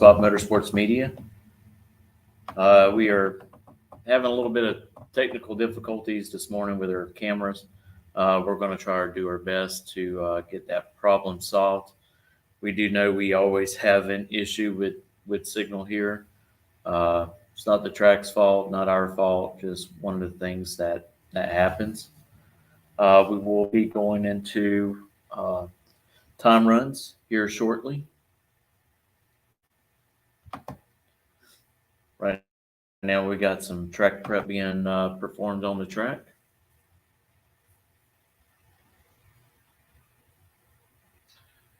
Bob Motorsports Media. We are having a little bit of technical difficulties this morning with our cameras. We're going to try to do our best to get that problem solved. We do know we always have an issue with signal here. It's not the track's fault, not our fault, just one of the things that happens. We will be going into time runs here shortly. Right now we got some track prep being performed on the track.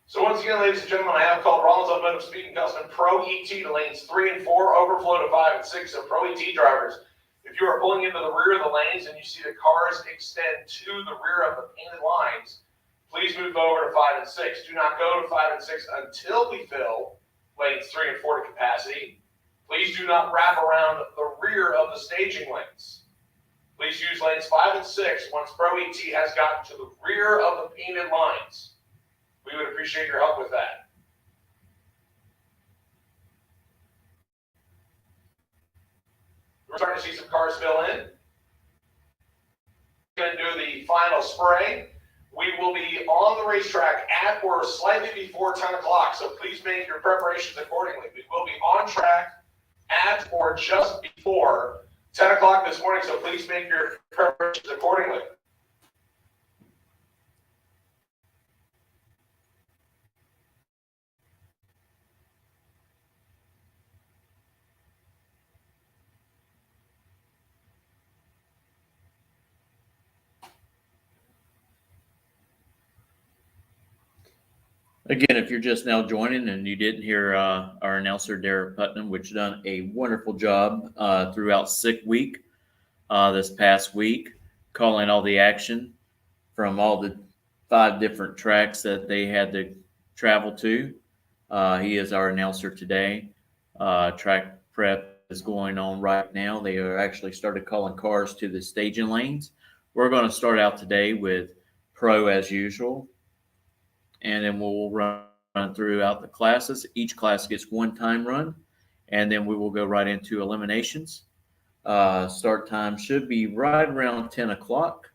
So once again, ladies and gentlemen, I have called Rollins Automotive Speed and Custom Pro ET to lanes 3 and 4, overflow to 5 and 6. So Pro ET drivers, if you are pulling into the rear of the lanes and you see the cars extend to the rear of the painted lines, please move over to 5 and 6. Do not go to 5 and 6 until we fill lanes 3 and 4 to capacity. Please do not wrap around the rear of the staging lanes. Please use lanes 5 and 6 once Pro ET has gotten to the rear of the painted lines. We would appreciate your help with that. We're starting to see some cars fill in. We're going to do the final spray. We will be on the racetrack at or slightly before 10 o'clock, so please make your preparations accordingly. We will be on track at or just before 10 o'clock this morning, so please make your preparations accordingly. Again, if you're just now joining and you didn't hear our announcer, Derek Putnam, which done a wonderful job throughout Sick Week this past week, calling all the action from all the 5 different tracks that they had to travel to. He is our announcer today. Track prep is going on right now. They are actually started calling cars to the staging lanes. We're going to start out today with Pro as usual. And then we'll run throughout the classes. Each class gets 1 time run, and then we will go right into eliminations. Start time should be right around 10 o'clock.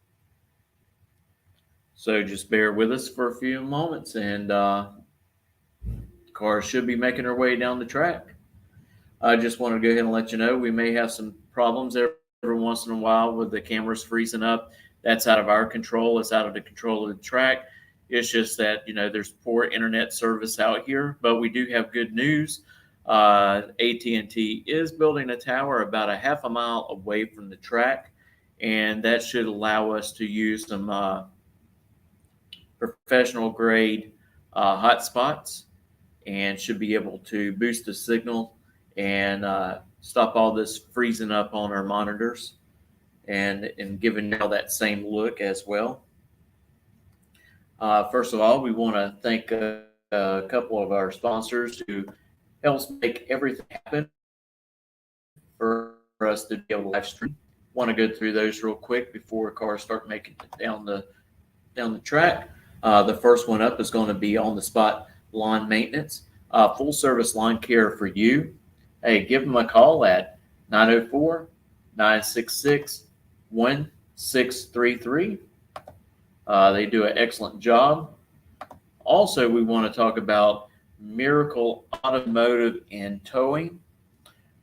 So just bear with us for a few moments, and cars should be making their way down the track. I just want to go ahead and let you know we may have some problems every once in a while with the cameras freezing up. That's out of our control. It's out of the control of the track. It's just that, there's poor internet service out here, but we do have good news. AT&T is building a tower about a half a mile away from the track, and that should allow us to use some professional grade hotspots and should be able to boost the signal and stop all this freezing up on our monitors and giving all that same look as well. First of all, we want to thank a couple of our sponsors who helps make everything happen for us to be able to live stream. Want to go through those real quick before cars start making it down the track. The first one up is going to be On the Spot Lawn Maintenance, full service lawn care for you. Hey, give them a call at 904-966-1633. They do an excellent job. Also, we want to talk about Miracle Automotive and Towing.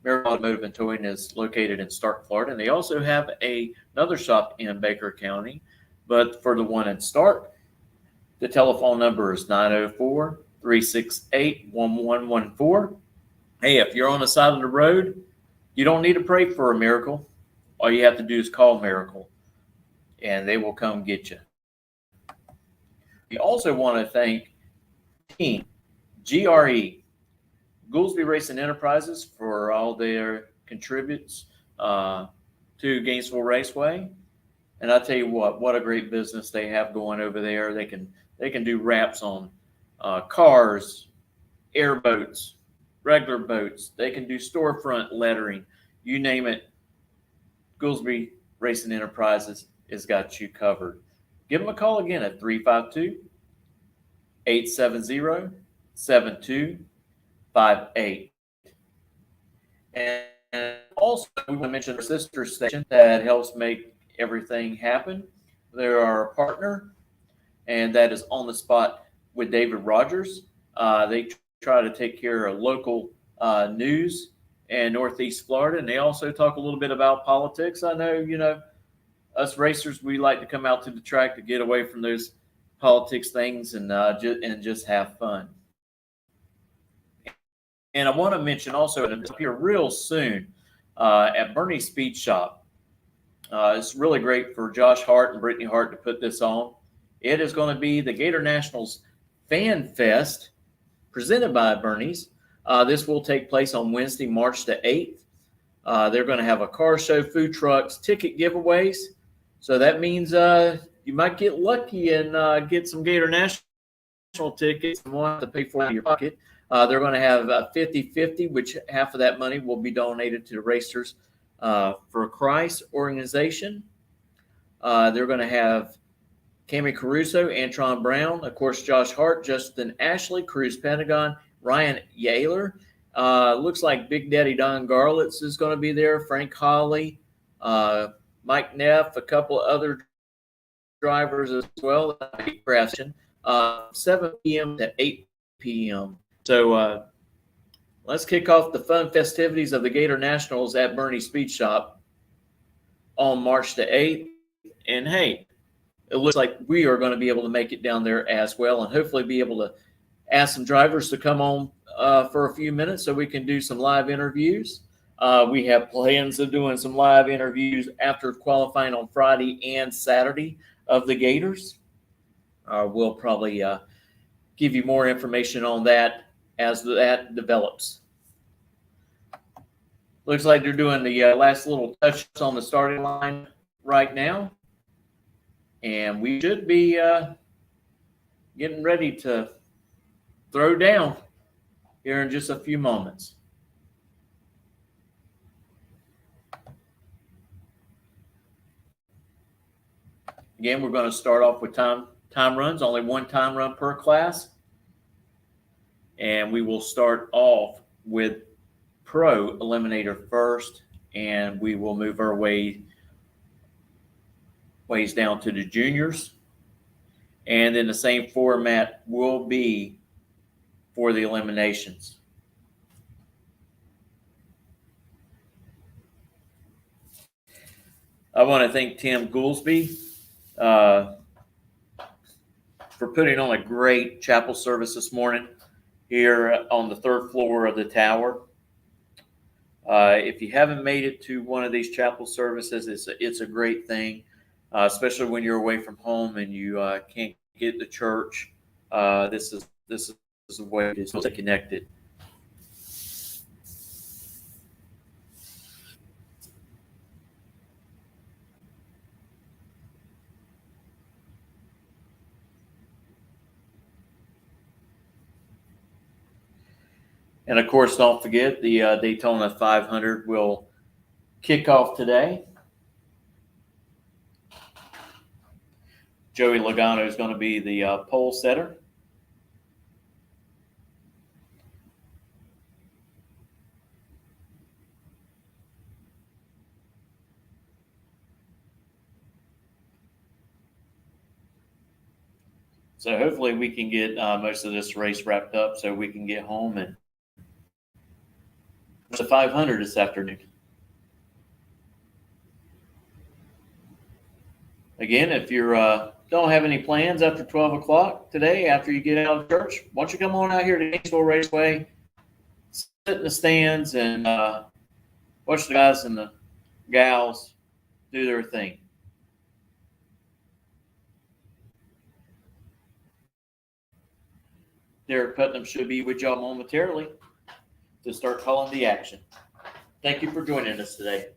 Miracle Automotive and Towing is located in Stark, Florida, and they also have another shop in Baker County. But for the one in Stark, the telephone number is 904-368-1114. Hey, if you're on the side of the road, you don't need to pray for a miracle. All you have to do is call Miracle, and they will come get you. We also want to thank Team GRE, Goolsby Racing Enterprises, for all their contributes to Gainesville Raceway. And I tell you what a great business they have going over there. They can do wraps on cars, airboats, regular boats. They can do storefront lettering. You name it, Goolsby Racing Enterprises has got you covered. Give them a call again at 352-870-7258. And also, we want to mention our sister station that helps make everything happen. They're our partner, and that is On the Spot with David Rogers. They try to take care of local news in Northeast Florida, and they also talk a little bit about politics. I know, us racers, we like to come out to the track to get away from those politics things and just have fun. And I want to mention also, and it's here real soon at Bernie's Speed Shop. It's really great for Josh Hart and Brittany Hart to put this on. It is going to be the Gator Nationals Fan Fest presented by Bernie's. This will take place on Wednesday, March the 8th. They're going to have a car show, food trucks, ticket giveaways. So that means you might get lucky and get some Gator National tickets and won't have to pay for it out of your pocket. They're going to have 50-50, which half of that money will be donated to the Racers for Christ organization. They're going to have Cami Caruso, Antron Brown, of course, Josh Hart, Justin Ashley, Cruz Pentagon, Ryan Yaler. Looks like Big Daddy Don Garlitz is going to be there, Frank Holly, Mike Neff, a couple of other drivers as well. 7 p.m. to 8 p.m. So let's kick off the fun festivities of the Gator Nationals at Bernie's Speed Shop on March the 8th. And hey, it looks like we are going to be able to make it down there as well, and hopefully be able to ask some drivers to come on for a few minutes so we can do some live interviews. We have plans of doing some live interviews after qualifying on Friday and Saturday of the Gators. We'll probably give you more information on that as that develops. Looks like they're doing the last little touches on the starting line right now. And we should be getting ready to throw down here in just a few moments. Again, we're going to start off with time runs, only one time run per class. And we will start off with Pro Eliminator first, and we will move our ways down to the juniors. And then the same format will be for the eliminations. I want to thank Tim Goolsby for putting on a great chapel service this morning here on the third floor of the tower. If you haven't made it to one of these chapel services, it's a great thing, especially when you're away from home and you can't get to church. This is a way to stay connected. And of course, don't forget the Daytona 500 will kick off today. Joey Logano is going to be the pole setter. So hopefully we can get most of this race wrapped up so we can get home and the 500 this afternoon. Again, if you don't have any plans after 12 o'clock today, after you get out of church, why don't you come on out here to Gainesville Raceway, sit in the stands, and watch the guys and the gals do their thing. Derek Putnam should be with y'all momentarily to start calling the action. Thank you for joining us today.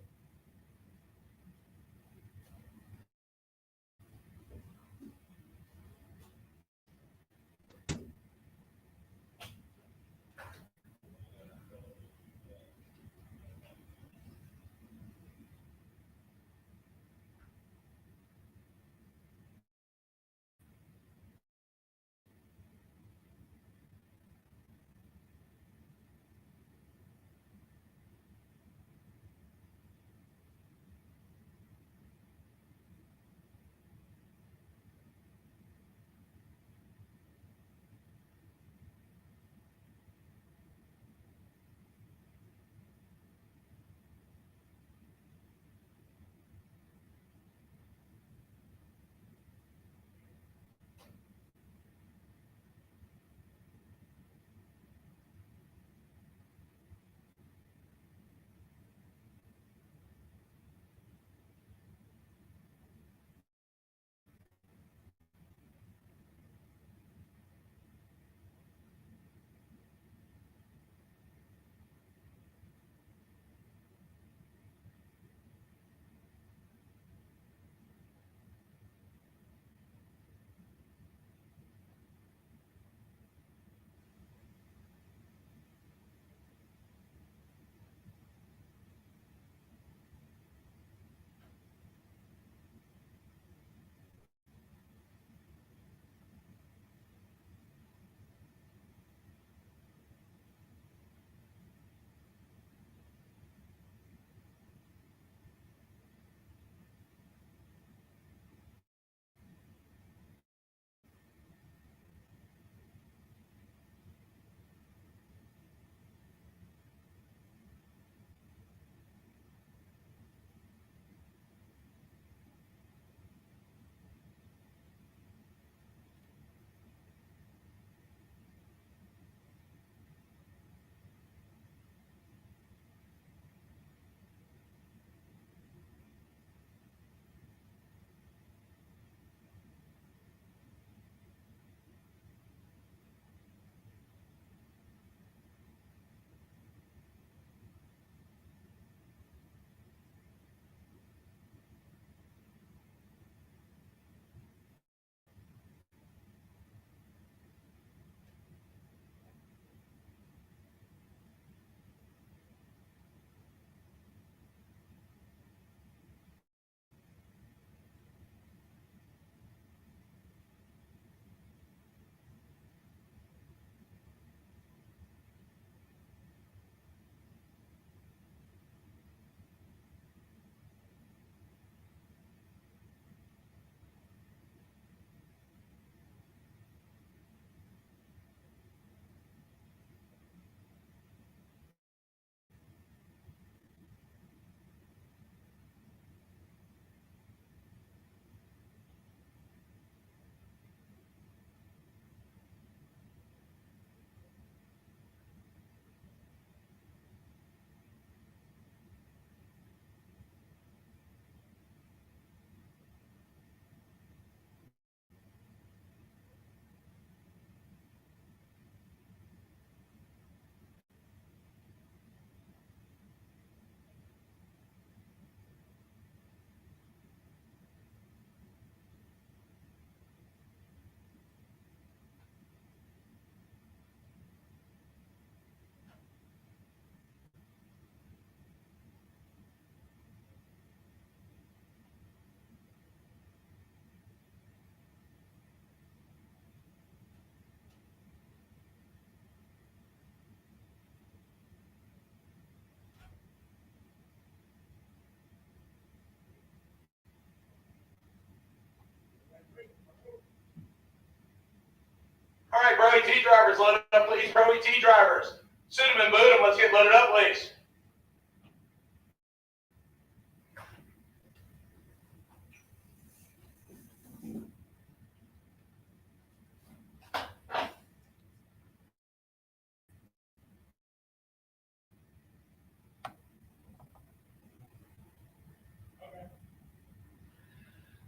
ET drivers, load up, please. Pro ET drivers. Suit them and boot them. Let's get loaded up, please.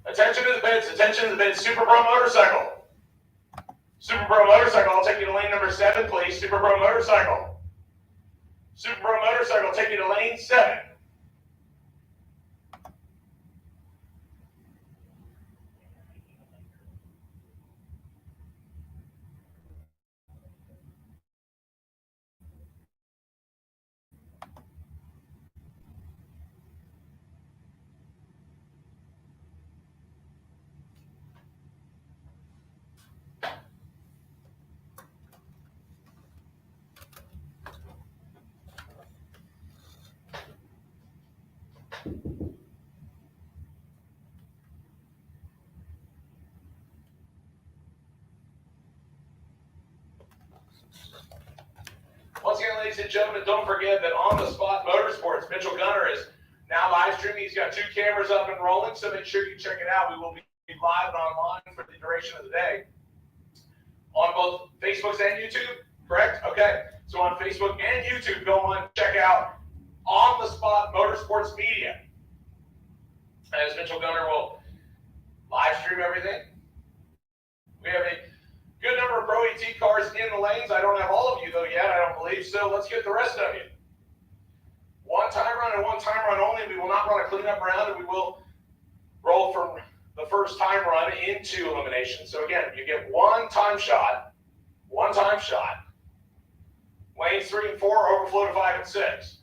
Attention to the bids, attention to the bids. Super Pro Motorcycle. Super Pro Motorcycle, I'll take you to lane number 7, please. Super Pro Motorcycle. Super Pro Motorcycle, take you to lane 7. Once again, ladies and gentlemen, don't forget that On the Spot Motorsports, Mitchell Gunner is now live streaming. He's got 2 cameras up and rolling, so make sure you check it out. We will be live and online for the duration of the day on both Facebook and YouTube, correct? Okay, so on Facebook and YouTube, go on, check out On the Spot Motorsports Media. As Mitchell Gunner will live stream everything. We have a good number of Pro ET cars in the lanes. I don't have all of you, though, yet. I don't believe so. Let's get the rest of you. 1 time run and 1 time run only. We will not run a cleanup round, and we will roll from the first time run into elimination. So, again, you get 1 time shot. 1 time shot. Lanes 3 and 4, overflow to 5 and 6.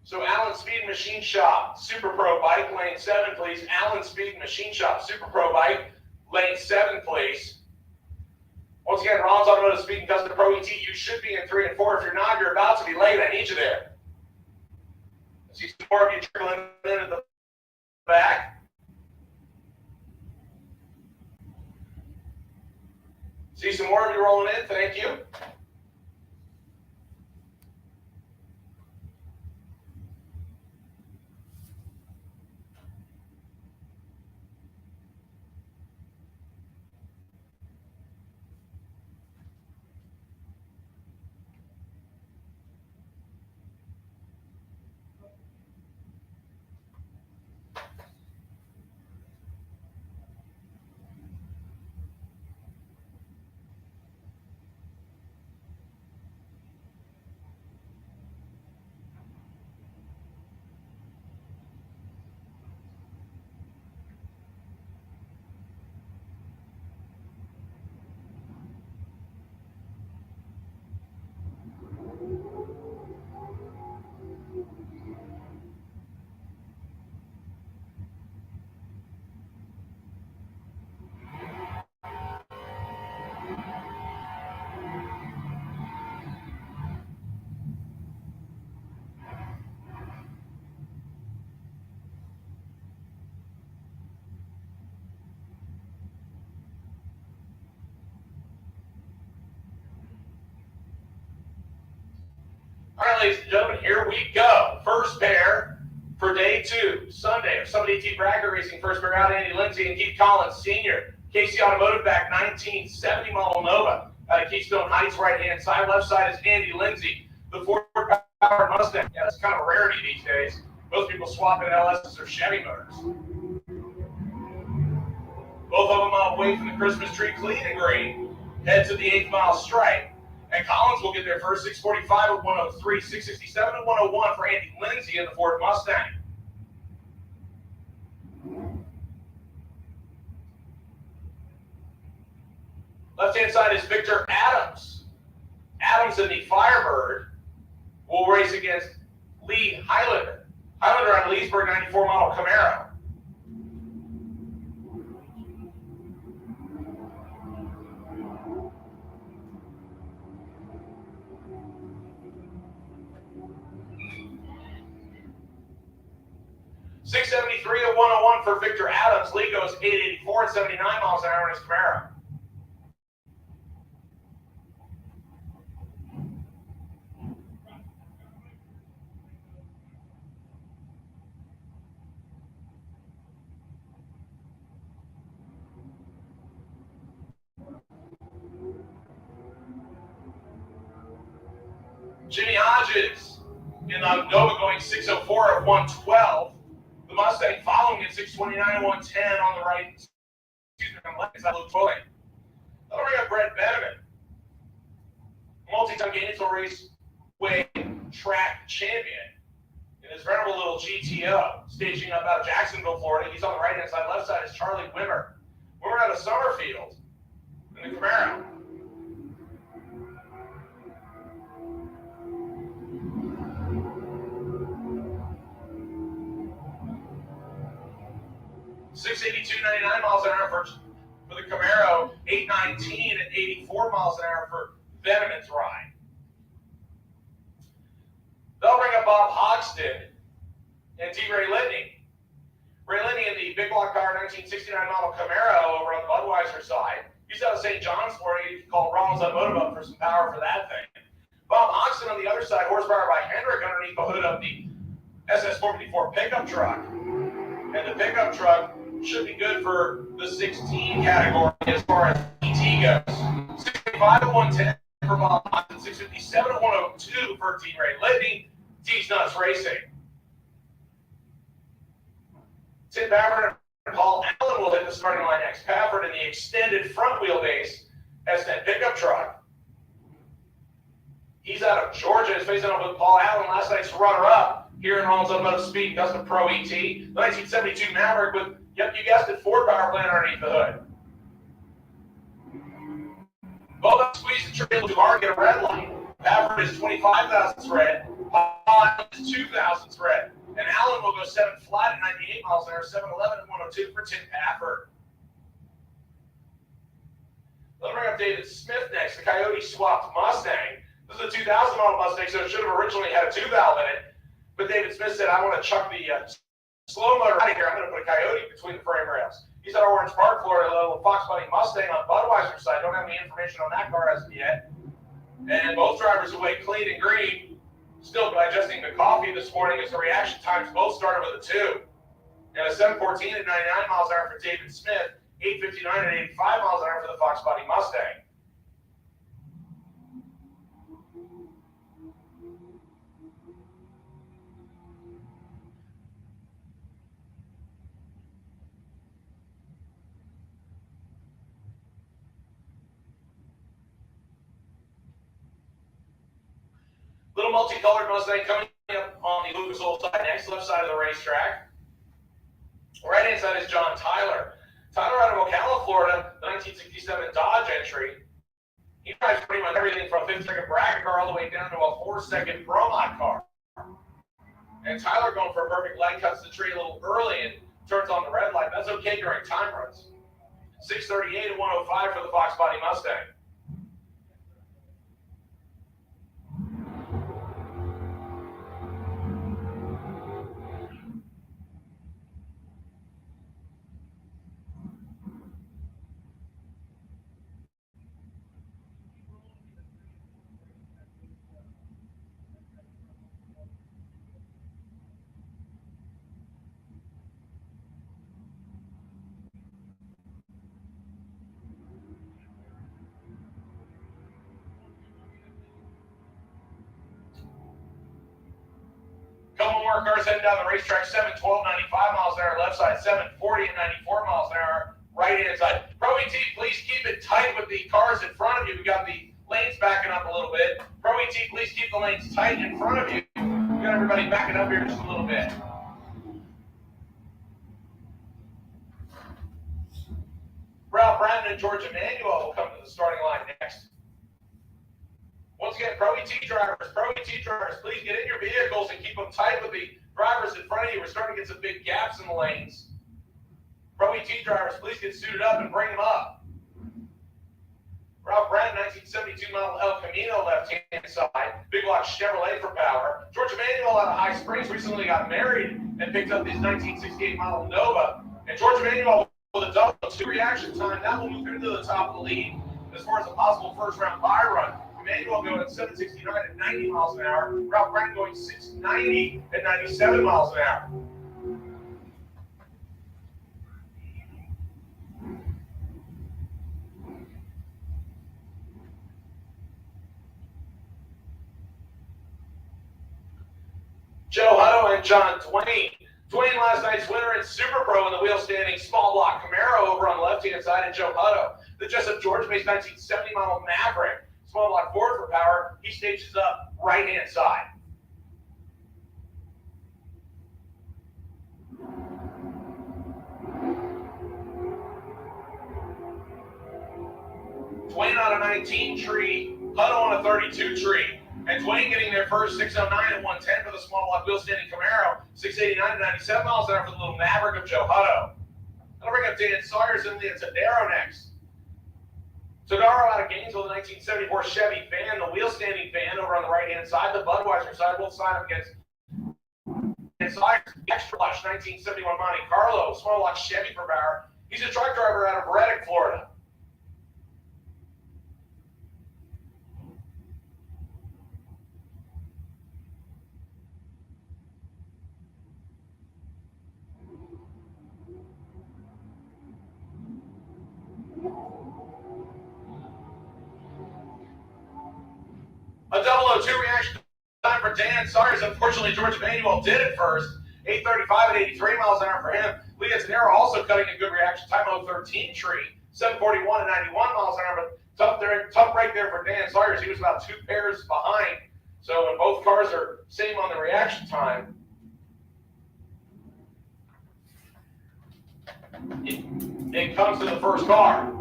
So Allen Speed Machine Shop, Super Pro Bike, lane 7, please. Allen Speed Machine Shop, Super Pro Bike, lane 7, please. Once again, Ron's Automotive Speed and Custom Pro ET, you should be in 3 and 4. If you're not, you're about to be late. I need you there. I see some more of you trickling in at the back. See some more of you rolling in. Thank you. All right, ladies and gentlemen, here we go. First pair for day 2, Sunday of Summit ET Bracket Racing. First pair out, Andy Lindsay and Keith Collins, Sr. Casey Automotive back 1970 model Nova out of Keystone Heights, right-hand side. Left side is Andy Lindsay, the Ford-powered Mustang. Yeah, that's kind of a rarity these days. Most people swapping LSs or Chevy motors. Both of them away from the Christmas tree, clean and green. Head to the 8th mile stripe. And Collins will get there first, 645 at 103, 667 at 101 for Andy Lindsay in the Ford Mustang. Left-hand side is Victor Adams. Adams in the Firebird will race against Lee Highlander. Highlander on Leesburg 94 model Camaro. 673 at 101 for Victor Adams. Lee goes 884 at 79 miles an hour in his Camaro. Jimmy Hodges in the Nova going 604 at 112. The Mustang following at 629 at 110 on the right. Excuse me, on the left side of the toy. That'll bring up Brett Benjamin, multi-time Gainesville Raceway track champion in his venerable little GTO, staging up out of Jacksonville, Florida. He's on the right-hand side. Left side is Charlie Wimmer. Wimmer out of Summerfield in the Camaro. $682.99 miles an hour for the Camaro, $819 at 84 miles an hour for Veneman's ride. They'll bring up Bob Hogston and T. Ray Litney. Ray Litney in the big block car 1969 model Camaro over on the Budweiser side. He's out of St. John's, Florida. You can call Rollins Automotive up for some power for that thing. Bob Hogston on the other side, horsepower by Hendrick underneath the hood of the SS454 pickup truck. And the pickup truck should be good for the 16 category as far as ET goes. 65 at 110 for Bob Hodgson, 657 at 102 for Team Ray Litney, T's Nuts Racing. Tim Pafford and Paul Allen will hit the starting line next. Pafford in the extended front wheelbase S10 pickup truck. He's out of Georgia. He's facing up with Paul Allen, last night's runner-up here in Rollins Automotive Speed Custom Pro ET. The 1972 Maverick with, yep, you guessed it, Ford power plant underneath the hood. Both of them squeeze the trailer too hard to get a red light. Pafford is 25 thousandths red. Paul Allen is 2 thousandths red. And Allen will go 7 flat at 98 miles an hour, 711 at 102 for Tim Pafford. Let's bring up David Smith next, the Coyote swapped Mustang. This is a 2000 model Mustang, so it should have originally had a 2-valve in it. But David Smith said, I want to chuck the slow motor out of here. I'm going to put a Coyote between the frame rails. He's at Orange Park, Florida, a little Fox Bunny Mustang on Budweiser side. Don't have any information on that car as of yet. And both drivers away clean and green. Still digesting the coffee this morning as the reaction times both started with a 2. And a 714 at 99 miles an hour for David Smith, 859 at 85 miles an hour for the Fox Bunny Mustang. Little multicolored Mustang coming up on the Lucas Oil side next, left side of the racetrack. Right hand side is John Tyler. Tyler out of Ocala, Florida, the 1967 Dodge entry. He drives pretty much everything from a 5th-second bracket car all the way down to a 4-second Pro Mod car. And Tyler going for a perfect light, cuts the tree a little early and turns on the red light. That's okay during time runs. 638 at 105 for the Fox Body Mustang. Couple more cars heading down the racetrack, 712, 95 miles an hour left side, 740 and 94 miles an hour right hand side. Pro ET, please keep it tight with the cars in front of you. We got the lanes backing up a little bit. Pro ET, please keep the lanes tight in front of you. We got everybody backing up here just a little bit. Ralph Brandon and George Emmanuel will come to the starting line next. Once again, Pro ET drivers, please get in your vehicles and keep them tight with the drivers in front of you. We're starting to get some big gaps in the lanes. Pro ET drivers, please get suited up and bring them up. 638 at 105 for the Fox Body Mustang. 638 at 105 for the Fox Body Mustang. Let's bring up David Smith next, the Coyote swapped Mustang. Right-hand side is John Tyler. Tyler out of Ocala, Florida, the 1969 Dodge entry. He drives pretty much everything from a 5th-second bracket car all the way down to a 4-second Pro Mod car. And Tyler going for a perfect light, cuts the tree a little early and turns on the red light. That's okay during time runs. 638 at 105 for the Fox Body Mustang. Ralph Brand, 1972 model El Camino, left-hand side. Big Block Chevrolet for power. George Emanuel out of High Springs recently got married and picked up his 1968 model Nova. And George Emanuel with a double 2 reaction time. That will move him to the top of the lead as far as a possible first-round buy run. Emmanuel going at 769 at 90 miles an hour. Ralph Brand going 690 at 97 miles an hour. Joe Hutto and John Dwayne. Dwayne last night's winner in Super Pro in the wheel standing small block Camaro over on the left-hand side, and Joe Hutto, the Jessup George Mays 1970 model Maverick, small block Ford for power. He stages up right-hand side. Dwayne on a 19 tree, Hutto on a 32 tree. And Dwayne getting there first, 609 and 110 for the small block wheel standing Camaro, 689 to 97 miles an hour for the little Maverick of Joe Hutto. I'll bring up Dan Sawyers and the Tadaro next. Tadaro out of Gainesville, the 1974 Chevy van, the wheel standing van over on the right-hand side, the Budweiser side, both side up against Dan Sawyers. Extra Lush, 1971 Monte Carlo, small block Chevy for power. He's a truck driver out of Reddick, Florida. A 002 reaction time for Dan Sawyers. Unfortunately, George Emanuel did it first. 835 at 83 miles an hour for him. Leah Tadaro also cutting a good reaction time, 013 tree. 741 and 91 miles an hour. But tough break there for Dan Sawyers. He was about 2 pairs behind. So when both cars are same on the reaction time, it comes to the first car.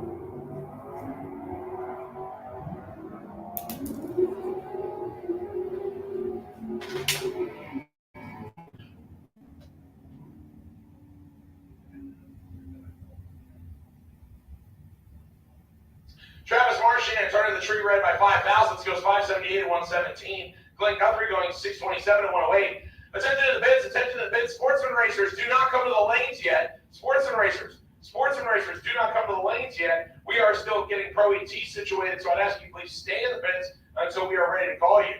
Travis Marchand turning the tree red by 5 thousandths, goes 578 and 117. Glenn Guthrie going 627 and 108. Attention to the bids, attention to the bids. Sportsman racers, do not come to the lanes yet. Sportsman racers, do not come to the lanes yet. We are still getting Pro ET situated, so I'd ask you please stay in the bids until we are ready to call you.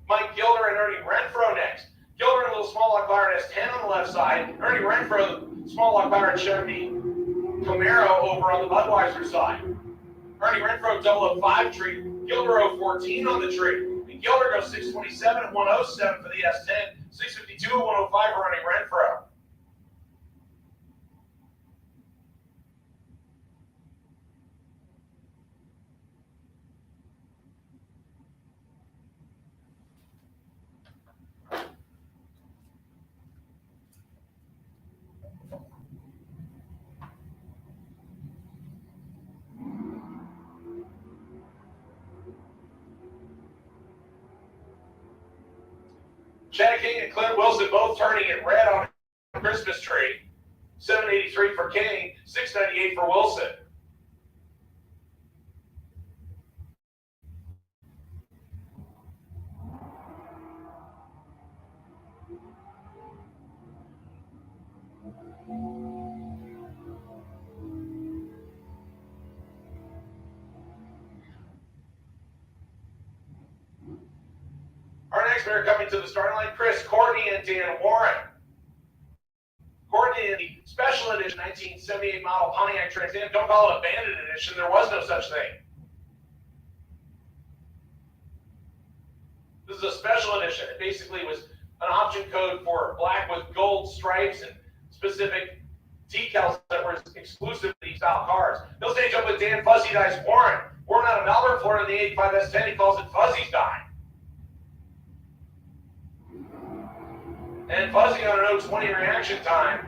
Mike Gilder and Ernie Renfro next. Gilder in a little small block Byron S10 on the left side. Ernie Renfro, small block Byron Chevy Camaro over on the Budweiser side. Ernie Renfro 005 tree, Gilder 014 on the tree. And Gilder goes 627 and 107 for the S10, 652 and 105 for Ernie Renfro. Chad King and Clint Wilson both turning it red on a Christmas tree. 783 for King, 698 for Wilson. Our next pair coming to the starting line, Chris Courtney and Dan Warren. Courtney in the special edition 1978 model Pontiac Trans Am. Don't call it a bandit edition. There was no such thing. This is a special edition. It basically was an option code for black with gold stripes and specific decals that were exclusive to these style cars. He'll stage up with Dan Fuzzy Dice Warren. Warren out of Melbourne, Florida, in the 85 S10. He calls it Fuzzy's Die. And Fuzzy on an 020 reaction time.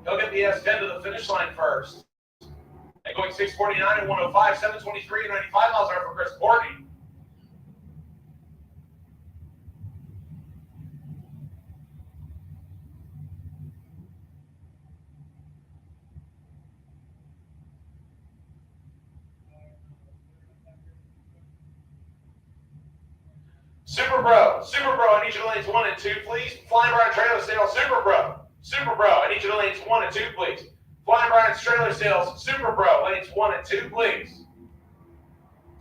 He'll get the S10 to the finish line first. And going 649 and 105, 723 and 95 miles an hour for Chris Courtney. Super Bro, I need you to lanes 1 and 2, please. Flying Brian Trailer Sales, Super Bro, I need you to lanes 1 and 2, please. Flying Brian's Trailer Sales, Super Bro, lanes 1 and 2, please.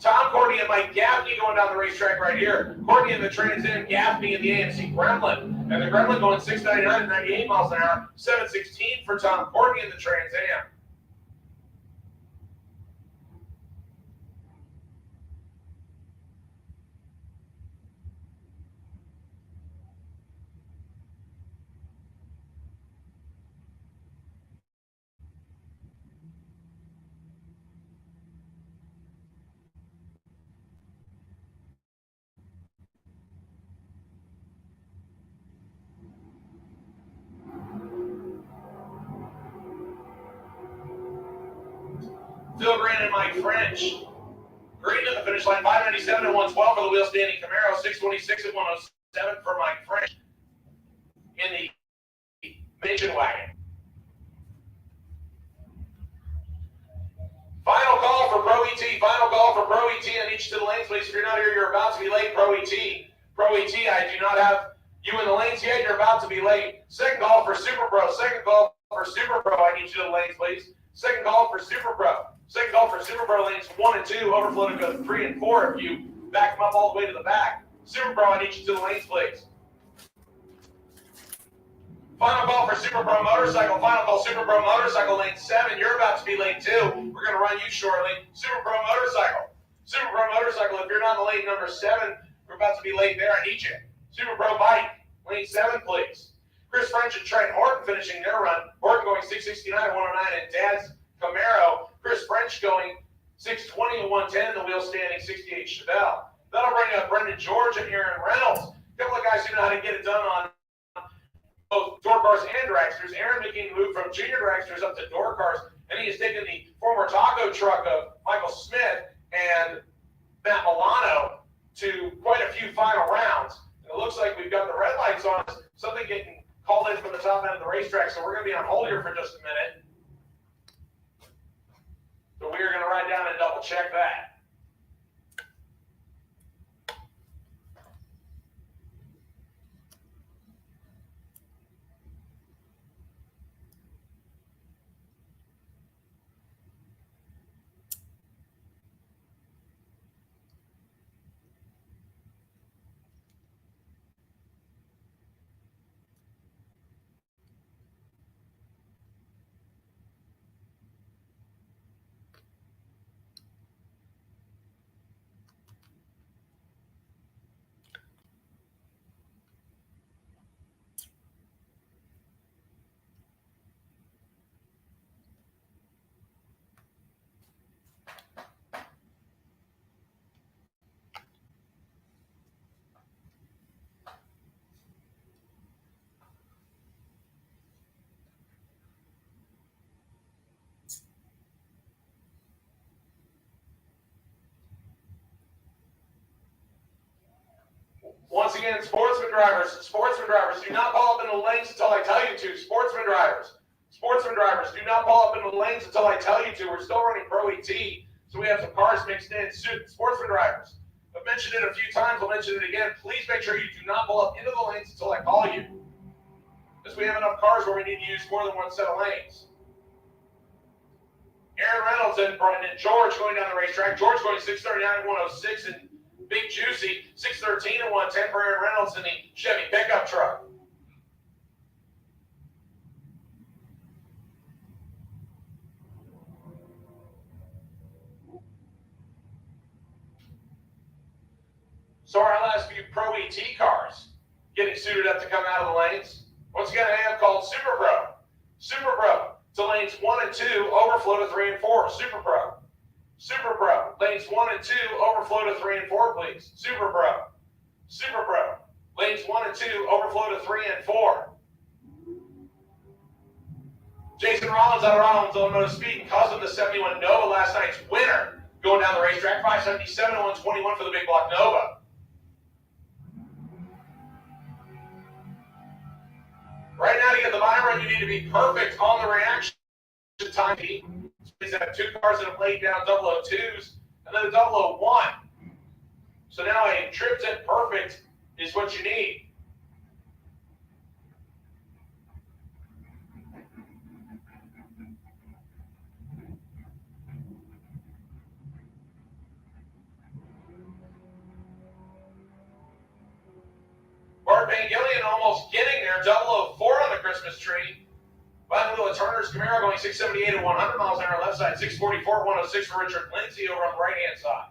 Tom, Courtney, and Mike Gaffney going down the racetrack right here. Courtney in the Trans Am, Gaffney in the AMC Gremlin. And the Gremlin going 699 and 98 miles an hour, 716 for Tom Courtney in the Trans Am. Phil Green and Mike French. Green at the finish line, 597 and 112 for the wheel standing Camaro, 626 and 107 for Mike French in the Mission Wagon. Final call for Pro ET. I need you to the lanes, please. If you're not here, you're about to be late, Pro ET. I do not have you in the lanes yet. You're about to be late. Second call for Super Pro. I need you to the lanes, please. Second call for Super Pro. Lanes 1 and 2. Overflow to go 3 and 4 if you back them up all the way to the back. Super Pro, I need you to the lanes, please. Final call for Super Pro Motorcycle. Lane 7. You're about to be late too. We're going to run you shortly. Super Pro Motorcycle. If you're not in the lane number 7, we're about to be late there. I need you. Super Pro Bike. Lane 7, please. Chris French and Trent Horton finishing their run. Horton going 669 and 109 in Dad's Camaro. Chris French going 620 and 110 in the wheel standing 68 Chevelle. That'll bring up Brendan George and Aaron Reynolds. A couple of guys who know how to get it done on both door cars and dragsters. Aaron making the move from junior dragsters up to door cars, and he has taken the former taco truck of Michael Smith and Matt Milano to quite a few final rounds. And it looks like we've got the red lights on us, something getting called in from the top end of the racetrack, so we're going to be on hold here for just a minute. So we are going to write down and double check that. Once again, sportsman drivers, do not pull up in the lanes until I tell you to. Sportsman drivers, do not pull up in the lanes until I tell you to. We're still running Pro ET, so we have some cars mixed in. Sportsman drivers, I've mentioned it a few times, I'll mention it again. Please make sure you do not pull up into the lanes until I call you, because we have enough cars where we need to use more than one set of lanes. Aaron Reynolds and George going down the racetrack. George going 639 and 106 and Big Juicy, 613 and 110 for Aaron Reynolds in the Chevy pickup truck. So our last few Pro ET cars getting suited up to come out of the lanes. Once again, I have called Super Pro to lanes 1 and 2, overflow to 3 and 4. Super Pro, lanes 1 and 2, overflow to 3 and 4, please. Super Pro, lanes 1 and 2, overflow to 3 and 4. Jason Rollins out of Rollins, Illinois Speed, and cousin the 71 Nova, last night's winner, going down the racetrack, 577 and 121 for the big block Nova. Right now, to get the buy run, you need to be perfect on the reaction time. He's had 2 cars that have laid down 002s and then a 001. So now a trip tip perfect is what you need. Bart Van Gillian almost getting there, 004 on the Christmas tree. By the middle of Turner's Camaro going 678 at 100 miles an hour left side, 644 at 106 for Richard Lindsay over on the right-hand side.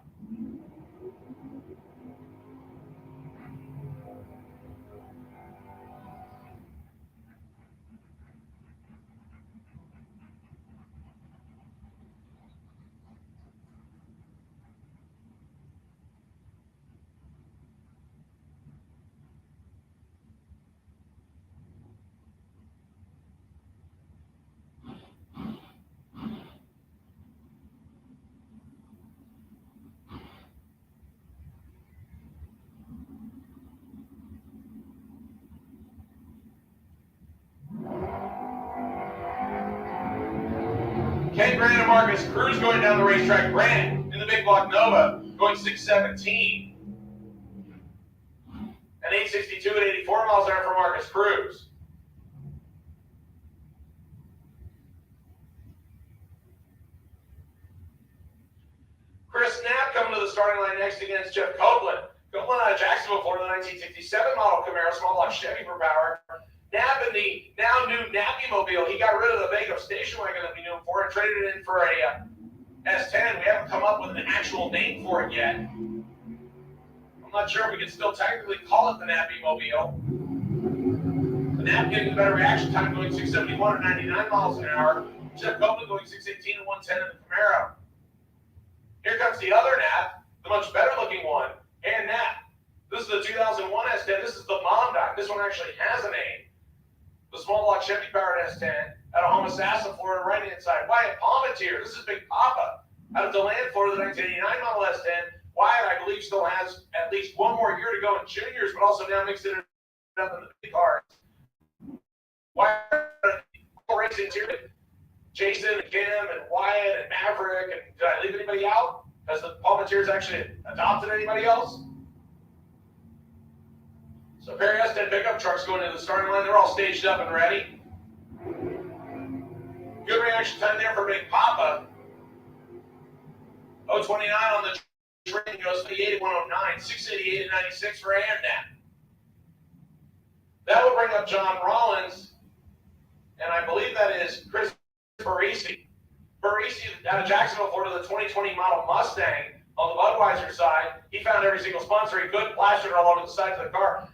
Ken Grant and Marcus Cruz going down the racetrack. Grant in the big block Nova going 617. And 862 at 84 miles an hour for Marcus Cruz. Chris Knapp coming to the starting line next against Jeff Copeland. Copeland out of Jacksonville, Florida, 1967 model Camaro, small block Chevy for power. Knapp in the now new Nappy Mobile. He got rid of the Vago station wagon that we knew him for and traded it in for a S10. We haven't come up with an actual name for it yet. I'm not sure if we can still technically call it the Nappy Mobile. The Knapp getting the better reaction time going 671 at 99 miles an hour. Jeff Copeland going 618 at 110 in the Camaro. Here comes the other Knapp, the much better looking one, and Knapp. This is the 2001 S10. This is the Mondoc. This one actually has a name. The small block Chevy powered S10 out of Homosassa, Florida, right-hand side. Wyatt Palmetier. This is Big Papa out of DeLand, Florida, the 1989 model S10. Wyatt, I believe, still has at least one more year to go in juniors, but also now mixed it up in the big cars. Wyatt racing here. Jason and Kim and Wyatt and Maverick. And did I leave anybody out? Has the Palmetiers actually adopted anybody else? So Perry S10 pickup trucks going into the starting line. They're all staged up and ready. Good reaction time there for Big Papa. 029 on the train goes 88 at 109, 688 at 96 for Amnap. That will bring up John Rollins, and I believe that is Chris Parisi. Parisi out of Jacksonville, Florida, the 2020 model Mustang on the Budweiser side. He found every single sponsor he could, plastered all over the sides of the car.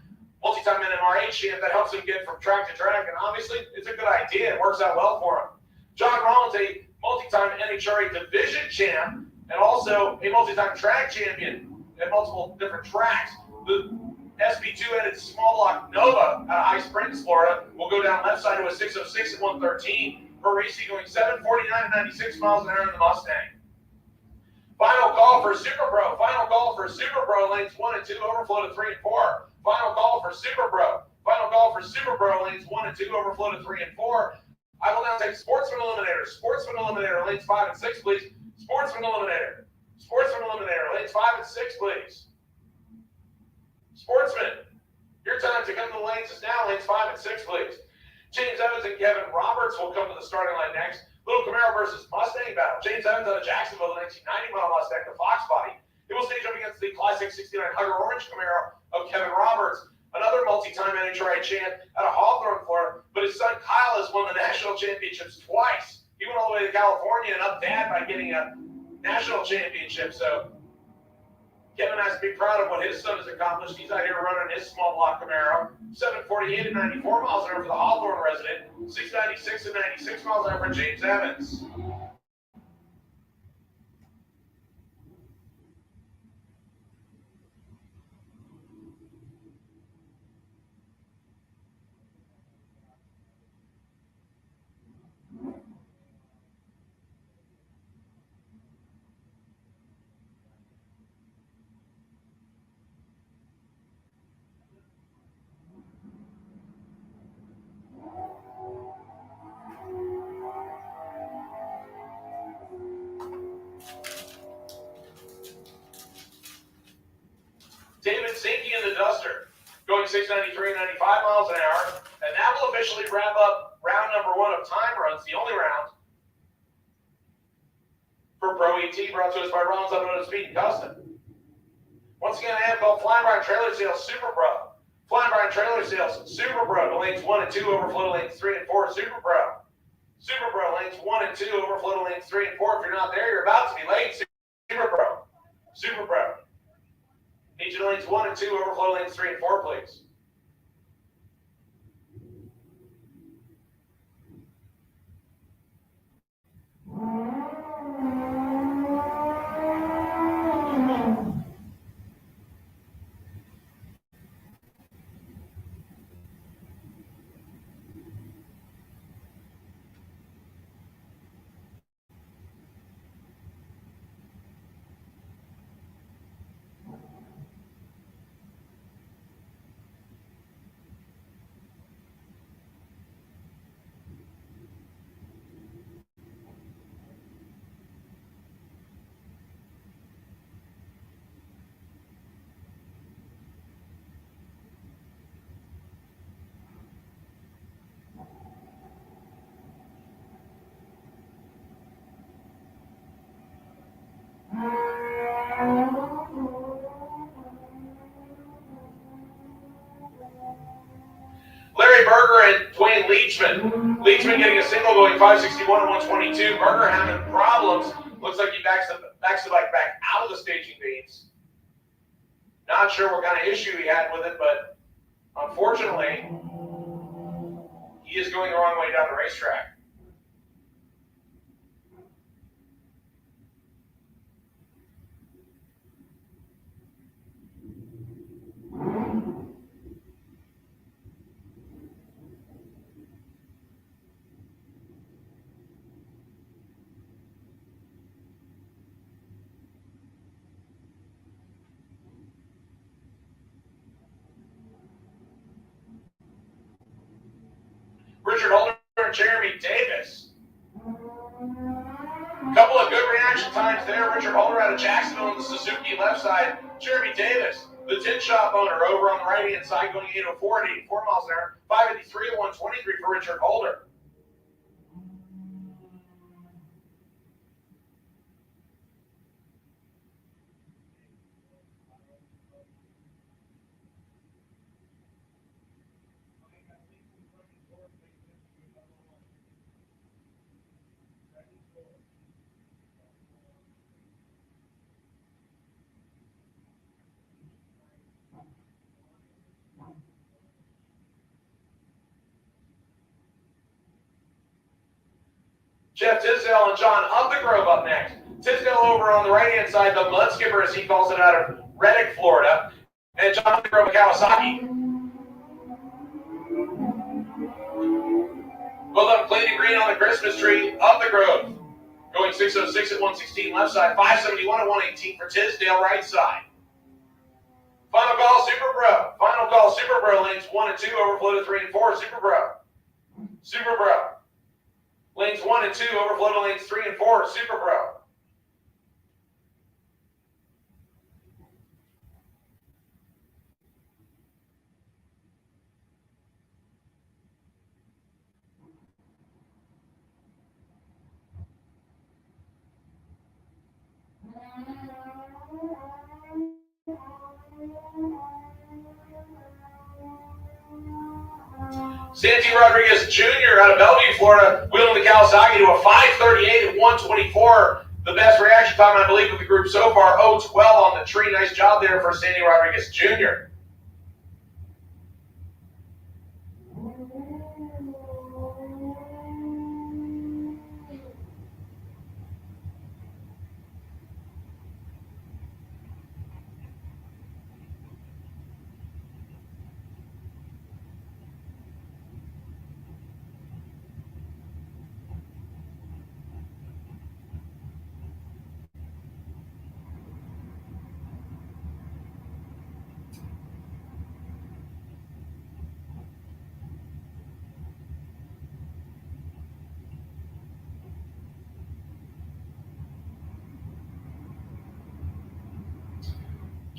Multi-time NMRA champ that helps him get from track to track, and obviously it's a good idea. It works out well for him. John Rollins, a multi-time NHRA division champ, and also a multi-time track champion at multiple different tracks. The SB2-headed small block Nova out of High Springs, Florida, will go down left side to a 606 at 113. Parisi going 749 at 96 miles an hour in the Mustang. Final call for Super Pro. Final call for Super Pro. Lanes 1 and 2, overflow to 3 and 4. Final call for Super Pro. Final call for Super Pro. Lanes 1 and 2, overflow to 3 and 4. I will now take Sportsman Eliminator. Sportsman Eliminator. Lanes 5 and 6, please. Sportsman Eliminator. Sportsman Eliminator. Lanes 5 and 6, please. Sportsman, your time to come to the lanes is now. Lanes 5 and 6, please. James Evans and Kevin Roberts will come to the starting line next. Little Camaro versus Mustang battle. James Evans out of Jacksonville, the 1990 model Mustang, the Fox body. It will stage up against the Classic 69 Hugger Orange Camaro of Kevin Roberts, another multi-time NHRA champ out of Hawthorne, Florida. But his son Kyle has won the national championships twice. He went all the way to California and up dad by getting a national championship. So Kevin has to be proud of what his son has accomplished. He's out here running his small block Camaro. 748 and 94 miles an hour for the Hawthorne resident. 696 and 96 miles an hour for James Evans. 96, 93, and 95 miles an hour. And that will officially wrap up round number 1 of time runs, the only round for Pro ET, brought to us by Rollins Automotive Speed and Custom. Once again, I have called Flying Brian Trailer Sales Super Pro. Flying Brian Trailer Sales Super Pro to lanes 1 and 2, overflow to lanes 3 and 4, Super Pro. Super Pro, lanes 1 and 2, overflow to lanes 3 and 4. If you're not there, you're about to be late. Super Pro. Super Pro. Need you to lanes 1 and 2, overflow to lanes 3 and 4, please. Larry Berger and Dwayne Leachman. Leachman getting a single going 561 and 122. Berger having problems. Looks like he backs the bike back out of the staging beams. Not sure what kind of issue he had with it, but unfortunately, he is going the wrong way down the racetrack. Richard Holder and Jeremy Davis. Couple of good reaction times there. Richard Holder out of Jacksonville on the Suzuki left side. Jeremy Davis, the tin shop owner, over on the right-hand side, going 804 at 84 miles an hour. 583 at 123 for Richard Holder. Jeff Tisdale and John Upthegrove up next. Tisdale over on the right-hand side, the Mud Skipper, as he calls it, out of Reddick, Florida. And John Upthegrove of Kawasaki. Both of them cleaning green on the Christmas tree. Upthegrove going 606 at 116 left side. 571 at 118 for Tisdale right side. Final call, Super Pro. Final call, Super Pro. Lanes 1 and 2, overflow to 3 and 4. Super Pro. Super Pro. Lanes 1 and 2, overflow to lanes 3 and 4, Super Pro. Santi Rodriguez Jr. out of Bellevue, Florida, wheeling the Kawasaki to a 538 at 124. The best reaction time, I believe, of the group so far. 0-12 on the tree. Nice job there for Santi Rodriguez Jr.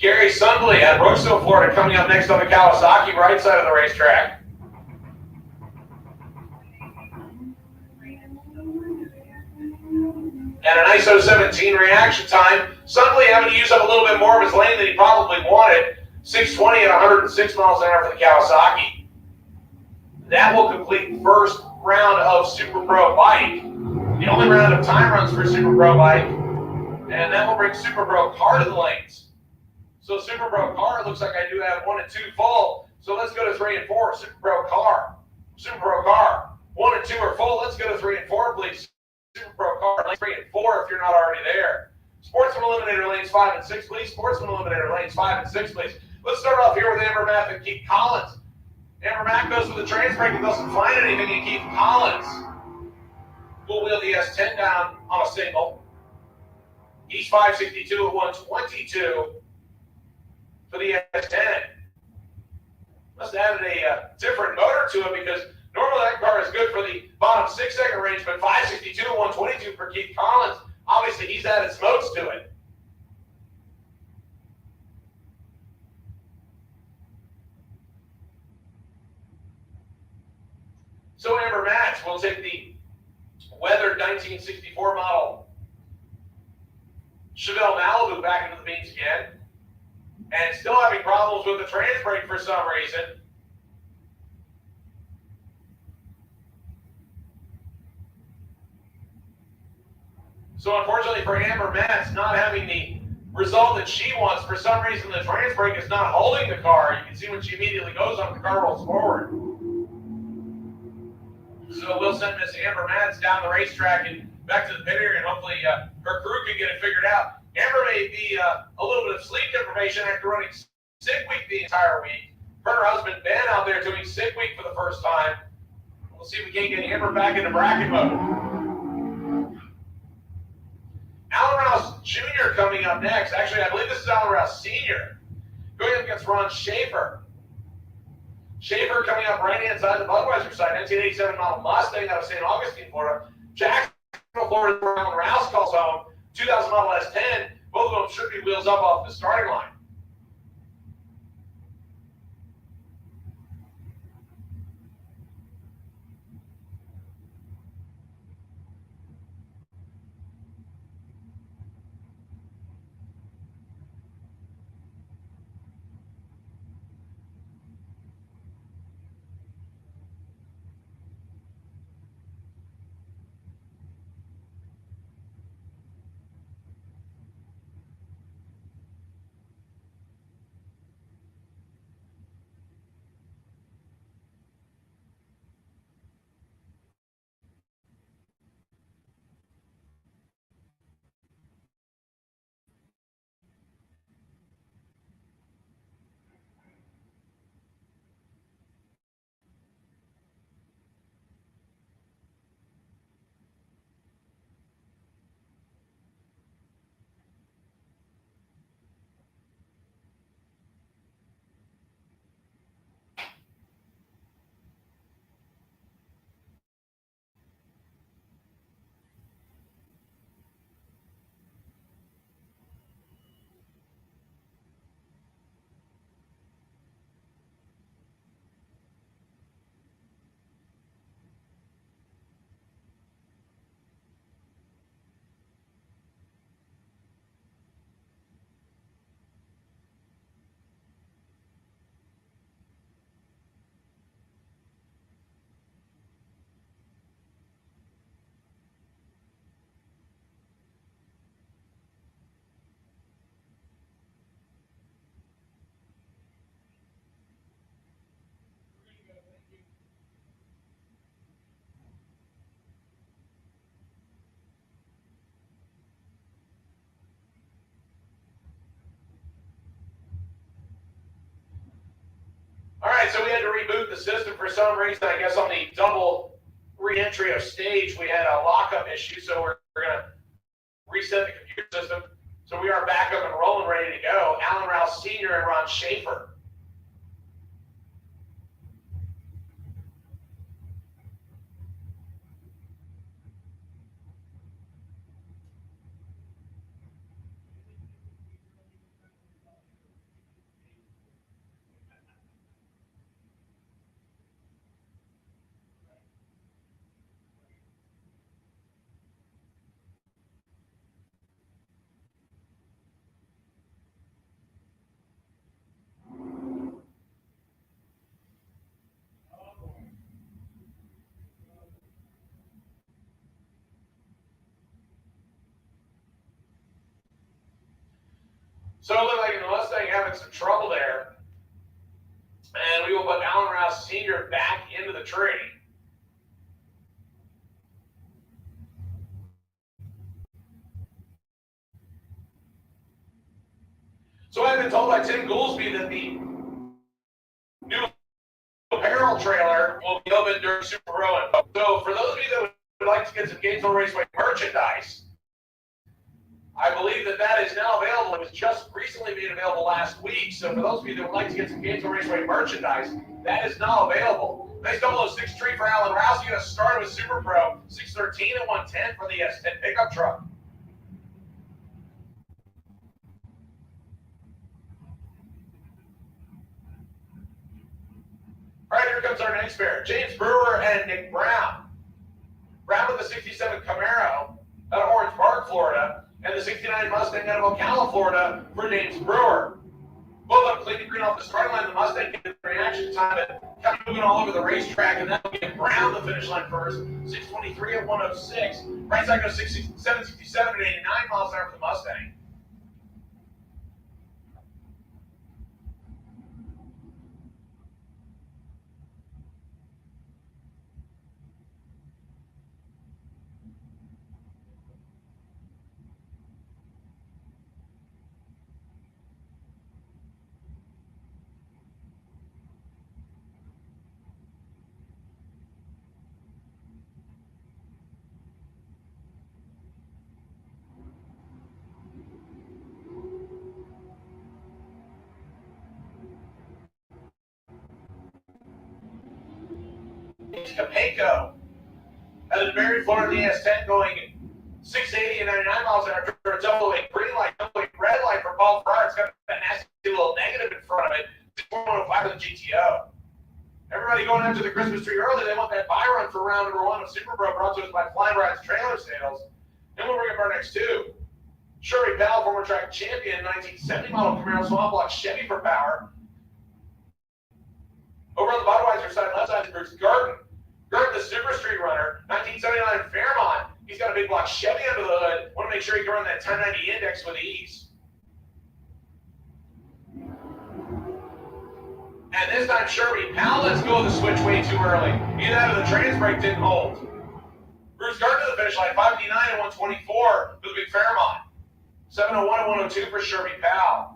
Gary Sundley at Brooksville, Florida, coming up next on the Kawasaki right side of the racetrack. And a nice 017 reaction time. Sundley having to use up a little bit more of his lane than he probably wanted. 620 at 106 miles an hour for the Kawasaki. That will complete first round of Super Pro Bike. The only round of time runs for Super Pro Bike. And that will bring Super Pro Car to the lanes. So Super Pro Car, it looks like I do have 1 and 2 full. So let's go to 3 and 4. Super Pro Car. Super Pro Car. 1 and 2 are full. Let's go to 3 and 4, please. Super Pro Car, lane 3 and 4 if you're not already there. Sportsman Eliminator lanes 5 and 6, please. Sportsman Eliminator lanes 5 and 6, please. Let's start off here with Amber Math and Keith Collins. Amber Math goes for the trans brake and doesn't find anything, and Keith Collins will wheel the S10 down on a single. He's 562 at 122 for the S10. Must have added a different motor to it because normally that car is good for the bottom 6-second range, but 562 at 122 for Keith Collins. Obviously, he's added smokes to it. So Amber Match will take the weathered 1964 model Chevelle Malibu back into the beans again. And still having problems with the trans brake for some reason. So unfortunately for Amber Matz, not having the result that she wants, for some reason the trans brake is not holding the car. You can see when she immediately goes on, the car rolls forward. So we'll send Miss Amber Matz down the racetrack and back to the pit area, and hopefully her crew can get it figured out. Amber may be a little bit of sleep deprivation after running sick week the entire week. Her and her husband Ben out there doing sick week for the first time. We'll see if we can't get Amber back into bracket mode. Alan Rouse Jr. coming up next. Actually, I believe this is Alan Rouse Sr. Going up against Ron Schaefer. Schaefer coming up right-hand side, the Budweiser side, 1987 model Mustang out of St. Augustine, Florida. Jacksonville, Florida, where Alan Rouse calls home. 2000 model S10. Both of them should be wheels up off the starting line. All right, so we had to reboot the system for some reason. I guess on the double re-entry of stage, we had a lockup issue, so we're going to reset the computer system. So we are back up and rolling, ready to go. Alan Rouse Sr. and Ron Schaefer. So it looked like the Mustang having some trouble there. And we will put Alan Rouse Sr. back into the tree. So I've been told by Tim Goolsby that the new apparel trailer will be open during Super Pro. So for those of you that would like to get some Gainesville Raceway merchandise, I believe that is now available. It was just recently made available last week. So for those of you that would like to get some Gainesville Raceway merchandise, that is now available. Nice 006 tree for Alan Rouse. You got to start with Super Pro, 613 and 110 for the S10 pickup truck. All right, here comes our next pair. James Brewer and Nick Brown. Brown with the 67 Camaro out of Orange Park, Florida, and the 69 Mustang out of Ocala, Florida for James Brewer. Both of them clean and green off the starting line. The Mustang getting the reaction time and kind of moving all over the racetrack, and then we'll get Brown the finish line first. 623 at 106. Right side goes 767 at 89 miles an hour for the Mustang. Capenco out of DeBerry, Florida, the S10 going 680 and 99 miles an hour for a double weight green light, double weight red light for Paul Farrar. It's got a nasty little negative in front of it. 405 of the GTO. Everybody going after the Christmas tree early. They want that buy run for round number 1 of Super Pro, brought to us by Flying Rides Trailer Sales. Then we'll bring up our next two. Shirley Powell, former track champion, 1970 model Camaro Swamp Block Chevy for power. Over on the Budweiser side, left side is Bruce Garden. Garden, the Super Street Runner, 1979 Fairmont. He's got a big block Chevy under the hood. Want to make sure he can run that 1090 index with ease. And this time, Sherby Powell, let's go with the switch way too early. Either that or the trans brake didn't hold. Bruce Garden to the finish line, 559 and 124 for the big Fairmont. 701 and 102 for Sherby Powell.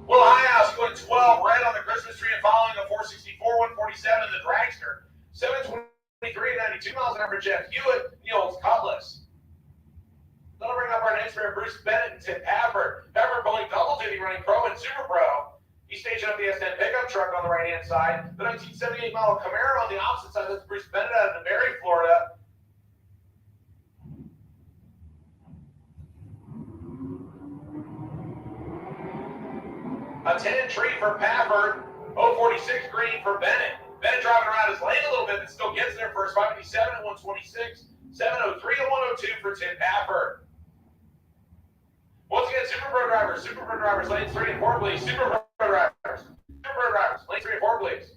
Will Highhouse going 12 red on the Christmas tree and following a 464, 147 in the Dragster. 723, 92 miles an hour for Jeff Hewitt, the old Cutlass. Then I'll bring up our next pair, Bruce Bennett and Tim Pafford. Pafford pulling double duty, running Pro and Super Pro. He's staging up the S10 pickup truck on the right-hand side. The 1978 model Camaro on the opposite side. That's Bruce Bennett out of DeBerry, Florida. A 10 tree for Pafford. 046 green for Bennett. Bennett driving around his lane a little bit, but still gets there first. 557 and 126. 703 and 102 for Tim Pafford. Once again, Super Pro drivers, lanes 3 and 4, please. Super Pro drivers, lanes 3 and 4, please.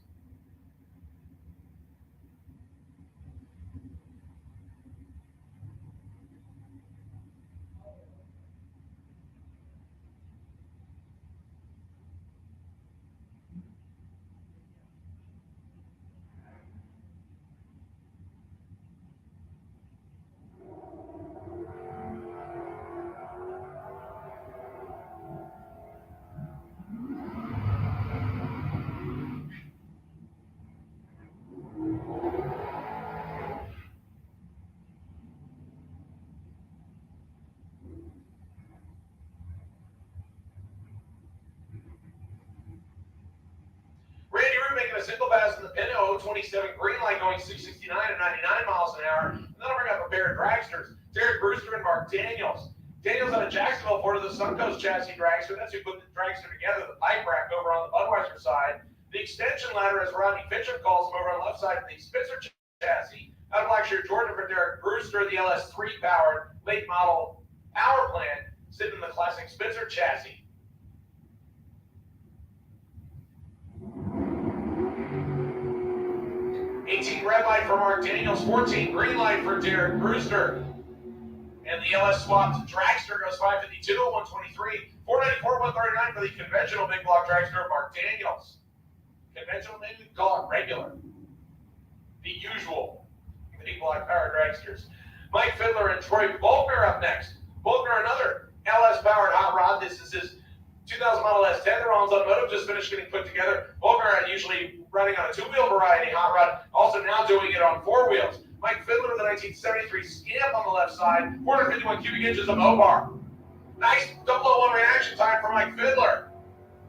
a single pass in the Pinto 027 green light going 669 and 99 miles an hour. And then I'll bring up a pair of dragsters, Derek Brewster and Mark Daniels. Daniels out of Jacksonville, Florida, the Suncoast chassis dragster. That's who put the dragster together, the pipe rack over on the Budweiser side. The extension ladder, as Rodney Fincham calls them, over on the left side of the Spitzer chassis. Out of Blackshear, Georgia, for Derek Brewster, the LS3 powered late model power plant, sitting in the classic Spitzer chassis. $18 red light for Mark Daniels, $14 green light for Derek Brewster. And the LS swapped dragster goes 552 at 123, 494, 139 for the conventional big block dragster of Mark Daniels. Conventional, maybe we call it regular. The usual big block power dragsters. Mike Fiddler and Troy Volkner up next. Volkner, another LS powered hot rod. This is his 2000 Model S10. They're on Automotive, just finished getting put together. Volkner usually running on a two-wheel variety hot rod, also now doing it on four wheels. Mike Fiddler, the 1973 Scamp on the left side, 451 cubic inches of O-bar. Nice 001 reaction time for Mike Fiddler.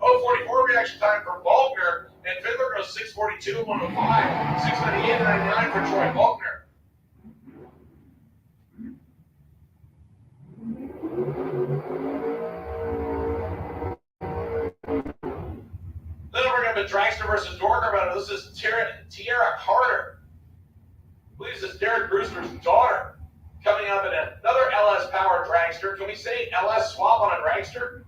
044 reaction time for Volkner, and Fiddler goes 642 and 105, 698 and 99 for Troy Volkner. Then we're going to have a dragster versus Dorker battle. This is Tierra Carter. I believe this is Derek Brewster's daughter coming up in another LS powered dragster. Can we say LS swap on a dragster?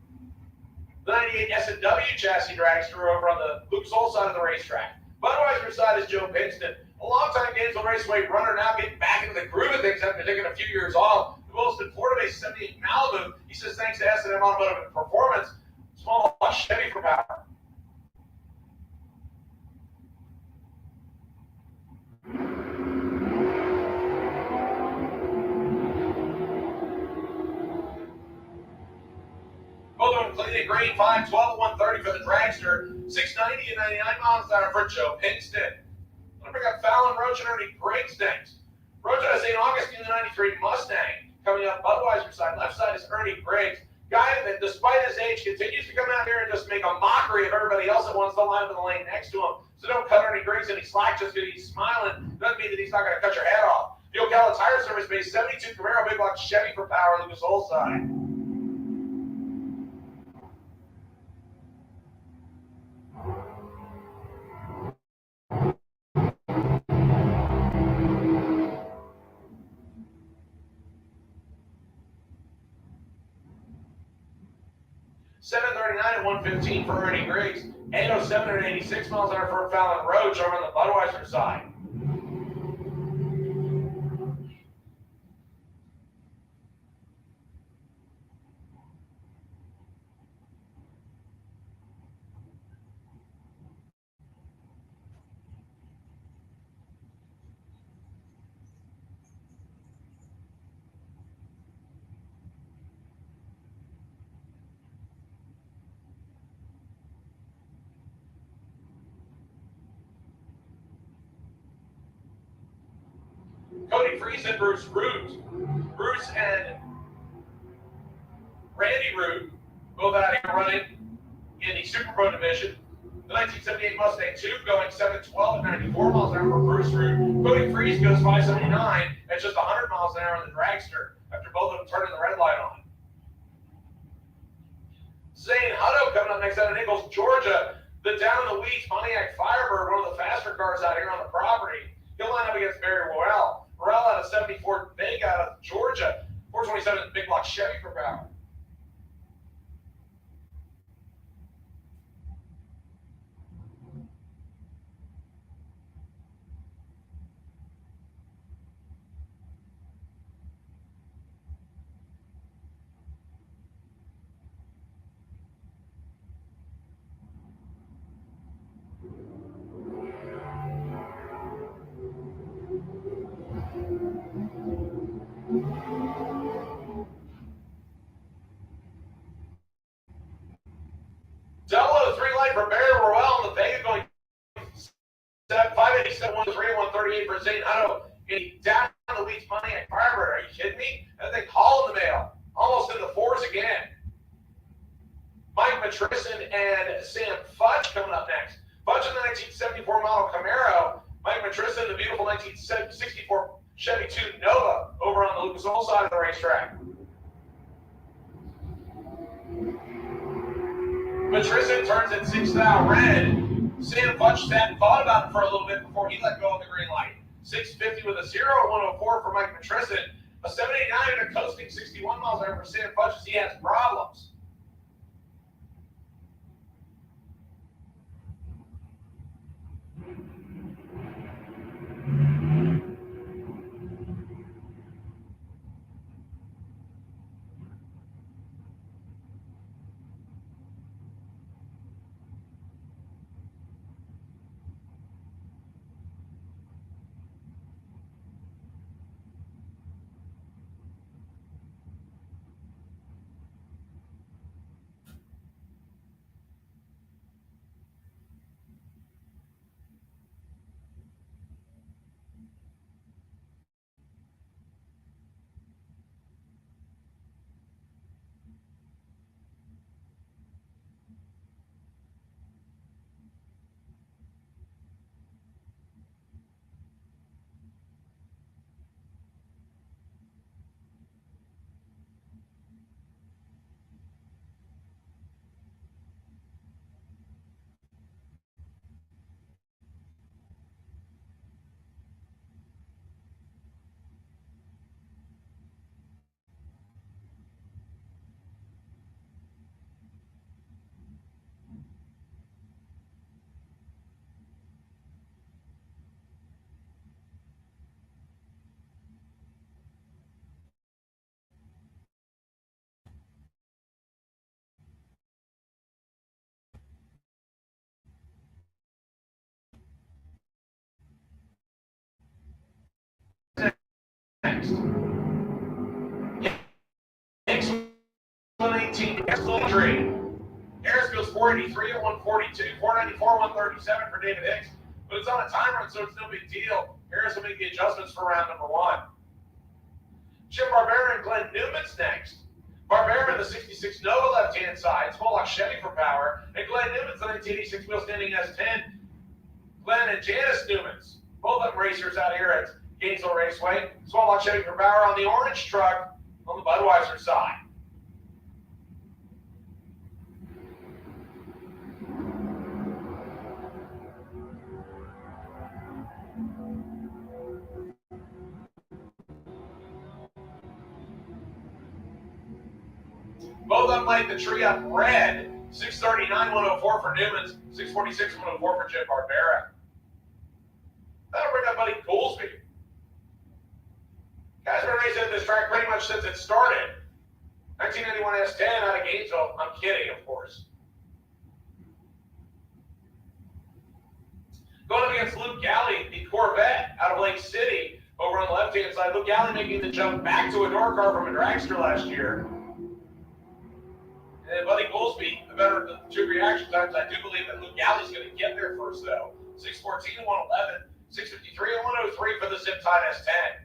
The 98 S&W chassis dragster over on the Lucas Oil side of the racetrack. Budweiser side is Joe Pinston, a longtime Gainesville Raceway runner, now getting back into the groove of things after taking a few years off. The Williston, Florida-based 78 Malibu. He says thanks to S&M Automotive and Performance, small Chevy for power. Both of them clean and green, 512 and 130 for the dragster, 690 and 99 miles an hour for Joe Pinston. I'm going to bring up Fallon Roach and Ernie Briggs next. Roach has St. Augustine, the 93 Mustang. Coming up Budweiser side, left side is Ernie Briggs. Guy that, despite his age, continues to come out here and just make a mockery of everybody else that wants to line up in the lane next to him. So don't cut Ernie Briggs any slack just because he's smiling. Doesn't mean that he's not going to cut your head off. The Ocala Tire Service base 72 Camaro big block Chevy for power, Lucas Oil side. $739 and 115 for Ernie Briggs. 807 and 86 miles an hour for Fallon Roach over on the Budweiser side. Cody Freese and Bruce Root. Bruce and Randy Root, both out here running in the Super Pro division. The 1978 Mustang 2 going 712 at 94 miles an hour for Bruce Root. Cody Freese goes 579 at just 100 miles an hour on the dragster after both of them turning the red light on. Zane Hutto coming up next out of Nichols, Georgia. The down in the weeds Pontiac Firebird, one of the faster cars out here on the property. He'll line up against Barry Royale. Royale out of 74 Vega out of Georgia. 427 big block Chevy for power. Double to 3 light for Barry Royale in the Vega going 587, 138, 138 for Zane Hutto. And down the weeds Pontiac Firebird. Are you kidding me? That thing hauling the mail. Almost in the fours again. Mike Matrison and Sam Fudge coming up next. Bunch in the 1974 model Camaro. Mike Matrissa in the beautiful 1964 Chevy 2 Nova over on the Lucas Oil side of the racetrack. Matrissa turns at 6,000 red. Sam Butch sat and thought about it for a little bit before he let go of the green light. 650 with a 0 at 104 for Mike Matrissa. A 789 and a coasting 61 miles an hour for Sam Butch as he has problems. Next. Next 118, Harrisville's 483 at 142, 494, 137 for David Hicks. But it's on a time run, so it's no big deal. Harris will make the adjustments for round number 1. Jim Barbera and Glenn Newman's next. Barbera in the 66 Nova left-hand side, small block Chevy for power, and Glenn Newman's the 1986 wheel standing S10. Glenn and Janice Newman's, both of them racers out here at Gainesville Raceway. Small block Chevy for power on the orange truck on the Budweiser side. Both of them light the tree up red. 639, 104 for Newman's, 646, 104 for Jim Barbera. That'll bring up Buddy Goolsby. Guys been racing at this track pretty much since it started. 1991 S10 out of Gainesville. I'm kidding, of course. Going up against Luke Galley, the Corvette out of Lake City over on the left-hand side. Luke Galley making the jump back to a door car from a dragster last year. And Buddy Goolsby, the better of the 2 reaction times. I do believe that Luke Galley's going to get there first, though. 614 and 111, 653 and 103 for the Zip Tide S10.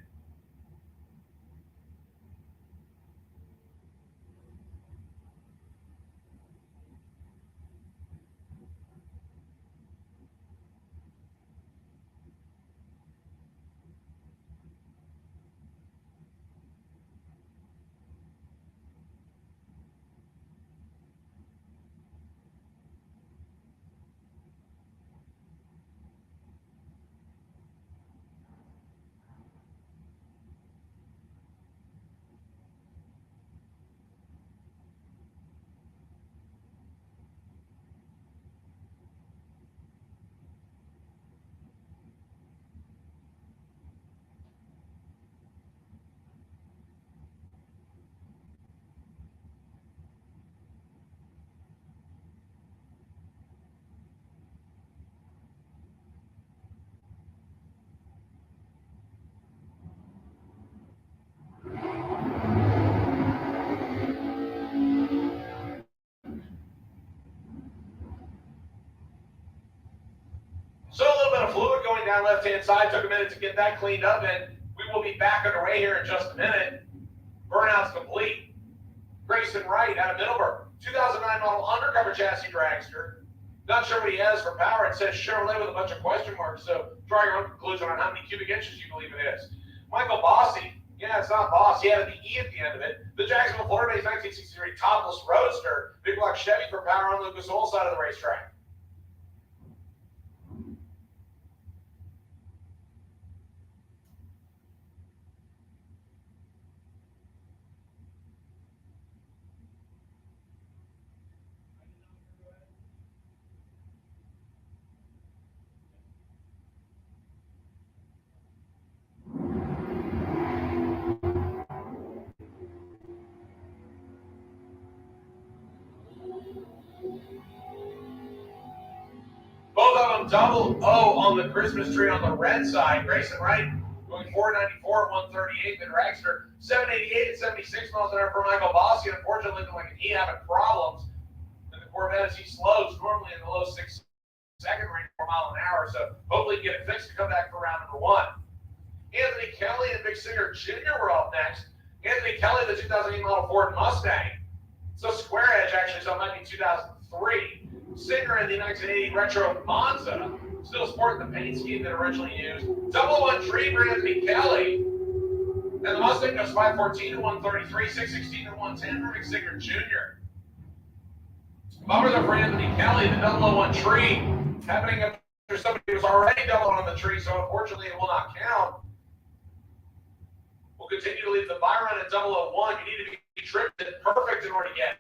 So a little bit of fluid going down left-hand side. Took a minute to get that cleaned up, and we will be back underway here in just a minute. Burnout's complete. Grayson Wright out of Middleburg. 2009 model undercover chassis dragster. Not sure what he has for power. It says Chevrolet with a bunch of question marks, so draw your own conclusion on how many cubic inches you believe it is. Michael Bossy, yeah, it's not Boss. He had the E at the end of it. The Jacksonville, Florida-based 1963 topless roadster, big block Chevy for power on the Lucas Oil side of the racetrack. Both of them double O on the Christmas tree on the red side. Grayson Wright going 494 at 138. The dragster 788 at 76 miles an hour for Michael Bossy. Unfortunately, looking like he having problems in the Corvette as he slows normally in the low 6-second range, 4 miles an hour. So hopefully he can get it fixed to come back for round number 1. Anthony Kelly and Big Singer Jr. were up next. Anthony Kelly, the 2008 model Ford Mustang. So square edge actually, so it might be 2003. Singer in the 1980 retro Monza, still sporting the paint scheme that originally used. 001 tree for Anthony Kelly. And the Mustang goes 514 to 133, 616 to 110 for Big Singer Jr. Bummer though for Anthony Kelly, the 001 tree happening after somebody was already doubling on the tree, so unfortunately it will not count. We'll continue to leave the buy run at 001. You need to be tripped and perfect in order to get it.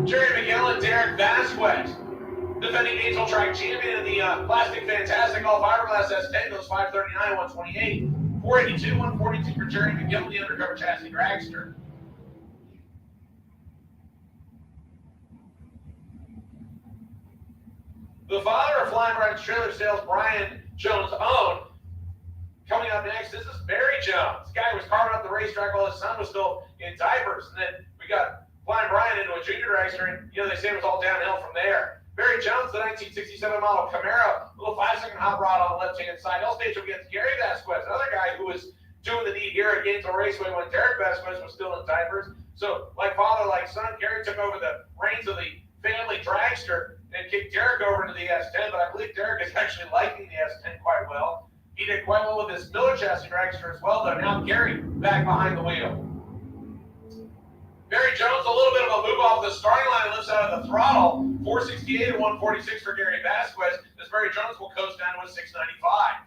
Jerry Miguel and Derek Vasquez, defending Gainesville track champion in the Plastic Fantastic All Fiberglass S10, goes 539, 128, 482, 142 for Jerry Miguel, the undercover chassis dragster. The father of Flying Brian's trailer sales, Brian Jones' own. Coming up next, this is Barry Jones. The guy who was carving up the racetrack while his son was still in diapers. And then we got Flying Brian into a junior dragster, and they say it was all downhill from there. Barry Jones, the 1967 model Camaro, a little 5-second hot rod on the left-hand side. L stage against Gary Vasquez, another guy who was doing the neat here at Gainesville Raceway when Derek Vasquez was still in diapers. So, like father, like son, Gary took over the reins of the family dragster and kicked Derek over into the S10, but I believe Derek is actually liking the S10 quite well. He did quite well with his Miller chassis dragster as well, though. Now Gary back behind the wheel. Barry Jones, a little bit of a move off the starting line, lifts out of the throttle. 468 and 146 for Gary Vasquez, as Barry Jones will coast down to a 695.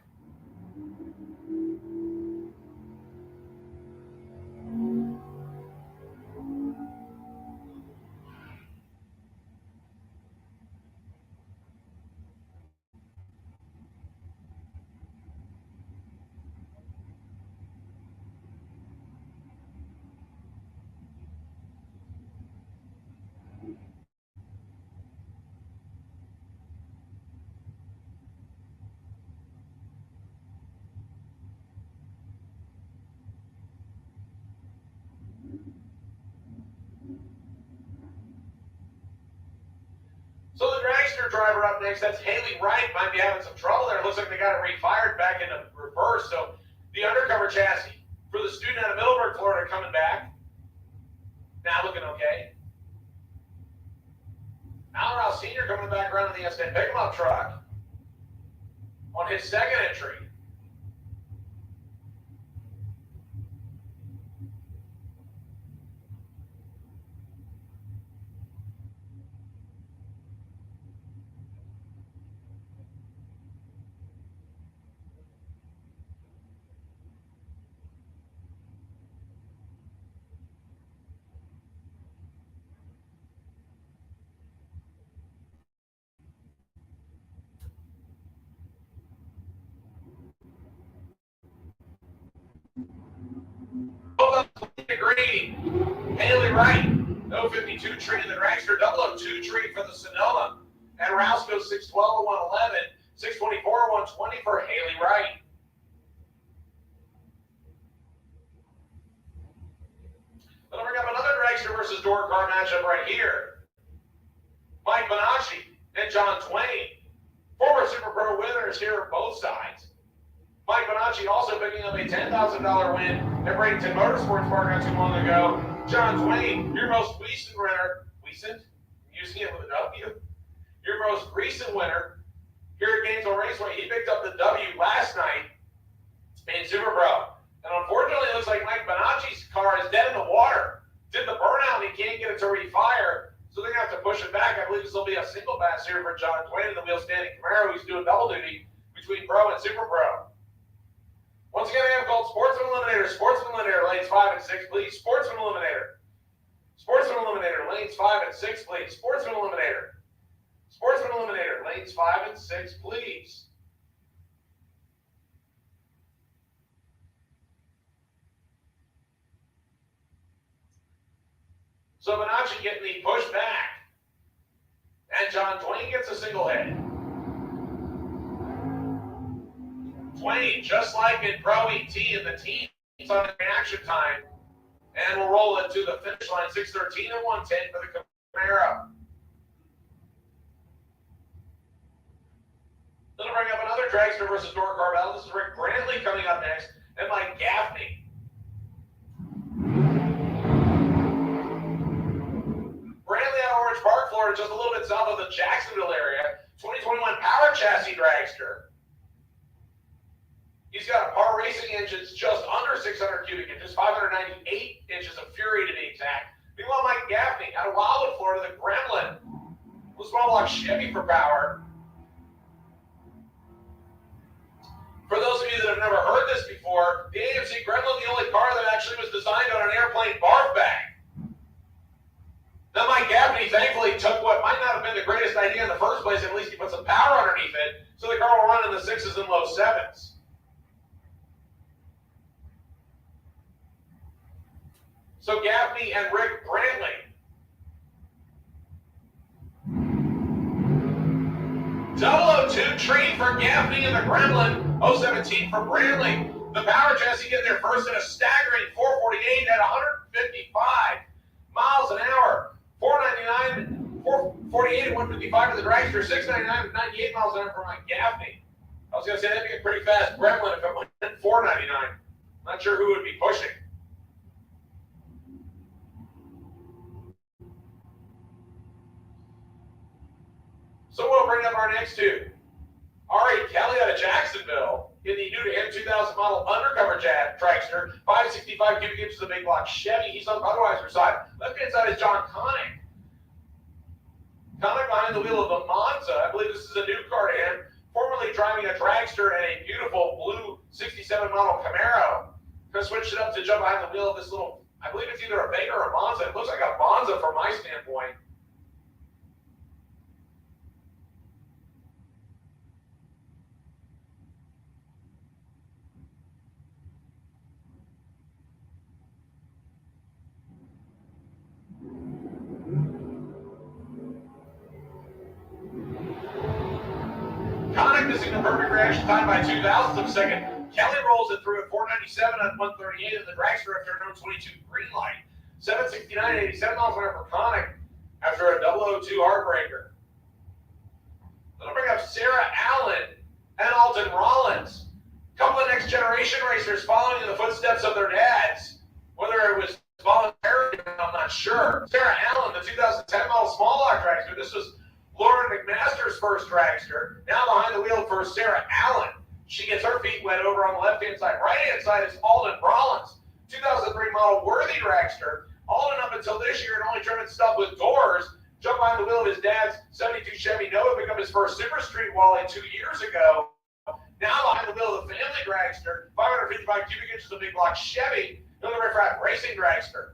So the dragster driver up next, that's Haley Wright, might be having some trouble there. It looks like they got it refired back into reverse. So the undercover chassis for the student out of Middleburg, Florida, coming back. Now looking okay. Alan Rouse Sr. coming back around in the S10 pickup truck on his second entry. Agree. Haley Wright, no 52 tree in the dragster, 002 tree for the Sonoma. And Rouse goes 612 to 111. 624, 120 for Haley Wright. Then we got another dragster versus door car matchup right here. Mike Bonacci and John Twain, former Super Pro winners here on both sides. Mike Bonacci also picking up a $10,000 win at Bradenton Motorsports Park not too long ago. John Twain, your most recent winner, using it with a W, your most recent winner here at Gainesville Raceway. He picked up the W last night in Super Pro. And unfortunately, it looks like Mike Bonacci's car is dead in the water. Did the burnout, and he can't get it to refire. So they're going to have to push it back. I believe this will be a single pass here for John Twain in the wheel standing Camaro, who's doing double duty between Pro and Super Pro. Once again, I have called Sportsman Eliminator. Sportsman Eliminator, lanes 5 and 6, please. Sportsman Eliminator. Sportsman Eliminator, lanes 5 and 6, please. Sportsman Eliminator. Sportsman Eliminator, lanes 5 and 6, please. So Bonacci getting the push back. And John Twain gets a single hit. Twain, just like in Pro ET and the team's on reaction time. And we'll roll it to the finish line, 6:13 and 1:10 for the Camaro. Then I'll bring up another dragster versus door car battle. This is Rick Brantley coming up next, and Mike Gaffney. Brantley out of Orange Park, Florida, just a little bit south of the Jacksonville area. 2021 Power Chassis dragster. He's got a Par Racing engines just under 600 cubic inches, 598 inches of Fury to be exact. Meanwhile, Mike Gaffney out of Wildwood, Florida, the Gremlin. The small block Chevy for power. For those of you that have never heard this before, the AMC Gremlin, the only car that actually was designed on an airplane barf bag. Now, Mike Gaffney thankfully took what might not have been the greatest idea in the first place, and at least he put some power underneath it, so the car will run in the 6s and low 7s. So Gaffney and Rick Brantley. 002 Tree for Gaffney and the Gremlin. 017 for Brantley. The Power Chassis get there first at a staggering 448 at 155 miles an hour. 499, 448 at 155 for the dragster. 699 at 98 miles an hour for Mike Gaffney. I was going to say that'd be a pretty fast Gremlin if it went at 499. Not sure who would be pushing. So we'll bring up our next two. Ari Kelly out of Jacksonville in the new to him 2000 model undercover dragster, 565 cubic inches of big block Chevy. He's on the Budweiser side. Left hand side is John Connick. Connick behind the wheel of the Monza. I believe this is a new car to him. Formerly driving a dragster and a beautiful blue 67 model Camaro. Gonna switch it up to jump behind the wheel of this little, I believe it's either a Vega or a Monza. It looks like a Monza from my standpoint. Connick missing the perfect reaction time by 2,000ths of a second. Kelly rolls it through at 497 on 138 and the dragster after a 22 green light. 769 at 87 miles an hour for Connick after a 002 heartbreaker. Then I'll bring up Sarah Allen and Alton Rollins. A couple of next generation racers following in the footsteps of their dads. Whether it was voluntary, I'm not sure. Sarah Allen, the 2010 model small block dragster. This was Lauren McMaster's first dragster. Now behind the wheel for Sarah Allen. She gets her feet wet over on the left-hand side. Right-hand side is Alden Rollins, 2003 model worthy dragster. Alden up until this year had only driven stuff with doors. Jumped behind the wheel of his dad's 72 Chevy Nova, picked up his first Super Street Wally 2 years ago. Now behind the wheel of the family dragster, 555 cubic inches of big block Chevy, another Riff Raff racing dragster.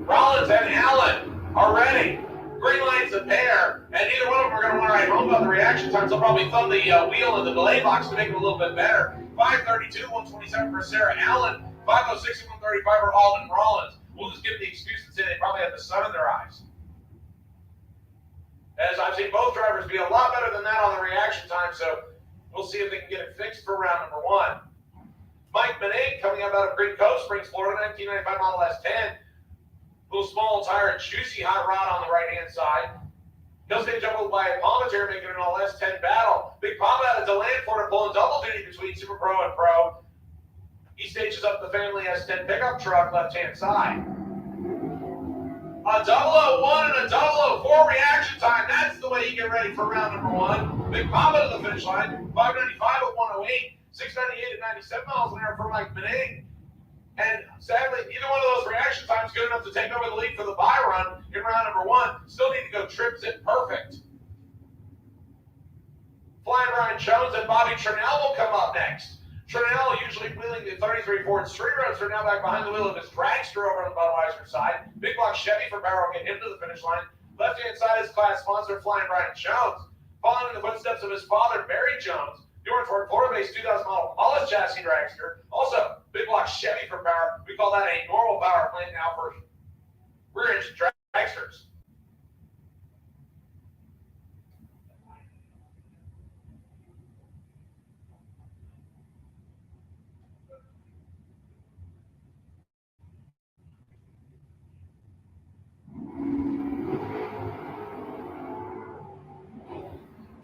Rollins and Allen are ready. Green lights a pair, and neither one of them are going to want to ride home about the reaction times, they'll probably thumb the wheel in the delay box to make it a little bit better. 5:32, 127 for Sarah Allen. 5:06 and 135 for Alden Rollins. We'll just give them the excuse and say they probably have the sun in their eyes. As I've seen both drivers be a lot better than that on the reaction time, so we'll see if they can get it fixed for round number 1. Mike Minate coming up out of Green Cove Springs, Florida, 1995 Model S10. Little small tire, juicy hot rod on the right-hand side. He'll stay jumbled by a Palmetier, making an all S10 battle. Big Papa out of DeLand Ford pulling double duty between Super Pro and Pro. He stages up the family S10 pickup truck, left-hand side. A 001 and a 004 reaction time. That's the way you get ready for round number 1. Big Papa to the finish line. 595 at 108. 698 at 97 miles an hour for Mike Minate. And sadly, either one of those reaction times good enough to take over the lead for the bye run in round number 1. Still need to go trip zip perfect. Flying Ryan Jones and Bobby Trinell will come up next. Trinell, usually wheeling the 33 Ford Street Roadster, now back behind the wheel of his dragster over on the Budweiser side. Big block Chevy for Barrow will get him to the finish line. Left-hand side is class sponsor Flying Ryan Jones. Following in the footsteps of his father, Barry Jones, the Orangeburg, Florida-based 2000 model Paulus chassis dragster. Also, big block Chevy for power. We call that a normal power plant now for rear-engine dragsters.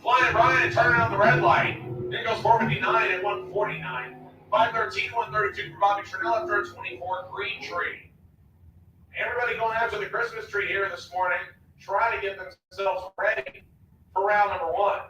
Flying Ryan turning on the red light. Then goes 459 at 149. 513, 132 for Bobby Trinell after a 24 green tree. Everybody going after the Christmas tree here this morning, trying to get themselves ready for round number 1.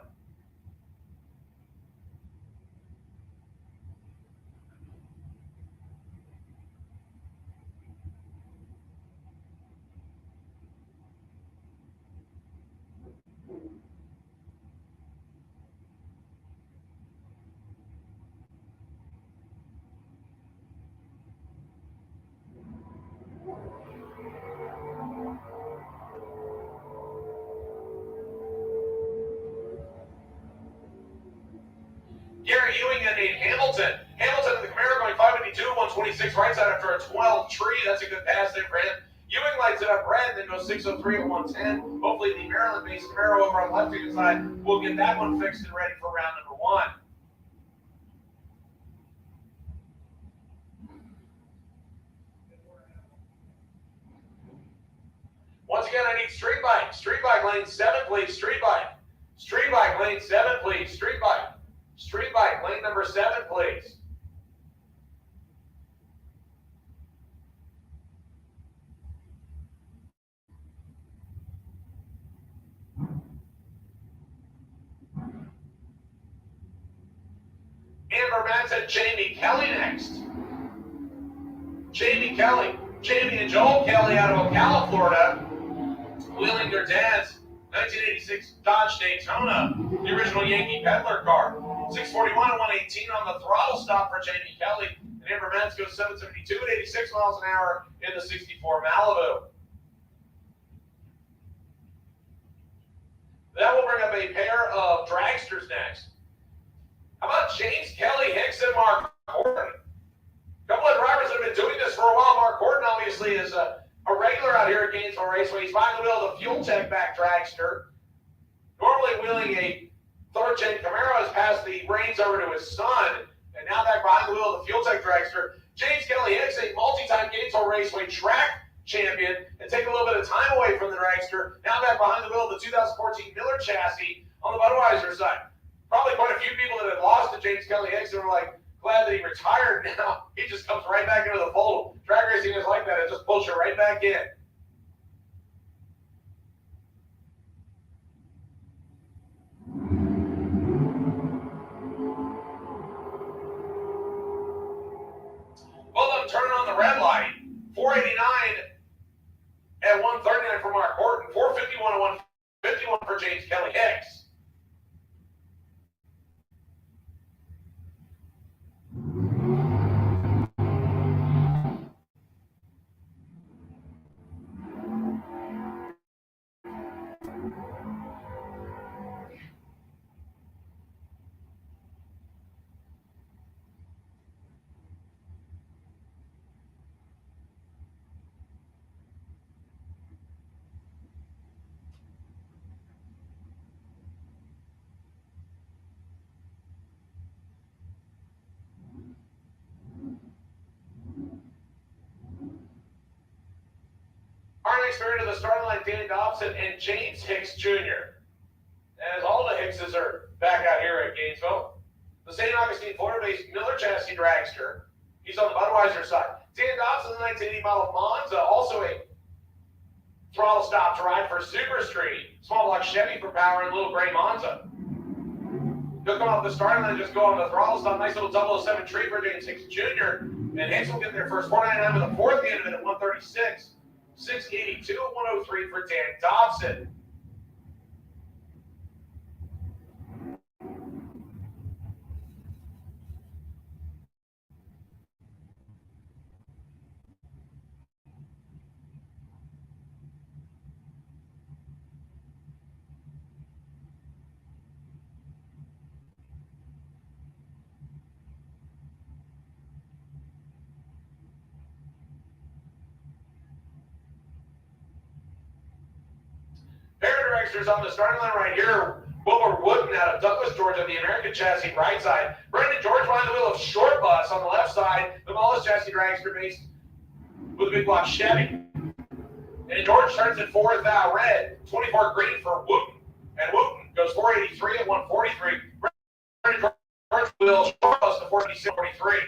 Gary Ewing and Nate Hamilton. Hamilton in the Camaro going 552, 126 right side after a 12 tree. That's a good pass there for him. Ewing lights it up red, then goes 603 at 110. Hopefully the Maryland-based Camaro over on the left-hand side will get that one fixed and ready for round number 1. Once again, I need street bike. Street bike lane 7, please. Street bike. Street bike lane 7, please. Street bike. Street bike lane number 7, please. Amber Max and Jamie Kelly next. Jamie Kelly. Jamie and Joel Kelly out of Ocala, Florida, wheeling their dad's 1986 Dodge Daytona, the original Yankee peddler car. 641 and 118 on the throttle stop for Jamie Kelly. And Amber Max goes 772 at 86 miles an hour in the 64 Malibu. That will bring up a pair of dragsters next. How about James Kelly, Hicks, and Mark Horton? A couple of drivers that have been doing this for a while. Mark Horton obviously is a regular out here at Gainesville Raceway. He's behind the wheel of the Fuel Tech back dragster. Normally wheeling a third-gen Camaro, has passed the reins over to his son, and now back behind the wheel of the Fuel Tech dragster. James Kelly Hicks, a multi-time Gainesville Raceway track champion, and take a little bit of time away from the dragster. Now back behind the wheel of the 2014 Miller chassis on the Budweiser side. Probably quite a few people that had lost to James Kelly Hicks and were like, glad that he retired now. He just comes right back into the fold. Drag racing is like that. It just pulls you right back in. Both of them turning on the red light. 489 at 139 for Mark Horton. 451 and 151 for James Kelly Hicks. next pair to the starting line, Dan Dobson and James Hicks Jr. As all the Hickses are back out here at Gainesville. The St. Augustine, Florida-based Miller chassis dragster. He's on the Budweiser side. Dan Dobson, the 1980 model Monza, also a throttle stop to ride for Super Street. Small block Chevy for power and little gray Monza. He'll come off the starting line, just go on the throttle stop. Nice little 007 treat for James Hicks Jr. And Hicks will get there first. 499 with a fourth end of it at 136. 682 at 103 for Dan Dobson. Pair of dragsters on the starting line right here. Wilbur Wooden out of Douglas, Georgia, the American chassis right side. Brendan George behind the wheel of Short Bus on the left side. The Wallace chassis dragster based with a big block Chevy. And George turns it fourth out red. 24 green for Wooten. And Wooten goes 483 at 143. Brendan George wheel Short Bus to 486-43.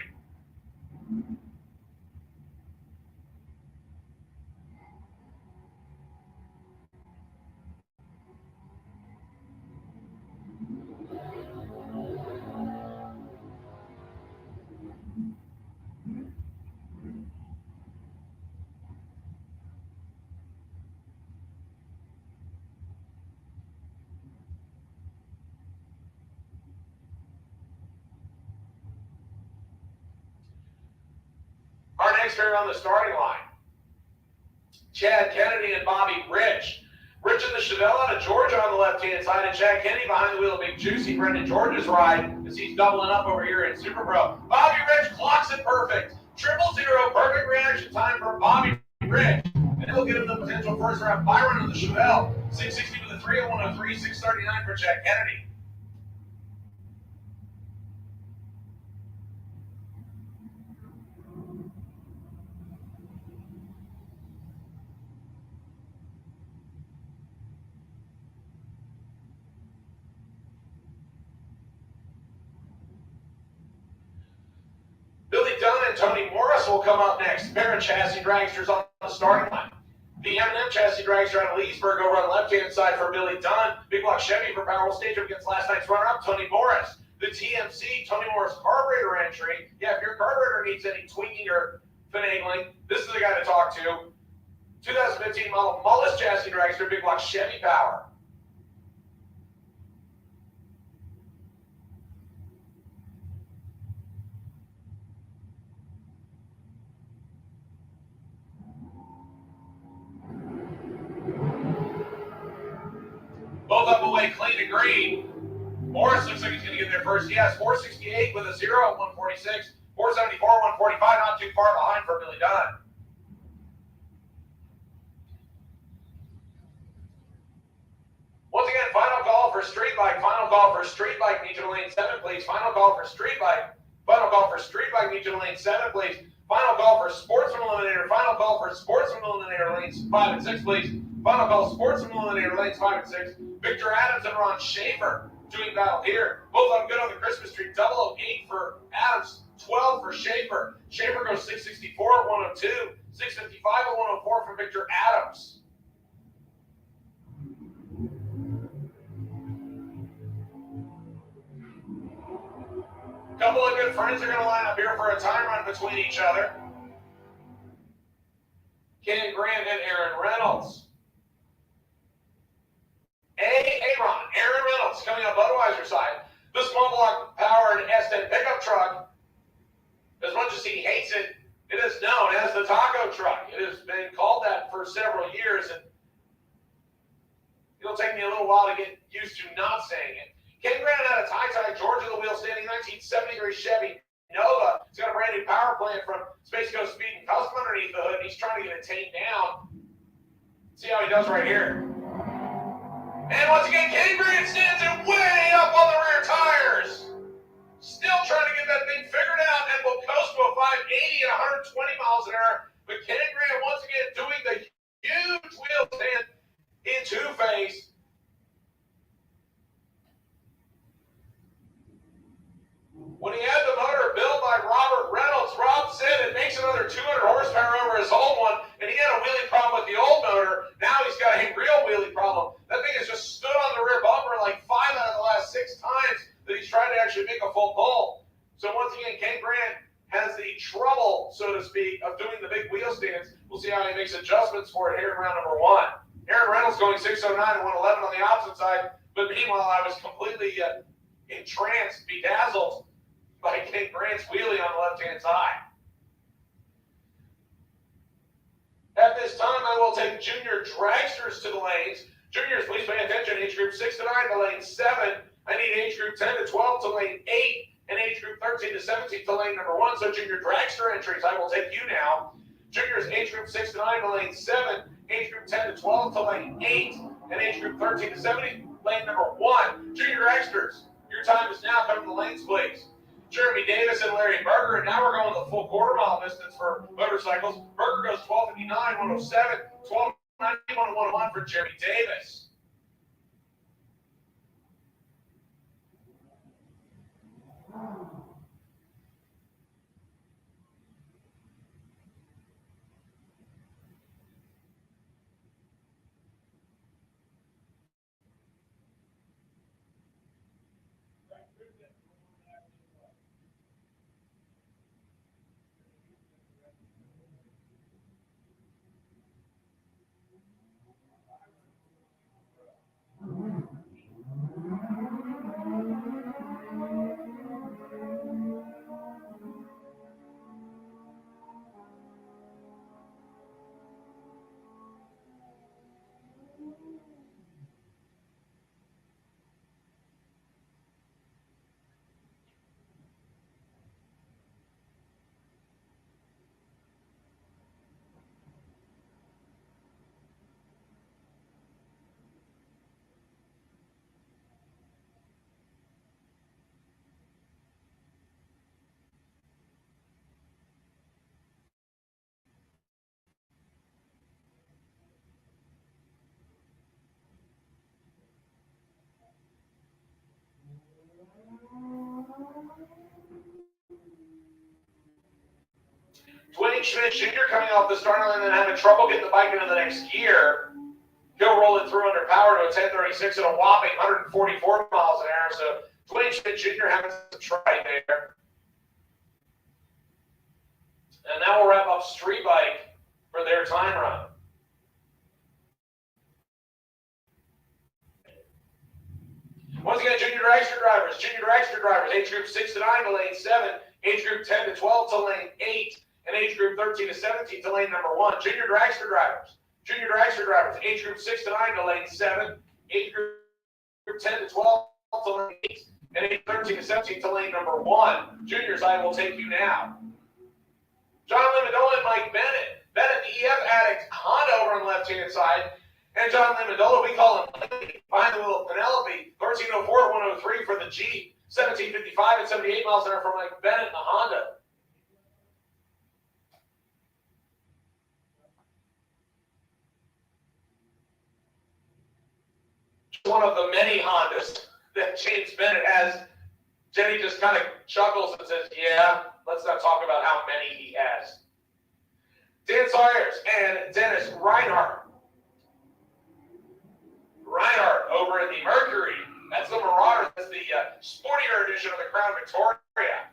Our next pair on the starting line, Chad Kennedy and Bobby Rich. Rich in the Chevelle out of Georgia on the left-hand side, and Chad Kennedy behind the wheel of Big Juicy Brendan George's ride as he's doubling up over here in Super Pro. Bobby Rich clocks it perfect. 000, perfect reaction time for Bobby Rich. And he'll get him the potential first round Byron on the Chevelle. 660 with a 3 at 103, 639 for Chad Kennedy. Billy Dunn and Tony Morris will come up next. Pair of chassis dragsters on the starting line. The M&M chassis dragster out of Leesburg over on the left-hand side for Billy Dunn. Big block Chevy for power will stage up against last night's runner-up, Tony Morris. The TMC, Tony Morris carburetor entry. Yeah, if your carburetor needs any tweaking or finagling, this is the guy to talk to. 2015 model Mullis chassis dragster, big block Chevy power. Both up away, clean to green. Morris looks like he's going to get there first. Yes, 468 with a 0 at 146. 474, 145, not too far behind for Billy Dunn. Once again, final call for street bike. Final call for street bike. Need you to lane 7, please. Final call for street bike. Final call for street bike. Need you to lane 7, please. Final call for sportsman eliminator. Final call for sportsman eliminator lanes 5 and 6, please. Final call sportsman eliminator lanes 5 and 6. Victor Adams and Ron Schaefer doing battle here. Both of them good on the Christmas tree. 008 for Adams, 12 for Schaefer. Schaefer goes 664 at 102. 655 at 104 for Victor Adams. Couple of good friends are going to line up here for a time run between each other. Ken Grant and Aaron Reynolds. Aaron Reynolds coming up Budweiser side. The small block powered S10 pickup truck, as much as he hates it, it is known as the taco truck. It has been called that for several years, and it'll take me a little while to get used to not saying it. Ken Grant out of Ty, Georgia, the wheel standing 1973 Chevy Nova. He's got a brand new power plant from Space Coast Speed and Custom underneath the hood, and he's trying to get it tamed down. See how he does right here. And once again, Ken Grant stands it way up on the rear tires. Still trying to get that thing figured out, and will coast to a 580 at 120 miles an hour. But Ken Grant once again doing the huge Two-Face. When he had the motor built by Robert Reynolds, Rob said it makes another 200 horsepower over his old one, and he had a wheelie problem with the old motor. Now he's got a real wheelie problem. That thing has just stood on the rear bumper like 5 out of the last 6 times that he's tried to actually make a full pull. So once again, Ken Grant has the trouble, so to speak, of doing the big wheel stands. We'll see how he makes adjustments for it here in round number 1. Aaron Reynolds going 609 and 111 on the opposite side, but meanwhile I was completely entranced, bedazzled by Ken Grant's wheelie on the left-hand side. At this time, I will take junior dragsters to the lanes. Juniors, please pay attention. Age group 6 to 9 to lane 7. I need age group 10 to 12 to lane 8. And age group 13 to 17 to lane number 1. So junior dragster entries, I will take you now. Juniors, age group 6 to 9 to lane 7. Age group 10 to 12 to lane 8. And age group 13 to 17, lane number 1. Junior dragsters, your time is now. Come to the lanes, please. Jeremy Davis and Larry Berger, and now we're going the full quarter-mile distance for motorcycles. Berger goes 12:59, 107, 12:91, 101 for Jeremy Davis. Dwayne Schmidt Jr. coming off the starting line and having trouble getting the bike into the next gear. He'll roll it through under power to a 1036 at a whopping 144 miles an hour. So Dwayne Schmidt Jr. having some try there. And now we'll wrap up Street Bike for their time run. Once again, junior dragster drivers, age group 6 to 9 to lane 7, age group 10 to 12 to lane 8, and age group 13 to 17 to lane number 1. Junior dragster drivers, age group 6 to 9 to lane 7, age group 10 to 12 to lane 8, and age 13 to 17 to lane number 1. Juniors, I will take you now. John Amendola and Mike Bennett. Bennett, the EF addict, Honda over on the left-hand side. And John Amendola, we call him behind the wheel of Penelope. 1304 103 for the Jeep. 1755 and 78 miles an hour for Mike Bennett and the Honda. One of the many Hondas that James Bennett has. Jenny just kind of chuckles and says, yeah, let's not talk about how many he has. Dan Sawyers and Dennis Reinhardt. Reinhardt over in the Mercury. That's the Marauder. That's the sportier edition of the Crown Victoria.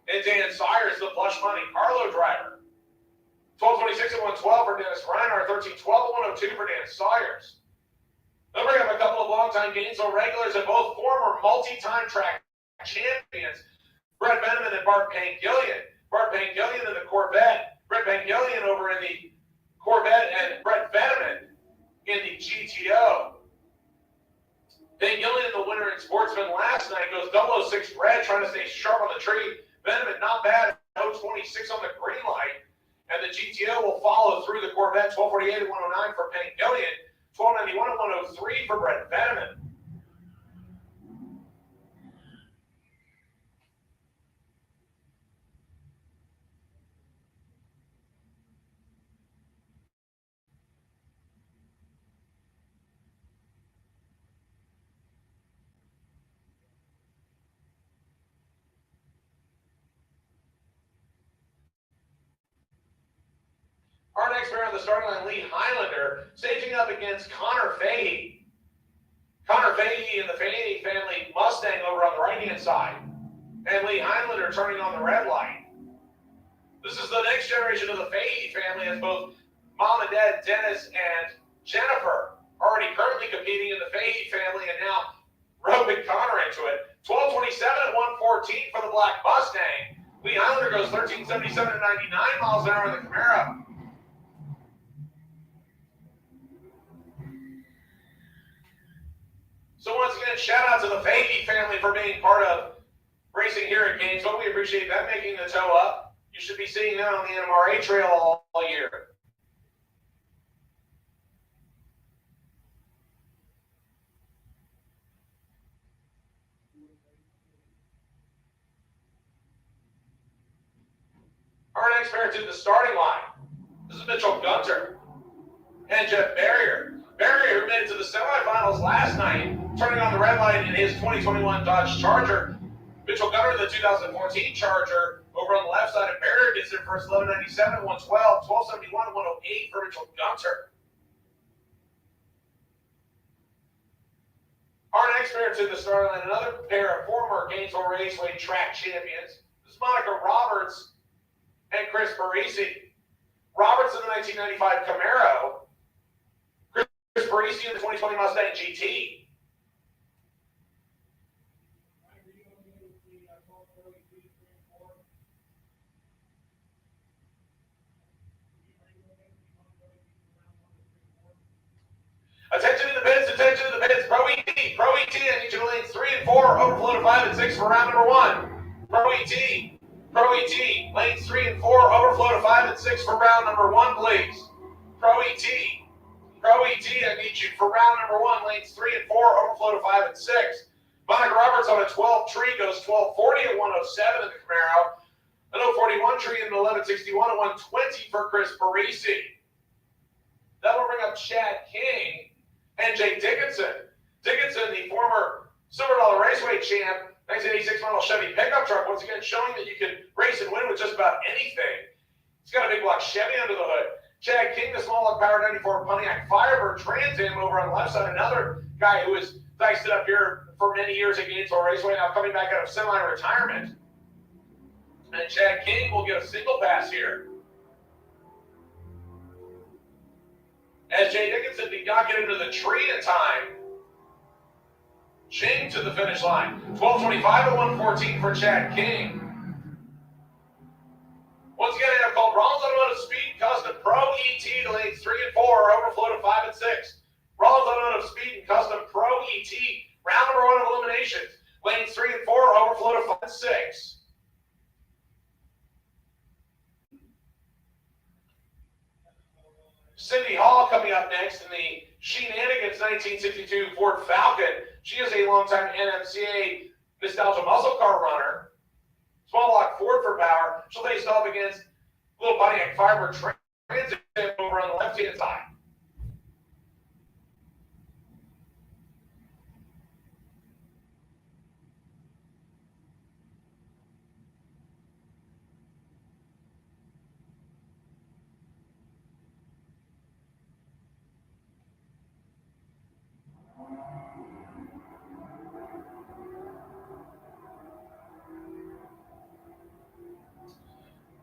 And Dan Sawyers, the plush money Carlo driver. 1226 and 112 for Dennis Reinhardt. 1312 and 102 for Dan Sawyers. Then bring up a couple of longtime Gainesville regulars and both former multi-time track champions, Brett Veneman and Bart Pangillion. Bart Pangillion in the Corvette. Brett Pangillion over in the Corvette and Brett Veneman in the GTO. Pangillion, the winner in Sportsman last night, goes 006 red, trying to stay sharp on the tree. Veneman, not bad, 026 on the green light. And the GTO will follow through the Corvette, 1248 and 109 for Pangillion, 1291 and 103 for Brett Veneman. Our next pair on the starting line, Lee Highlander, staging up against Connor Fahey. Connor Fahey and the Fahey family Mustang over on the right-hand side. And Lee Highlander turning on the red light. This is the next generation of the Fahey family, as both mom and dad, Dennis and Jennifer, already currently competing in the Fahey family, and now roping Connor into it. 12:27 at 1:14 for the black Mustang. Lee Highlander goes 13:77 at 99 miles an hour in the Camaro. So once again, shout out to the Fahey family for being part of racing here at Gainesville. We appreciate them making the toe up. You should be seeing them on the NMRA trail all year. Our next pair to the starting line. This is Mitchell Gunter and Jeff Barrier. Barrier, who made it to the semifinals last night, turning on the red light in his 2021 Dodge Charger. Mitchell Gunter, the 2014 Charger, over on the left side, and Barrier gets there first, 11:97, 1:12, 12:71, 1:08 for Mitchell Gunter. Our next pair to the starting line, another pair of former Gainesville Raceway track champions. This is Monica Roberts and Chris Parisi. Roberts in the 1995 Camaro. Chris Parisi in the 2020 Mustang GT. Attention to the pits, attention to the pits. Pro ET, I need you to lanes 3 and 4, overflow to 5 and 6 for round number 1. Pro ET, lanes 3 and 4, overflow to 5 and 6 for round number 1, please. Pro ET, I need you for round number 1, lanes 3 and 4, overflow to 5 and 6. Monica Roberts on a 12 tree goes 12:40 at 1:07 in the Camaro. An 041 tree in 11:61 at 1:20 for Chris Parisi. That will bring up Chad King and Jay Dickinson. Dickinson, the former Silver Dollar Raceway champ, 1986 model Chevy pickup truck, once again showing that you can race and win with just about anything. He's got a big block Chevy under the hood. Chad King, the small block power 94 Pontiac Firebird Trans Am over on the left side. Another guy who was diced it up here for many years at Gainesville Raceway, now coming back out of semi-retirement. And Chad King will get a single pass here. As Jay Dickinson did not get into the tree in time. Ching to the finish line. 12:25 at 1:14 for Chad King. Once again, I have called Rollins Automotive Speed Custom Pro ET to lanes 3 and 4, overflow to 5 and 6. Rollins Automotive Speed and Custom Pro ET, round number 1 of eliminations. Lanes 3 and 4, overflow to 5 and 6. Cindy Hall coming up next in the Shenanigans 1962 Ford Falcon. She is a longtime NMCA Nostalgia Muscle Car runner. Small block Ford for power. She'll face off against little Pontiac Firebird Transit over on the left-hand side.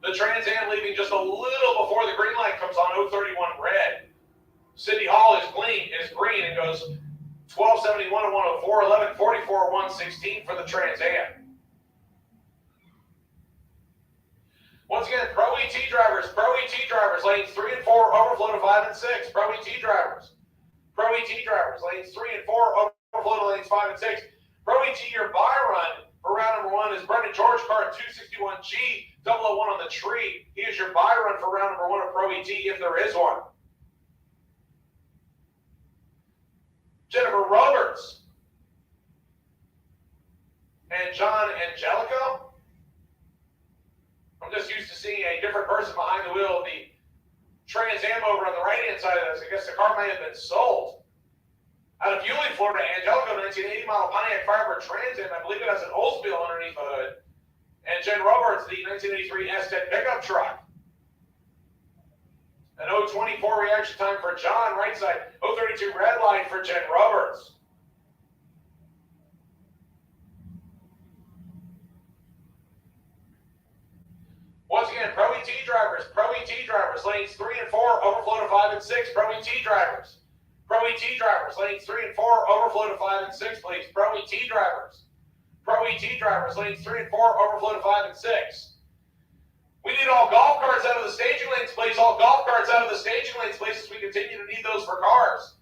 The Trans Am leaving just a little before the green light comes on, 031 red. City Hall is green and goes 1271 to 104, 1144, 116 for the Trans Am. Once again, Pro ET drivers, lanes 3 and 4, overflow to 5 and 6. Pro ET drivers, lanes 3 and 4, overflow to lanes 5 and 6. Pro ET, your buy run for round number 1 is Brendan George, car 261G, 001 on the tree. He is your buy run for round number 1 of Pro ET, if there is one. Jennifer Roberts and John Angelico. I'm just used to seeing a different person behind the wheel of the Trans Am over on the right-hand side of this. I guess the car may have been sold. Out of Yulee, Florida, Angelico, 1980 model Pontiac Firebird Trans Am. I believe it has an Oldsmobile underneath the hood. And Jen Roberts, the 1983 S10 pickup truck. An 024 reaction time for John, right side. 032 red line for Jen Roberts. Once again, Pro ET drivers, lanes 3 and 4, overflow to 5 and 6, Pro ET drivers. Pro ET drivers, lanes 3 and 4, overflow to 5 and 6, please. Pro ET drivers. Pro ET drivers, lanes 3 and 4, overflow to 5 and 6. We need all golf carts out of the staging lanes, please. All golf carts out of the staging lanes, please, as we continue to need those for cars.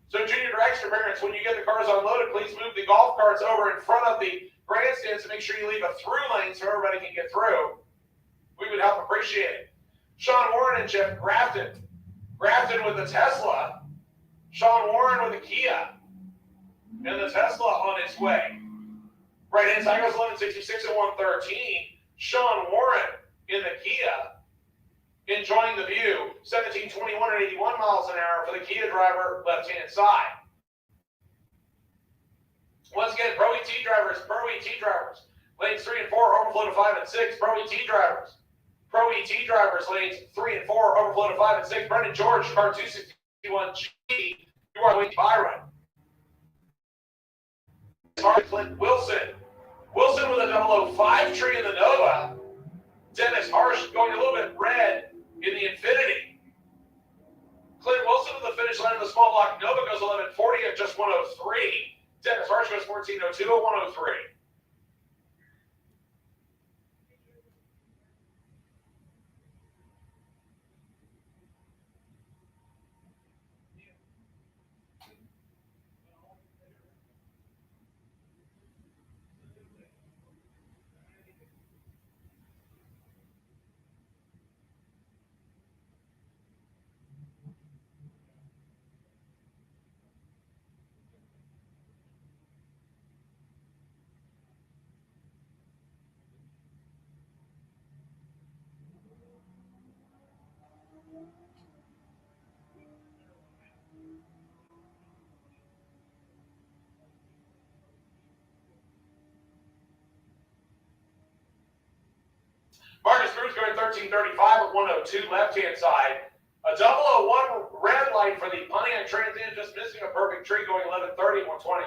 So junior to extra parents, when you get the cars unloaded, please move the golf carts over in front of the grandstands to make sure you leave a through lane so everybody can get through. We would help appreciate it. Sean Warren and Jeff Grafton. Grafton with the Tesla. Sean Warren with the Kia. And the Tesla on its way. Right hand side goes 1166 and 113. Sean Warren in the Kia. Enjoying the view. 1721 and 81 miles an hour for the Kia driver, left hand side. Once again, Pro ET drivers. Lanes 3 and 4, overflow to 5 and 6, Pro ET drivers. Pro ET drivers, lanes 3 and 4, overflow to 5 and 6. Brendan George, car 261G, you are with Byron. Clint Wilson. Wilson with a 005 tree in the Nova. Dennis Harsh going a little bit red in the Infinity. Clint Wilson with the finish line of the small block Nova goes 1140 at just 103. Dennis Harsh goes 1402 at 103. Marcus Cruz going 1335 at 102, left-hand side. A 001 red light for the Pontiac Trans Am, just missing a perfect tree going 1130 at 120.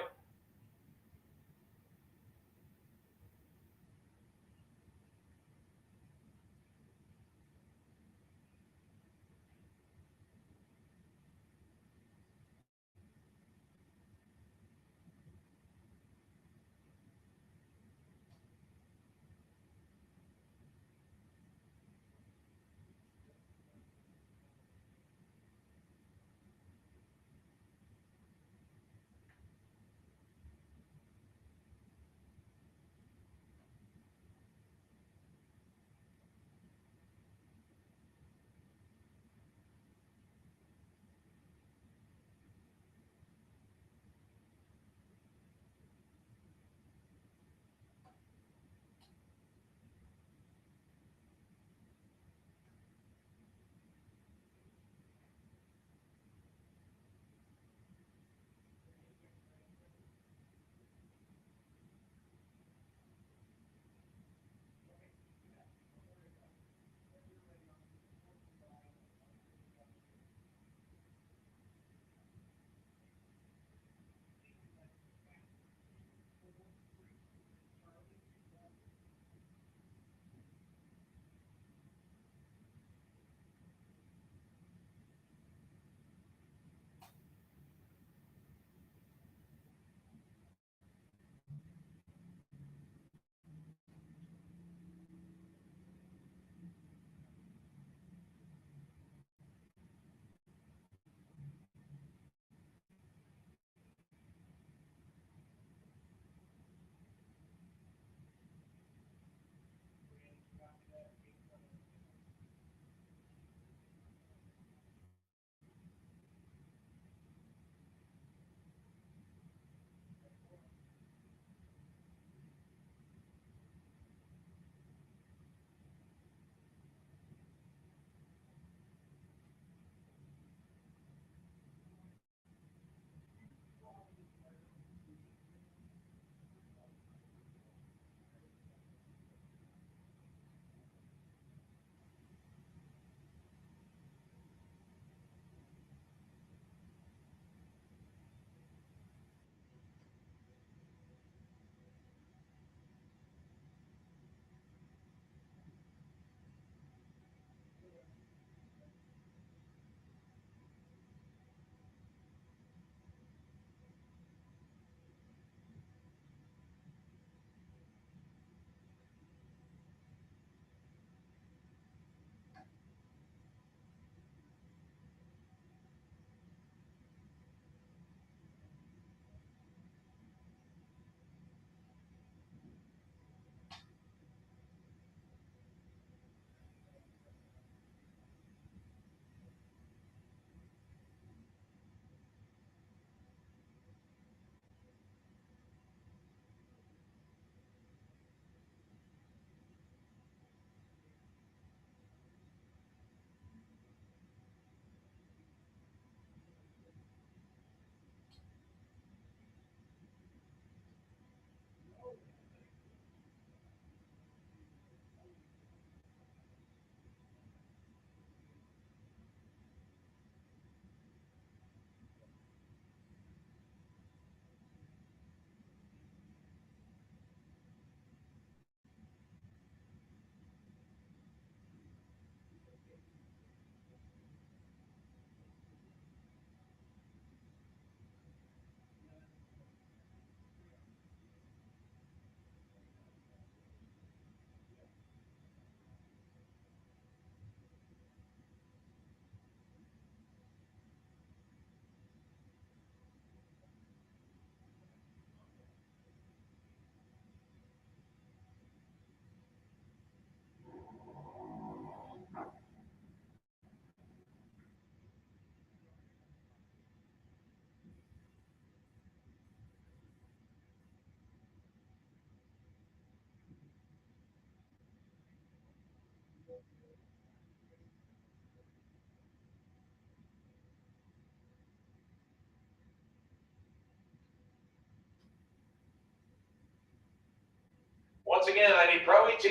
again, I need Pro ET,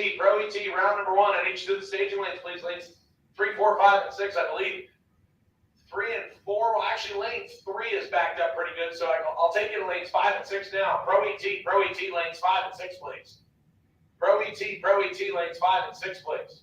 round number 1. I need you to do the staging lanes, please. Lanes 3, 4, 5, and 6, I believe. 3 and 4, well, actually, lane 3 is backed up pretty good, so I'll take you to lanes 5 and 6 now. Pro ET, lanes 5 and 6, please. Pro ET, lanes 5 and 6, please.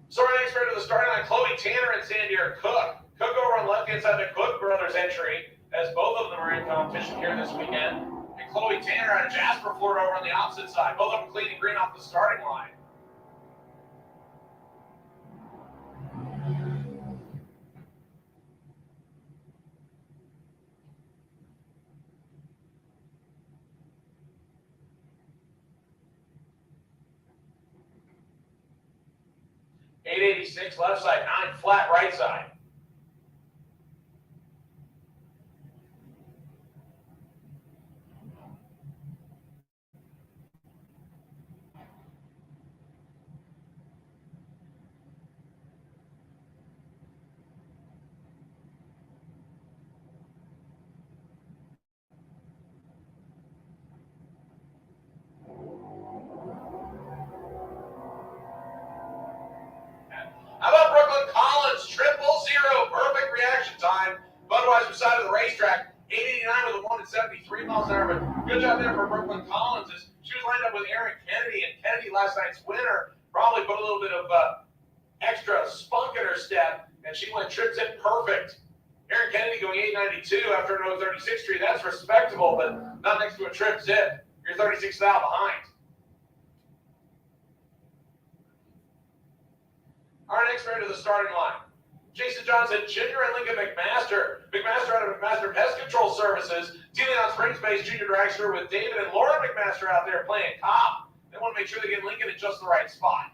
So our next right to the starting line, Chloe Tanner and Sandier Cook. Cook over on the left-hand side, the Cook brothers entry, as both of them are in competition here this weekend. And Chloe Tanner out of Jasper, Florida over on the opposite side. Both of them clean and green off the starting line. .886 left side, 9 flat right side. How about Brooklyn Collins, 000, perfect reaction time. Budweiser side of the racetrack, 889 with a 1 at 73 miles an hour. But good job there for Brooklyn Collins. As she was lined up with Erin Kennedy, and Kennedy, last night's winner, probably put a little bit of extra spunk in her step, and she went trip zip perfect. Erin Kennedy going 892 after an 036 tree. That's respectable, but not next to a trip zip. You're 36 out behind. Our next right to the starting line, Jason Johnson Jr. and Lincoln McMaster. McMaster out of McMaster Pest Control Services, dealing on Springs-based junior dragster with David and Laura McMaster out there playing cop. They want to make sure they get Lincoln in just the right spot.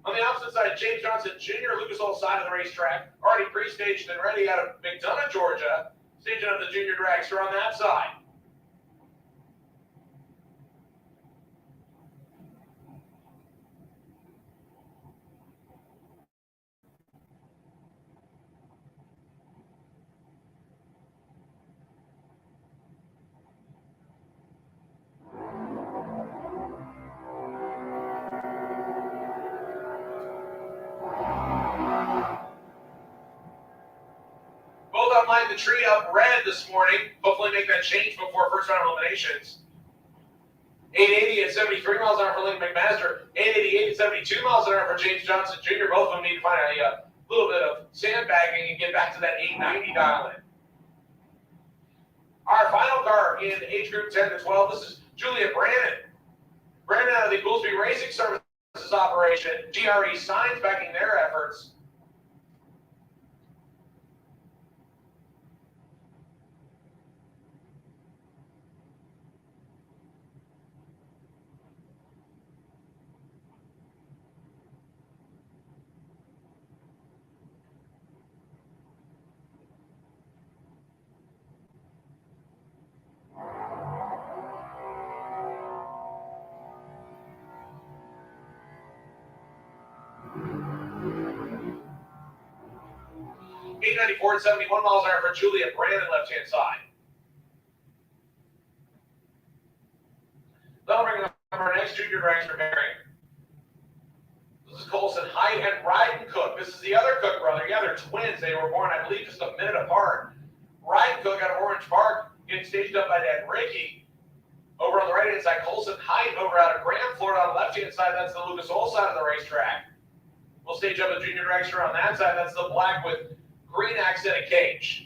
On the opposite side, James Johnson Jr., Lucas Oil side of the racetrack, already pre-staged and ready out of McDonough, Georgia, staging up the junior dragster on that side. Both on line the tree up red this morning. Hopefully make that change before first round eliminations. 880 at 73 miles an hour for Lincoln McMaster. 888 at 72 miles an hour for James Johnson Jr. Both of them need to find a little bit of sandbagging and get back to that 890 dial in. Our final car in age group 10 to 12, this is Julia Brannon. Brannon out of the Goolsby Racing Services operation. GRE Signs backing their efforts. 894 at 71 miles an hour for Julia Brandon, left-hand side. That'll bring up our next junior dragster pairing. This is Colson Height and Ryden Cook. This is the other Cook brother. Yeah, they're twins. They were born, I believe, just a minute apart. Ryden Cook out of Orange Park, getting staged up by Dad Ricky. Over on the right-hand side, Colson Height over out of Graham, Florida. On the left-hand side, that's the Lucas Oil side of the racetrack. We'll stage up a junior dragster on that side. That's the black with green accented cage.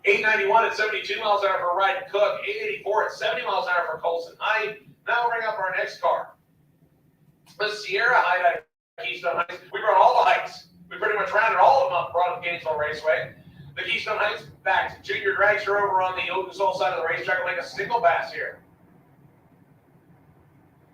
$891 at 72 miles an hour for Ryden Cook. $884 at 70 miles an hour for Colson Height. Now we'll bring up our next car. The Sierra Height out of Keystone Heights. We brought all the heights. We pretty much rounded all of them up, brought up Gainesville Raceway. The Keystone Heights back to junior dragster over on the Lucas Oil side of the racetrack will make a single pass here.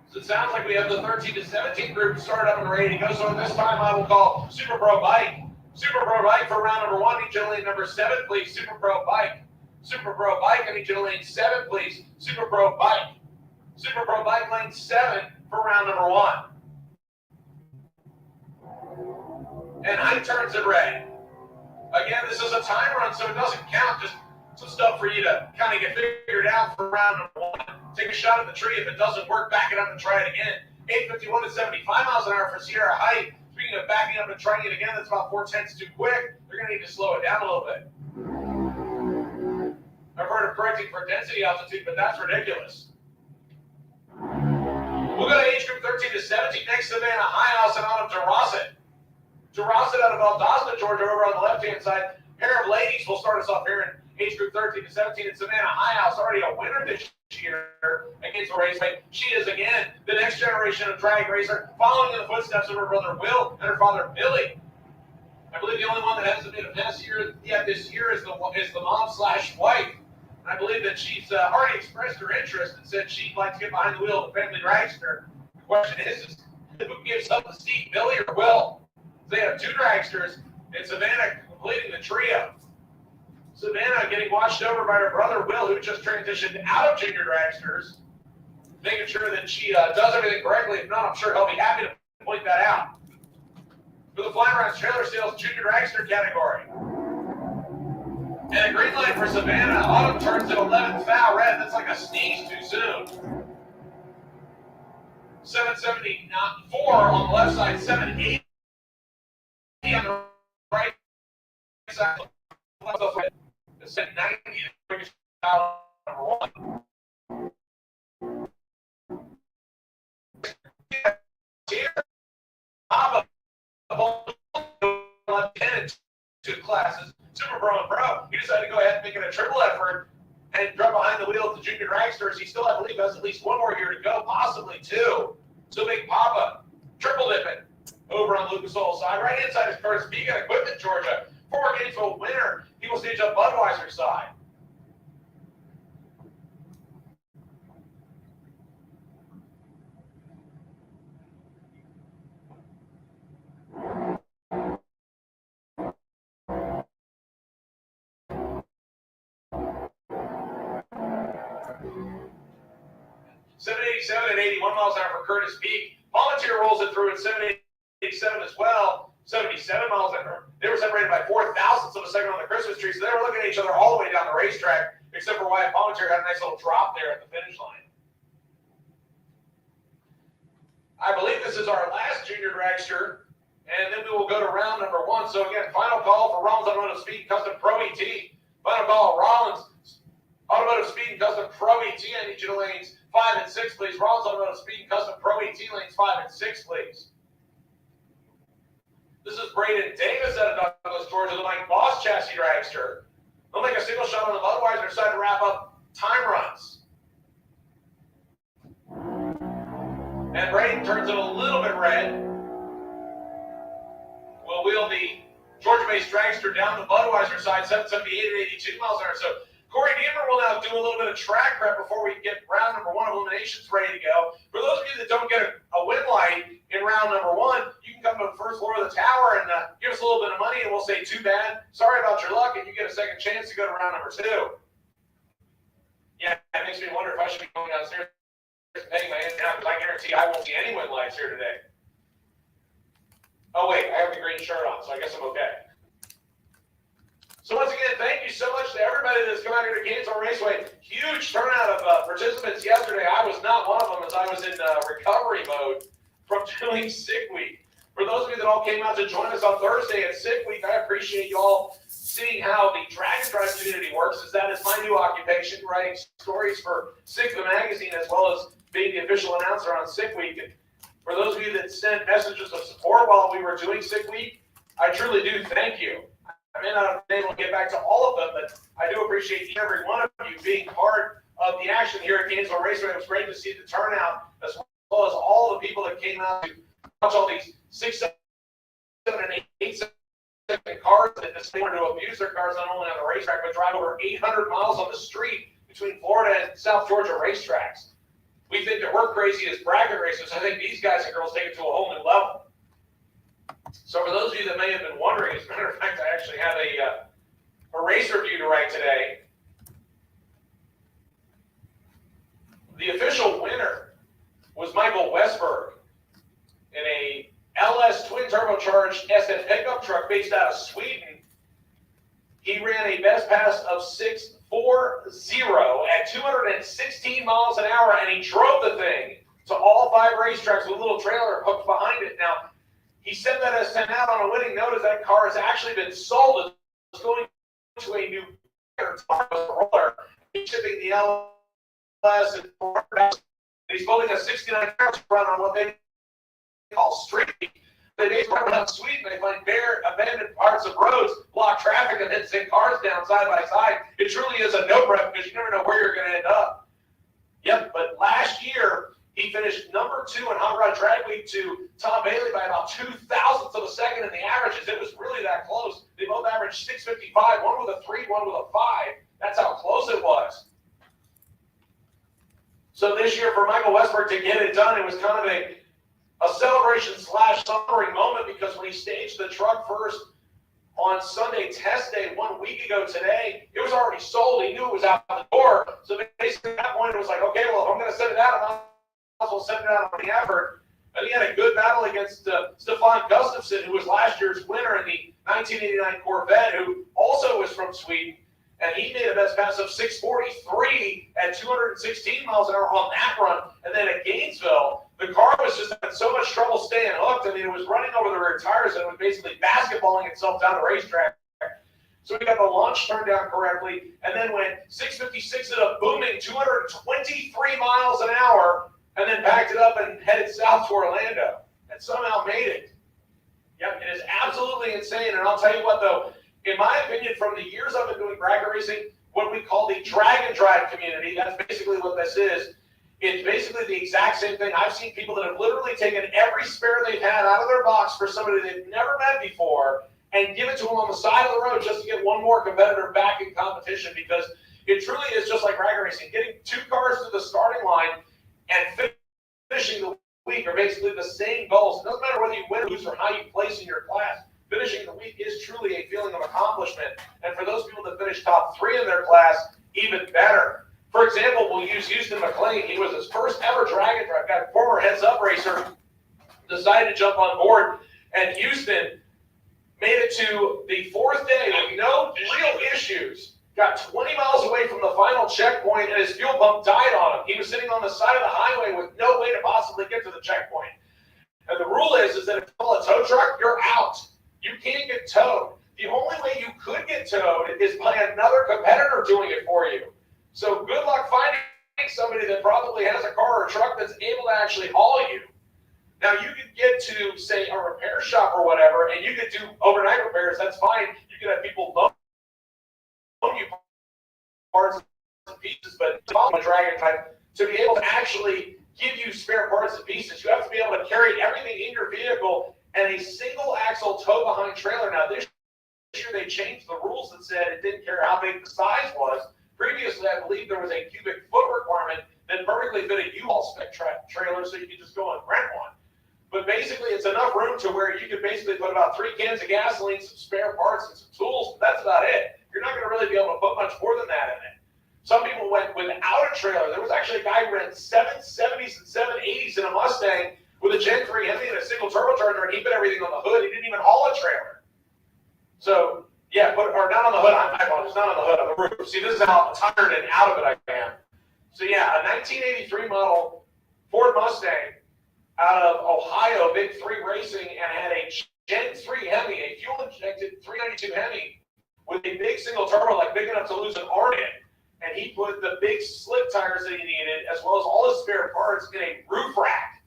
So it sounds like we have the 13 to 17 group started up and ready to go. So at this time, I will call Super Pro Bike. Super Pro Bike for round number 1. Need you to lane number 7, please. Super Pro Bike. Super Pro Bike. I need you to lane 7, please. Super Pro Bike. Super Pro Bike lane 7 for round number 1. And Height turns it red. Again, this is a time run, so it doesn't count. Just some stuff for you to kind of get figured out for round number 1. Take a shot at the tree. If it doesn't work, back it up and try it again. 851 to 75 miles an hour for Sierra Height. Speaking of backing up and trying it again, that's about 4/10 too quick. They're going to need to slow it down a little bit. I've heard of correcting for density altitude, but that's ridiculous. We'll go to age group 13 to 17. Next, Savannah Highhouse and Autumn Jarosset. Jarosset out of Valdosta, Georgia, over on the left-hand side. Pair of ladies will start us off here in age group 13 to 17. And Savannah Highhouse, already a winner this year against Raceway. She is, again, the next generation of drag racer, following in the footsteps of her brother Will and her father Billy. I believe the only one that hasn't made a pass here yet this year is the mom/wife. And I believe that she's already expressed her interest and said she'd like to get behind the wheel of the family dragster. The question is who gives up the seat, Billy or Will? They have two dragsters, and Savannah completing the trio. Savannah getting watched over by her brother Will, who just transitioned out of junior dragsters, making sure that she does everything correctly. If not, I'm sure he'll be happy to point that out. For the Fly Rounds Trailer Sales junior dragster category. And a green light for Savannah. Autumn turns at 11, foul red. That's like a sneeze too soon. 774 on the left side, 780 on the right side. It's at 90, number 1. Here, Papa, left 10 in 2 classes, Super Pro and Pro. He decided to go ahead and make it a triple effort and drop behind the wheel of the junior dragsters. He still, I believe, has at least one more year to go, possibly 2. So Big Papa, triple dipping over on Lucas Oil side. Right hand side is Curtis Beacon, Equipment, Georgia. Former Gainesville winner. He will stage up Budweiser side. $787 at 81 miles an hour for Curtis Peak. Volunteer rolls it through at 787 as well. 77 miles an hour. They were separated by 4,000ths of a second on the Christmas tree, so they were looking at each other all the way down the racetrack, except for Wyatt Volunteer had a nice little drop there at the finish line. I believe this is our last junior dragster, and then we will go to round number 1. So again, final call for Rollins Automotive Speed Custom Pro ET. Final call, Rollins Automotive Speed Custom Pro ET. I need you to lanes 5 and 6, please. Rollins Automotive Speed Custom Pro ET lanes 5 and 6, please. This is Braden Davis out of Douglas, Georgia, the Mike Boss chassis dragster. They'll make a single shot on the Budweiser side to wrap up time runs. And Braden turns it a little bit red. We'll wheel the Georgia-based dragster down the Budweiser side, 778 at 82 miles an hour. So Corey Deemer will now do a little bit of track prep before we get round number 1 eliminations ready to go. For those of you that don't get a win light in round number 1, you can come to the first floor of the tower and give us a little bit of money, and we'll say, too bad, sorry about your luck, and you get a second chance to go to round number 2. Yeah, that makes me wonder if I should be going downstairs and paying my hand down, because I guarantee I won't see any win lights here today. Oh, wait, I have the green shirt on, so I guess I'm okay. So once again, thank you so much to everybody that's come out here to Gainesville Raceway. Huge turnout of participants yesterday. I was not one of them, as I was in recovery mode from doing Sick Week. For those of you that all came out to join us on Thursday at Sick Week, I appreciate you all seeing how the Drag and Drive community works, as that is my new occupation, writing stories for Sick the Magazine, as well as being the official announcer on Sick Week. And for those of you that sent messages of support while we were doing Sick Week, I truly do thank you. I may not have been able to get back to all of them, but I do appreciate each and every one of you being part of the action here at Gainesville Raceway. It was great to see the turnout, as well as all the people that came out to watch all these 6, 7, and 8-second cars that just wanted to abuse their cars not only on the racetrack, but drive over 800 miles on the street between Florida and South Georgia racetracks. We think that we're crazy as bracket racers. I think these guys and girls take it to a whole new level. So for those of you that may have been wondering, as a matter of fact, I actually have a race review to write today. The official winner was Michael Westberg in a LS twin turbocharged SF pickup truck based out of Sweden. He ran a best pass of 6.40 at 216 miles an hour, and he drove the thing to all 5 racetracks with a little trailer hooked behind it. Now, he sent that as 10 out on a winning note, as that car has actually been sold. It's going to a new roller. He's shipping the LS, and he's building a 69 run on what they call street. They basically run around Sweden. They find bare, abandoned parts of roads, block traffic, and then send cars down side by side. It truly is a no-brainer, because you never know where you're going to end up. Yep, but last year, he finished number 2 in Hot Rod Drag Week to Tom Bailey by about 0.02 of a second in the averages. It was really that close. They both averaged 6.55, one with a 3, one with a 5. That's how close it was. So this year for Michael Westberg to get it done, it was kind of a celebration / sombering moment, because when he staged the truck first on Sunday test day 1 week ago today, it was already sold. He knew it was out the door. So basically at that point, it was like, okay, well, if I'm going to send it out, I'm also send it out on the effort. And he had a good battle against Stefan Gustafsson, who was last year's winner in the 1989 Corvette, who also was from Sweden. And he made a best pass of 6.43 at 216 miles an hour on that run. And then at Gainesville, the car was just having so much trouble staying hooked. I mean, it was running over the rear tires, and it was basically basketballing itself down the racetrack. So we got the launch turned down correctly, and then went 6.56 at a booming 223 miles an hour, and then backed it up and headed south to Orlando, and somehow made it. Yep, it is absolutely insane. And I'll tell you what, though, in my opinion, from the years I've been doing bracket racing, what we call the drag and drive community, that's basically what this is. It's basically the exact same thing. I've seen people that have literally taken every spare they've had out of their box for somebody they've never met before and give it to them on the side of the road just to get one more competitor back in competition, because it truly is just like bracket racing. Getting 2 cars to the starting line and finishing the week are basically the same goals. It doesn't matter whether you win or lose or how you place in your class. Finishing the week is truly a feeling of accomplishment. And for those people that finish top 3 in their class, even better. For example, we'll use Houston McLean. He was his first ever drag and drive. Got a former heads-up racer, decided to jump on board, and Houston made it to the 4th day with no real issues. Got 20 miles away from the final checkpoint, and his fuel pump died on him. He was sitting on the side of the highway with no way to possibly get to the checkpoint. And the rule is that if you call a tow truck, you're out. You can't get towed. The only way you could get towed is by another competitor doing it for you. So good luck finding somebody that probably has a car or a truck that's able to actually haul you. Now, you could get to, say, a repair shop or whatever, and you could do overnight repairs. That's fine. You could have people loan you parts and pieces, but follow a drag and type to be able to actually give you spare parts and pieces. You have to be able to carry everything in your vehicle and a single axle tow behind trailer. Now this year they changed the rules and said it didn't care how big the size was. Previously, I believe there was a cubic foot requirement that perfectly fit a U-Haul spec trailer, so you could just go and rent one. But basically, it's enough room to where you could basically put about 3 cans of gasoline, some spare parts, and some tools, but that's about it. You're not going to really be able to put much more than that in it. Some people went without a trailer. There was actually a guy who ran 770s and 780s in a Mustang with a Gen 3 Hemi and a single turbocharger, and he put everything on the hood. He didn't even haul a trailer. So, yeah, or not on the hood. I apologize, not on the hood, on the roof. See, this is how tired and out of it I am. So, yeah, a 1983 model Ford Mustang out of Ohio, Big 3 Racing, and had a Gen 3 Hemi, a fuel-injected 392 Hemi with a big single turbo, like big enough to lose an arm in. And he put the big slip tires that he needed, as well as all his spare parts, in a roof rack.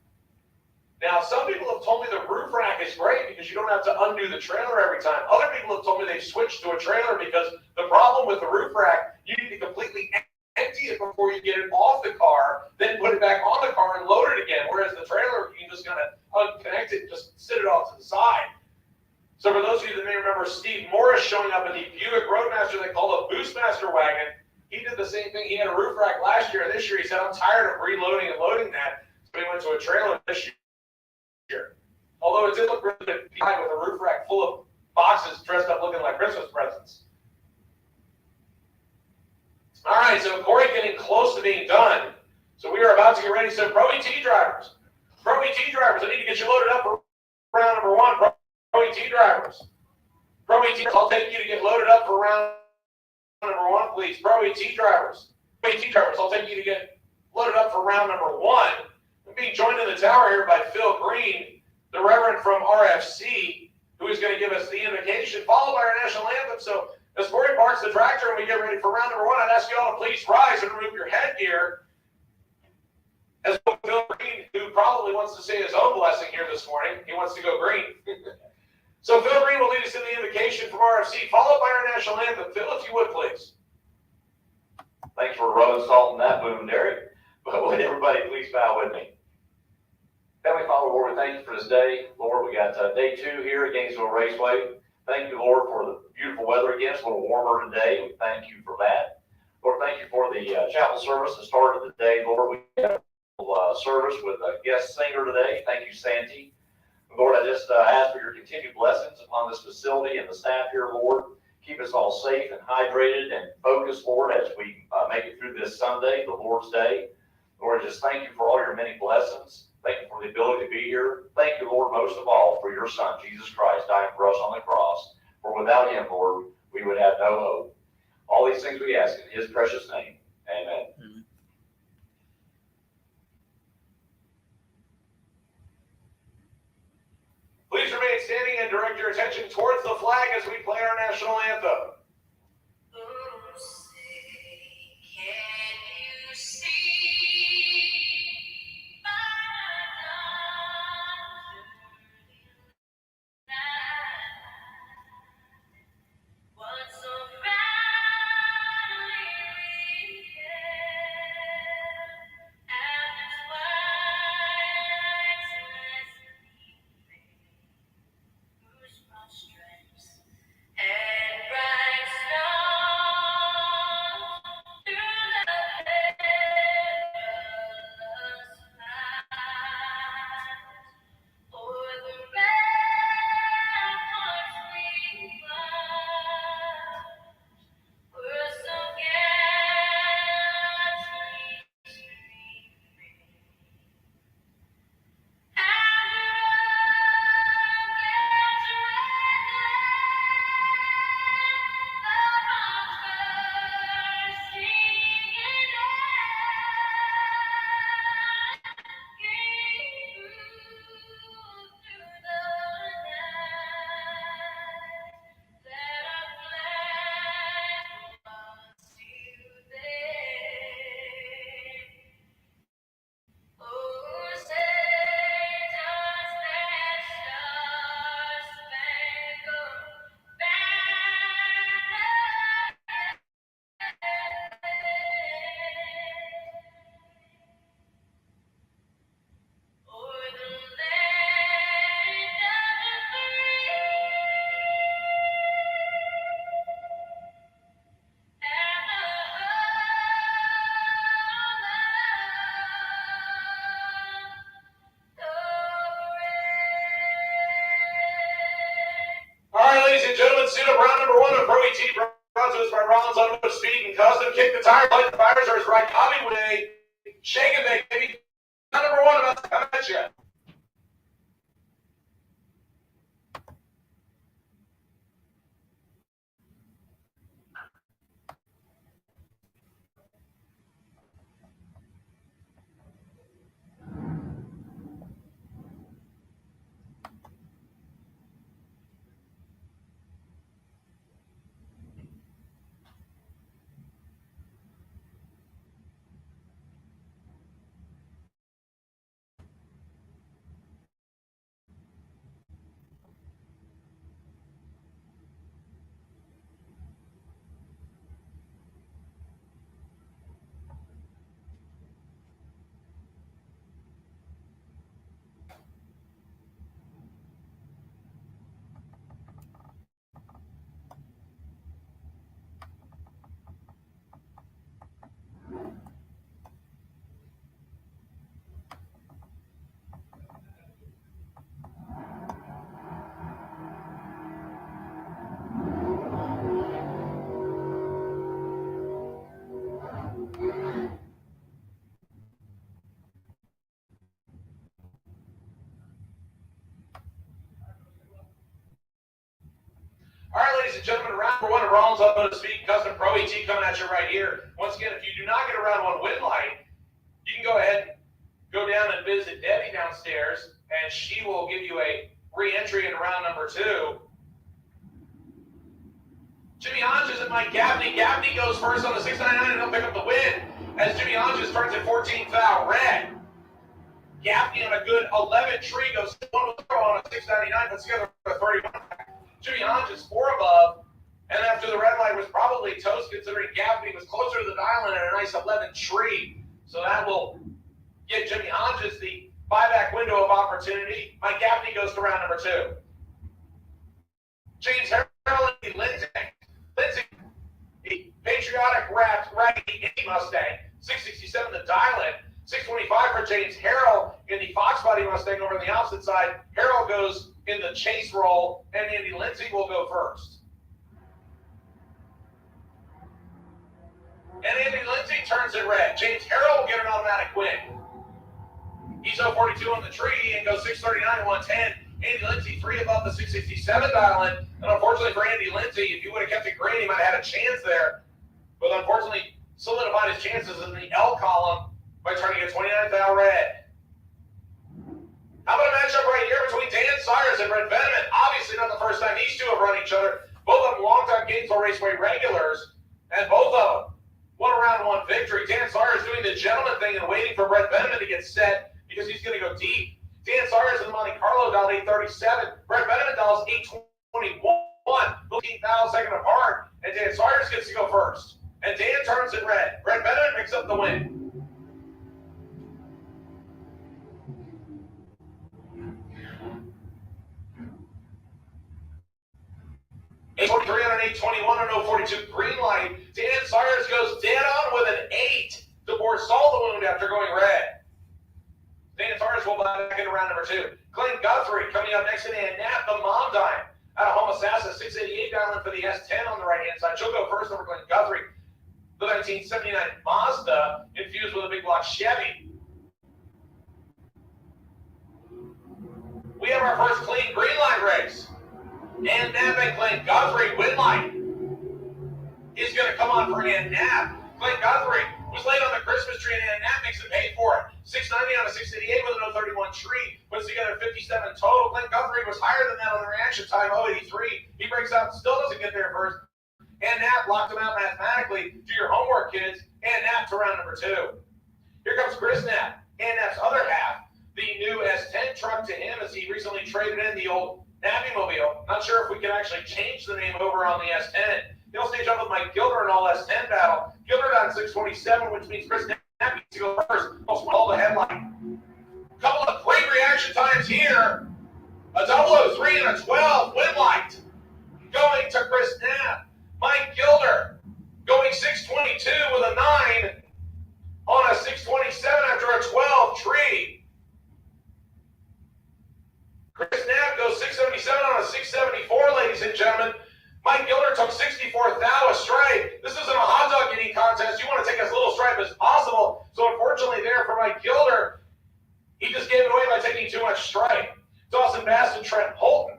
Now, some people have told me the roof rack is great because you don't have to undo the trailer every time. Other people have told me they've switched to a trailer because the problem with the roof rack, you need to completely empty it before you get it off the car, then put it back on the car and load it again. Whereas the trailer, you can just kind of unconnect it and just sit it off to the side. So for those of you that may remember Steve Morris showing up in the Buick Roadmaster they call a Boostmaster wagon, he did the same thing. He had a roof rack last year, and this year he said, I'm tired of reloading and loading that. So he went to a trailer this year. Although it did look really good behind with a roof rack full of boxes dressed up looking like Christmas presents. All right, so Corey getting close to being done. So we are about to get ready. So Pro ET drivers, I need to get you loaded up for round number 1. Pro ET drivers, I'll take you to get loaded up for round number 1, please. Pro ET drivers, I'll take you to get loaded up for round number 1. I'm being joined in the tower here by Phil Green, the Reverend from RFC, who is going to give us the invocation, followed by our national anthem. So as Corey parks the tractor and we get ready for round number 1, I'd ask you all to please rise and remove your headgear. As Phil Green, who probably wants to say his own blessing here this morning, he wants to go green. So Phil Green will lead us in the invocation from RFC, followed by our national anthem. Phil, if you would, please. Thanks for rubbing salt in that boom, Derek. But would everybody please bow with me? Heavenly Father, Lord, we thank you for this day. Lord, we got day 2 here at Gainesville Raceway. Thank you, Lord, for the beautiful weather again. It's a little warmer today. We thank you for that. Lord, thank you for the chapel service that started the day. Lord, we had a service with a guest singer today. Thank you, Santi. Lord, I just ask for your continued blessings upon this facility and the staff here, Lord. Keep us all safe and hydrated and focused, Lord, as we make it through this Sunday, the Lord's Day. Lord, just thank you for all your many blessings. Thank you for the ability to be here. Thank you, Lord, most of all, for your Son, Jesus Christ, dying for us on the cross. For without him, Lord, we would have no hope. All these things we ask in his precious name. Amen. Mm-hmm. Please remain standing and direct your attention towards the flag as we play our national anthem. And bright gentlemen, suit up round number 1 of Pro ET. Bronzos by Rollins on with speed and custom. Kick the tire, light the fires, or his right hobby way. Shake it, baby. Round number 1 about to come at you. All right, ladies and gentlemen, round number 1 of Rollins up on the Speed Custom Pro ET coming at you right here. Once again, if you do not get a round 1 win light, you can go ahead and go down and visit Debbie downstairs, and she will give you a re-entry in round number 2. Jimmy Hodges and Mike Gaffney. Gaffney goes first on the 699, and he'll pick up the win as Jimmy Hodges turns at 14 foul red. Gaffney on a good 11 tree goes 1-0 on a 699, puts together a 31. Jimmy Hodges 4 above, and after the red light was probably toast considering Gaffney was closer to the dial and a nice 11 tree. So that will give Jimmy Hodges the buyback window of opportunity. Mike Gaffney goes to round number 2. James Harrell and Lindsay, the patriotic raggedy Mustang, 667 the dial in. 625 for James Harrell in the Fox Body Mustang over on the opposite side. Harrell goes in the chase roll, and Andy Lindsay will go first. And Andy Lindsay turns it red. James Harrell will get an automatic win. He's 042 on the tree and goes 639, 110. Andy Lindsay 3 above the 667 dial in. And unfortunately for Andy Lindsay, if you would have kept it green, he might have had a chance there. But unfortunately, solidified his chances in the L column by trying to get 29 foul red. How about a matchup right here between Dan Cyrus and Brent Veneman? Obviously not the first time these two have run each other. Both of them longtime Gainesville Raceway regulars, and both of them won a round 1 victory. Dan Cyrus doing the gentleman thing and waiting for Brent Veneman to get set because he's going to go deep. Dan Cyrus in the Monte Carlo dialed 837. Brent Veneman dials 821. 15 fouls second apart, and Dan Cyrus gets to go first. And Dan turns it red. Brent Veneman picks up the win. 843 on an 821 on 042 green light. Dan Cyrus goes dead on with an 8 to forestall the wound after going red. Dan Cyrus will buy back into round number 2. Glenn Guthrie coming up next in and Nat the Mom Dime out of Homosassa, 688 dialing for the S10 on the right-hand side. She'll go first over Glenn Guthrie. The 1979 Mazda infused with a big block Chevy. We have our first clean green light race. And Knapp and Glenn Guthrie win light is going to come on for Ann Knapp. Glenn Guthrie was late on the Christmas tree, and Ann Knapp makes him pay for it. 690 on a 688 with an 031 tree, puts together 57 total. Glenn Guthrie was higher than that on the reaction time, 083. He breaks out, still doesn't get there first. Ann Knapp locked him out mathematically. Do your homework, kids. Ann Knapp to round number 2. Here comes Chris Knapp, Ann Knapp's other half. The new S10 truck to him as he recently traded in the old Nappy-mobile. Not sure if we can actually change the name over on the S10. He'll stage up with Mike Gilder in all S10 battle. Gilder on 627, which means Chris Knapp needs to go first. Also hold the headlight. A couple of great reaction times here. A 003 and a 12 win light going to Chris Knapp. Mike Gilder going 622 with a 9 on a 627 after a 12 tree. Chris Knapp goes 677 on a 674, ladies and gentlemen. Mike Gilder took 64th thou a stripe. This isn't a hot dog eating contest. You want to take as little stripe as possible. So unfortunately there for Mike Gilder, he just gave it away by taking too much stripe. Dawson Bass and Trent Holton.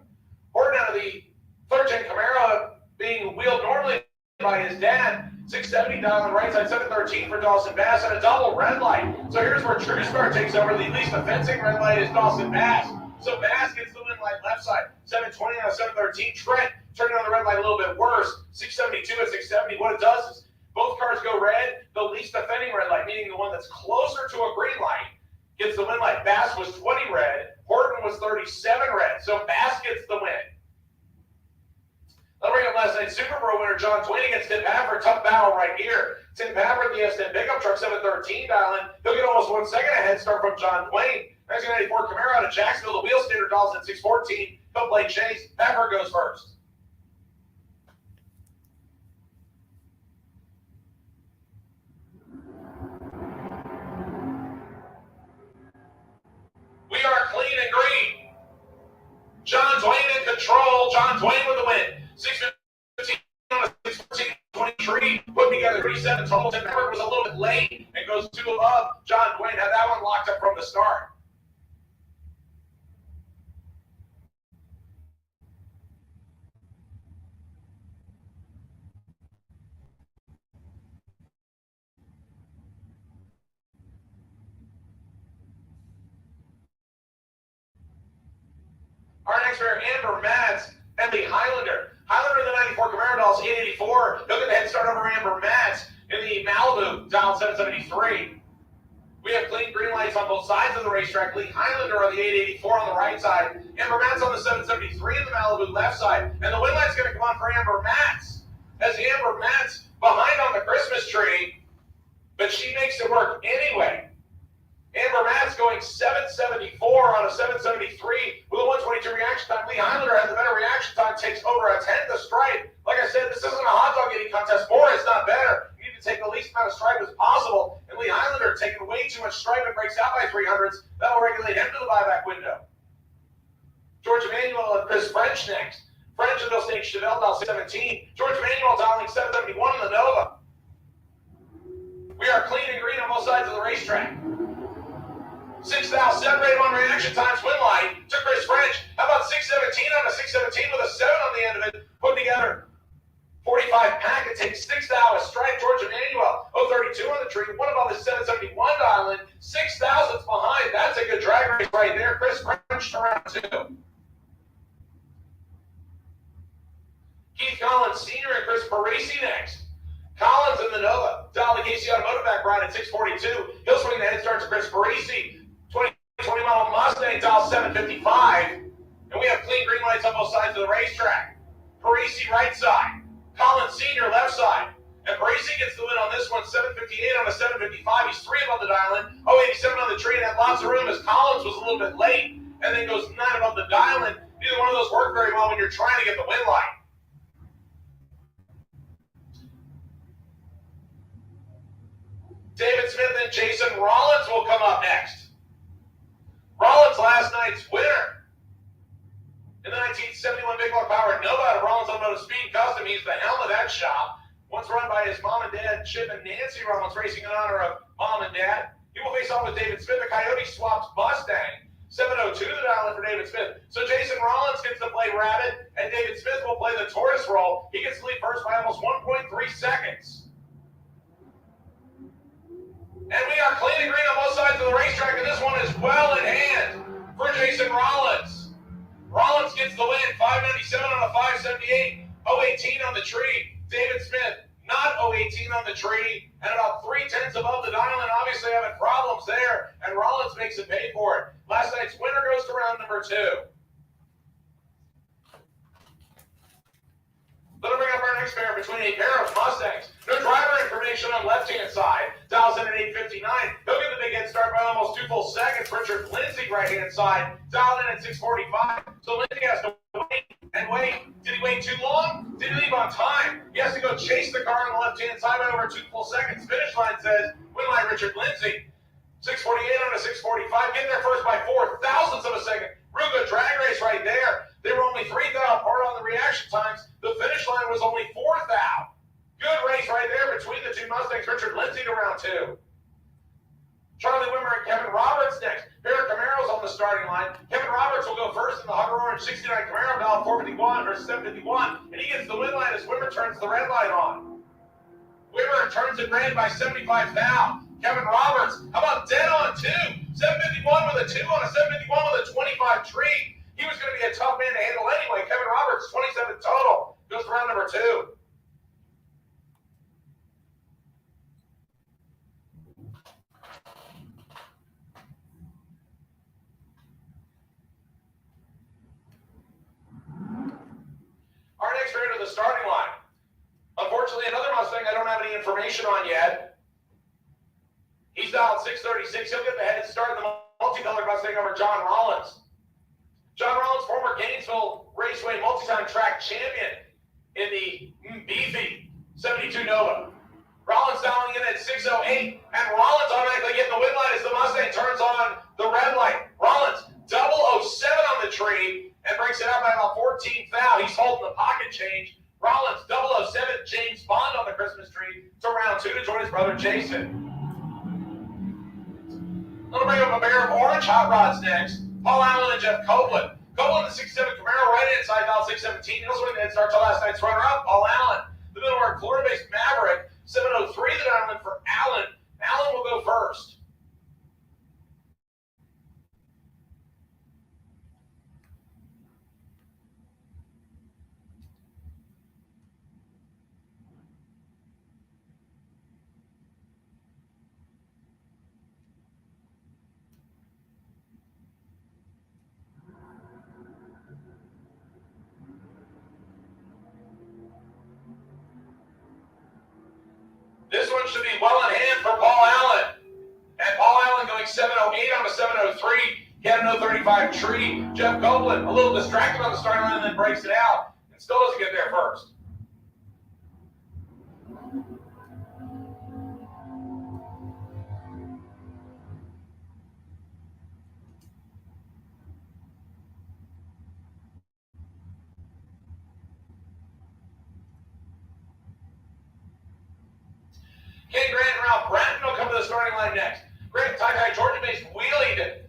Horton out of the 3rd-gen Camaro being wheeled normally by his dad. 670 down on the right side, 713 for Dawson Bass, and a double red light. So here's where True Star takes over. The least offensive red light is Dawson Bass. So Bass gets the win light left side. 720 on a 713. Trent turning on the red light a little bit worse. 672 at 670. What it does is both cars go red. The least offending red light, meaning the one that's closer to a green light, gets the win light. Bass was 20 red. Horton was 37 red. So Bass gets the win. I'll bring up last night's Super Bowl winner, John Twain against Tim Paffer. Tough battle right here. Tim Paffer, the S10 pickup truck, 713 dialing. He'll get almost 1 second ahead start from John Twain. 1994 Camaro out of Jacksonville. The wheel standard dolls at 614. He'll play chase. Paffer goes first. We are clean and green. John Twain in control. John Twain with the win. 615 on a 614 put together 37 total. Tim Pepper was a little bit late and goes 2 above. John Twain had that one locked up from the start. Our next pair, Amber Matz and the Highlander. Highlander in the 94 Camaro dolls, 884. He'll get the head start over Amber Matz in the Malibu, dial 773. We have clean green lights on both sides of the racetrack. Lee Highlander on the 884 on the right side. Amber Matz on the 773 in the Malibu left side. And the win light's going to come on for Amber Matz. As Amber Matz behind on the Christmas tree, but she makes it work anyway. Amber Matz going 774 on a 773 with a 122 reaction time. Lee Highlander has the better reaction time, takes over a 10th of stripe. Like I said, this isn't a hot dog eating contest. More is not better. You need to take the least amount of stripe as possible. And Lee Highlander taking way too much stripe and breaks out by 300s. That'll regulate him to the buyback window. George Emanuel and Chris French next. French and Bill Snake Chevelle dial 617. George Emanuel dialing 771 in the Nova. We are clean and green on both sides of the racetrack. 6,000 separated on reaction times win light to Chris French. How about 617 on a 617 with a 7 on the end of it? Put together 45 pack. It takes 6 thou a strike. George Emanuel, 032 on the tree. What about the 771 dialing? 6,000's behind. That's a good drag race right there. Chris French to round 2. Keith Collins Sr. and Chris Parisi next. Collins in the Nova. Dial the KC Automotive back ride at 642. He'll swing the head start to Chris Parisi. 20 model Mustang dial 755. And we have clean green lights on both sides of the racetrack. Parisi right side. Collins Sr. left side. And Parisi gets the win on this one. 758 on a 755. He's 3 above the dial-in. 087 on the tree. And had lots of room as Collins was a little bit late. And then goes 9 above the dial-in. Neither one of those work very well when you're trying to get the win light. David Smith and Jason Rollins will come up next. Rollins, last night's winner. In the 1971 Big Block Power Nova out of Rollins Automotive Speed Custom. He's the helm of that shop. Once run by his mom and dad, Chip and Nancy Rollins, racing in honor of mom and dad. He will face off with David Smith. The Coyote swaps Mustang. 702 to the dial for David Smith. So Jason Rollins gets to play Rabbit, and David Smith will play the Tortoise role. He gets to lead first by almost 1.3 seconds. And we are clean and green on both sides of the racetrack, and this one is well in hand for Jason Rollins. Rollins gets the win, 597 on a 578, 018 on the tree. David Smith, not 018 on the tree, and about 3/10 above the dial, and obviously having problems there, and Rollins makes it pay for it. Last night's winner goes to round number 2. Let's bring up our next pair between a pair of Mustangs. No driver information on left-hand side. Dials in at 859. He'll get the big head start by almost 2 full seconds. Richard Lindsay, right-hand side, dialed in at 645. So Lindsay has to wait and wait. Did he wait too long? Did he leave on time? He has to go chase the car on the left-hand side by over 2 full seconds. Finish line says, win line Richard Lindsay. 648 on a 645. Getting there first by 0.04 of a second. Real good drag race right there. They were only 3 thou apart on the reaction times. The finish line in the Hunter Orange 69 Camaro, valid 451 or 751, and he gets the win line as Wimmer turns the red light on. Wimmer turns it red by 75 thou. Kevin Roberts, how about dead on 2? 751 with a 2 on a 751 with a 25 tree. He was going to be a tough man to handle anyway. Kevin Roberts, 27 total, goes to round number 2. Our next race to the starting line. Unfortunately, another Mustang I don't have any information on yet. He's dialed 636. He'll get the head start in the multicolored Mustang over John Rollins. John Rollins, former Gainesville Raceway multi-time track champion in the beefy 72 Nova. Rollins dialing in at 608, and Rollins automatically getting the win light as the Mustang turns on the red light. Rollins, 007 on the tree, and breaks it out by about 14 thou. He's holding the pocket change. Rollins, 007, James Bond on the Christmas tree to round 2 to join his brother Jason. Little bring up a pair of orange hot rods next. Paul Allen and Jeff Copeland. Copeland, the 67 Camaro, right inside valve 617. He'll swing the head start to last night's runner-up, Paul Allen. The middleweight Florida-based Maverick, 703 the diamond for Allen. Allen will go first. This one should be well in hand for Paul Allen. And Paul Allen going 708 on a 703. He had an 035 tree. Jeff Copeland, a little distracted on the starting line and then breaks it out. And still doesn't get there first. Ken Grant and Ralph Bratton will come to the starting line next. Grant, Tie-Tie, Georgia-based wheelie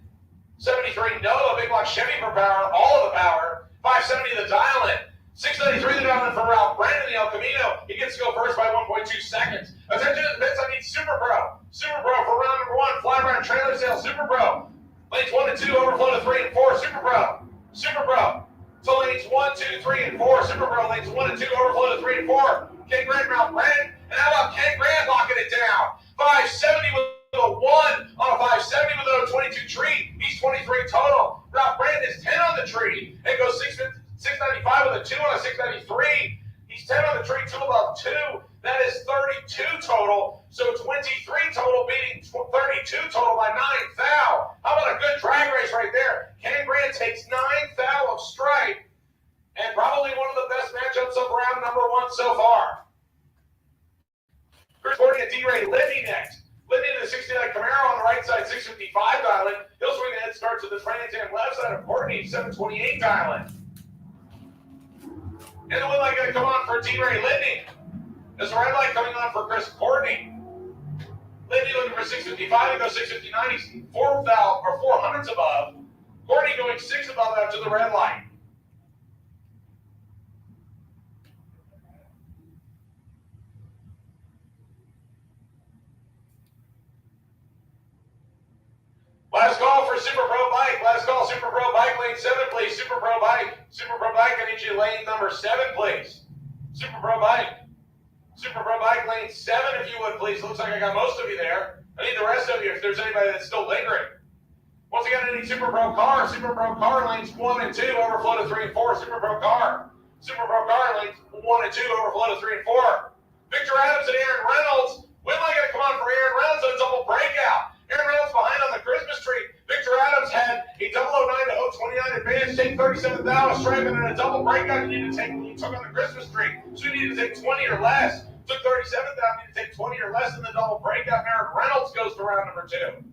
73 Nova, big block Chevy for power, all of the power. 570 the dial-in. 693 the dial-in for Ralph Bratton in the El Camino. He gets to go first by 1.2 seconds. Attention to the pits, I need Super Pro. Super Pro for round number 1. Fly around trailer sale, Super Pro. Lanes 1 and 2, overflow to 3 and 4, Super Pro. Super Pro. So lanes 1, 2, 3, and 4, Super Pro. Lanes 1 and 2, overflow to 3 and 4. Ken Grant, Ralph Bratton. And how about Ken Grant locking it down? 570 with a 1 on a 570 with a 22 tree. He's 23 total. Ralph Bratton is 10 on the tree and goes 695 with a 2 on a 693. He's 10 on the tree, 2 above 2. That is 32 total. So 23 total beating 32 total by 9 thou. How about a good drag race right there? Ken Grant takes 9 thou of stripe and probably one of the best matchups of round number 1 so far. Chris Courtney and D-Ray Lidney next. Lidney to the 69 Camaro on the right side, 655 dial-in. He'll swing the head start to the Trans Am left side of Courtney, 728 dial-in. And the win light going to come on for D-Ray Lidney. There's a red light coming on for Chris Courtney. Lidney looking for 655 and goes 659. He's 4 hundredths above. Courtney going 6 above after the red light. Last call for Super Pro Bike. Last call, Super Pro Bike, lane 7, please. Super Pro Bike. Super Pro Bike, I need you lane number 7, please. Super Pro Bike. Super Pro Bike, lane 7, if you would, please. Looks like I got most of you there. I need the rest of you if there's anybody that's still lingering. Once again, I need Super Pro Car. Super Pro Car, lanes 1 and 2, overflow to 3 and 4. Super Pro Car. Super Pro Car, lanes 1 and 2, overflow to 3 and 4. Victor Adams and Aaron Reynolds. When am I going to come on for Aaron Reynolds on a double breakout? Aaron Reynolds behind on the Christmas tree. Victor Adams had a 009 to 029 advantage, take 37 thou a stripe, and then a double breakout you need to take when you took on the Christmas tree. So you need to take 20 or less. Took 37 thou, you need to take 20 or less in the double breakout. And Aaron Reynolds goes to round number 2.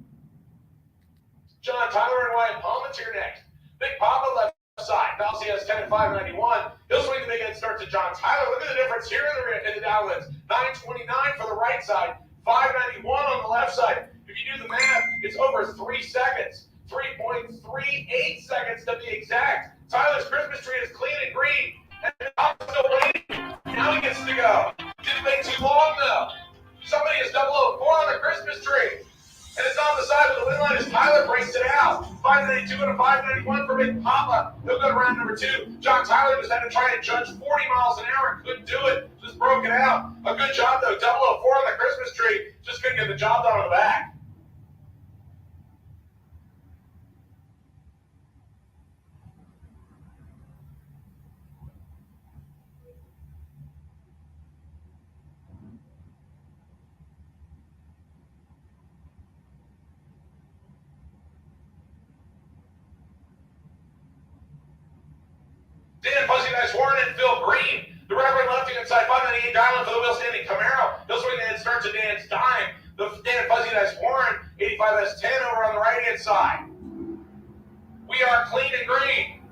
John Tyler and Wyatt Palmentier next. Big Papa left side. Valsi has 10 and 591. He'll swing the big head start to John Tyler. Look at the difference here in the downlands. 929 for the right side, 591 on the left side. If you do the math, it's over 3 seconds. 3.38 seconds to be exact. Tyler's Christmas tree is clean and green. And I'm still waiting. Now he gets to go. Didn't make too long though. Somebody is 004 on the Christmas tree. And it's on the side of the win line as Tyler breaks it out. 592 and a 591 for Big Papa. He'll go to round number 2. John Tyler just had to try and judge 40 miles an hour and couldn't do it. Just broke it out. A good job though. 004 on the Christmas tree. Just couldn't get the job done on the back. Dan Fuzzy Dice Warren and Phil Green. The Reverend lefty inside 598 dialing for the wheel standing Camaro. He'll swing and starts to Dan's dime. The Dan Fuzzy Dice Warren, 85S10 over on the right hand side. We are clean and green.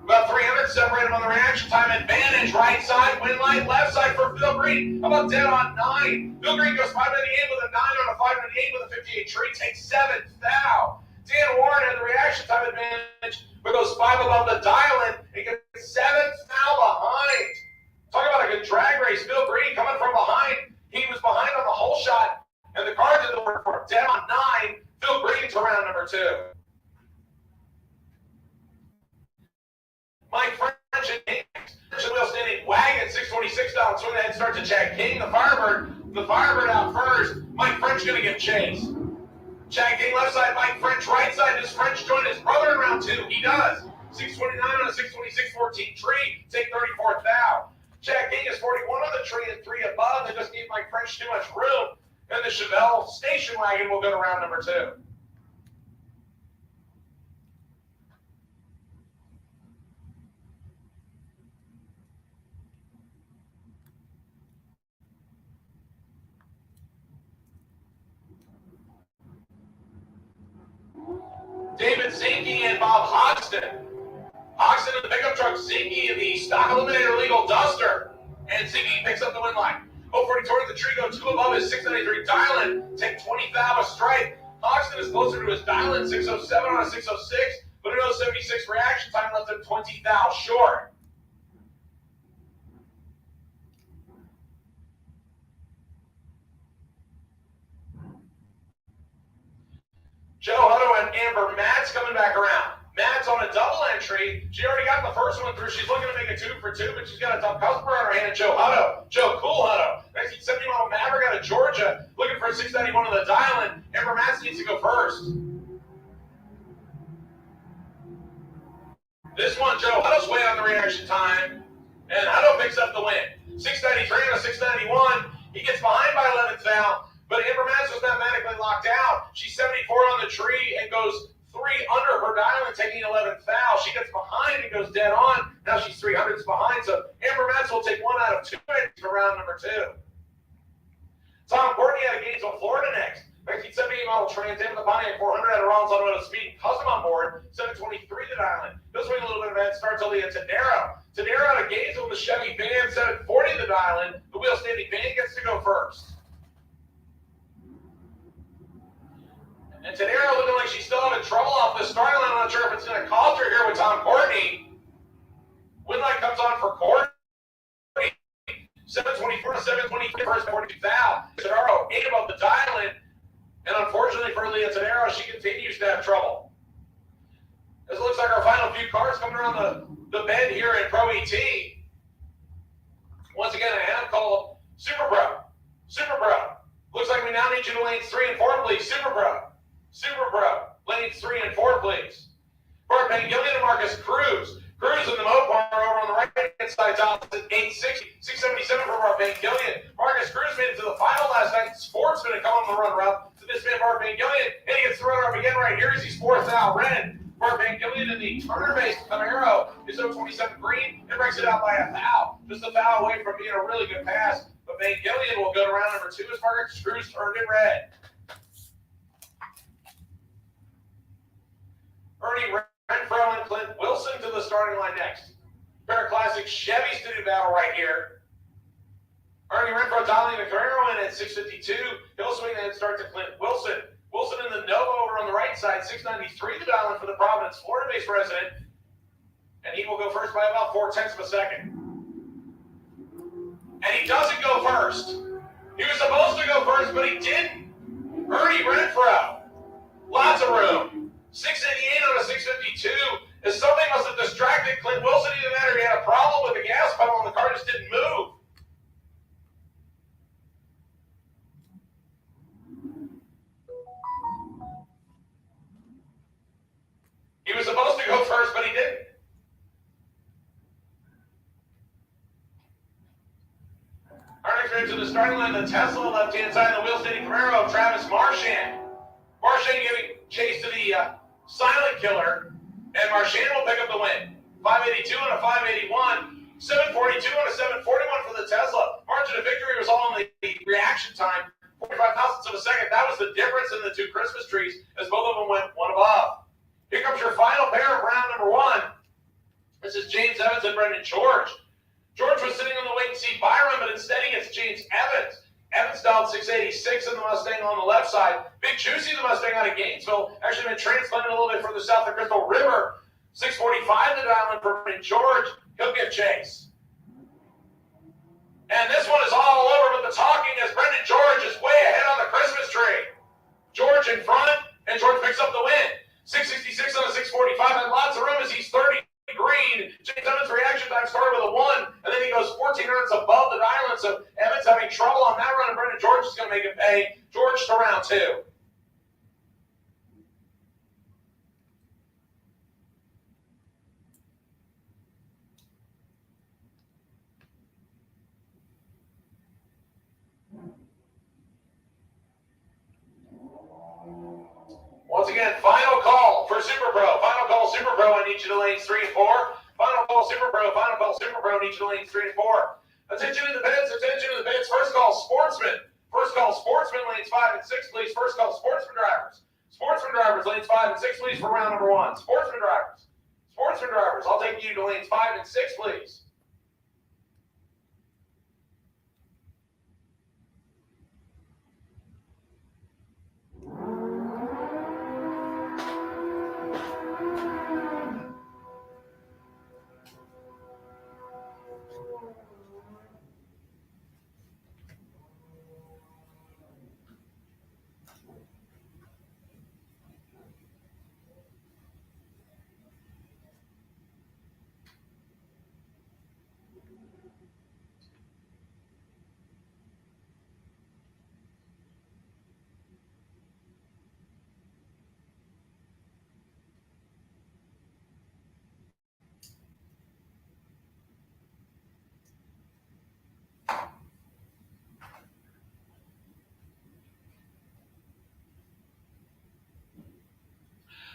About 300 separated on the reaction time advantage. Right side, win line, left side for Phil Green. How about dead on 9? Phil Green goes 598 with a 9 on a 598 with a 58 tree. Takes 7th thou. Dan Warren had the reaction time advantage, but goes 5 above the dial-in and gets 7th now behind. Talk about a good drag race. Phil Green coming from behind. He was behind on the whole shot, and the car did the work for him. Dead on 9. Phil Green to round number 2. Mike French and Kings. Wheel standing wagon 626 down. Swing the head start to Chad King. The Firebird out first. Mike French going to give chase. Chad King left side, Mike French right side. Does French join his brother in round 2? He does. 629 on a 626-14 tree. Take 34th thou. Chad King is 41 on the tree and 3 above. They just gave Mike French too much room. And the Chevelle station wagon will go to round number 2. David Zinke and Bob Hoxton. Hoxton in the pickup truck, Zinke in the stock eliminator legal duster. And Zinke picks up the win line. 040 toward the tree, go 2 above his 693 dial-in. Take 20 thou a strike. Hoxton is closer to his dial-in, 607 on a 606, but an 076 reaction time left him 20 thou short. Joe Hutto and Amber Matt's coming back around. Matt's on a double entry. She already got the first one through. She's looking to make a 2 for 2, but she's got a tough customer on her hand. Joe Hutto. Joe Cool Hutto. 1970 model Maverick out of Georgia. Looking for a 691 on the dial-in. Amber Matz needs to go first. This one, Joe Hutto's way on the reaction time. And Hutto picks up the win. 693 on a 691. He gets behind by 11th thou. But Amber Matz was mathematically locked out. She's 74 on the tree and goes 3 under her dial-in, taking 11th thou. She gets behind and goes dead on. Now she's 300s behind. So Amber Matz will take 1 out of 2 for round number 2. Tom Courtney out of Gainesville, Florida next. 1978 model Trans Am with the Pontiac 400 out of Rollins Automotive Speed. Custom on board. 723 to dial-in. He'll swing a little bit of head start till the Tadero. Tadero out of Gainesville with the Chevy van. 740 to dial-in. The wheel standing van gets to go first. And Tadero looking like she's still having trouble off the starting line. I'm not sure if it's going to cost her here with Tom Courtney. Win light comes on for Courtney. 724 to 723, first 42 thou. Tadero 8 above the dial-in. And unfortunately for Leah Tadero, she continues to have trouble. As it looks like our final few cars coming around the bend here in Pro ET. Once again, a hand called Super Pro. Super Pro. Looks like we now need you to lanes 3 and 4, please. Super Pro. Super Pro. Lanes 3 and 4, please. Bart Pangillion and Marcus Cruz. Cruz in the Mopar over on the right-hand side. Top at 860. 677 for Bart Pangillion. Marcus Cruz made it to the final last night. Sportsman to come on the run route to this man, Bart Pangillion. And he gets the runner up again right here as he's 4th out red. Bart Pangillion in the Turner-based Camaro is 027 green and breaks it out by a thou. Just a thou away from being a really good pass. But Pangillion will go to round number 2 as Marcus Cruz turned it red. Ernie Renfro and Clint Wilson to the starting line next. Pair of classic Chevys to do battle right here. Ernie Renfro dialing the Camaro in at 652. He'll swing and start to Clint Wilson. Wilson in the Nova over on the right side, 693 the dial-in for the Providence, Florida-based resident. And he will go first by about 0.4 of a second. And he doesn't go first. He was supposed to go first, but he didn't. Ernie Renfro. Lots of room. 688 on a 652. If something must have distracted Clint Wilson, either that or he had a problem with the gas pedal and the car just didn't move. He was supposed to go first, but he didn't. Our next race to the starting line, the Tesla left-hand side, the wheel-steady Camaro of Travis Marchand. Marchand giving chase to the silent killer, and Marchand will pick up the win. 582 and a 581, 742 and a 741 for the Tesla. Margin of victory was all in the reaction time, 45 thousandths of a second. That was the difference in the two Christmas trees, as both of them went one above. Here comes your final pair of round number one. This is James Evans and Brendan George. George was sitting on the wait-and-see Byron, but instead he gets James Evans. Evans dialed 686 in the Mustang on the left side. Big Juicy, the Mustang out of Gainesville, actually been transplanted a little bit further south of Crystal River. 645 to dial in for Brendan George. He'll give chase. And this one is all over with the talking as Brendan George is way ahead on the Christmas tree. George in front, and George picks up the win. 666 on a 645, and lots of room as he's 30 green. James Evans' reaction time started with a 1, and then he goes 14 runs above the dial-in, so Evans having trouble on that run, and Brendan George is going to make it pay. George to round two. Once again, final call for Super Pro. Final call Super Pro. I need you to lanes 3 and 4. Final call Super Pro. Final call Super Pro. I need you to lanes 3 and 4. Attention in the pits. Attention in the pits. First call Sportsman. First call Sportsman. Lanes 5 and 6, please. First call Sportsman drivers. Sportsman drivers. Lanes 5 and 6, please, for round number one. Sportsman drivers. Sportsman drivers. I'll take you to lanes 5 and 6, please.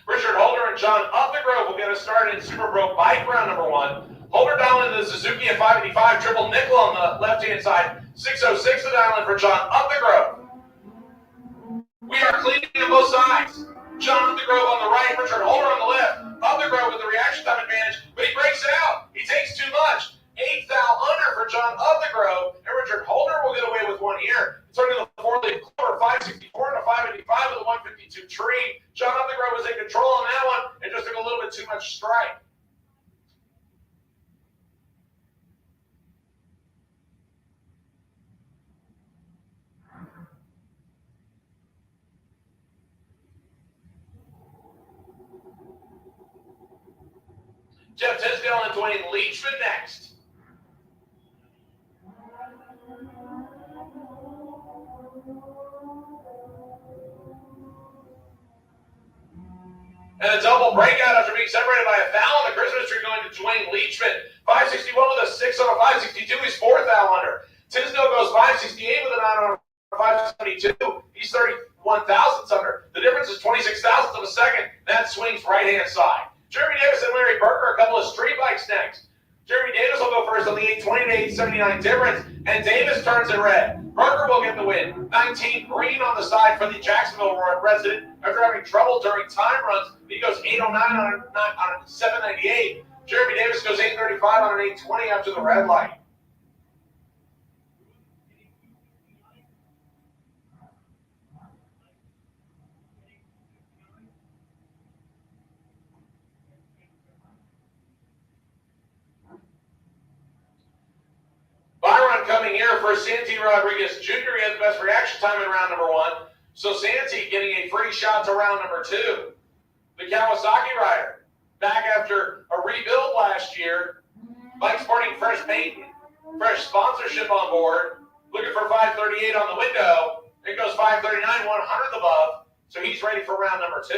Richard Holder and John Upthegrove will get us started in Super Pro Bike round number one. Holder dial in the Suzuki at 585, triple nickel on the left-hand side. 606 the dial in for John Upthegrove. We are cleaning on both sides. John Upthegrove on the right, Richard Holder on the left. Upthegrove with the reaction time advantage, but he breaks it out. He takes too much. 8th thou under for John Upthegrove, and Richard Holder will get away with one here. Turning the four-leaf clover, 564 and a 585 with a 152 tree. John Upthegrove was in control on that one and just took a little bit too much strike. Jeff Tisdale and Dwayne Leachman next. And a double breakout after being separated by a foul on the Christmas tree going to Dwayne Leachman. 561 with a 6 on a 562. He's 4th thou under. Tisdale goes 568 with a 9 on a 572. He's 31 thousandths under. The difference is 26 thousandths of a second. That swings right-hand side. Jeremy Davis and Larry Berker, a couple of street bikes next. Jeremy Davis will go first on the 820 to 879 difference, and Davis turns it red. Berker will get the win. 19 green on the side for the Jacksonville resident after having trouble during time runs. He goes 809 on a 798. Jeremy Davis goes 835 on an 820 after the red light. coming here for Santi Rodriguez Jr. He had the best reaction time in round number 1. So Santi getting a free shot to round number 2. The Kawasaki rider, back after a rebuild last year, bike sporting fresh paint, fresh sponsorship on board, looking for 538 on the window. It goes 539, 100th above, so he's ready for round number 2.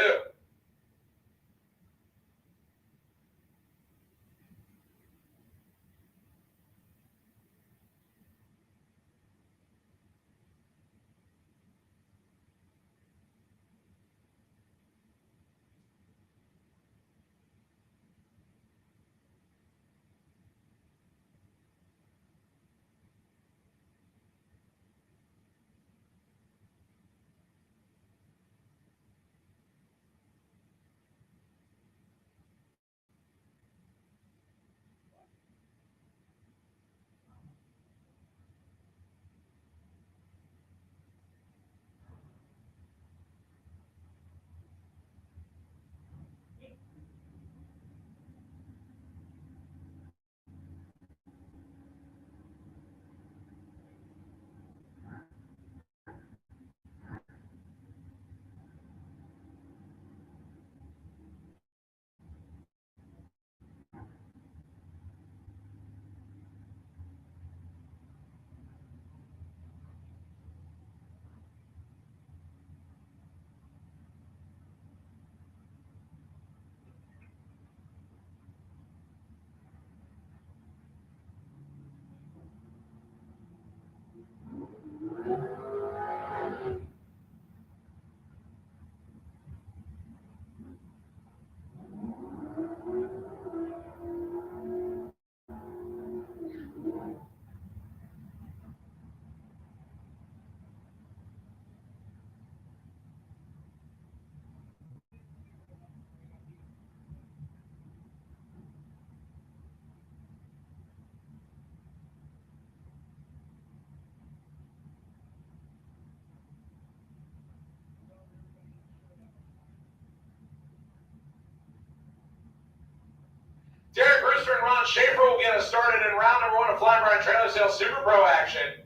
Derek Brewster and Ron Schaefer will get us started in round number 1 of Fly Ride Trailer Sales Super Pro action.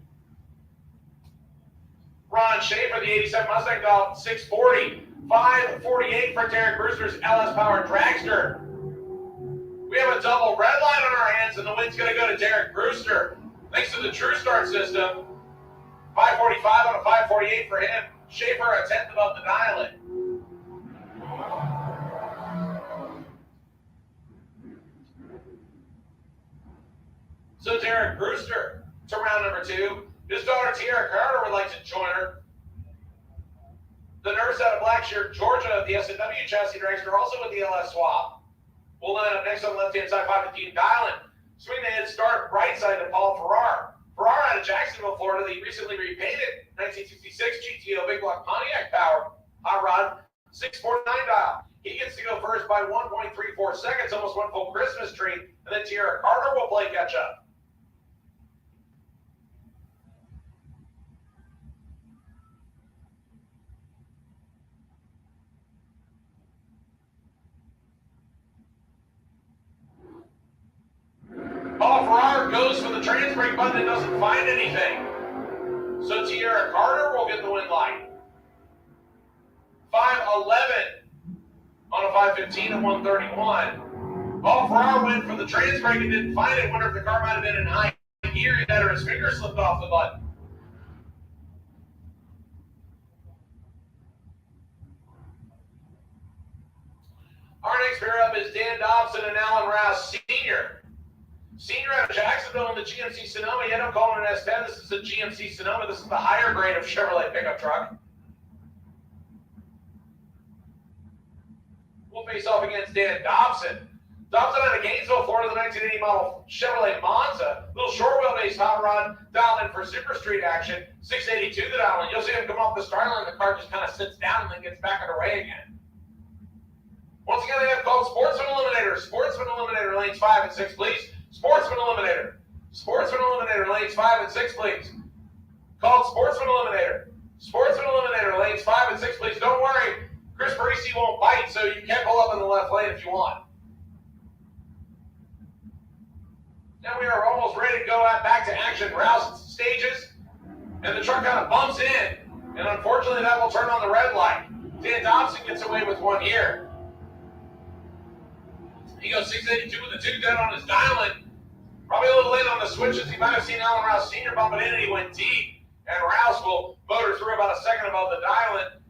Ron Schaefer, the 87 Mustang Golf, 640. 548 for Derek Brewster's LS Power Dragster. We have a double red line on our hands, and the win's going to go to Derek Brewster. Thanks to the True Start system. 545 on a 548 for him. Schaefer a 10th above the dial-in. So Derek Brewster to round number 2. His daughter Tiara Carter would like to join her. The nurse out of Blackshear, Georgia, the S&W chassis dragster, also with the LS swap. We'll line up next on the left-hand side, 515 dial-in. Swing the head start right side to Paul Farrar. Farrar out of Jacksonville, Florida, the recently repainted 1966 GTO Big Block Pontiac Power hot rod, 649 dial. He gets to go first by 1.34 seconds, almost one full Christmas tree, and then Tiara Carter will play catch up. Paul Farrar goes for the trans brake button and doesn't find anything. So Tiara Carter will get the win light. 511 on a 515 and 131. Paul Farrar went for the trans brake and didn't find it. Wonder if the car might have been in high gear or his finger slipped off the button. Our next pair up is Dan Dobson and Alan Rouse Sr. Senior out of Jacksonville in the GMC Sonoma. Yet I'm calling it an S10. This is a GMC Sonoma. This is the higher grade of Chevrolet pickup truck. We'll face off against Dan Dobson. Dobson out of Gainesville, Florida, the 1980 model Chevrolet Monza. Little short wheelbase hot rod, dialed in for Super Street action. 682 the dial, and you'll see him come off the start line. The car just kind of sits down and then gets back underway again. Once again, they have called Sportsman Eliminator. Sportsman Eliminator, lanes 5 and 6, please. Sportsman Eliminator. Sportsman Eliminator, lanes 5 and 6, please. Called Sportsman Eliminator. Sportsman Eliminator, lanes 5 and 6, please. Don't worry, Chris Parisi won't bite, so you can pull up in the left lane if you want. Now we are almost ready to go back to action. Rouse stages, and the truck kind of bumps in, and unfortunately that will turn on the red light. Dan Dobson gets away with one here. He goes 682 with a 2 dead on his dialing. Probably a little late on the switches. He might have seen Alan Rouse Sr. bumping in, and he went deep. And Rouse will motor through about a second above the dialing,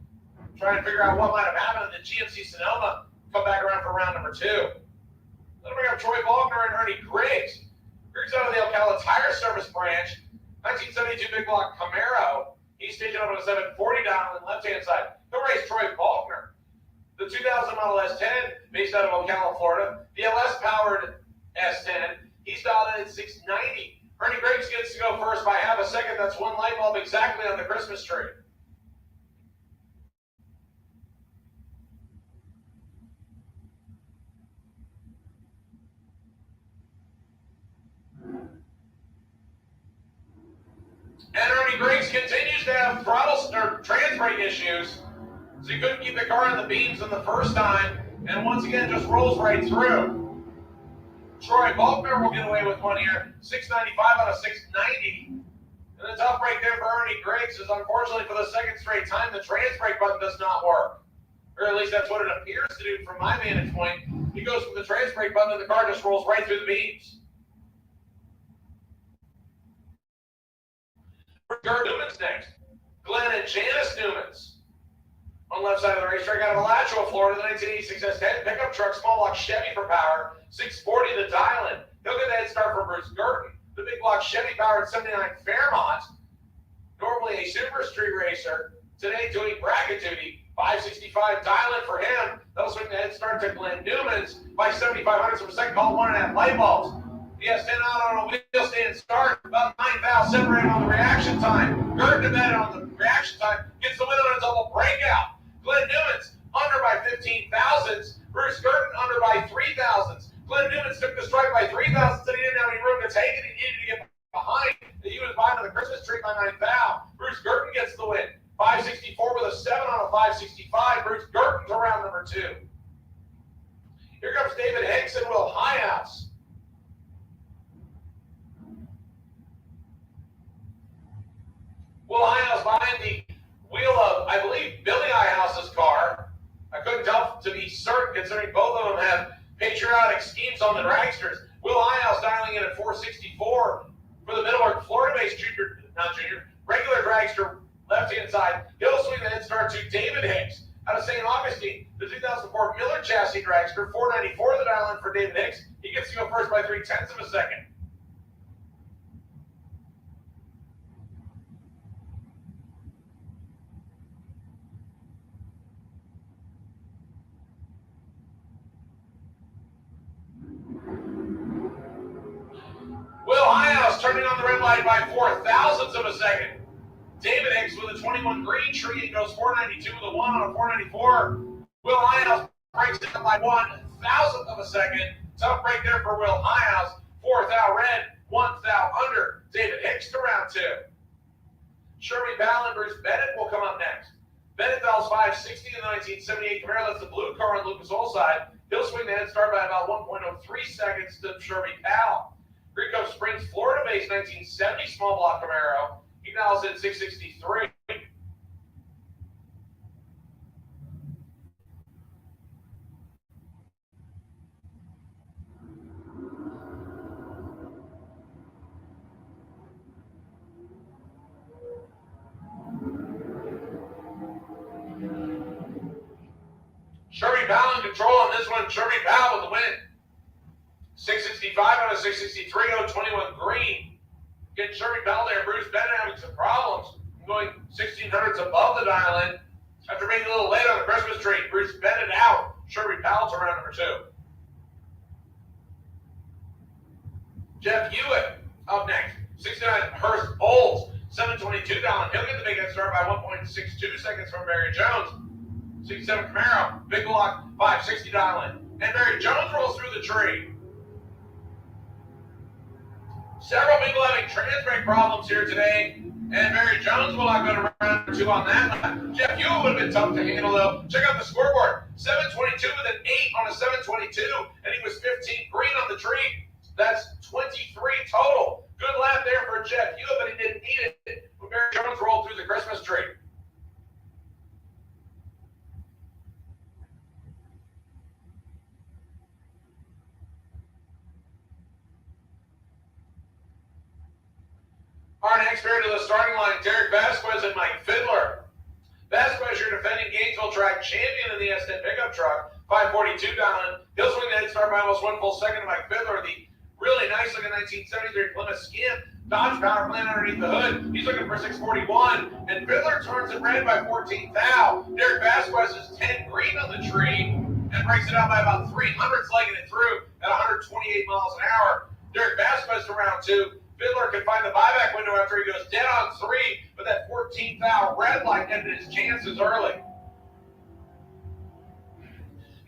trying to figure out what might have happened. And the GMC Sonoma come back around for round number 2. Then we got Troy Faulkner and Ernie Griggs. Griggs out of the Ocala Tire Service branch, 1972 big block Camaro. He's staging up on a 740 dial on the left-hand side. He'll race Troy Faulkner. The 2000 model S10, based out of Ocala, Florida. The LS-powered S10, he's dialed in at 690. Ernie Griggs gets to go first by half a second. That's one light bulb exactly on the Christmas tree. And Ernie Griggs continues to have throttle or trans brake issues, so he couldn't keep the car on the beams on the first time, and once again just rolls right through. Troy Faulkner will get away with one here, 695 out of 690. And the tough break there for Ernie Griggs is unfortunately for the second straight time, the trans brake button does not work. Or at least that's what it appears to do from my vantage point. He goes for the trans brake button and the car just rolls right through the beams. Gert Newman's next. Glenn and Janice Newman's. On the left side of the racetrack out of Alachua, Florida, the 1986 S10 pickup truck, small block Chevy for power, 640 the dial-in. He'll get the head start for Bruce Gurton. The big block Chevy powered 79 Fairmont. Normally a super street racer, today doing bracket duty. 565 dial-in for him. That'll swing the head start to Glenn Newman's by 7,500 from a second call, 1.5 light bulbs. The S10 out on a wheel stand start, about 9 valves separated on the reaction time. Gurton to bed on the reaction time, gets the win on a double breakout. Glenn Newman's under by 15 thousandths. Bruce Gurton under by 3 thousandths. Glenn Newman's took the strike by 3 thousandths, and he didn't have any room to take it. He needed to get behind. He was behind on the Christmas tree by 9 thou. Bruce Gurton gets the win. 564 with a 7 on a 565. Bruce Gurton to round number 2. Here comes David Hicks and Will Highhouse. Will Highhouse behind the wheel of, I believe, Billy Hihouse's car. I couldn't tell to be certain, considering both of them have patriotic schemes on the dragsters. Will Highhouse dialing in at 464 for the Middleburg, Florida-based regular dragster left-hand side. He'll swing the head start to David Hicks out of St. Augustine. The 2004 Miller chassis dragster, 494 the dial-in for David Hicks. He gets to go first by 0.3 of a second. Will Highhouse turning on the red light by 0.4 of a second. David Hicks with a 21 green tree and goes 492 with a 1 on a 494. Will Highhouse breaks it by 1,000th of a second. Tough break there for Will Highhouse. 4 thou red, 1 thou under. David Hicks to round 2. Sherby Powell and Bruce Bennett will come up next. Bennett dials 560 in the 1978 Camaro. That's the blue car on Lucas Oil side. He'll swing the head start by about 1.03 seconds to Sherby Powell. Rico Springs, Florida-based 1970 small block Camaro. He dials in 663. Sherby Powell in control on this one. Sherby Powell with the win. 665 out of 663, 21 green. Getting Sherby Powell there. Bruce Bennett having some problems. Going 1600s above the dial-in. After being a little late on the Christmas tree, Bruce Bennett out. Sherby Powell to round number 2. Jeff Hewitt up next. 69 Hurst Olds. 722 dial-in. He'll get the big head start by 1.62 seconds from Barry Jones. 67 Camaro. Big block 560 dial-in. And Barry Jones rolls through the tree. Several people having trans brake problems here today, and Barry Jones will not go to round 2 on that one. Jeff Hewitt would have been tough to handle, though. Check out the scoreboard. 722 with an 8 on a 722, and he was 15 green on the tree. That's 23 total. Good lap there for Jeff Hewitt, but he did next pair to the starting line, Derek Vasquez and Mike Fiddler. Vasquez, your defending Gainesville track champion in the S10 pickup truck, 542 dialing. He'll swing the head start by almost 1 full second to Mike Fiddler, the really nice looking 1973 Plymouth Skin Dodge power plant underneath the hood. He's looking for 641, and Fiddler turns it red by 14 thou. Derek Vasquez is 10 green on the tree and breaks it out by about 300, legging it through at 128 miles an hour. Derek Vasquez to round 2. Fiddler can find the buyback window after he goes dead on 3, but that 14 thou red light ended his chances early.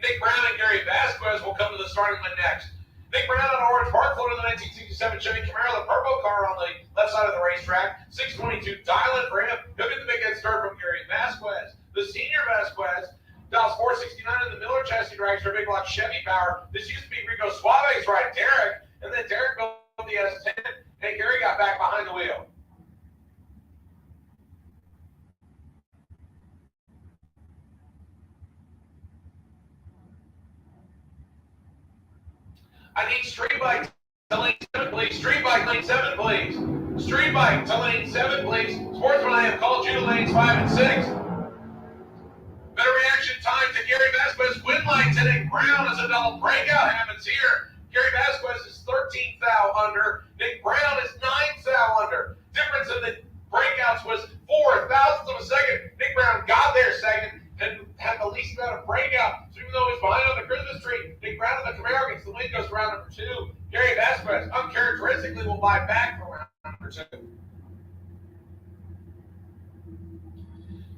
Nick Brown and Gary Vasquez will come to the starting line next. Nick Brown on Orange Park, Florida, the 1967 Chevy Camaro, the purple car on the left side of the racetrack. 622 dialing for him. He'll get the big head start from Gary Vasquez. The senior Vasquez dials 469 in the Miller chassis dragster, big block Chevy power. This used to be Rico Suave's ride, Derek, and then Derek built the S10, and Gary got back behind the wheel. I need street bike to lane 7, please. Street bike, lane 7, please. Street bike to lane 7, please. Sportsman, I have called you to lanes 5 and 6. Better reaction time to Gary Vasquez. Win lines and Nick Brown as a double breakout happens here. Gary Vasquez is 13 thou under. Nick Brown is 9 thou under. Difference in the breakouts was 4 thousandths of a second. Nick Brown got there second and had the least amount of breakout. So even though he's behind on the Christmas tree, Nick Brown in the Camaro gets the win, goes to round number 2. Gary Vasquez uncharacteristically will buy back for round number 2.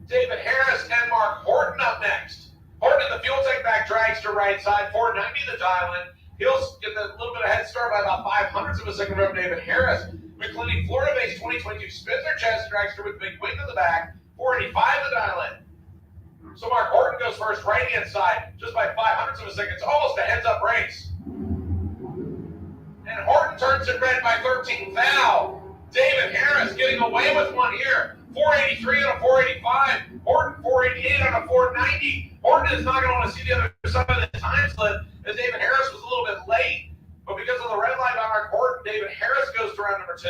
David Harris and Mark Horton up next. Horton in the fuel tank back dragster right side, 490 the dial in. He'll get a little bit of head start by about 500ths of a second from David Harris. McClinty, Florida-based 2022 Spitzer chassis dragster with big wing to the back, 485 the dial in. So Mark Horton goes first, right-hand side, just by 500ths of a second. It's almost a heads-up race. And Horton turns it red by 13 thou. David Harris getting away with one here. 483 on a 485. Horton 488 on a 490. Horton is not going to want to see the other side of the time slip as David Harris was a little bit late. But because of the red light by Mark Horton, David Harris goes to round number 2.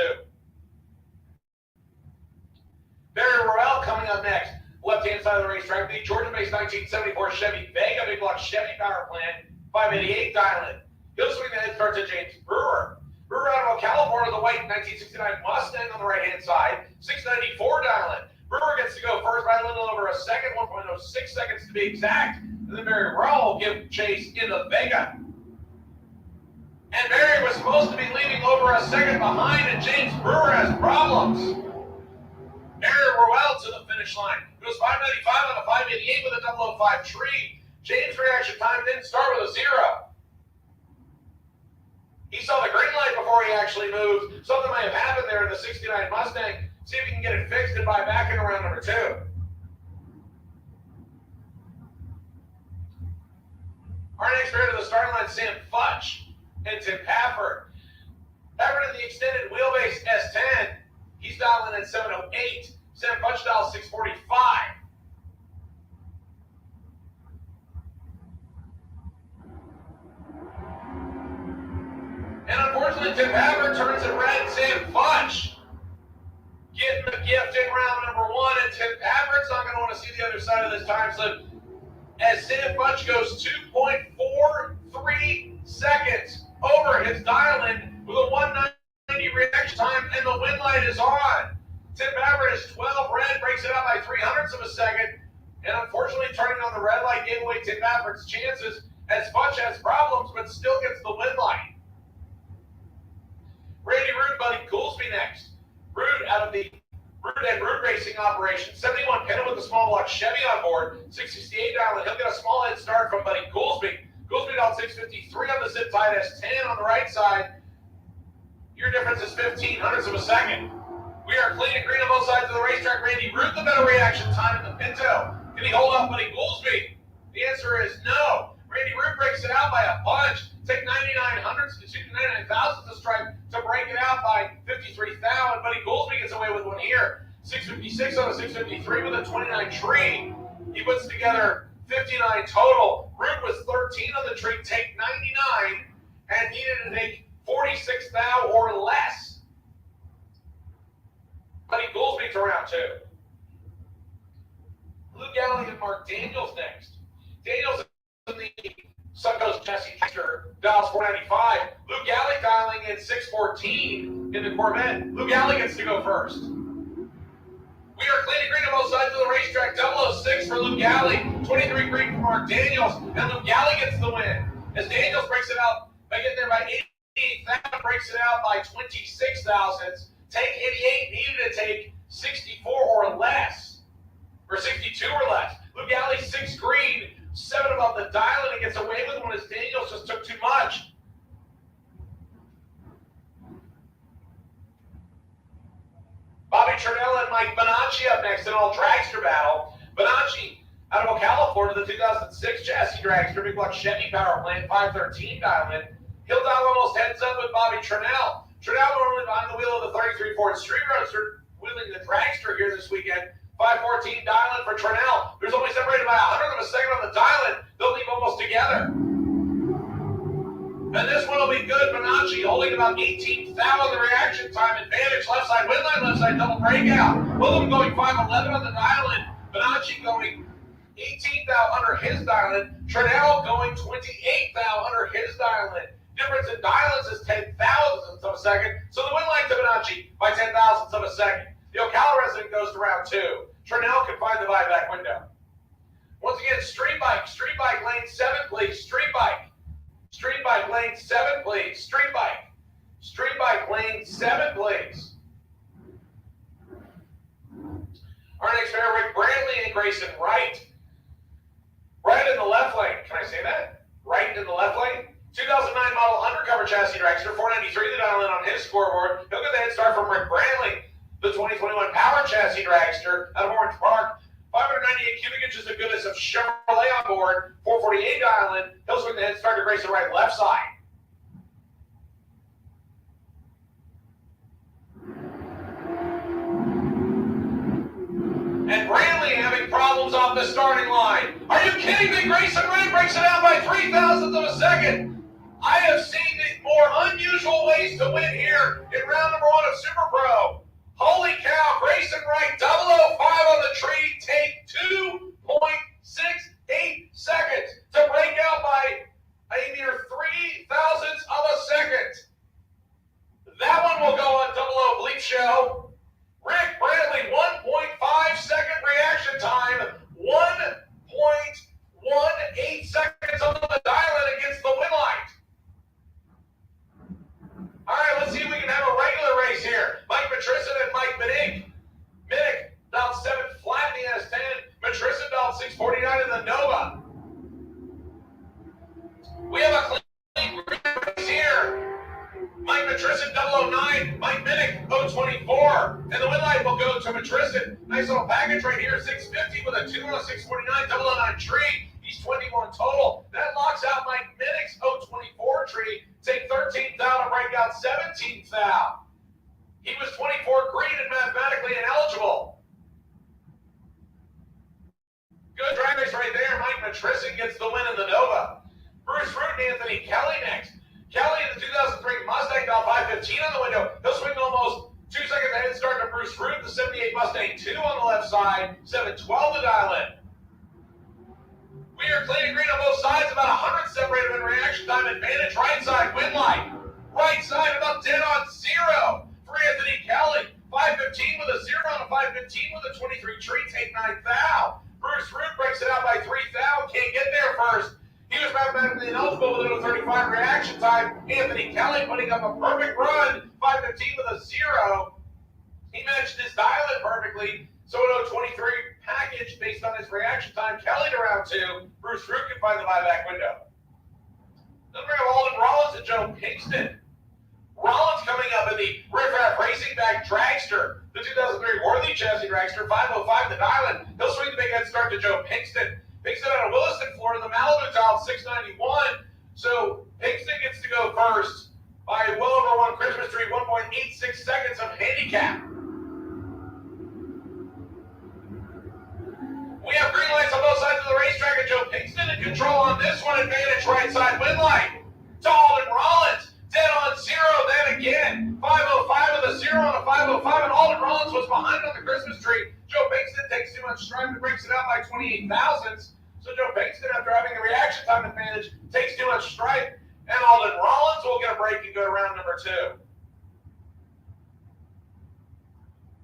Barry Royale coming up next. Left-hand side of the racetrack, the Georgia-based 1974 Chevy Vega, big block Chevy power plant, 588 dialing. He'll swing the head start to James Brewer. Brewer out of California, the white 1969 Mustang on the right-hand side, 694 dialing. Brewer gets to go first by a little over a second, 1.06 seconds to be exact. And then Barry Royale will give chase in the Vega. And Barry was supposed to be leaving over a second behind, and James Brewer has problems. Barry Royale to the finish line. Goes 595 on a 588 with a 005 tree. James' reaction time didn't start with a 0. He saw the green light before he actually moved. Something might have happened there in the 69 Mustang. See if he can get it fixed and buy back in round number 2. Our next pair to the starting line, Sam Futch and Tim Pafford. Pafford in the extended wheelbase S10. He's dialing at 708. Sam Futch dials 645. And unfortunately, Tim Pafford turns it red. Sam Futch getting the gift in round number 1, and Tim Pafford's not going to want to see the other side of this time slip as Sam Futch goes 2.43 seconds over his dial-in with a 190 reaction time, and the win light is on. Tim Pafford is 12 red, breaks it out by 300ths of a second, and unfortunately turning on the red light gave away Tim Pafford's chances as Futch has problems but still gets the win light. Randy Root, Buddy Goolsby next. Root out of the Root and Root Racing operation. 71 Pennant with a small block Chevy on board. 668 dial, and he'll get a small head start from Buddy Goolsby. Goolsby dialed 653 on the zip tied S10 on the right side. Your difference is 0.15 of a second. We are clean and green on both sides of the racetrack. Randy Root, the better reaction time in the Pinto. Can he hold off Buddy Goolsby? The answer is no. Randy Root breaks it out by a bunch. Take 99 thousandths of strike to break it out by 53 thou, and Buddy Goolsby gets away with one here. 656 on a 653 with a 29 tree. He puts together 59 total. Root was 13 on the tree, take 99, and needed to take 46 thou or less. round 2. Luke Galley and Mark Daniels next. Daniels in the Suncoast Jesse Dragster, Dallas 495. Luke Galley dialing in 614 in the Corvette. Luke Galley gets to go first. We are clean and green on both sides of the racetrack. 006 for Luke Galley, 23 green for Mark Daniels, and Luke Galley gets the win. As Daniels breaks it out by getting there by 88,000, breaks it out by 26 thousandths. Take 88, needed to take 64 or less, or 62 or less. Luke Galley 6 green, 7 above the dial, and he gets away with one as Daniels just took too much. Bobby Trinella and Mike Bonacci up next in all dragster battle. Bonacci out of Ocala, Florida, the 2006 chassis dragster, big block Chevy power plant, 513 dial in. He'll dial almost heads up with Bobby Trinell. Trinell normally behind the wheel of the 33 Ford Street Roadster, wheeling the dragster here this weekend. 514 dial in for Trinell. There's only separated by 100th of a second on the dial in. They'll leave almost together. And this one will be good. Bonacci holding about 18th thou on the reaction time advantage. Left side, win line, left side, double breakout. Both of them going 511 on the dial in. Bonacci going 18th thou under his dial in. Trinell going 28th thou under his dial in. Difference in dial-ins is 10 thousandths of a second. So the win line to Bonacci by 10 thousandths of a second. The Ocala resident goes to round 2. Trinell can find the buyback window. Once again, street bike lane 7, please. Street bike lane 7, please. Street bike lane 7, please. Our next pair, Rick Brantley and Grayson Wright. Right in the left lane. Can I say that? Right in the left lane. 2009 model undercover chassis dragster, 493 the dial in on his scoreboard. He'll get the head start from Rick Brantley. The 2021 power chassis dragster out of Orange Park. 598 cubic inches of goodness of Chevrolet on board. 448 dial in. He'll swing the head start to Grayson Wright left side. And Brantley having problems off the starting line. Are you kidding me? Grayson Wright breaks it out by 3 thousandths of a second. I have seen more unusual ways to win here in round number 1 of Super Pro. Holy cow, Grayson Wright, 005 on the tree, take 2.68 seconds to break out by a mere 3 thousandths of a second. That one will go on 00 Bleep Show. Rick Brantley, 1.5 second reaction time, 1.18 seconds on the dial-in against the win light. All right, let's see if we can have a regular race here. Mike Matrison and Mike Minnick. Minnick dialed 7 flat in the S10. Matrison dialed 649 in the Nova. We have a clean race here. Mike Matrison 009, Mike Minnick 024. And the win light will go to Matrison. Nice little package right here, 650 with a 2 on a 649, 009 tree. He's 21 total. That locks out Mike Minnick's 024 tree. Take 13th thou to break out 17th thou. He was 24 green and mathematically ineligible. Good drag race right there. Mike Matrison gets the win in the Nova. Bruce Root and Anthony Kelly next. Kelly in the 2003 Mustang dial 515 on the window. He'll swing almost 2 seconds ahead start to Bruce Root, the 78 Mustang 2 on the left side, 712 to dial in. We are clean and green on both sides, about 100 separated in reaction time advantage. Right side, win light. Right side, about 10 on 0 for Anthony Kelly. 515 with a 0 on a 515 with a 23 tree, take 9 thou. Bruce Root breaks it out by 3 thou, can't get there first. He was mathematically ineligible with a 35 reaction time. Anthony Kelly putting up a perfect run, 515 with a 0. He matched his dial-in perfectly. So an 023 package based on his reaction time. Kelly to round 2. Bruce Root can find the buyback window. Then we have Alden Rollins and Joe Pinkston. Rollins coming up in the Riffraff Racing Bag Dragster, the 2003 Worthy Chassis Dragster, 505 the dial-in. He'll swing the big head start to Joe Pinkston. Pinkston out of Williston, Florida, the Malibu dial 691. So Pinkston gets to go first by well over 1 Christmas tree, 1.86 seconds of handicap. We have green lights on both sides of the racetrack, and Joe Pinkston in control on this one. Advantage right side win light to Alden Rollins. Dead on 0, then again. 505 with a 0 on a 505, and all Alden Rollins was behind on the Christmas tree. Joe Bankston takes too much stripe and breaks it out by 28 thousandths. So Joe Bankston, after having the reaction time advantage, takes too much stripe, and Alden Rollins will get a break and go to round number 2.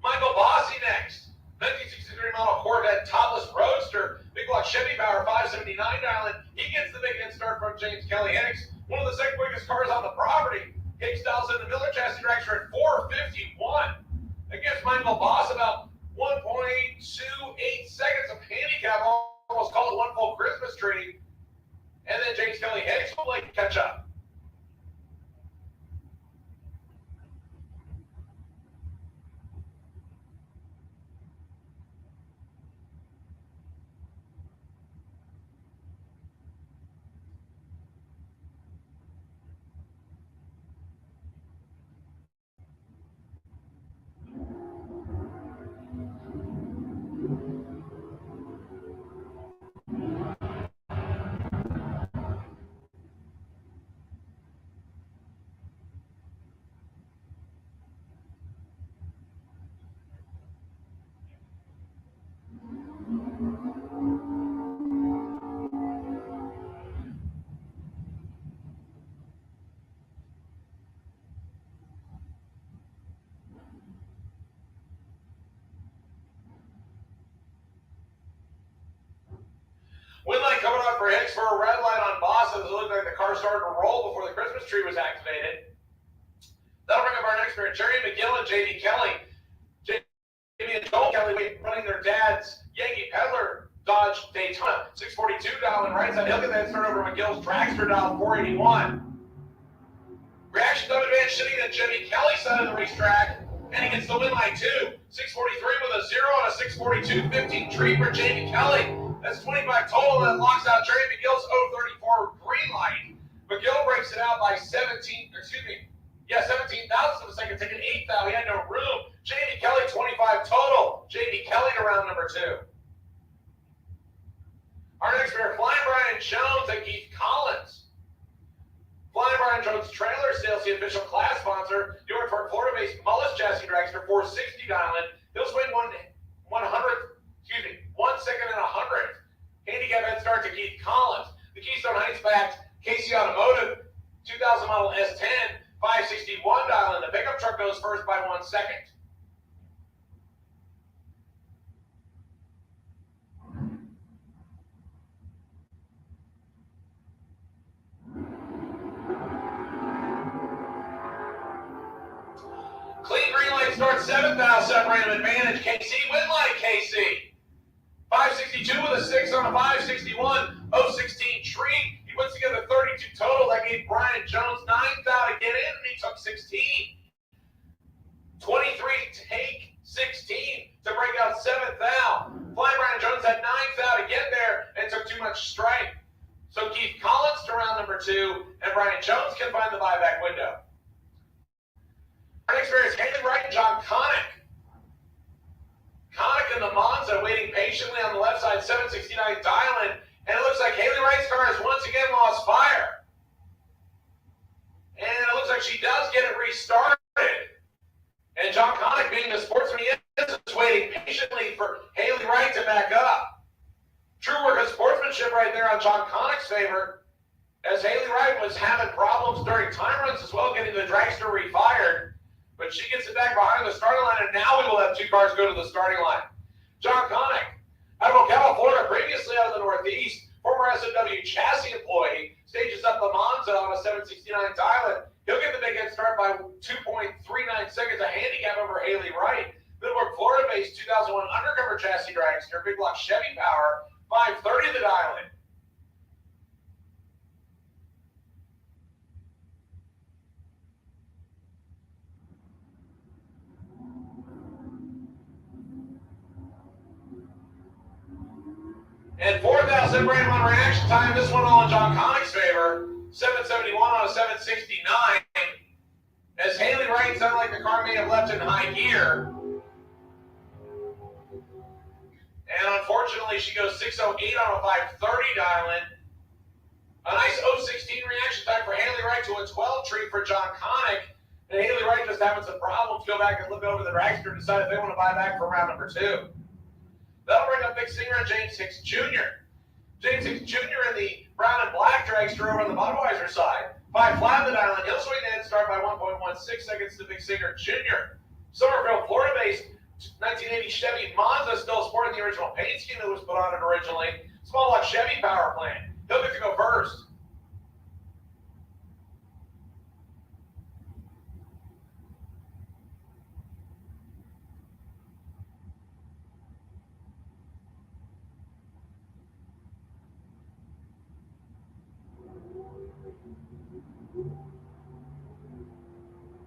Michael Bossy next. 1963 model Corvette topless roadster. Big block Chevy power 579 dialing. He gets the big head start from James Kelly Hicks. One of the second quickest cars on the property. Hicks dials in the Miller chassis dragster at 451. Against Michael Boss, about 1.28 seconds of handicap. Almost called it one full Christmas tree. And then James Kelly Hicks will like to catch up. Win light coming on for Hicks for a red light on Boston. It looked like the car started to roll before the Christmas tree was activated. That'll bring up our next pair, Jerry McGill and J.D. Kelly. Jamie and Joel Kelly running their dad's Yankee Peddler Dodge Daytona. 642 dial in right side. He'll get that start over McGill's Dragster dial 481. Reaction time advantage sitting at Jimmy Kelly's side of the racetrack. And he gets the win light too. 643 with a 0 on a 642. 15 tree for Jamie Kelly. That's 25 total. That locks out Jerry McGill's 034 green light. McGill breaks it out by 17 thousandths of a second, taking 8 thou. He had no room. J.D. Kelly, 25 total. J.D. Kelly to round number 2. Our next pair, Flying Brian Jones and Keith Collins. Flying Brian Jones Trailer Sales, the official class sponsor. Yorkburg, Florida-based Mullis chassis dragster, 460 dialing. He'll swing 1 second and 100th. Handicap head start to Keith Collins. The Keystone Heights backed Casey Automotive 2000 model S10, 561 dialing. The pickup truck goes first by 1 second. Clean green light starts 7 thou, separated advantage. KC, win light KC. 562 with a 6 on a 561, 016 tree. He puts together 32 total. That gave Brian Jones 9 thou to get in, and he took 16. 23 take 16 to break out 7 thou. Flying Brian Jones had 9 thou to get there and took too much strike. So Keith Collins to round number 2, and Brian Jones can find the buyback window. Our next pair is Haley Wright and John Connick. Connick and the Monza waiting patiently on the left side, 769 dialing, and it looks like Haley Wright's car has once again lost fire. And it looks like she does get it restarted. And John Connick, being the sportsman he is waiting patiently for Haley Wright to back up. True work of sportsmanship right there on John Connick's favor, as Haley Wright was having problems during time runs as well, getting the dragster refired. But she gets it back behind the starting line, and now we will have 2 cars go to the starting line. John Connick, out of Ocala, Florida, previously out of the Northeast, former SOW chassis employee, stages up the Monza on a 769 dialing. He'll get the big head start by 2.39 seconds, a handicap over Haley Wright. Middleburg, Florida-based 2001 undercover chassis dragster, big block Chevy power, 530 the dialing. And 4,000 Brandon on reaction time. This one all in John Connick's favor. 771 on a 769. As Haley Wright sounded like the car may have left in high gear. And unfortunately, she goes 608 on a 530 dialing. A nice 016 reaction time for Haley Wright to a 12 tree for John Connick. And Haley Wright just having some problems, go back and look over the dragster and decide if they want to buy back for round number 2. That'll bring up Big Singer and James Hicks Jr. James Hicks Jr. in the brown and black dragster over on the Budweiser side. 5 Flatland Island. He'll swing the head start by 1.16 seconds to Big Singer Jr. Somerville, Florida-based 1980 Chevy Monza, still sporting the original paint scheme that was put on it originally. Small block Chevy power plant. He'll get to go first.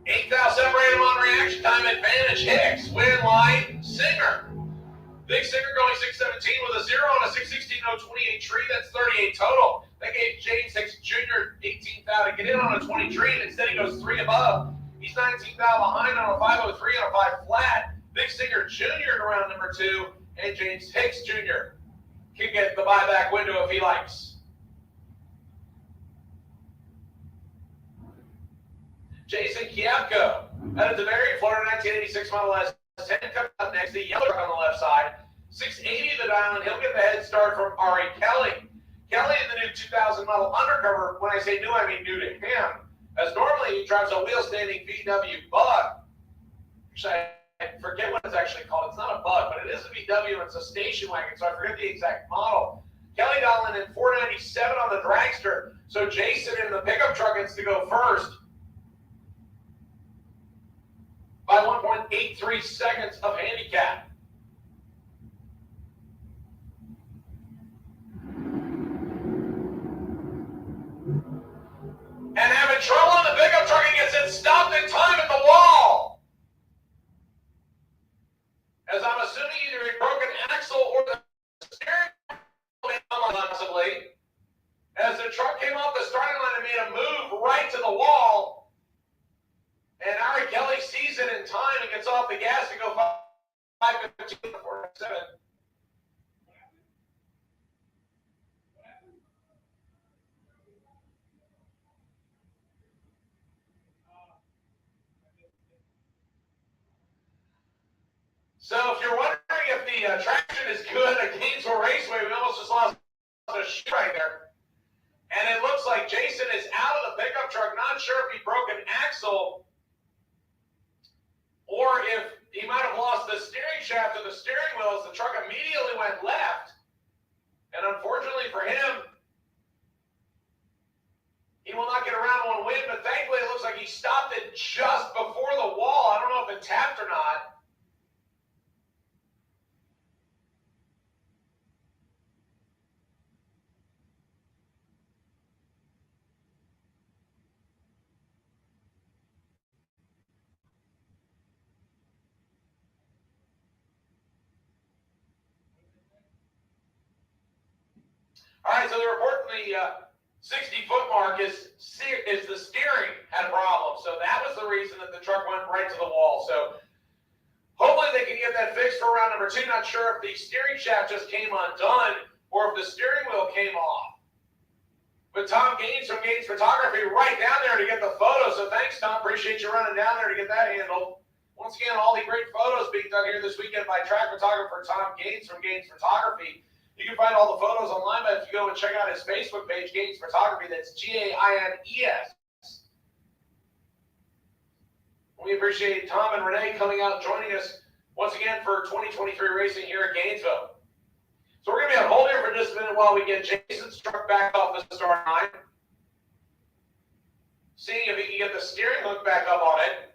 Eighth out, separated on reaction time advantage. Hicks, win line, Singer. Big Singer going 6:17 with a 0 on a 6:16.028 tree. That's 38 total. That gave James Hicks Jr. 18th out to get in on a 20 tree, and instead he goes 3 above. He's 19th out behind on a 5:03 on a 5 flat. Big Singer Jr. in round number 2, and James Hicks Jr. can get the buyback window if he likes. Jason Kiapko out of DeBerry, Florida, 1986 Model S10 coming up next. The yellow truck on the left side. 680 the dial, and he'll get the head start from Ari Kelly. Kelly in the new 2000 model Undercover. When I say new, I mean new to him. As normally he drives a wheel-standing VW Bug. Actually, I forget what it's actually called. It's not a Bug, but it is a VW, and it's a station wagon, so I forget the exact model. Kelly dialing in 497 on the dragster. So Jason in the pickup truck gets to go first by 1.83 seconds of handicap. And having trouble on the pickup truck, he gets it stopped in time at the wall. As I'm assuming either a broken axle or the steering wheel, possibly. As the truck came off the starting line and made a move right to the wall. And Ari Kelly sees it in time and gets off the gas to go 5:15 to 47. So if you're wondering if the traction is good at Gainesville Raceway, we almost just lost a shit right there. And it looks like Jason is out of the pickup truck. Not sure if he broke an axle or if he might have lost the steering shaft of the steering wheel as the truck immediately went left. And unfortunately for him, he will not get around one win, but thankfully it looks like he stopped it just before the wall. I don't know if it tapped or not. All right, so the report in the 60-foot mark is the steering had a problem. So that was the reason that the truck went right to the wall. So hopefully they can get that fixed for round number 2. Not sure if the steering shaft just came undone or if the steering wheel came off. But Tom Gaines from Gaines Photography right down there to get the photo. So thanks, Tom. Appreciate you running down there to get that handled. Once again, all the great photos being done here this weekend by track photographer Tom Gaines from Gaines Photography. You can find all the photos online, but if you go and check out his Facebook page, Gaines Photography, that's Gaines. We appreciate Tom and Renee coming out and joining us once again for 2023 racing here at Gainesville. So we're going to be on hold here for just a minute while we get Jason's truck back off the start line. Seeing if he can get the steering hook back up on it.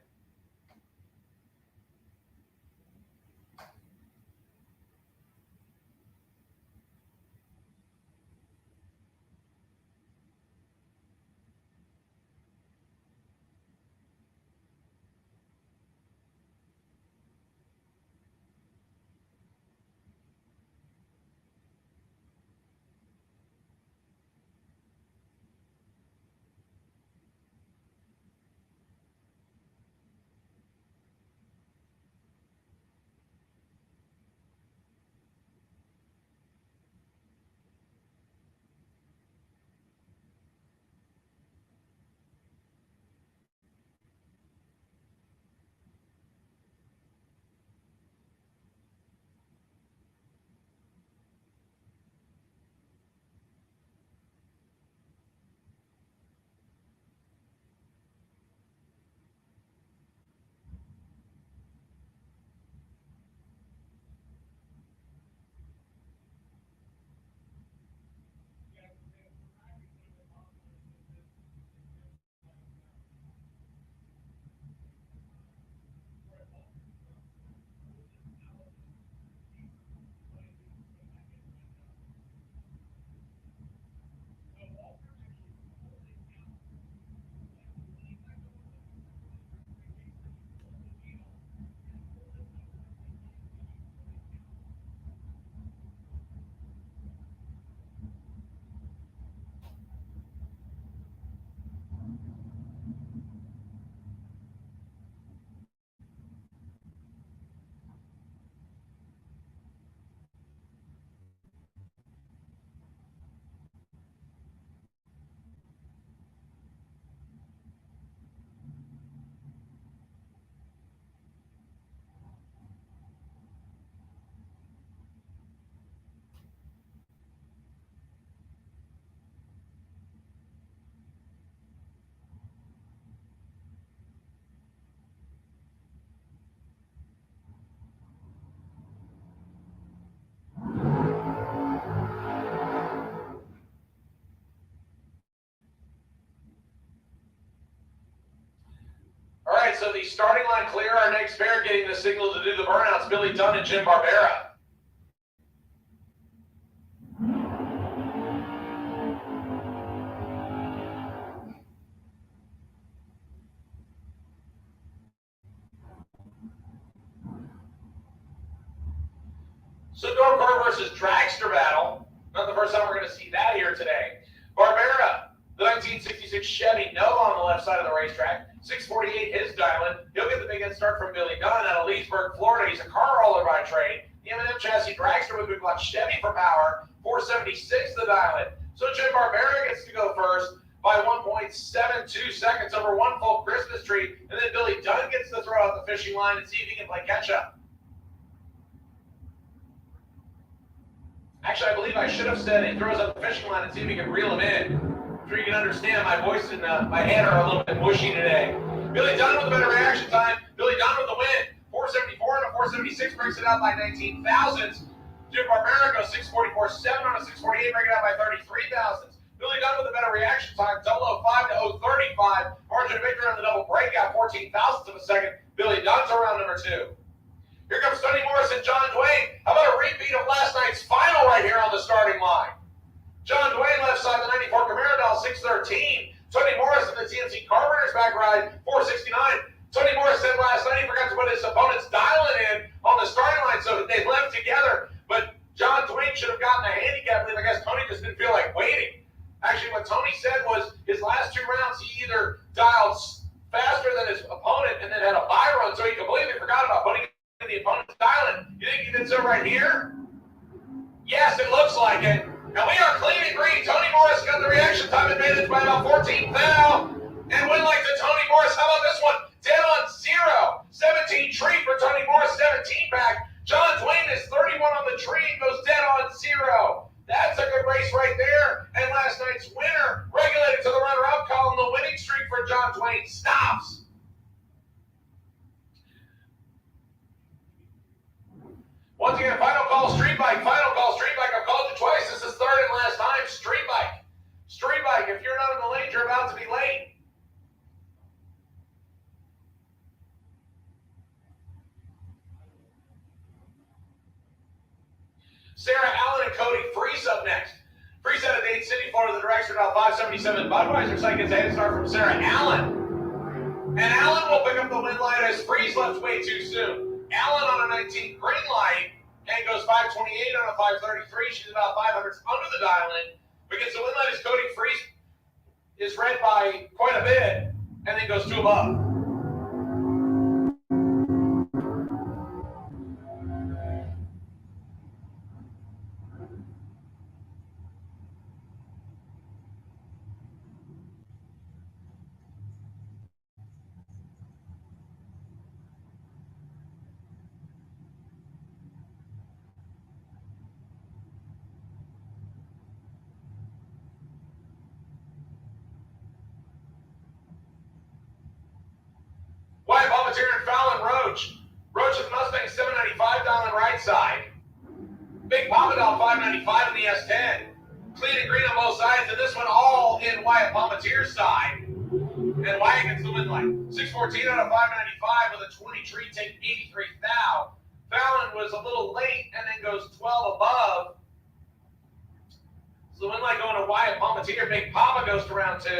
so the starting line clear. Our next pair getting the signal to do the burnouts, Billy Dunn and Jim Barbera. So door car versus dragster battle. Not the first time we're going to see that here today. Barbera, the 1966 Chevy Nova on the left side of the racetrack. 648 his dialing. He'll get the big head start from Billy Dunn out of Leesburg, Florida. He's a car roller by trade. The M&M chassis dragster with big block Chevy for power. 476 the dialing. So Jim Barbera gets to go first by 1.72 seconds over one full Christmas tree. And then Billy Dunn gets to throw out the fishing line and see if he can play catch up. Actually, I believe I should have said he throws up the fishing line and see if he can reel him in. I'm sure you can understand my voice and my head are a little bit mushy today. Billy Dunn with a better reaction time. Billy Dunn with the win. 474 and a 476 breaks it out by 19 thousandths. Jim Barbera goes 644.7 on a 648, breaking it out by 33 thousandths. Billy Dunn with a better reaction time. 005 to 035. Margin of victory on the double breakout, 14 thousandths of a second. Billy Dunn's around number 2. Here comes Tony Morris and John Dwayne. How about a repeat of last night's final right here on the starting line? John Dwayne left side, the 94 Camaro Bell, 613. Tony Morris in the TNC Carpenter's back ride, 469. Tony Morris said last night he forgot to put his opponent's dialing in on the starting line, so they left together. But John Dwayne should have gotten a handicap lead. I guess Tony just didn't feel like waiting. Actually, what Tony said was his last 2 rounds, he either dialed faster than his opponent and then had a buy run, so he completely forgot about putting the opponent's dialing. You think he did so right here? Yes, it looks like it. And we are clean and green. Tony Morris got the reaction time advantage by about 14 thou. And win like the Tony Morris. How about this one? Dead on 0. 17 tree for Tony Morris, 17 back. John Dwayne is 31 on the tree and goes dead on 0. That's a good race right there. And last night's winner, regulated to the runner-up column, the winning streak for John Dwayne stops. Once again, final call, street bike. Final call, street bike. I've called you twice. This is third and last time. Street bike. Street bike. If you're not in the lane, you're about to be late. Sarah Allen and Cody Freeze up next. Freeze out of Dade City, Florida, the dragster about 577. Budweiser side gets a head start from Sarah Allen. And Allen will pick up the win light as Freeze left way too soon. Allen on a 19 green light and goes 528 on a 533. She's about 500 under the dial in. Because the win light is Cody Freeze is red by quite a bit and then goes 2 above. White Volunteer and Fallon Roach. Roach with Mustang 795 down the right side. Big Papa Doll 595 in the S10. Clean and green on both sides, and this one all in Wyatt Palmetier's side. And Wyatt gets the win light. 614 out of 595 with a 20 tree take 83 thou. Fallon was a little late and then goes 12 above. So the win light going to Wyatt Palmetier. Big Papa goes to round 2.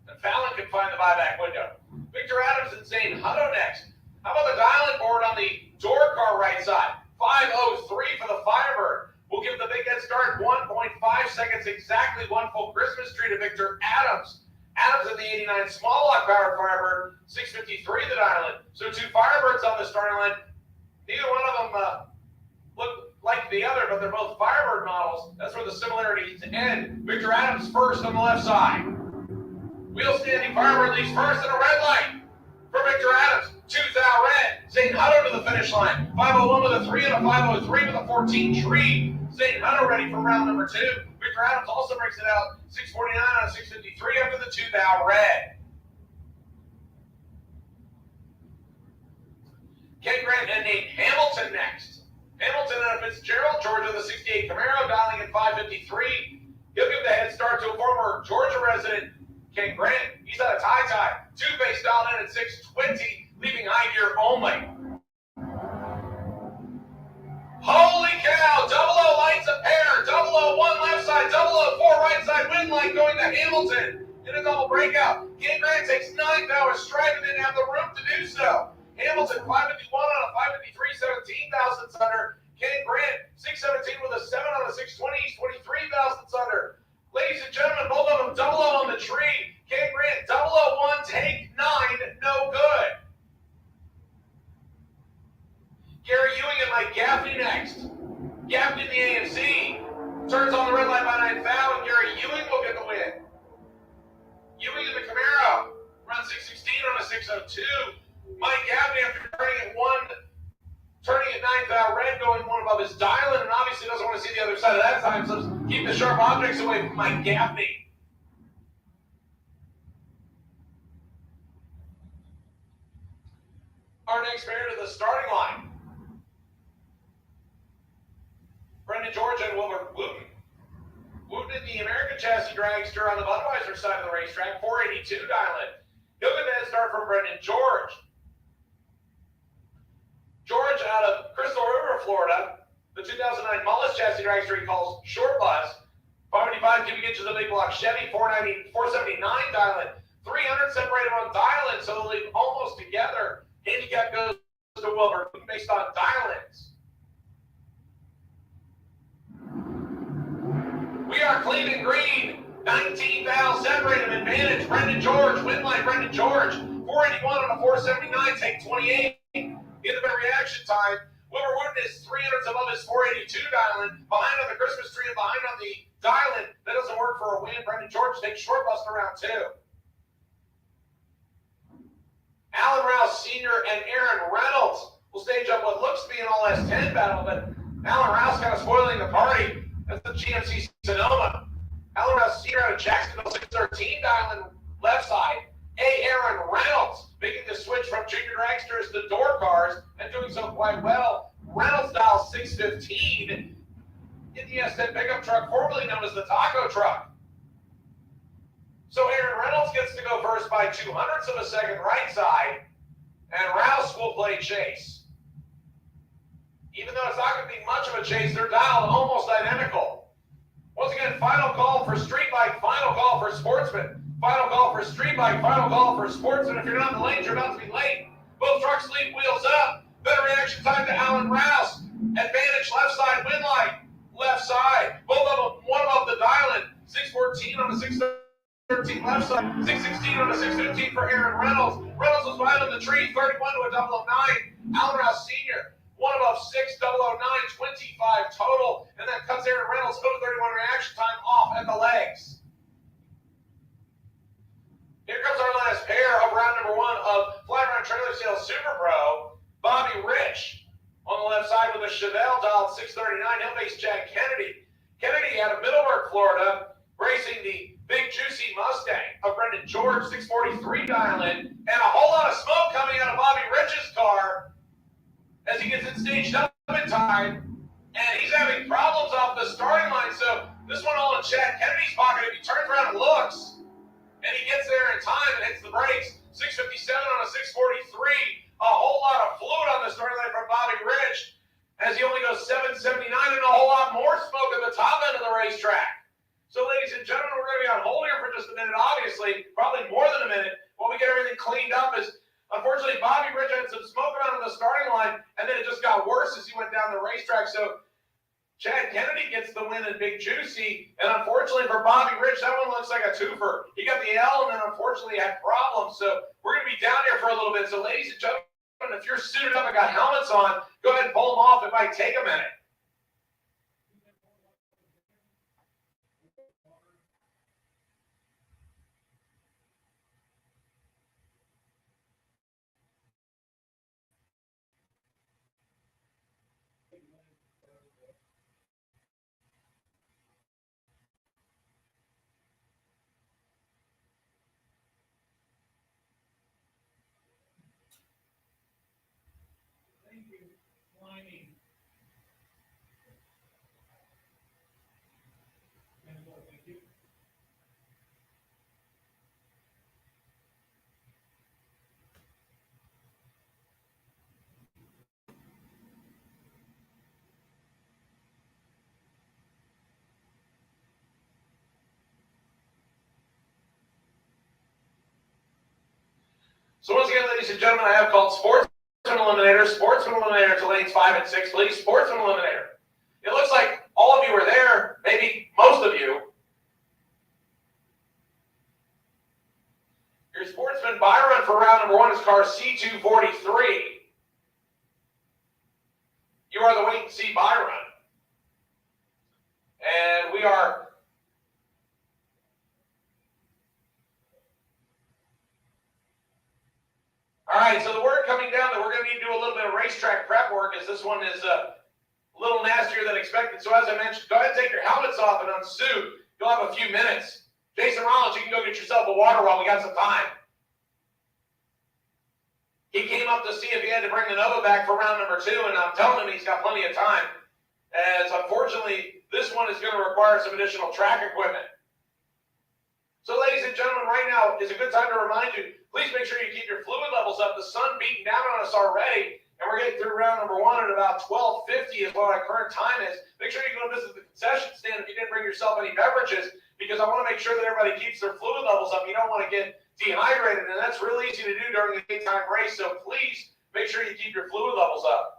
And Fallon can find the buyback window. Victor Adams and Zane Hutto next. How about the dialing board on the door car right side? 503 for the Firebird. We'll give the big head start 1.5 seconds exactly. One full Christmas tree to Victor Adams. Adams in the 89 small block powered Firebird. 653 the dialing. So 2 Firebirds on the starting line. Neither one of them look like the other, but they're both Firebird models. That's where the similarities end. Victor Adams first on the left side. Wheel standing Firebird leaves first and a red light for Victor Adams. 2 thou red. Zane Hutto to the finish line. 501 with a 3 and a 503 with a 14 tree. Zane Hutto ready for round number 2. Victor Adams also breaks it out 649 on a 653 after the 2 thou red. Ken Grant and Nate Hamilton next. Hamilton out of Fitzgerald, Georgia, the 68 Camaro, dialing in 553. He'll give the head start to a former Georgia resident, Ken Grant. He's out of tie. Two-base dialed in at 620, leaving high gear only. Holy cow, 00 lights a pair, 001 left side, 004 right side, wind line going to Hamilton in a double breakout. Ken Grant takes 9 power strike and didn't have the room to do so. Hamilton 551 on a 553, 17 thousandths under. Ken Grant 617 with a 7 on a 620, he's 23 thousandths under. Ladies and gentlemen, both of them 00 on the tree. Ken Grant 001, take 9, no good. Gary Ewing and Mike Gaffney next. Gaffney in the AMC turns on the red light by 9 foul, and Gary Ewing will get the win. Ewing in the Camaro, run 616 on a 602. Mike Gaffney, after turning at 9 foul red, going one above his dial-in, and obviously doesn't want to see the other side of that time, so keep the sharp objects away from Mike Gaffney. Our next pair to the starting line. Brendan George and Wilbur Wooten. Wooten in the American Chassis Dragster on the Budweiser side of the racetrack, 482 dial-in. He'll get that start from Brendan George. George out of Crystal River, Florida, the 2009 Mullis Chassis Dragster he calls Short Bus. 585 cubic inches of big block Chevy, 479 dial-in. 300 separated on dial-in, so they'll leave almost together. Handicap goes to Wilbur based on dial-ins. We are clean and green. 19 valves separate him. Advantage. Brendan George. Win line. Brendan George. 481 on a 479. Take 28. In the better reaction time. Wilbur Wooten is 300s above his 482 dial-in. Behind on the Christmas tree and behind on the dial-in. That doesn't work for a win. Brendan George takes short bus to round 2. Alan Rouse Sr. and Aaron Reynolds will stage up what looks to be an all-S10 battle, but Alan Rouse kind of spoiling the party. That's the GMC Sonoma. Alan Rouse Sr. out of Jacksonville, 613 dial-in left side. Aaron Reynolds making the switch from junior dragsters to door cars and doing so quite well. Reynolds dial 615 in the S10 pickup truck, formerly known as the taco truck. So Aaron Reynolds gets to go first by 200ths of a second right side, and Rouse will play chase. Even though it's not going to be much of a chase, they're dialed almost identical. Once again, final call for street bike, final call for sportsman, final call for street bike, final call for sportsman. If you're not in the lanes, you're about to be late. Both trucks lead wheels up. Better reaction time to Alan Rouse. Advantage left side, win line, left side. Both of them, one above the dial-in. 614 on the 613 left side, 616 on the 615 for Aaron Reynolds. Reynolds was behind on the tree, 31 to a 009. Alan Rouse Sr., one above 6, 009, 25 total, and that cuts Aaron Reynolds' 0-31 reaction time off at the legs. Here comes our last pair of round number 1 of Flat Round Trailer Sales Super Pro. Bobby Rich on the left side with a Chevelle dialed 639. He'll face Jack Kennedy. Kennedy out of Middleburg, Florida, racing the Big Juicy Mustang of Brendan George, 643 dial-in, and a whole lot of smoke coming out of Bobby Rich's car as he gets it staged up in time, and he's having problems off the starting line, so this one all in Chad Kennedy's pocket. If he turns around and looks, and he gets there in time and hits the brakes, 657 on a 643, a whole lot of fluid on the starting line from Bobby Rich, as he only goes 779 and a whole lot more smoke at the top end of the racetrack. So ladies and gentlemen, we're going to be on hold here for just a minute, obviously, probably more than a minute, while we get everything cleaned up. As unfortunately, Bobby Rich had some smoke around the starting line, and then it just got worse as he went down the racetrack. So Chad Kennedy gets the win in Big Juicy, and unfortunately for Bobby Rich, that one looks like a twofer. He got the L, and then unfortunately had problems. So we're going to be down here for a little bit. So ladies and gentlemen, if you're suited up and got helmets on, go ahead and pull them off. It might take a minute. So once again, ladies and gentlemen, I have called Sportsman Eliminator to lanes 5 and 6, please. Sportsman Eliminator. It looks like all of you were there, maybe most of you. Your Sportsman Byron for round number 1 is car C243. You are the wait and see Byron. And we are all right, so the word coming down that we're going to need to do a little bit of racetrack prep work as this one is a little nastier than expected. So as I mentioned, go ahead and take your helmets off and unsuit. You'll have a few minutes. Jason Rollins, you can go get yourself a water while we got some time. He came up to see if he had to bring the Nova back for round number 2, and I'm telling him he's got plenty of time, as unfortunately this one is going to require some additional track equipment. So ladies and gentlemen, right now is a good time to remind you, please make sure you keep your fluid levels up. The sun beating down on us already, and we're getting through round number 1 at about 12:50 is what our current time is. Make sure you go visit the concession stand if you didn't bring yourself any beverages, because I want to make sure that everybody keeps their fluid levels up. You don't want to get dehydrated, and that's really easy to do during the daytime race, so please make sure you keep your fluid levels up.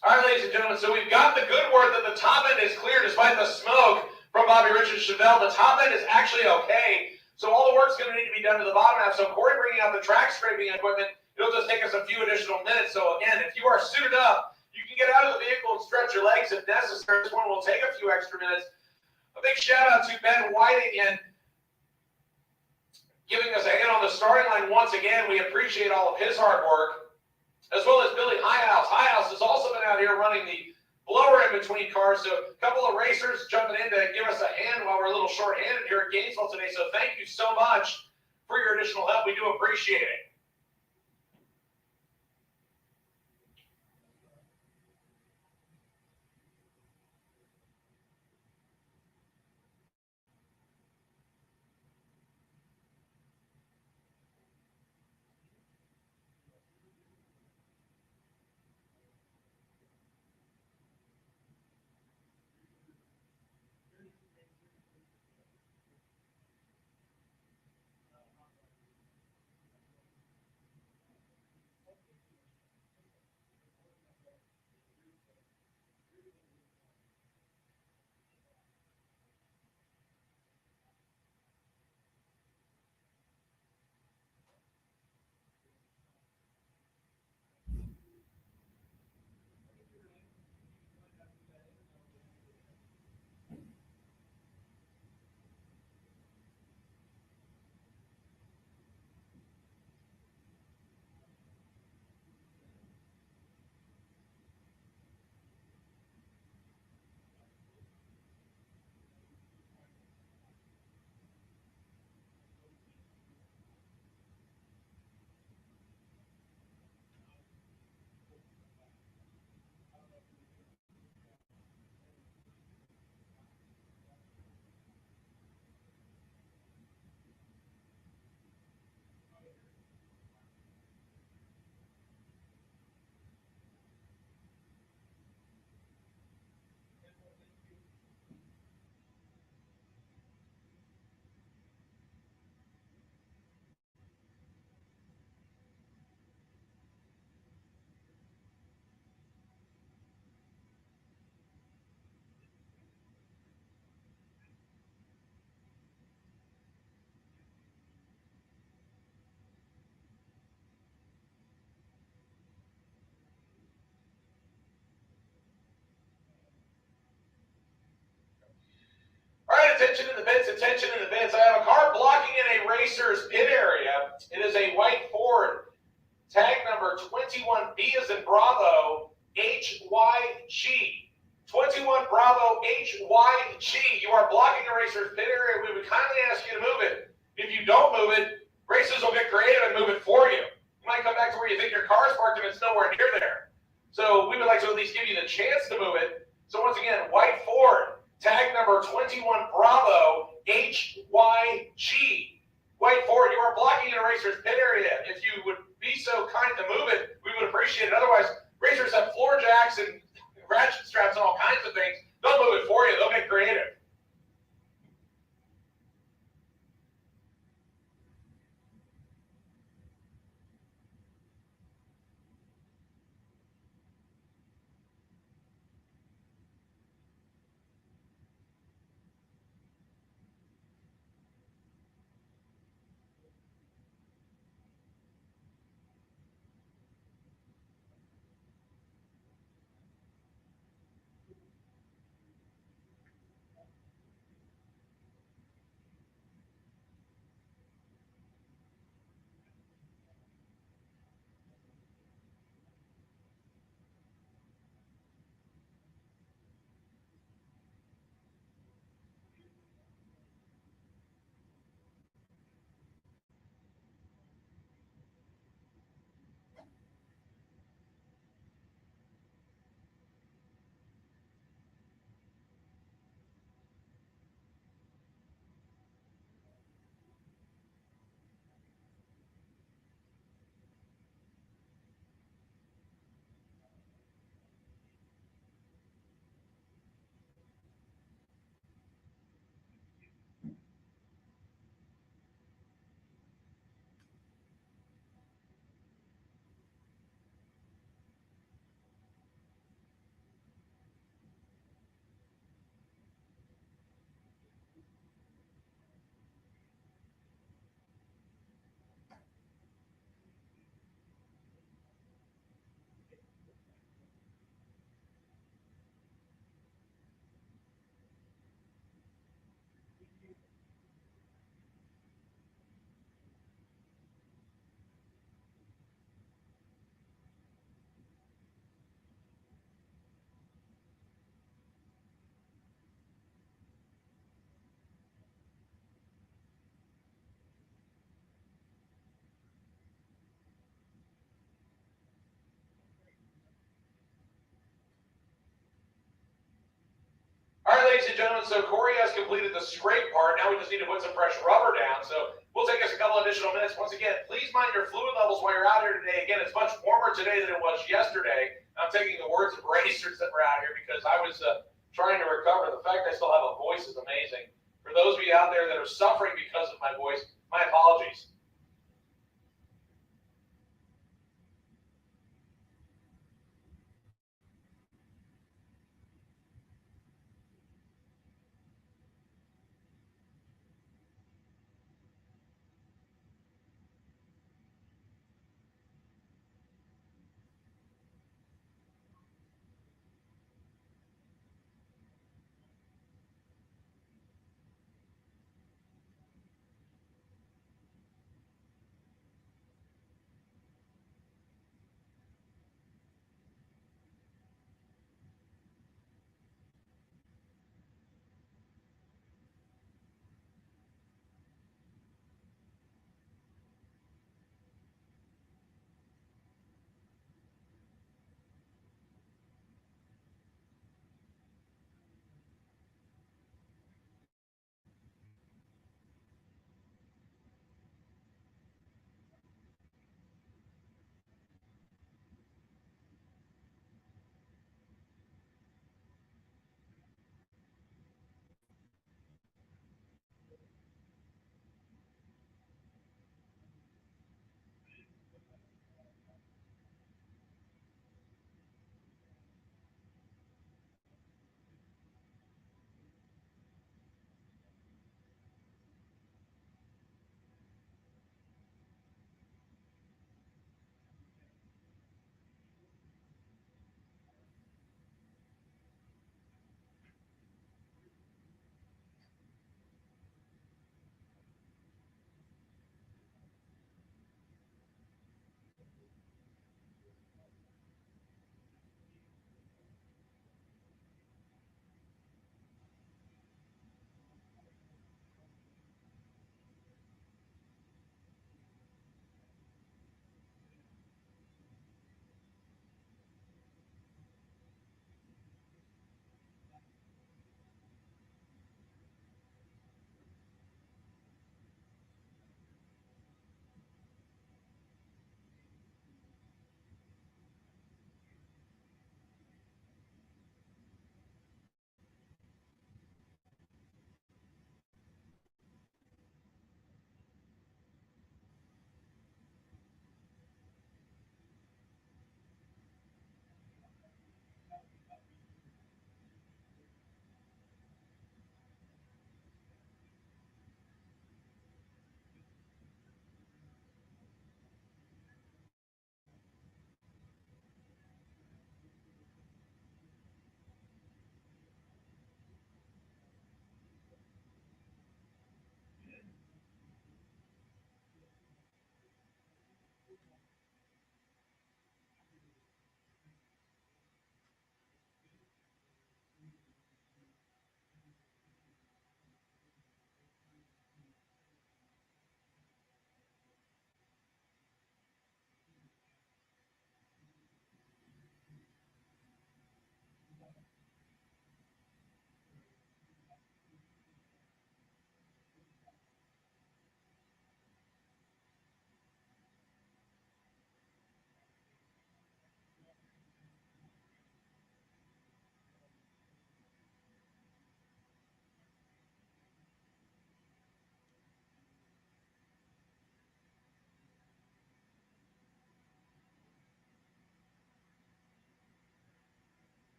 All right, ladies and gentlemen, so we've got the good word that the top end is clear despite the smoke from Bobby Richards Chevelle. The top end is actually okay, so all the work's going to need to be done to the bottom half. So Corey bringing out the track scraping equipment, it'll just take us a few additional minutes. So again, if you are suited up, you can get out of the vehicle and stretch your legs if necessary. This one will take a few extra minutes. A big shout out to Ben White again, giving us a hand on the starting line once again. We appreciate all of his hard work, as well as Billy Highhouse. Highhouse has also been out here running the blower in between cars. So a couple of racers jumping in to give us a hand while we're a little short-handed here at Gainesville today. So thank you so much for your additional help. We do appreciate it. All right, attention in the bits, attention in the bits. I have a car blocking in a racer's pit area. It is a white Ford, tag number 21B as in Bravo, HYG 21 Bravo HYG. You are blocking a racer's pit area. We would kindly ask you to move it. If you don't move it, racers will get creative and move it for you. You might come back to where you think your car is parked and it's nowhere near there. So we would like to at least give you the chance to move it. So once again, white Ford, tag number 21 Bravo HYG. White Ford, you are blocking a racer's pit area. If you would be so kind to move it, we would appreciate it. Otherwise, racers have floor jacks and ratchet straps and all kinds of things. They'll move it for you. They'll get creative. All right, ladies and gentlemen, so Corey has completed the scrape part. Now we just need to put some fresh rubber down. So we'll take us a couple additional minutes. Once again, please mind your fluid levels while you're out here today. Again, it's much warmer today than it was yesterday. I'm taking the words of racers that were out here because I was trying to recover. The fact I still have a voice is amazing. For those of you out there that are suffering because of my voice, my apologies.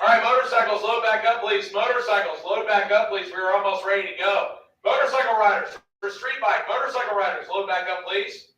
All right, motorcycles, load back up, please. Motorcycles, load back up, please. We're almost ready to go. Motorcycle riders, for street bike, motorcycle riders, load back up, please.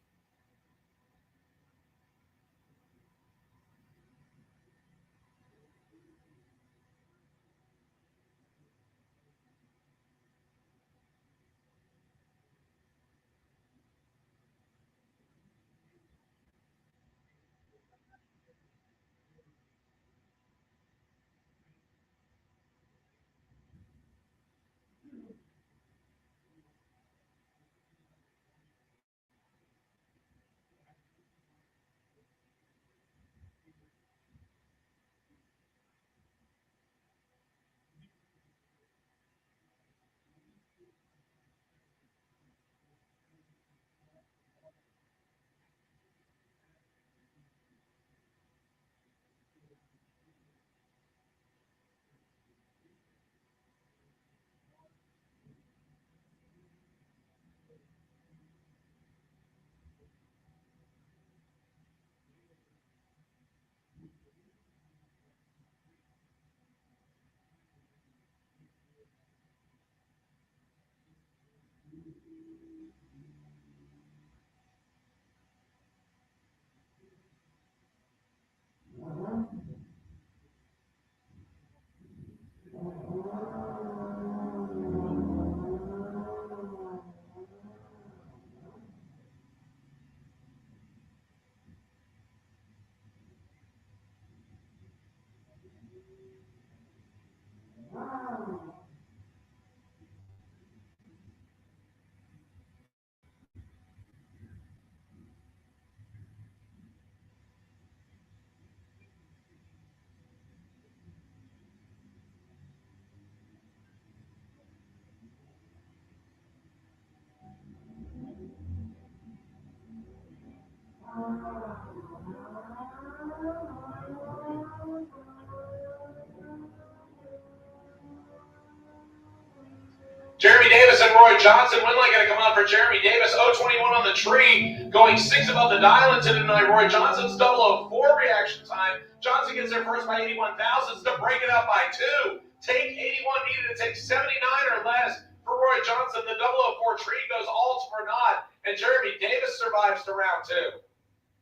Jeremy Davis and Roy Johnson. Winley going to come on for Jeremy Davis. 021 on the tree. Going 6 above the dial into tonight. Roy Johnson's 004 reaction time. Johnson gets there first by 81 thousandths to break it up by 2. Take 81 needed to take 79 or less for Roy Johnson. The 004 tree goes all for naught. And Jeremy Davis survives to round 2.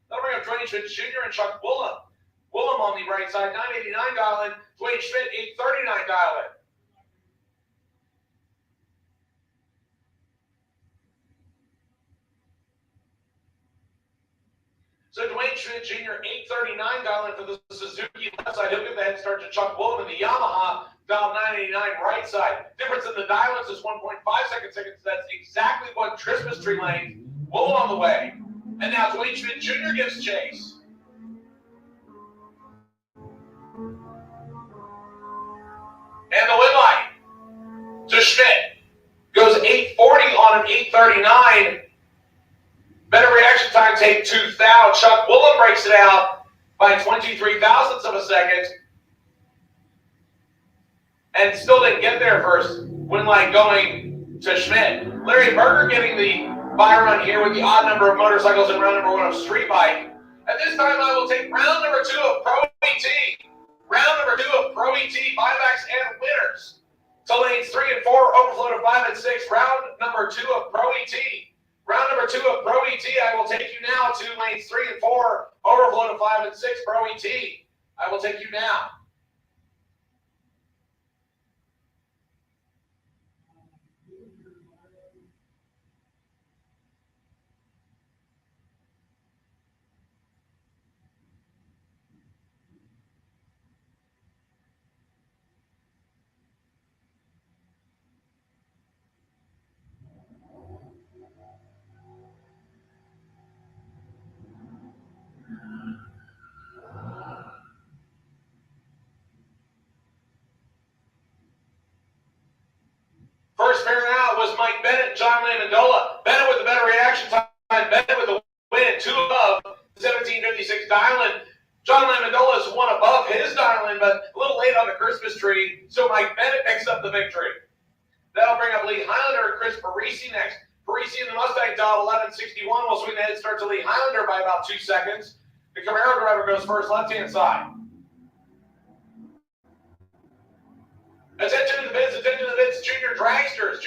That'll bring up Dwayne Schmidt Jr. and Chuck Woollum. Woollum on the right side, 989 dial in. Dwayne Schmidt, 839 dial in. So Dwayne Schmidt Jr., 839 dial in for the Suzuki left side. He'll give the head start to Chuck Woollum in the Yamaha, dial 989 right side. Difference in the dial-ins is 1.5 seconds. That's exactly what Christmas tree lane. Woollum on the way. And now Dwayne Schmidt Jr. gives chase. And the win line to Schmidt goes 840 on an 839. Better reaction time, take 2,000. Chuck Woollum breaks it out by 23 thousandths of a second. And still didn't get there first. Win line going to Schmidt. Larry Berger getting the buy run here with the odd number of motorcycles in round number 1 of street bike. At this time, I will take round number 2 of Pro ET. Round number 2 of Pro ET, buybacks and winners. To lanes 3 and 4, overflow to 5 and 6. Round number 2 of Pro ET. Round number 2 of Pro ET, I will take you now to lanes 3 and 4, overflow to 5 and 6, Pro ET. I will take you now. First pairing out was Mike Bennett and John Lamendola. Bennett with the better reaction time. Bennett with the win. 2 above 1756 dial-in. John Lamendola is 1 above his dial-in, but a little late on the Christmas tree, so Mike Bennett picks up the victory. That'll bring up Lee Highlander and Chris Parisi next. Parisi in the Mustang dial 1161 will swing the head start to Lee Highlander by about 2 seconds. The Camaro driver goes first, left-hand side. Attention to the bids, junior dragsters.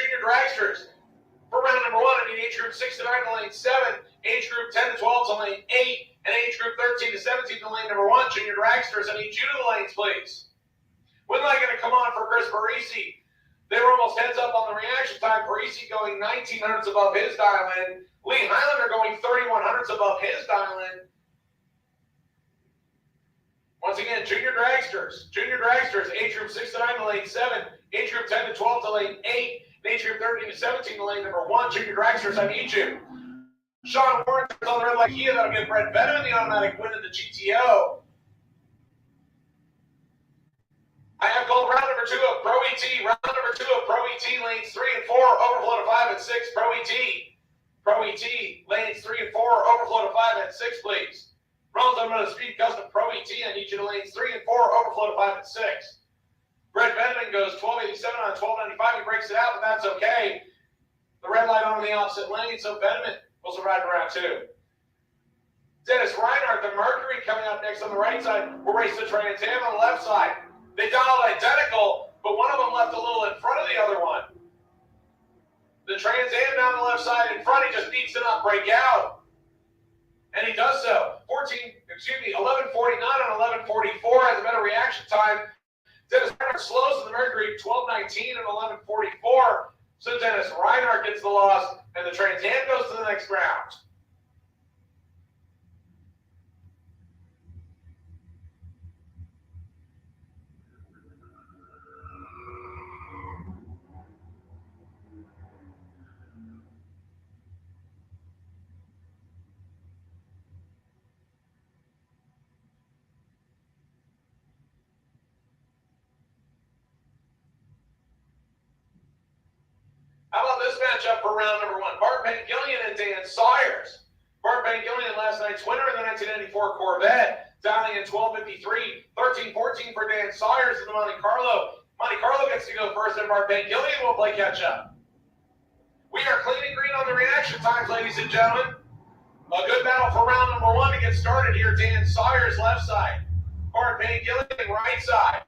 For round number 1, I need age group 6 to 9 to lane 7, age group 10 to 12 to lane 8, and age group 13 to 17 to lane number 1. Junior dragsters, I need you to the lanes, please. When am I going to come on for Chris Parisi? They were almost heads up on the reaction time. Parisi going 1900ths above his dial in. Lee Highlander going 3100ths above his dial in. Once again, junior dragsters, age group 6 to 9 to lane 7, age group 10 to 12 to lane 8, and age group 13 to 17 to lane number 1. Junior dragsters, I need you. Sean Warren on the red light here. That'll give Brett Venom the automatic win in the GTO. I have called round number 2 of Pro ET. Lanes 3 and 4, overflow to 5 and 6, Pro ET, lanes 3 and 4, overflow to 5 and 6, please. Rollins, I'm going to speed custom Pro ET. I need you to lanes 3 and 4, overflow to 5 and 6. Brett Benjamin goes 1287 on 1295. He breaks it out, but that's okay. The red light on the opposite lane, so Benjamin will survive to round 2. Dennis Reinhardt, the Mercury, coming up next on the right side. We'll race the Trans Am on the left side. They dialed identical, but one of them left a little in front of the other one. The Trans Am down the left side in front, he just needs to not break out. And he does so. 11:49 on 11:44 has a better reaction time. Dennis Reinhardt slows in the Mercury, 12:19 and 11:44. So Dennis Reinhardt gets the loss, and the Trans Am goes to the next round. How about this matchup for round number 1? Bart Pangilian and Dan Sawyers. Bart Pangilian, last night's winner in the 1994 Corvette, dialing in 12:53. 13:14 for Dan Sawyers in the Monte Carlo. Monte Carlo gets to go first, and Bart Pangilian will play catch-up. We are clean and green on the reaction times, ladies and gentlemen. A good battle for round number 1 to get started here. Dan Sawyers, left side. Bart Pangilian, right side.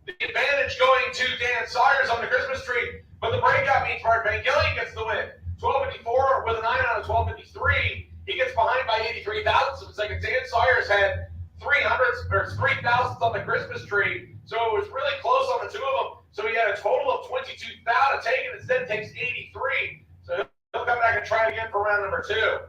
The advantage going to Dan Sawyers on the Christmas tree. But the breakout means Bart Pangilian gets the win. 12:54 with a 9 out of 12:53. He gets behind by 83 thousandths of a second. Dan Sawyers had 3 thousandths on the Christmas tree. So it was really close on the two of them. So he had a total of 22 thou to take, and instead takes 83. So he'll come back and try it again for round number 2.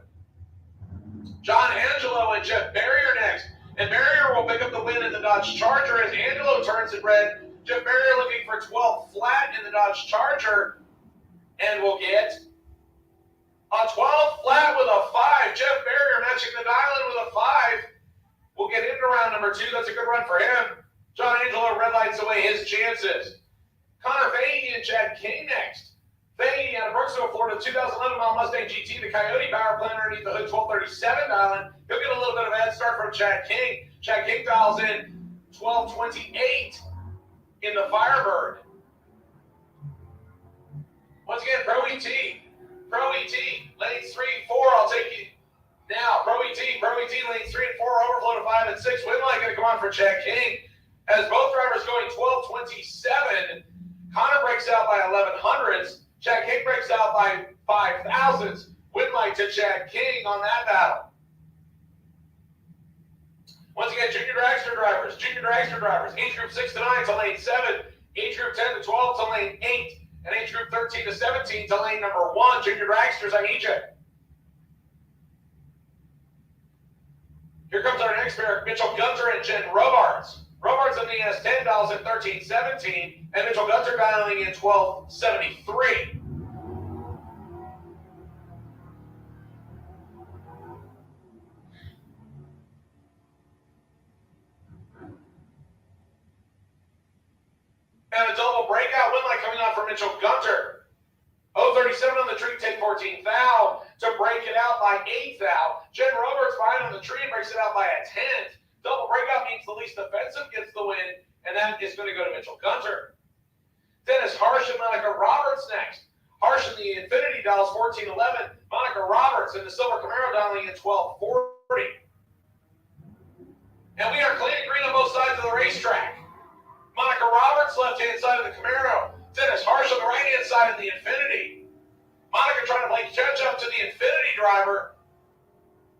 John Angelo and Jeff Barrier next. And Barrier will pick up the win in the Dodge Charger as Angelo turns it red. Jeff Barrier looking for 12 flat in the Dodge Charger, and will get a 12 flat with a 5. Jeff Barrier matching the dial-in with a 5. We'll get into round number 2. That's a good run for him. John Angelo red lights away his chances. Connor Fahey and Chad King next. Fahey out of Brooksville, Florida, 2011 model Mustang GT, the Coyote power plant underneath the hood, 1237 dial-in. He'll get a little bit of a head start from Chad King. Chad King dials in 1228. In the Firebird. Once again, Pro ET, lanes 3 and 4, I'll take you now. Pro ET, lanes 3 and 4, overflow to 5 and 6. Winlight going to come on for Chad King. As both drivers going 12:27, Connor breaks out by 1100ths. Chad King breaks out by 5 thousandths. Winlight to Chad King on that battle. Once again, junior dragster drivers, age group 6 to 9 to lane 7, age group 10 to 12 to lane 8, and age group 13 to 17 to lane number 1. Junior dragsters, I need you. Here comes our next pair, Mitchell Gunter and Jen Robards. Robards in the S10 dials in 1317, and Mitchell Gunter dialing in 1273. And a double breakout Winlight coming on for Mitchell Gunter. 037 on the tree, take 14 thou to break it out by 8 thou. Jen Roberts behind on the tree breaks it out by a 10th. Double breakout means the least offensive gets the win, and that is going to go to Mitchell Gunter. Dennis Harsh and Monica Roberts next. Harsh in the Infinity dials 1411. Monica Roberts in the Silver Camaro dialing in 1240. And we are clean and green on both sides of the racetrack. Monica Roberts, left left-hand side of the Camaro. Dennis Harsh on the right-hand side of the Infiniti. Monica trying to play catch-up to the Infiniti driver.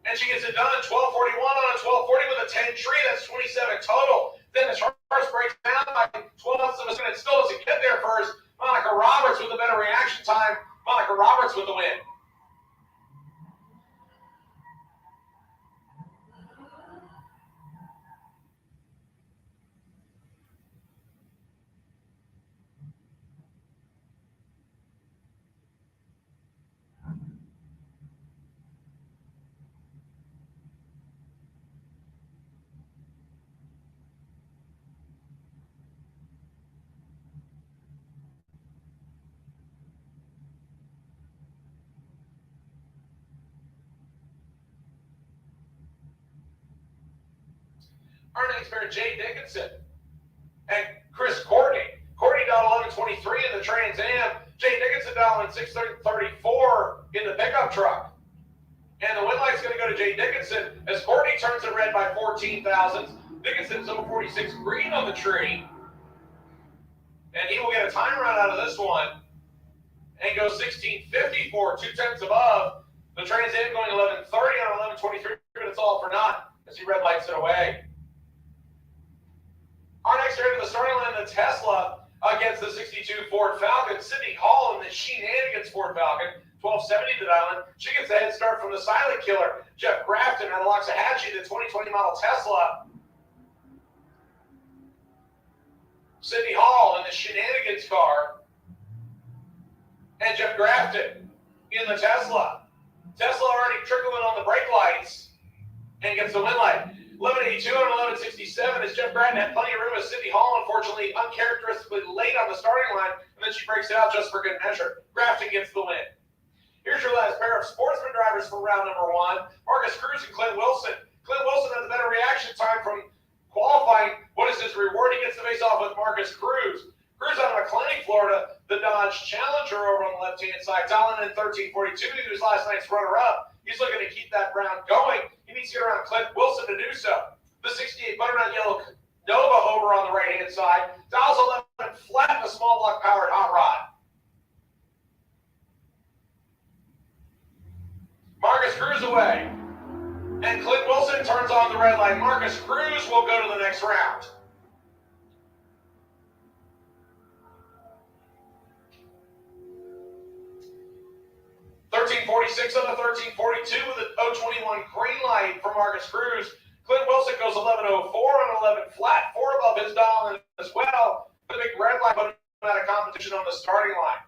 And she gets it done. 12:41 on a 12:40 with a 10 tree. That's 27 total. Dennis Harsh breaks down by 12ths of a second. Still doesn't get there first. Monica Roberts with a better reaction time. Monica Roberts with the win. Our next pair, Jay Dickinson and Chris Courtney. Courtney down 11:23 in the Trans Am. Jay Dickinson down in 6:34 in the pickup truck. And the win light's going to go to Jay Dickinson as Courtney turns it red by 14 thousandths. Dickinson's 046 green on the tree. And he will get a time run out of this one and go 16:54, 2/10 above. The Trans Am going 11:30 on 11:23, but it's all for naught as he red lights it away. Our next race to the starting line, the Tesla against the 62 Ford Falcon. Sydney Hall in the Shenanigans Ford Falcon, 1270 to dial in. She gets a head start from the Silent Killer, Jeff Grafton out of Loxahatchee, the 2020 model Tesla. Sydney Hall in the Shenanigans car. And Jeff Grafton in the Tesla. Tesla already trickling on the brake lights and gets the win light. 11:82 and 11:67 as Jeff Grafton had plenty of room as Sydney Hall, unfortunately, uncharacteristically late on the starting line, and then she breaks it out just for good measure. Grafton gets the win. Here's your last pair of sportsman drivers for round number one. Marcus Cruz and Clint Wilson. Clint Wilson has a better reaction time from qualifying. What is his reward? He gets to face off with Marcus Cruz. Cruz out of McLean, Florida, the Dodge Challenger over on the left-hand side. Dialing in 13:42. He was last night's runner-up. He's looking to keep that round going. He needs to get around Clint Wilson to do so. The 68 Butternut Yellow Nova over on the right-hand side. Dials 11 flat, the small block powered hot rod. Marcus Cruz away. And Clint Wilson turns on the red light. Marcus Cruz will go to the next round. .1346 on the 13:42 with an 021 green light for Marcus Cruz. Clint Wilson goes 11:04 on 11 flat, 4 above his dial as well. The big red light put him out of competition on the starting line.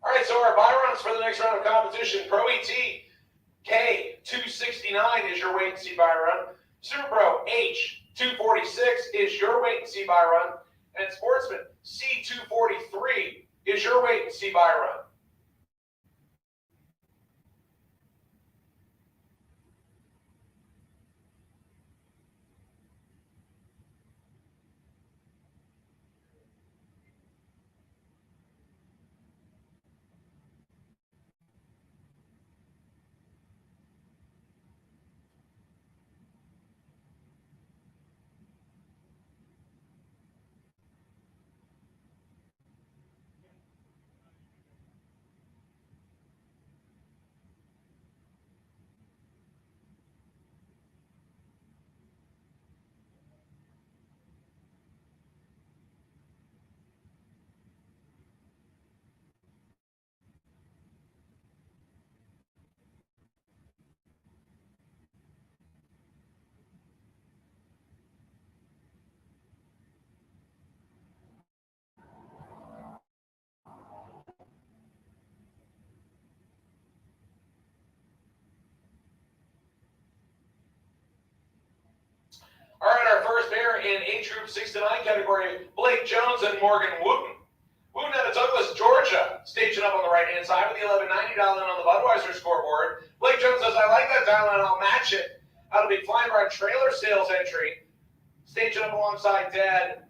All right, so our buy runs for the next round of competition. Pro ET K269 is your wait and see buy run. Super Pro H246 is your wait and see buy run. And Sportsman C243 is your wait and see buy run. in age group 6 to 9 category, Blake Jones and Morgan Wooten. Wooten out of Douglas, Georgia, stationed up on the right-hand side with the 1190 dial in on the Budweiser scoreboard. Blake Jones says, I like that dial in, I'll match it. Out of the Flying Brian trailer sales entry, stationed up alongside Dad,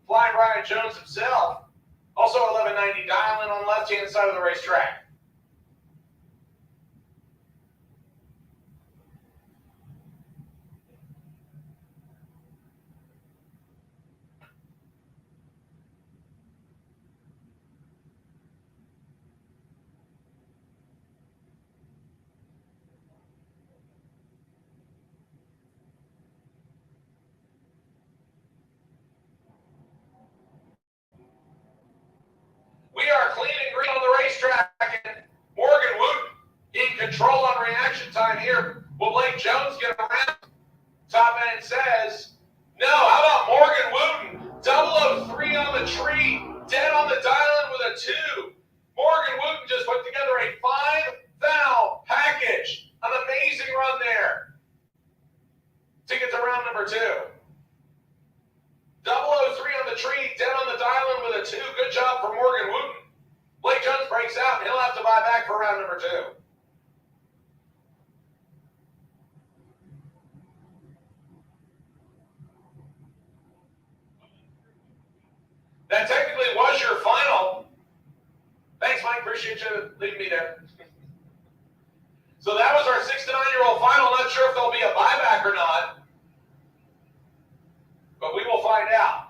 Flying Brian Jones himself. Also 1190 dial in on the left-hand side of the racetrack. We are clean and green on the racetrack, and Morgan Wooten in control on reaction time here. Will Blake Jones get around? Top end says, no. How about Morgan Wooten? 003 on the tree, dead on the dial-in with a 2. Morgan Wooten just put together a 5-foul package. An amazing run there to get to round number 2. 003 on the tree, dead on the dial-in with a 2. Good job for Morgan Wooten. Blake Jones breaks out, and he'll have to buy back for round number 2. That technically was your final. Thanks, Mike. Appreciate you leaving me there. So that was our 6 to 9-year-old final. Not sure if there'll be a buyback or not, but we will find out.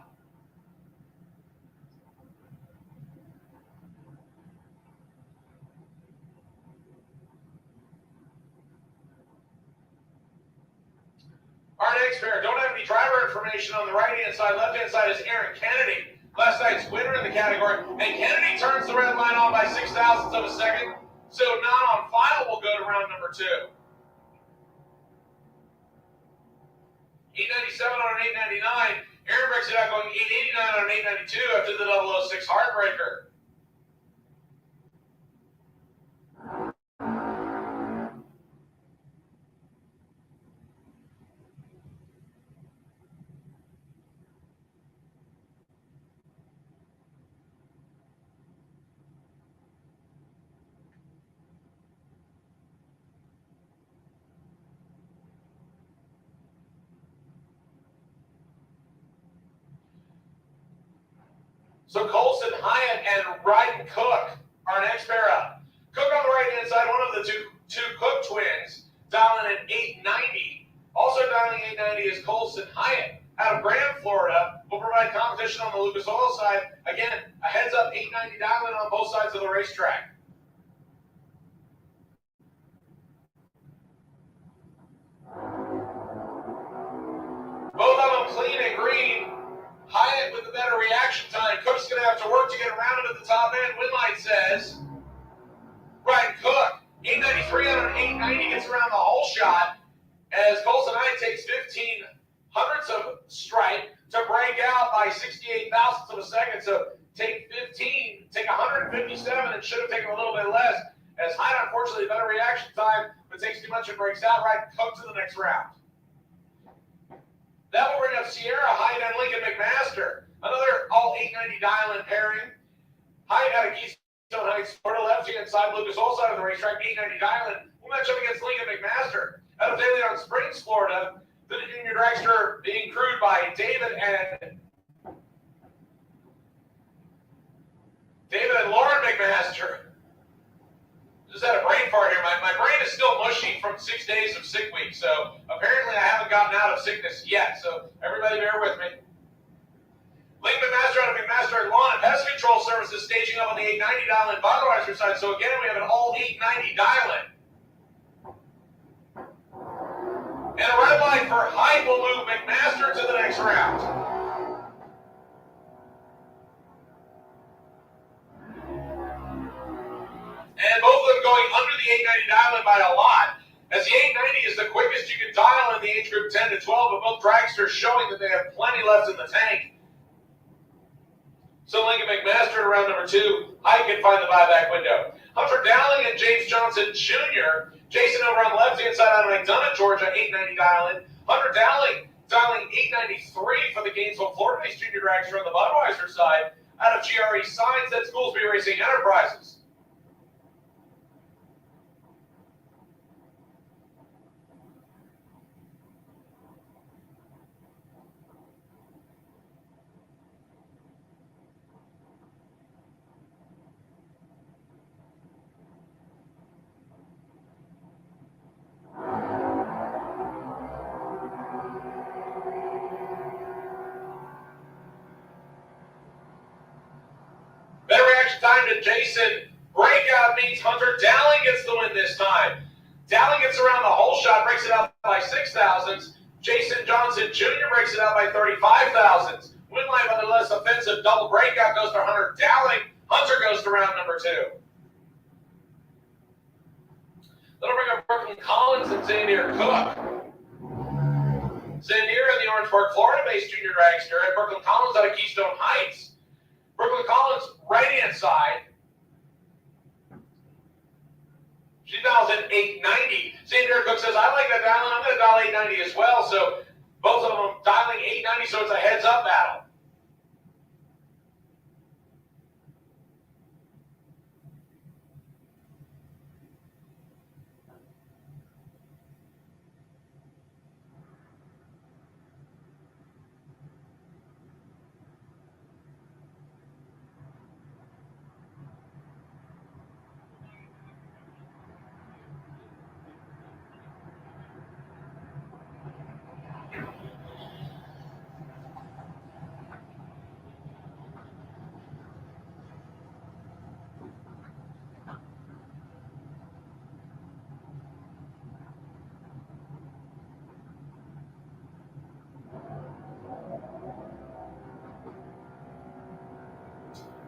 Our next pair, don't have any driver information on the right-hand side. Left-hand side is Aaron Kennedy, last night's winner in the category. And Kennedy turns the red line on by 0.06 of a second. So not on file will go to round number 2. 897 on an 899. Aaron breaks it out going 889 on an 892 after the 006 heartbreaker. So Colson Hyatt and Ryden Cook are next pair up. Cook on the right-hand side, one of the two Cook twins, dialing at 890. Also dialing 890 is Colson Hyatt out of Graham, Florida. Will provide competition on the Lucas Oil side. Again, a heads-up 890 dialing on both sides of the racetrack. Both of them clean and green. Hyatt with the better reaction time. Cook's going to have to work to get around it at the top end. Winlight says, Ryan Cook, 893 on an 890 gets around the whole shot as Colson Hyatt takes 15 hundredths of stripe to break out by 68 thousandths of a second. So take 15, take 157, and should have taken a little bit less. As Hyatt, unfortunately, better reaction time, but takes too much and breaks out. Ryan Cook to the next round. That will bring up Sierra Hyatt and Lincoln McMaster. Another all 890 dial-in pairing. Hyatt out of Keystone Heights, Florida, left-hand side, Lucas Oil side of the racetrack, 890 dial-in. We'll match up against Lincoln McMaster. Out of De Leon Springs, Florida, the junior dragster being crewed by David and Lauren McMaster. Just had a brain fart here. My brain is still mushy from 6 days of sick week, so apparently I haven't gotten out of sickness yet, so everybody bear with me. Lincoln McMaster out of McMaster Lawn and Pest Control Services staging up on the 890 dial-in Budweiser side, so again we have an all 890 dial-in. And a red line for Hyde will move McMaster to the next round. And both of them going under the 890 dial-in by a lot, as the 890 is the quickest you can dial in the age group 10 to 12, but both dragsters showing that they have plenty left in the tank. So Lincoln McMaster at round number 2, Hyde can find the buyback window. Hunter Dowling and James Johnson Jr. Jason over on the left-hand side out of McDonough, Georgia, 890 dial-in. Hunter Dowling Dialing 893 for the Gainesville, Florida-based junior dragster on the Budweiser side. Out of GRE Signs, that's Goolsby Racing Enterprises. Better reaction time to Jason. Breakout means Hunter Dowling gets the win this time. Dowling gets around the whole shot, breaks it out by 6,000s. Jason Johnson Jr. breaks it out by 35,000s. Win line by the less offensive double breakout goes to Hunter Dowling. Hunter goes to round number 2. That'll bring up Brooklyn Collins and Xavier Cook. Xavier in the Orangeburg, Florida-based junior dragster, and Brooklyn Collins out of Keystone Heights. Brooklyn Collins, right-hand side. She dials in 890. Xavier Cook says, I like that dial, and I'm going to dial 890 as well. So both of them dialing 890, so it's a heads-up battle.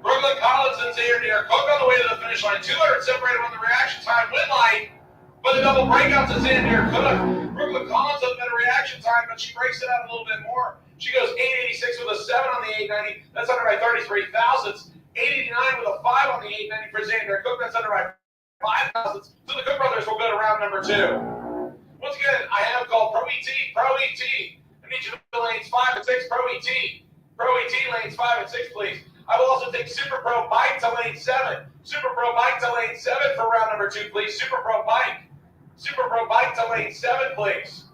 Brooklyn Collins and Xavier Cook on the way to the finish line. 200 separated on the reaction time win line. But the double breakout to Xavier Cook. Brooklyn Collins has a better reaction time, but she breaks it out a little bit more. She goes 886 with a 7 on the 890. That's under by 33 thousandths. 889 with a 5 on the 890 for Xavier Cook. That's under by 5 thousandths. So the Cook brothers will go to round number 2. Once again, I have called Pro ET. Pro ET. I need you to lanes 5 and 6. Pro ET. Pro ET lanes 5 and 6, please. I will also take Super Pro Bike to lane 7. Super Pro Bike to lane 7 for round number 2, please. Super Pro Bike. Super Pro Bike to lane 7, please.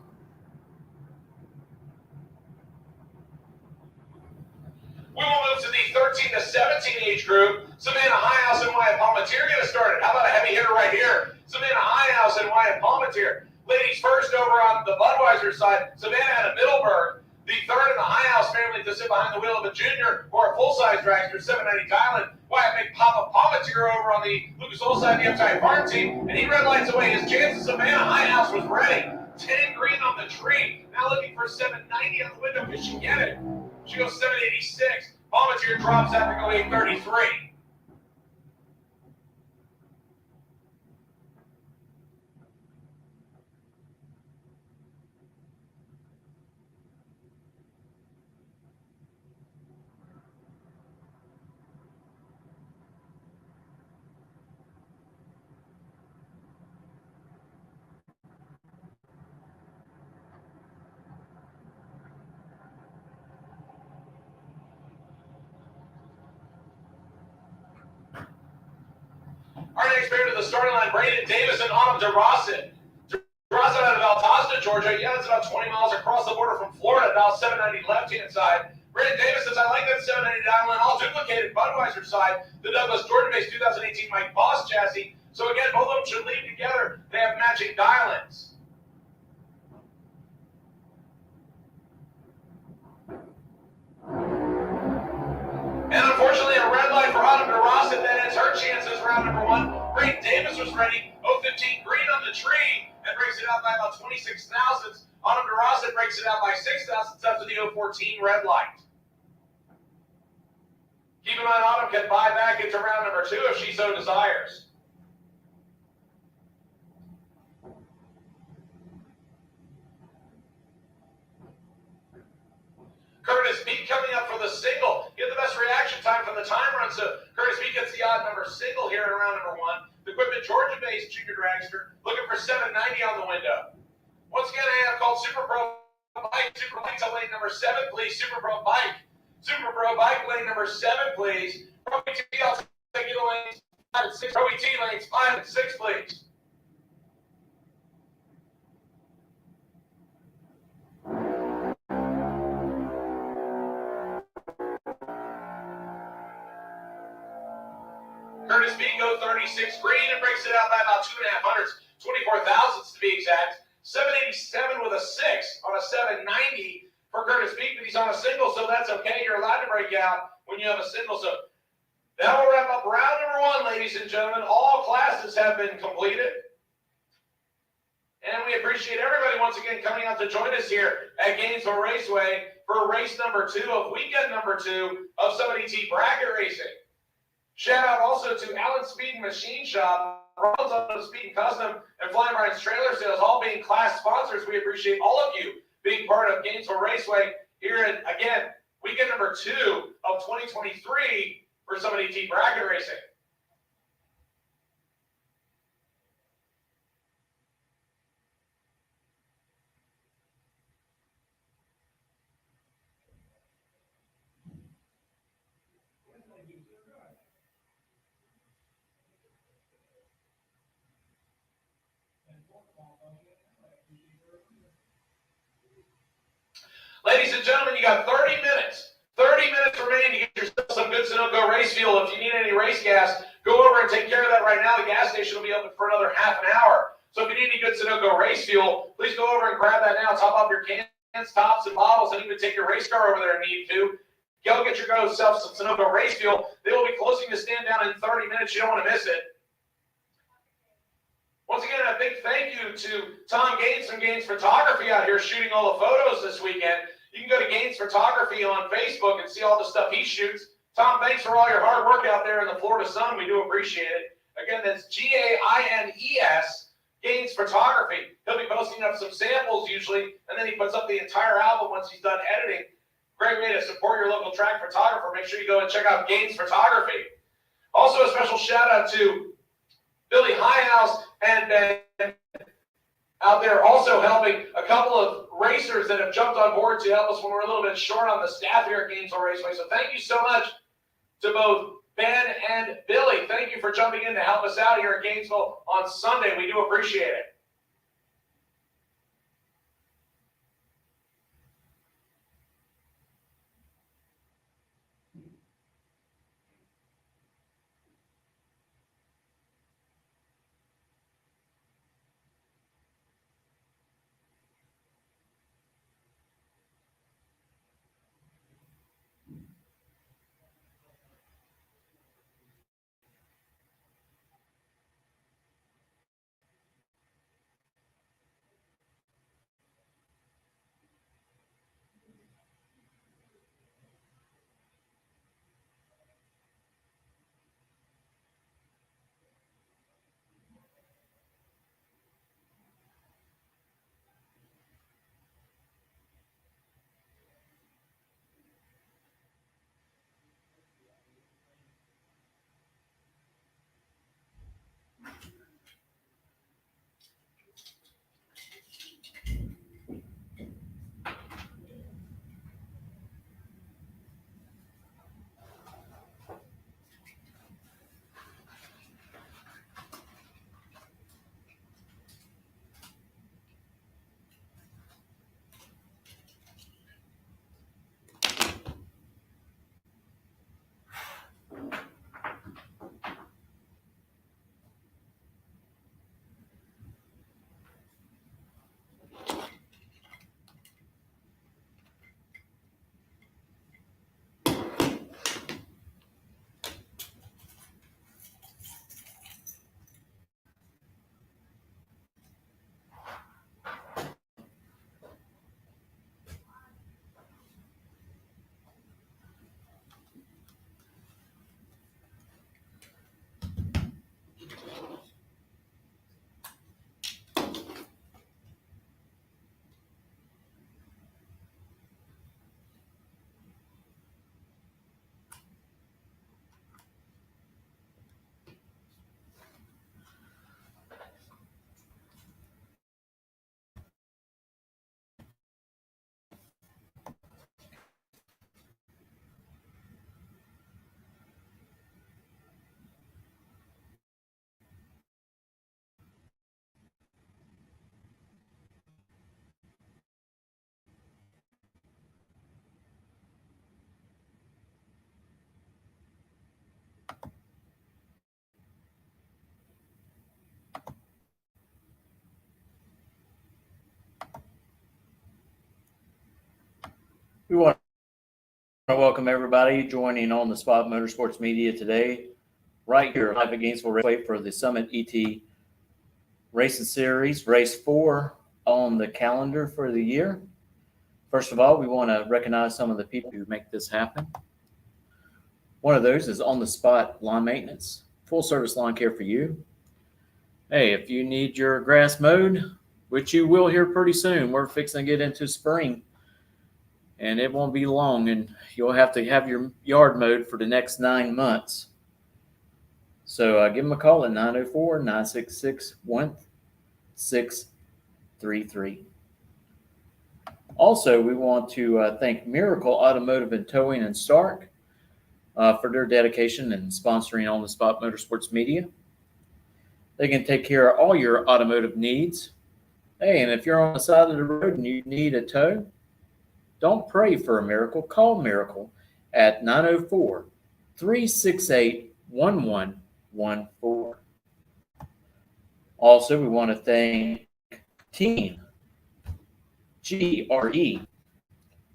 We will move to the 13 to 17 age group. Savannah Highhouse and Wyatt Palmatier get us started. How about a heavy hitter right here? Savannah Highhouse and Wyatt Palmatier. Ladies first over on the Budweiser side. Savannah out of Middleburg. The third in the Highhouse family to sit behind the wheel of a junior or a full-size dragster, 790 Thailand. Wyatt McPapa Palmatier over on the Lucas Oil side of the upside farm team, and he red lights away his chances. Savannah Highhouse was ready. 10 green on the tree. Now looking for 790 on the window. Can she get it? She goes 786. Palmatier drops after going 833. Our next pair to the starting line, Brandon Davis and Autumn DeRosset. DeRosset out of Altazda, Georgia. Yeah, it's about 20 miles across the border from Florida, about 790 left-hand side. Brandon Davis says, I like that 790 dial, and all duplicated Budweiser side. The Douglas, Georgia-based 2018 Mike Boss chassis. So again, both of them should leave together. They have matching dial-ins. And unfortunately, a red light for Autumn DeRosset. That ends her chances round number 1. Brayden Davis was ready. 015 green on the tree and breaks it out by about 26 thousandths. Autumn DeRosset breaks it out by 6 thousandths after the 014 red light. Keep in mind, Autumn can buy back into round number 2 if she so desires. Curtis Beat coming up for the single. Get the best reaction time from the time run. So Curtis Beat gets the odd number single here in round number 1. The Equipment Georgia-based junior dragster looking for 790 on the window. Once again, I have called Super Pro Bike, Super Bike to lane number 7, please. Super Pro Bike. Super Pro Bike, lane number 7, please. Pro ET, I'll take you to lanes 5 and 6. Pro ET, lanes 5 and 6, please. Curtis Vigo, 36 green, and breaks it out by about 2.5 hundredths, 24 thousandths to be exact. 787 with a 6 on a 790 for Curtis Vigo, but he's on a single, so that's okay. You're allowed to break out when you have a single. So now we'll wrap up round number 1, ladies and gentlemen. All classes have been completed. And we appreciate everybody once again coming out to join us here at Gainesville Raceway for race number 2 of weekend number 2 of 7AT bracket racing. Shout out also to Allen Speed and Machine Shop, Ron's Auto Speed and Custom, and Flying Brian's Trailer Sales, all being class sponsors. We appreciate all of you being part of Gainesville Raceway here at, again, weekend number 2 of 2023 for 7AT bracket racing. Ladies and gentlemen, you got 30 minutes. 30 minutes remaining to get yourself some good Sunoco race fuel. If you need any race gas, go over and take care of that right now. The gas station will be open for another half an hour. So if you need any good Sunoco race fuel, please go over and grab that now. Top up your cans, tops, and bottles, and even take your race car over there if you need to. Go get yourself some Sunoco race fuel. They will be closing the stand down in 30 minutes. You don't want to miss it. Once again, a big thank you to Tom Gaines from Gaines Photography out here shooting all the photos this weekend. You can go to Gaines Photography on Facebook and see all the stuff he shoots. Tom, thanks for all your hard work out there in the Florida sun. We do appreciate it. Again, that's Gaines, Gaines Photography. He'll be posting up some samples usually, and then he puts up the entire album once he's done editing. Great way to support your local track photographer. Make sure you go and check out Gaines Photography. Also, a special shout out to Billy Highhouse and Ben out there also helping a couple of racers that have jumped on board to help us when we're a little bit short on the staff here at Gainesville Raceway. So thank you so much to both Ben and Billy. Thank you for jumping in to help us out here at Gainesville on Sunday. We do appreciate it. We want to welcome everybody joining on the Spot Motorsports Media today, right here live at Gainesville Raceway for the Summit ET Racing Series, Race 4 on the calendar for the year. First of all, we want to recognize some of the people who make this happen. One of those is On the Spot Lawn Maintenance, full service lawn care for you. Hey, if you need your grass mowed, which you will here pretty soon, we're fixing to get into spring. And it won't be long, and you'll have to have your yard mowed for the next 9 months. So give them a call at 904-966-1633. Also, we want to thank Miracle Automotive and Towing in Stark for their dedication and sponsoring On the Spot Motorsports Media. They can take care of all your automotive needs. Hey, and if you're on the side of the road and you need a tow, don't pray for a miracle. Call Miracle at 904-368-1114. Also, we want to thank Team GRE,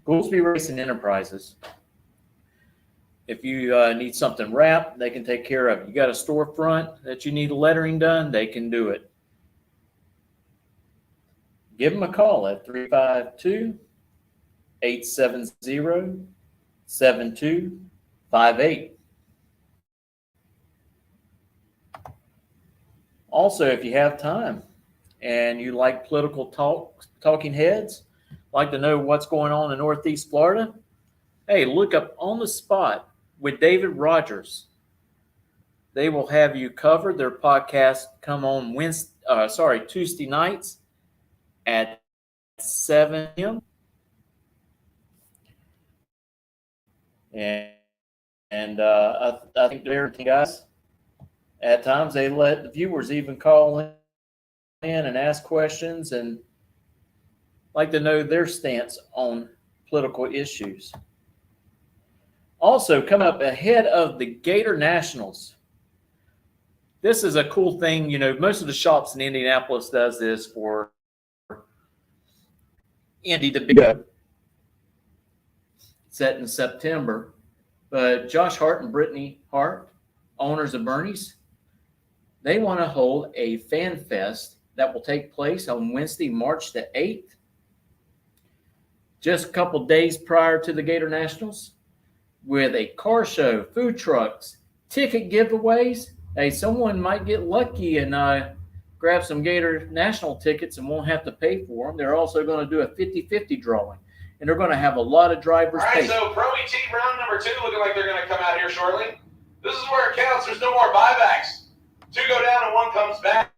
Goolsby Racing Enterprises. If you need something wrapped, they can take care of it. You got a storefront that you need lettering done, they can do it. Give them a call at 352-870-7258. Also, if you have time and you like political talking heads, like to know what's going on in Northeast Florida, hey, look up On the Spot with David Rogers. They will have you covered. Their podcast come on Tuesday nights at 7 p.m. And I think they're guys. At times they let the viewers even call in and ask questions and like to know their stance on political issues. Also, come up ahead of the Gator Nationals. This is a cool thing. You know, most of the shops in Indianapolis does this for Indy the Big set in September. But Josh Hart and Brittany Hart, owners of Bernie's, they want to hold a fan fest that will take place on Wednesday, March the 8th, just a couple days prior to the Gator Nationals, with a car show, food trucks, ticket giveaways. Hey, someone might get lucky and grab some Gator National tickets and won't have to pay for them. They're also going to do a 50-50 drawing, and they're going to have a lot of drivers. All right, so Pro ET round number 2 looking like they're going to come out here shortly. This is where it counts. There's no more buybacks. 2 go down and 1 comes back.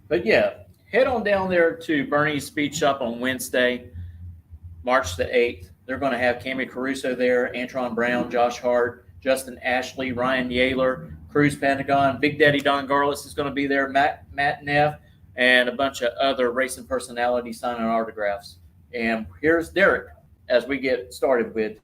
But yeah, head on down there to Bernie's Speed Shop on Wednesday, March the 8th. They're going to have Cammy Caruso there, Antron Brown, Josh Hart, Justin Ashley, Ryan Yaler, Cruz Pentagon, Big Daddy Don Garlis is going to be there, Matt Neff, and a bunch of other racing personalities signing autographs. And here's Derek as we get started with.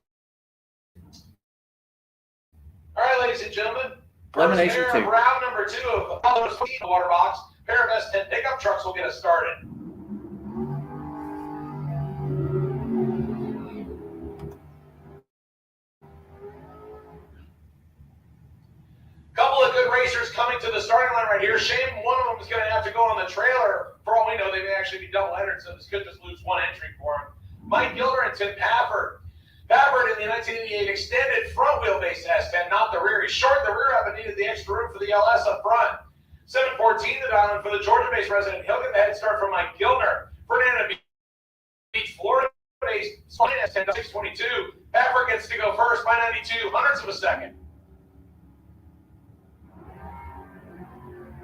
All right, ladies and gentlemen. Elimination 2. Round number 2 of Apollo's Water Box. Pair of S10 pickup trucks will get us started. Couple of good racers coming to the starting line right here. Shame one of them is going to have to go on the trailer. For all we know, they may actually be double entered, so this could just lose 1 entry for him. Mike Gilder and Tim Pafford. Pafford in the 1988 extended front wheelbase S10, not the rear. He shortened the rear up and needed the extra room for the LS up front. 714 to dial in for the Georgia-based resident. He'll get the head start from Mike Gilder. Fernando Beach, Florida-based S10, 622. Pafford gets to go first by 92 hundredths of a second.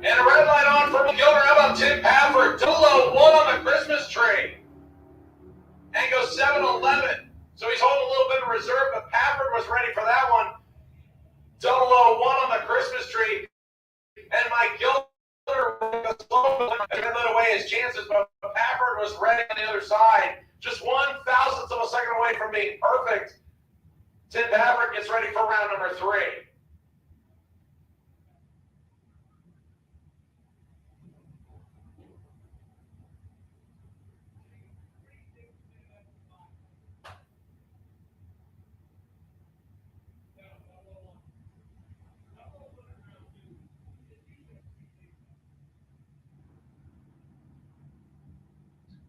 And a red light on for Gilder. How about Tim Pafford? 001 on the Christmas tree. And goes 711. So he's holding a little bit of reserve, but Pafford was ready for that one. 001 on the Christmas tree. And Mike Gilder goes slow and led away away his chances, but Pafford was ready on the other side. Just 1/1000th of a second away from being perfect. Tim Pafford gets ready for round number 3.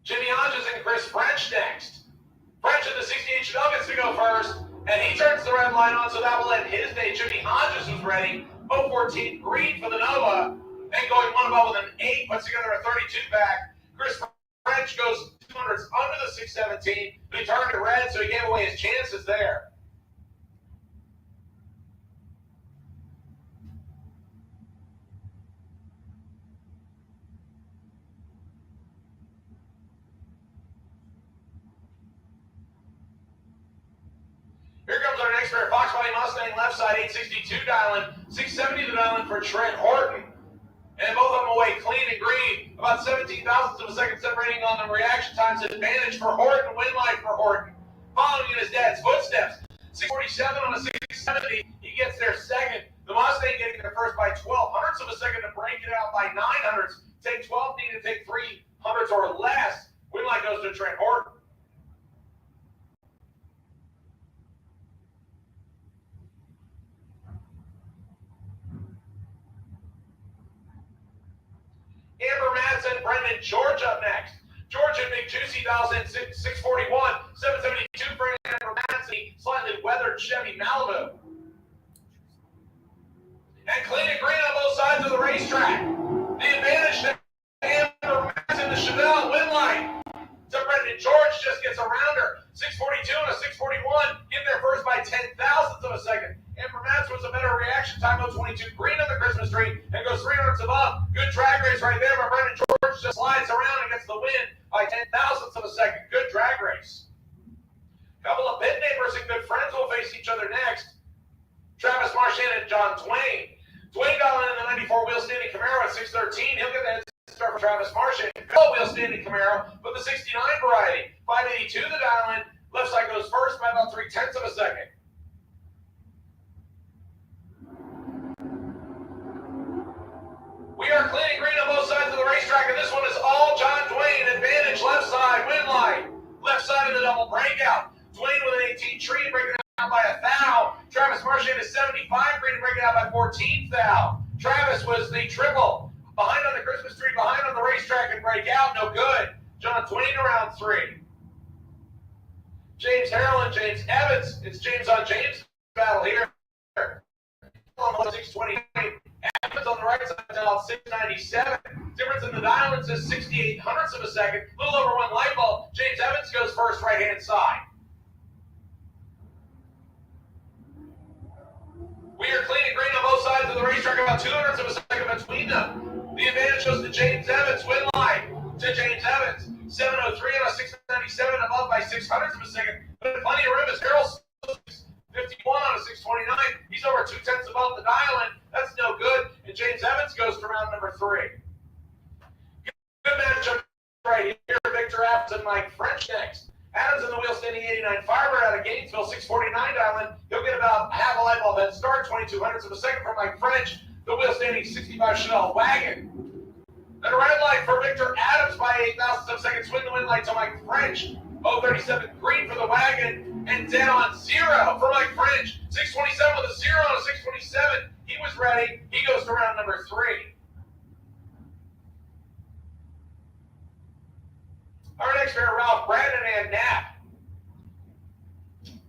Jimmy Hodges and Chris French next. French in the 68 Chanel gets to go first, and he turns the red line on, so that will end his day. Jimmy Hodges was ready. 014 green for the Nova, and going one above with an 8, puts together a 32 back. Chris French goes 200s under the 617, but he turned to red, so he gave away his chances there. Here comes our next pair. Fox Body Mustang left side, 862 dialing, 670 the dialing for Trent Horton. And both of them away clean and green. About 17,000ths of a second separating on the reaction times. Advantage for Horton, win line for Horton. Following in his dad's footsteps. 647 on a 670. He gets there second. The Mustang getting there first by 0.12 of a second to break it out by 0.09. Take 12, need to take 0.03 or less. Win line goes to Trent Horton. Amber Madsen, Brendan George up next. George and Big Juicy dials in 641, 772 for Amber Madsen, slightly weathered Chevy Malibu. And clean and green on both sides of the racetrack. The advantage to Amber Madsen, the Chevelle win line. To Brendan George just gets around her. 642 and a 641, get there first by 0.10,000ths of a second. Amber Madsen was a better reaction time, 022 green on the Christmas tree, and goes 300ths above. Good drag race right there, but Brendan George just slides around and gets the win by 0.10,000ths of a second. Good drag race. Couple of pit neighbors and good friends will face each other next. Travis Marchand and John Twain. Twain dialing in the 94 wheel standing Camaro at 613. He'll get the head start for Travis Marchand. Go wheel standing Camaro, but the 69 variety. 582 the dial in. Left side goes first by about 0.3 of a second. We are clean and green on both sides of the racetrack, and this one is all John Twain. Advantage left side, win line. Left side of the double breakout. Twain with an 18 tree, breaking it out by 1,000. Travis Marchand is 75 green, breaking it out by 14,000. Travis was the triple. Behind on the Christmas tree, behind on the racetrack, and break out, no good. John Twain around 3. James Harrell and James Evans. It's James on James battle here. On 628. Evans on the right side dial 697. Difference in the dial is 0.68 of a second. A little over 1 light bulb. James Evans goes first, right hand side. We are clean and green on both sides of the racetrack, about 200ths of a second between them. The advantage goes to James Evans, win line to James Evans. 703 on a 697 above by 0.06 of a second. But plenty of room as Harold 51 on a 629. He's over 0.2 above the dial in. That's no good. And James Evans goes to round number 3. Good matchup right here. Victor Adams and Mike French next. Adams in the wheel standing 89 Firebird out of Gainesville, 649 dial in. He'll get about half a light bulb head start, 0.02 of a second from Mike French. The wheel standing 65 Chanel Wagon. Then a red light for Victor Adams by 0.08 of a second. Swing the win light to Mike French. 037 green for the Wagon. And dead on 0 for Mike French. 627 with a 0 on a 627. He was ready. He goes to round number 3. Our next pair, Ralph Brandon and Knapp.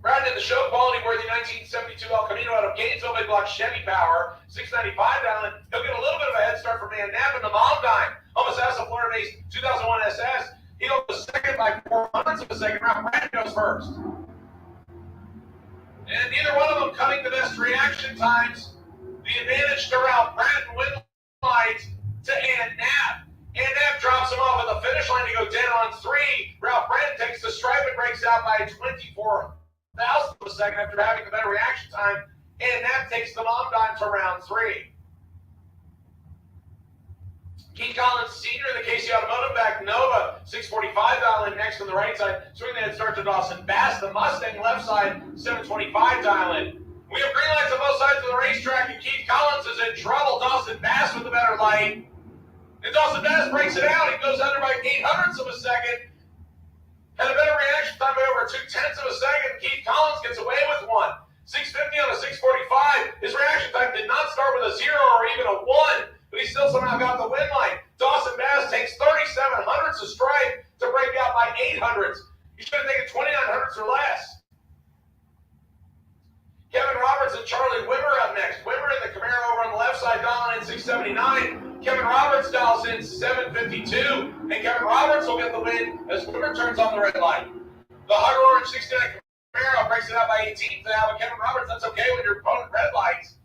Brandon, the show quality worthy 1972 El Camino out of Gainesville, big block Chevy power, 695 down. He'll get a little bit of a head start from Van Knapp in the Mom Dime. Almost has a Florida-based 2001 SS. He goes second by 0.04 of a second. Ralph Brandon goes first. And neither one of them cutting the best reaction times. The advantage to Ralph Brandon, win lights to Ann Knapp. And Knapp drops him off at the finish line to go dead on 3. Ralph Brandon takes the stripe and breaks out by 24,000 of a second after having the better reaction time. And Knapp takes the Mom Dime to round 3. Keith Collins Sr. of the KC Automotive 645 dial in next on the right side. Swing the head start to Dawson Bass, the Mustang left side, 725 dial in. We have green lights on both sides of the racetrack, and Keith Collins is in trouble. Dawson Bass with the better light. And Dawson Bass breaks it out. He goes under by 0.08 of a second. Had a better reaction time by over 0.2 of a second. Keith Collins gets away with one. 650 on a 645. His reaction time did not start with a 0 or even a 1, but he still somehow got the win line. Dawson Bass takes 37/100ths a strike to break out by 0.08. He should have taken 29/100ths or less. Kevin Roberts and Charlie Wimmer up next. Wimmer in the Camaro over on the left side, dialing in 679. Kevin Roberts dials in 752, and Kevin Roberts will get the win as Wimmer turns on the red light. The Hot Orange 69 Camaro breaks it out by 18th now, but Kevin Roberts, that's okay when your opponent red lights.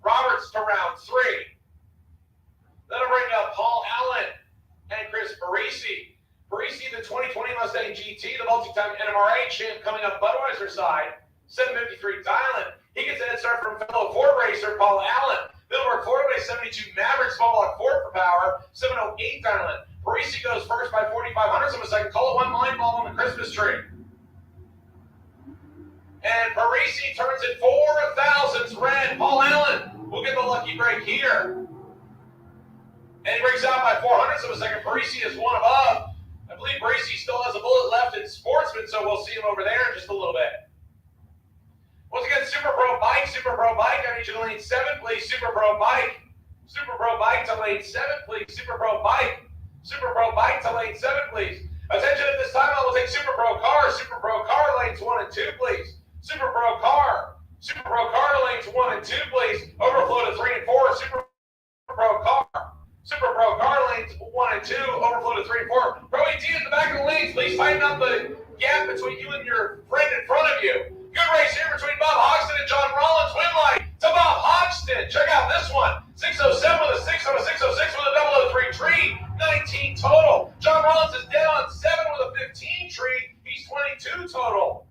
Roberts to round 3. That'll bring up Paul Allen and Chris Parisi. Parisi, the 2020 Mustang GT, the multi-time NMRA champ coming up Budweiser side, 753 dialing. He gets a head start from fellow Ford racer Paul Allen. Middleburg, Florida, 72 Mavericks, small block Ford for power, 708 dialing. Parisi goes first by 4,500ths of a second. Call it one line ball on the Christmas tree. And Parisi turns it 4,000ths red. Paul Allen will get the lucky break here. And he breaks out by 400ths of a second. Parisi is one above. I believe Parisi still has a bullet left in Sportsman, so we'll see him over there in just a little bit. Once again, Super Pro Bike, I need you to lane 7, please. Super Pro Bike to lane 7, please. Super Pro Bike to lane 7, please. Attention at this time, I will take Super Pro Car lanes 1 and 2, please. Super Pro Car to lanes 1 and 2, please. Overflow to 3 and 4, Super Pro Car lanes 1 and 2, overflow to 3 and 4. Pro ET in the back of the lanes, please tighten up the gap between you and your friend in front of you. Good race here between Bob Hoxton and John Rollins. Win light to Bob Hoxton. Check out this one. 607 with a 6 on a 606 with a 003 tree. 19 total. John Rollins is dead on 7 with a 15 tree. He's 22 total.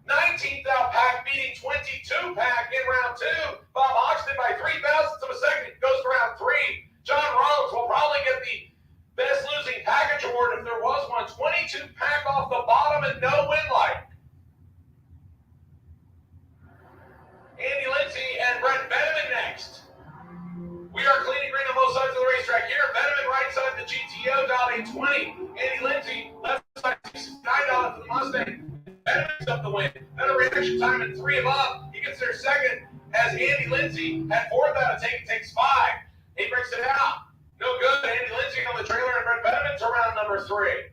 19th out pack beating 22 pack in round 2. Bob Hoxton by 0.03 of a second goes to round 3. John Rollins will probably get the best losing package award if there was one. 22 pack off the bottom and no win light. Andy Lindsay and Brent Benjamin next. We are cleaning green on both sides of the racetrack here. Benjamin right side the GTO, dialed in 20. Andy Lindsay left side $69 for the Mustang. Benjamin's up the win. Better reaction time in 3 above. He gets there second as Andy Lindsay had 4th out of take, takes 5. He breaks it out. No good. Andy Lindsay on the trailer and Brent Benjamin to round number 3.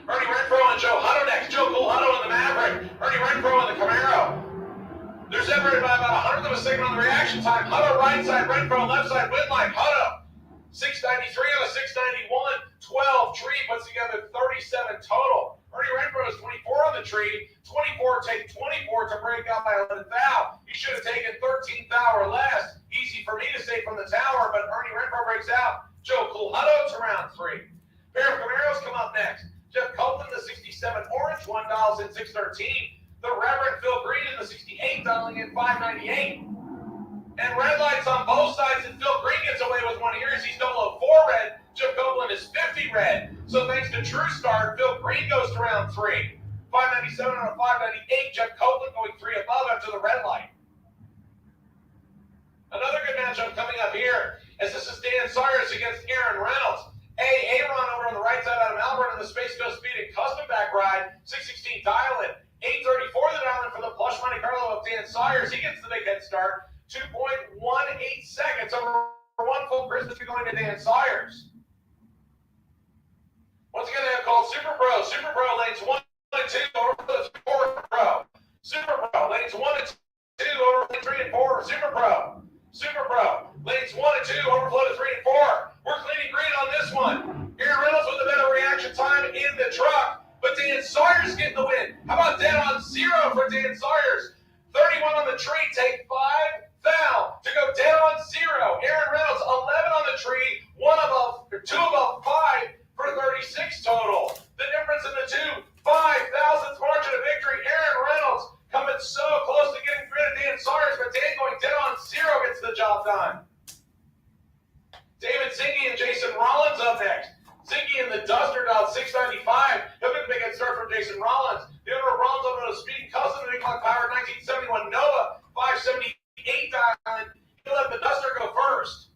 Ernie Renfro and Joe Hutto next. Joe Hutto in the Maverick. Ernie Renfro in the Camaro. They're separated by about 100th of a second on the reaction time. Hutto right side, Renfro left side, win line. Hutto 693 on a 691. 12 tree puts together 37 total. Ernie Renfro is 24 on the tree. 24 take 24 to break out by 11th thou. You should have taken 13th thou or less. Easy for me to say from the tower, but Ernie Renfro breaks out. Joe Hutto to round 3. Pair of Camaros come up next. Jeff Copeland, the 67 orange, $1 in 613. The Reverend Phil Green in the 68, dialing in 598. And red lights on both sides, and Phil Green gets away with one here as he's 004 red. Jeff Copeland is 50 red. So thanks to True Start, Phil Green goes to round 3. 597 on a 598. Jeff Copeland going 3 above after the red light. Another good matchup coming up here as this is Dan Sayers against Aaron Reynolds. Aaron over on the right side out of Melbourne in the Space Ghost Speed and Custom back ride. 616 dial-in. 834 the dial-in for the plush Monte Carlo of Dan Sayers. He gets the big head start. 2.18 seconds over 1 full Christmas going to Dan Sayers. Once again, they have called Super Pro. Super Pro lanes 1 and 2 over the 4 Pro. Super Pro lanes 1 and 2 over 3 and 4. Super Pro. Super Pro lanes 1 and 2 overflow to 3 and 4. We're cleaning green on this one. Aaron Reynolds with a better reaction time in the truck, but Dan Sayers getting the win. How about dead on 0 for Dan Sayers? 31 on the tree, take 5 thou to go dead on 0. Aaron Reynolds 11 on the tree, 1 David Zinke and Jason Rollins up next. Zinke in the Duster dialed 695. He'll get the big head start from Jason Rollins. The owner of Rollins up on a speed cousin of the Big Clock Power 1971 Nova 578 dialing. He'll let the Duster go first.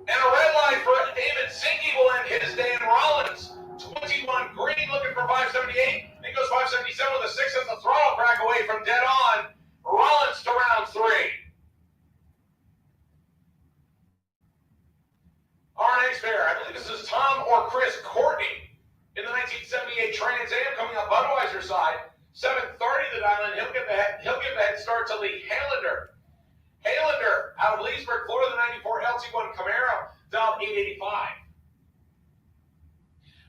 And a red line for David Zinke will end his day in Rollins. 21 green looking for 578. Then goes 577 with a 6 at the throttle crack away from dead on. Rollins to round 3. Our next pair, I believe this is Tom or Chris Courtney in the 1978 Trans Am coming up Budweiser side. 7:30 the dial in. He'll give the head start to Lee Haylander. Haylander out of Leesburg, Florida, the 94 LT1 Camaro, dialed 885.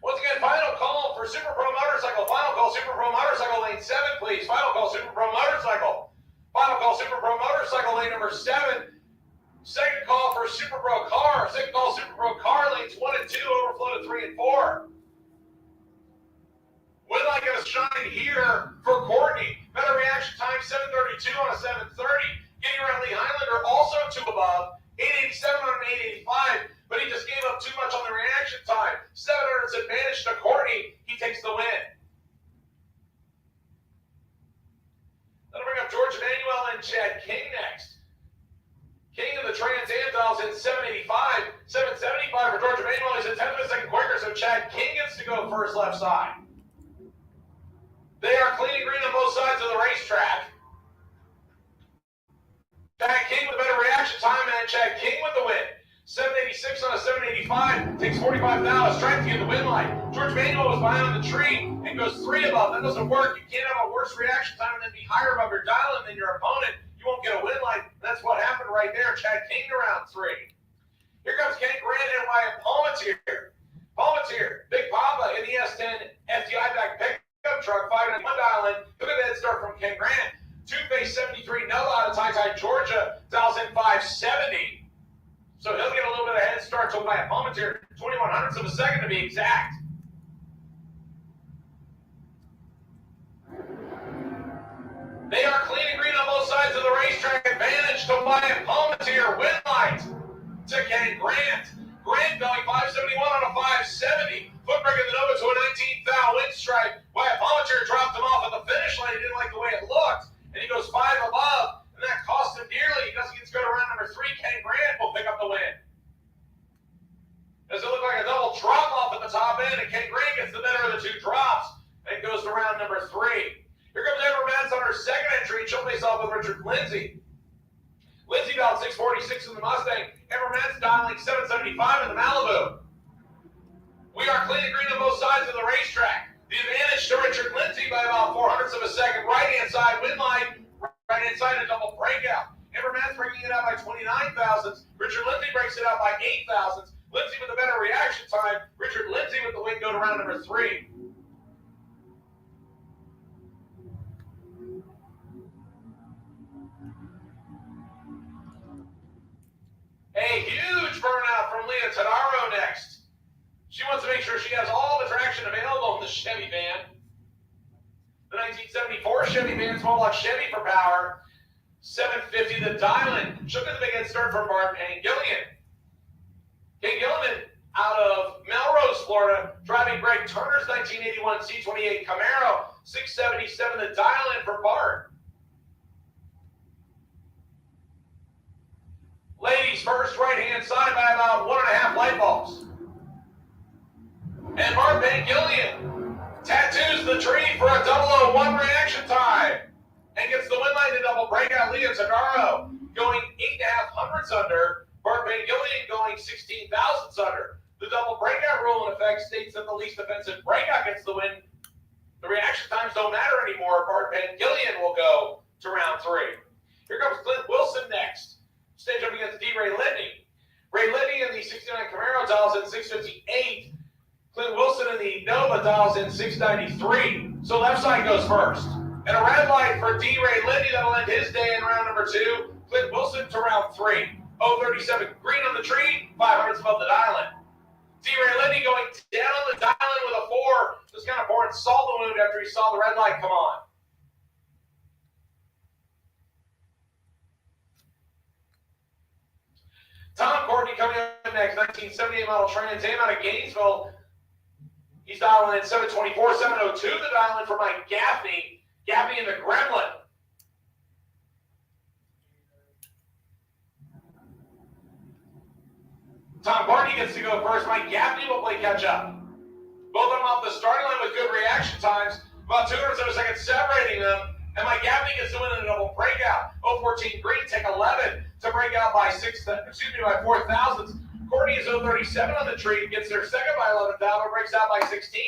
Once again, final call for Super Pro Motorcycle. Final call, Super Pro Motorcycle, lane 7, please. Final call, Super Pro Motorcycle. Final call, Super Pro Motorcycle, lane number 7. Second call for Super Pro Car. Second call, Super Pro Car, lanes 1 and 2, overflow to 3 and 4. Would like a shine here for Courtney. Better reaction time, 7:32 on a 7:30. Getting around Lee Highlander, also 2 above, 887 on an 885, but he just gave up too much on the reaction time. 700's advantage to Courtney. He takes the win. That'll bring up George Emanuel and Chad King next. King of the Trans Am dials in 785. 775 for George Emanuel. He's a 10th of a second quicker, so Chad King gets to go first left side. They are clean and green on both sides of the racetrack. Chad King with a better reaction time, and Chad King with the win. 786 on a 785, takes 45 now, trying to get the win line. George Manuel was behind the tree and goes 3 above. That doesn't work. You can't have a worse reaction time and then be higher above your dial than your opponent. You won't get a win line. That's what happened right there. Chad King to round 3. Here comes Ken Grant and Wyatt Palmatier. Palmatier, Big Papa in the S10 FTI back pickup truck, 591 dial in. Look at that start from Ken Grant. Two-face 73 Nova out of Ty, Georgia, dials in 570. So he'll get a little bit of head start to Wyatt Palmatier, 2100ths of a second to be exact. They are clean and green on both sides of the racetrack. Advantage to Wyatt Palmatier. Win light to Ken Grant. Grant going 571 on a 570. Footbrake in the Nova to a 19th win stripe. Wyatt Palmatier dropped him off at the finish line. He didn't like the way it looked. And he goes 5 above, and that cost him dearly. He doesn't get to go to round number 3. Ken Grant will pick up the win. Does it look like a double drop off at the top end, and Ken Grant gets the better of the 2 drops and goes to round number 3. Here comes Amber Mance on her second entry. She'll face off with Richard Lindsay. Lindsay dialed 646 in the Mustang. Amber Mance dialing 775 in the Malibu. We are clean and green on both sides of the racetrack. The advantage to Richard Lindsay by about 400ths of a second. Right-hand side, win line. Right-hand side, a double breakout. Amber Mance breaking it out by 29 thousandths. Richard Lindsay breaks it out by 8 thousandths. Lindsay with a better reaction time. Richard Lindsay with the win go to round number 3. A huge burnout from Leah Tadaro next. She wants to make sure she has all the traction available in the Chevy van. The 1974 Chevy van, small block Chevy for power. 750 the dial-in. She'll get the big head start from Bart Gillian. Kate Gilliman out of Melrose, Florida, driving Greg Turner's 1981 C28 Camaro. 677 the dial-in for Bart. Ladies first, right-hand side by about 1.5 light bulbs. And Bart Gillian tattoos the tree for a 001 reaction time and gets the win line to double breakout. Leah Tadaro going 8.5 hundredths under. Bart Gillian going 16 thousandths under. The double breakout rule in effect states that the least offensive breakout gets the win. The reaction times don't matter anymore. Bart Gillian will go to round 3. Here comes Clint Wilson next. Stage up against D. Ray Lidney. Ray Lidney in the 69 Camaro dials in 658. Clint Wilson in the Nova dials in 693. So left side goes first. And a red light for D. Ray Lidney that'll end his day in round number 2. Clint Wilson to round 3. 037 green on the tree, 500ths above the dial-in. D. Ray Lidney going down on the dial-in with a 4. Just kind of pouring salt in the wound after he saw the red light come on. coming up next, 1978 model Trans Am out of Gainesville. He's dialing in 724, 702. The dial in for Mike Gaffney. Gaffney in the Gremlin. Tom Barney gets to go first. Mike Gaffney will play catch up. Both of them off the starting line with good reaction times. About 200 seconds separating them. And Mike Gaffney gets to win in a double breakout. 014 Green take 11 to break out by 4 thousandths. Courtney is 037 on the tree, gets there second by 11 thousandths, breaks out by 16.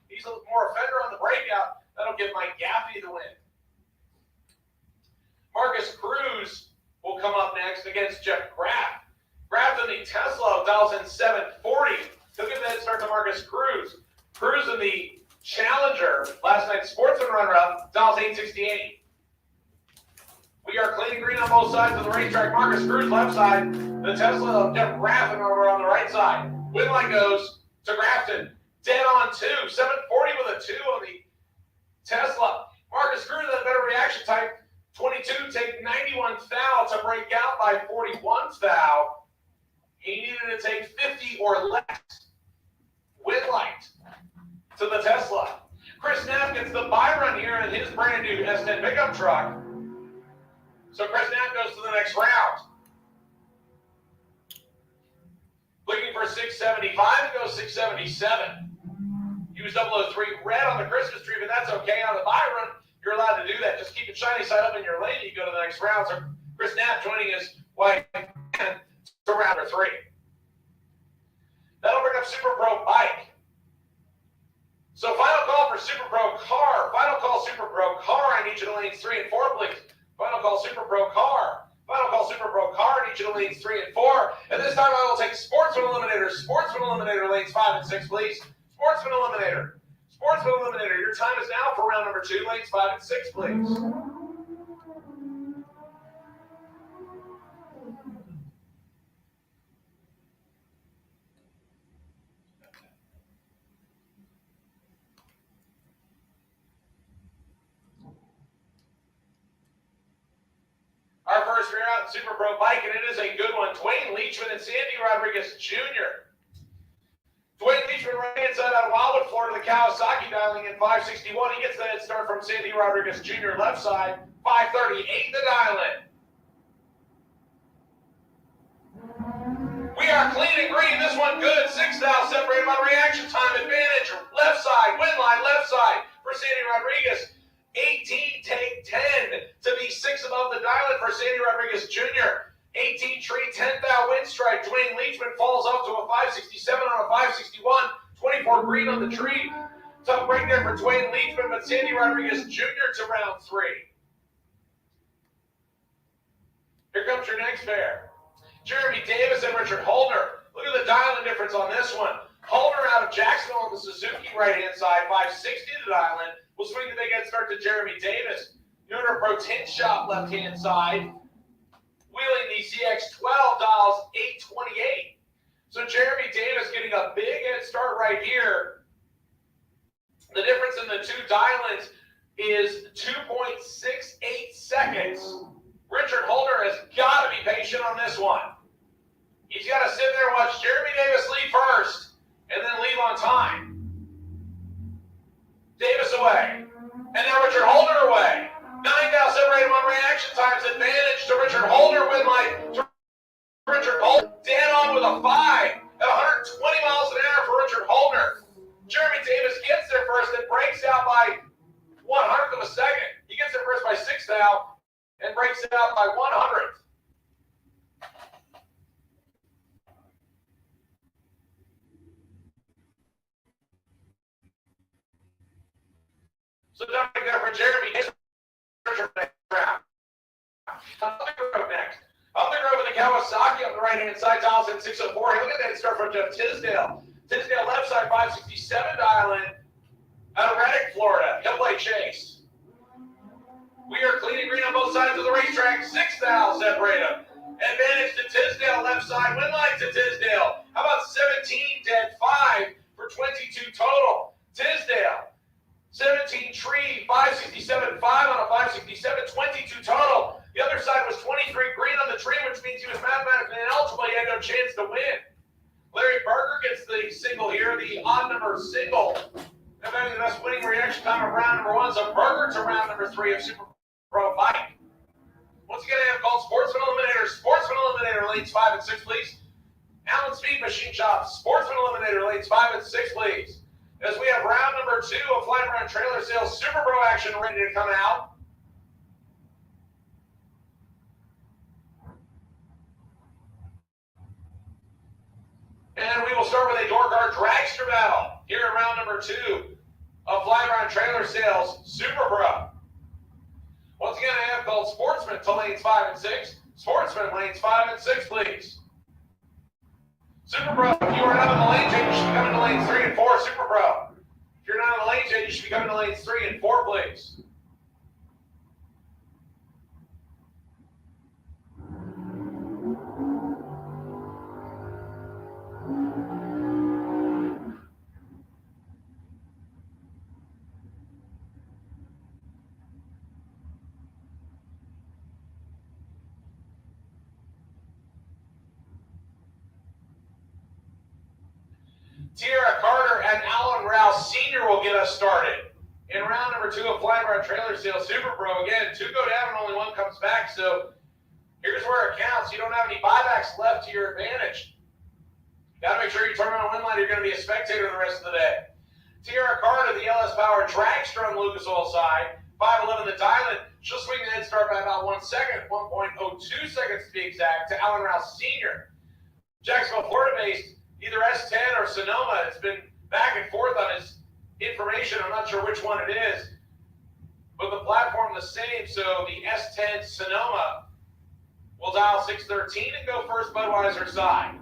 He's a little more offender on the breakout. That'll give Mike Gaffney the win. Marcus Cruz will come up next against Jeff Graff. Graff in the Tesla dials in 740. He'll give that start to Marcus Cruz. Cruz in the Challenger, last night's Sportsman runner-up, dials 868. We are clean and green on both sides of the racetrack. Marcus Cruz left side. The Tesla of Jeff Grafton over on the right side. Win line goes to Grafton. Dead on 2. 740 with a 2 on the Tesla. Marcus Cruz had a better reaction time. 22 take 91 thou to break out by 41 thou. He needed to take 50 or less. Win light to the Tesla. Chris Knapp gets the buy run here in his brand new S10 pickup truck. So Chris Knapp goes to the next round. Looking for 675, it goes 677. Use 003 red on the Christmas tree, but that's okay. On the buy run, you're allowed to do that. Just keep it shiny side up in your lane. You go to the next round. So Chris Knapp joining his wife to round 3. That'll bring up Super Pro Bike. So final call for Super Pro Car. Final call Super Pro Car. I need you to lanes 3 and 4, please. Final call Super Pro Car. Final call Super Pro Car. I need you to lanes 3 and 4. And this time I will take Sportsman Eliminator. Sportsman Eliminator lanes 5 and 6, please. Sportsman Eliminator. Sportsman Eliminator. Your time is now for round number 2, lanes 5 and 6, please. Our first rear out in Super Pro Bike, and it is a good one. Dwayne Leachman and Sandy Rodriguez Jr. Dwayne Leachman right inside out of Wildwood, Florida, the Kawasaki dialing in 561. He gets the head start from Sandy Rodriguez Jr. left side, 538 the dial in. We are clean and green. This one good. 6 thou separated by reaction time advantage. Left side, win line, left side for Sandy Rodriguez. 18 take 10 to be 6 above the dial-in for Sandy Rodriguez Jr. 18 tree, 10 thou win strike. Dwayne Leachman falls up to a 567 on a 561. 24 green on the tree. Tough break there for Dwayne Leachman, but Sandy Rodriguez Jr. to round 3. Here comes your next pair. Jeremy Davis and Richard Holder. Look at the dial-in difference on this one. Holder out of Jacksonville on the Suzuki right-hand side, 560 to dial-in. We'll swing the big head start to Jeremy Davis. Uniter Pro Tint Shop left-hand side. Wheeling the CX-12 dials 828. So Jeremy Davis getting a big head start right here. The difference in the two dial-ins is 2.68 seconds. Richard Holder has got to be patient on this one. He's got to sit there and watch Jeremy Davis lead first and then leave on time. Davis away. And now Richard Holder away. 9 thou separated on reaction times. Advantage to Richard Holder. Win light to Richard Holder. Dead on with a 5 at 120 miles an hour for Richard Holder. Jeremy Davis gets there first and breaks out by 1/100 of a second. He gets there first by 6 thou and breaks it out by 1/100. So don't make that for Jeremy. Up the Grove next. Up the Grove with the Kawasaki on the right-hand side, dials in 604. Hey, look at that start from Jeff Tisdale. Tisdale left side, 567 dial in out of Reddick, Florida. He'll play chase. We are clean and green on both sides of the racetrack. 6 thou separate them. Advantage to Tisdale left side. Win line to Tisdale. How about 17 dead 5 for 22 total? Tisdale. 17 tree, 567.5 on a 567, 22 total. The other side was 23 green on the tree, which means he was mathematically ineligible. He had no chance to win. single here, the odd number single. And having the best winning reaction time of round number 1. So Burger to round number 3 of Super Pro Fight. Once again, I have called Sportsman Eliminator. Sportsman Eliminator, lanes 5 and 6, please. Allen Speed Machine Shop, Sportsman Eliminator, lanes 5 and 6, please. As we have round number 2 of Flying Around Trailer Sales Super Pro action ready to come out. And we will start with a door guard dragster battle here in round number 2 of Flying Around Trailer Sales Super Pro. Once again, I have called Sportsman to lanes 5 and 6. Sportsman, lanes 5 and 6, please. Super Pro, if you are not in the lane change, you should be coming to lanes 3 and 4, Super Pro. If you're not in the lane change, you should be coming to lanes 3 and 4, please. Tierra Carter and Alan Rouse Sr. will get us started. In round number 2 of Flying Around Trailer Sales Super Pro, again, 2 go down and only 1 comes back, so here's where it counts. You don't have any buybacks left to your advantage. Got to make sure you turn around one line, you're going to be a spectator the rest of the day. Tierra Carter, the LS Power dragster on Lucas Oil side, 5'11" the Dylan. She'll swing the head start by about 1 second, 1.02 seconds to be exact, to Alan Rouse Sr. Jacksonville, Florida-based, either S10 or Sonoma. It's been back and forth on his information. I'm not sure which one it is, but the platform the same. So the S10 Sonoma will dial 613 and go first Budweiser side.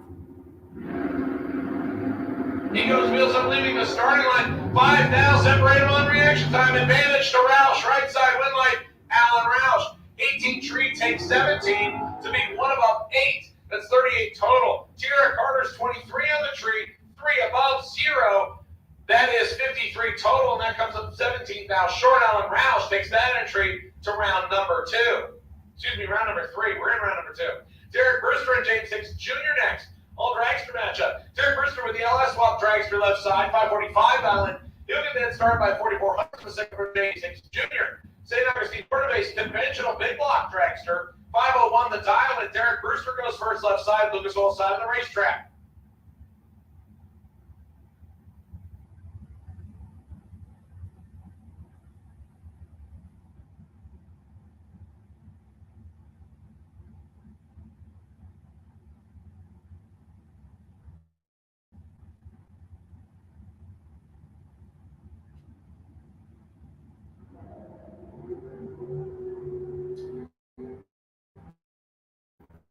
He goes wheels up, leaving the starting line. 5 now, separate him on reaction time. Advantage to Roush, right side win light, Alan Roush. 18 tree takes 17 to be 1 above 8. That's 38 total. Tierra Carter's 23 on the tree, 3 above 0. That is 53 total, and that comes up 17 now. Short Alan Roush takes that entry to round number 2. Excuse me, round number 3. We're in round number 2. Derek Brewster and James Hicks Jr. next. All dragster matchup. Derek Brewster with the LS Swap dragster left side, 545 Allen. He'll get that start by 4,400 for the second for James Hicks Jr. St. Augustine, Florida-based conventional big block dragster. 501 the dial, and Derek Brewster goes first left side, Lucas Oil side of the racetrack.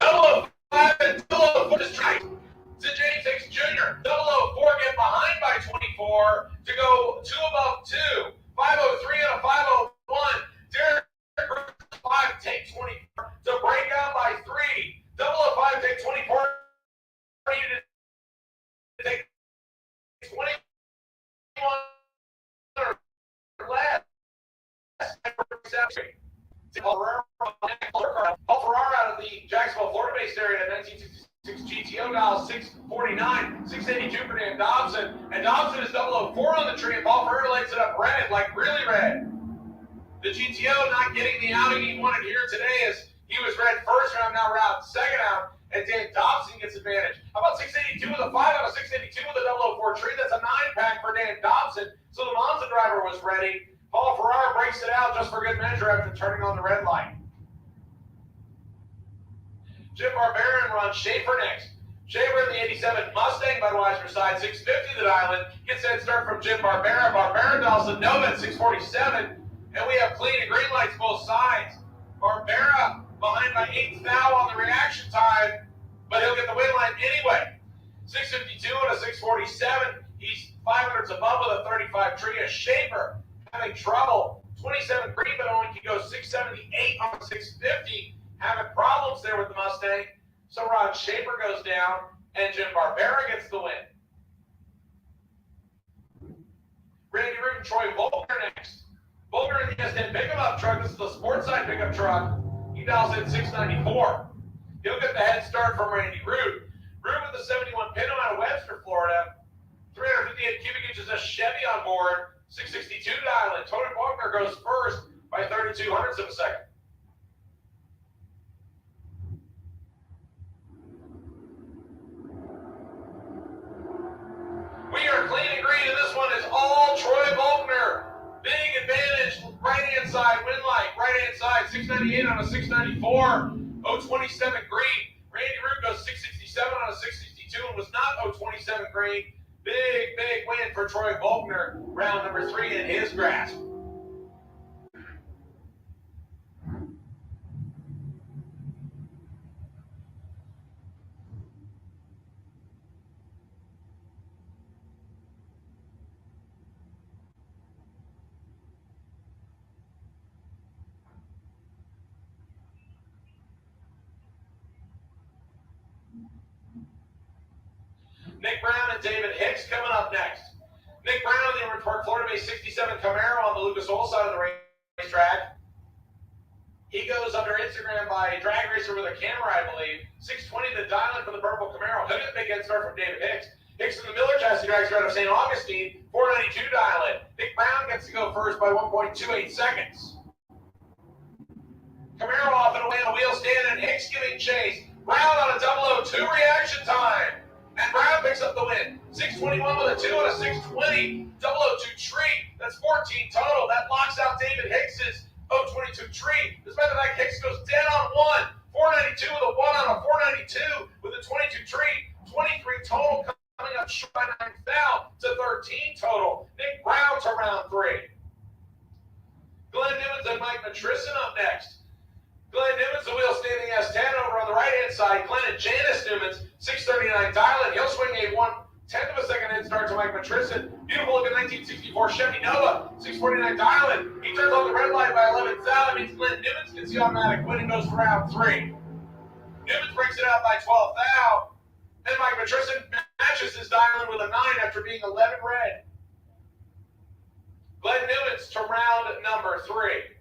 Double 05 and 004 to strike to James Hicks Jr. 004 get behind by 24 to go 2 above 2. 503 and a 501. Derek Brewster 5 take 24 to break out by 3. 005 take 24. To take 21 or less. Paul Ferrara out of the Jacksonville, Florida-based area, 1966 GTO dial 649, 682 for Dan Dobson. And Dobson is 004 on the tree, and Paul Ferrara lights it up red, like really red. The GTO not getting the outing he wanted here today as he was red first round, now round second out, and Dan Dobson gets advantage. How about 682 with a 5 out of 682 with a 004 tree? That's a 9-pack for Dan Dobson. So the Monza driver was ready. Paul Ferrara breaks it out just for good measure after turning on the red light. Jim Barbera runs Schaefer next. Schaefer in the 87 Mustang Budweiser side, 650 the Island. Gets that start from Jim Barbera. Barbera dials the Nova at 647. And we have clean and green lights both sides. Barbera behind by 8th thou on the reaction time, but he'll get the win line anyway. 652 and a 647. He's 500s above with a 35 tree. A Schaefer having trouble. 27 green, but only can go 678 on 650. Having problems there with the Mustang. So Rod Schaefer goes down, and Jim Barbera gets the win. Randy Root and Troy Volker next. Volker in the S10 pickup truck. This is the sports side pickup truck. He dials in 694. He'll get the head start from Randy Root. Root with the 71 Pinto out of Webster, Florida. 358 cubic inches of Chevy on board. 662 dialing. Tony Faulkner goes first by 32 hundredths of a second. We are clean and green, and this one is all Troy Faulkner. Big advantage, right-hand side, win light, right-hand side, 698 on a 694, 027 green. Randy Root goes 667 on a 662 and was not 027 green. Big, big win for Troy Faulkner, round number 3 in his grasp. Nick Brown and David Hicks coming up next. Nick Brown, the Orange Florida-based 67 Camaro on the Lucas Oil side of the racetrack. He goes under Instagram by Drag Racer with a camera, I believe. 620 the dialing for the purple Camaro. He'll get a big head start from David Hicks. Hicks in the Miller chassis dragster out of St. Augustine, 492 dialing. Nick Brown gets to go first by 1.28 seconds. Camaro off and away on a wheel stand, and Hicks giving chase. Brown on a 002 reaction time. And Brown picks up the win. 621 with a 2 and a 620. 002 tree. That's 14 total. That locks out David Hicks's 022 tree. Despite the fact Hicks goes dead on 1. 492 with a 1 on a 492 with a 22 tree. 23 total coming up short by 9 foul to 13 total. Nick Brown to round 3. Glenn Newmans and Mike Matrison up next. Glenn Newmans, the wheel standing S10 over on the right-hand side. Glenn and Janice Newmans, 639 dialing. He'll swing a 1/10 of a second head start to Mike Matrison. Beautiful looking 1964 Chevy Nova, 649 dialing. He turns on the red light by 11 thou. That means Glenn Newmans gets the automatic win and goes to round 3. Newmans breaks it out by 12 thou. And Mike Matrison matches his dialing with a 9 after being 11 red. Glenn Newmans to round number 3.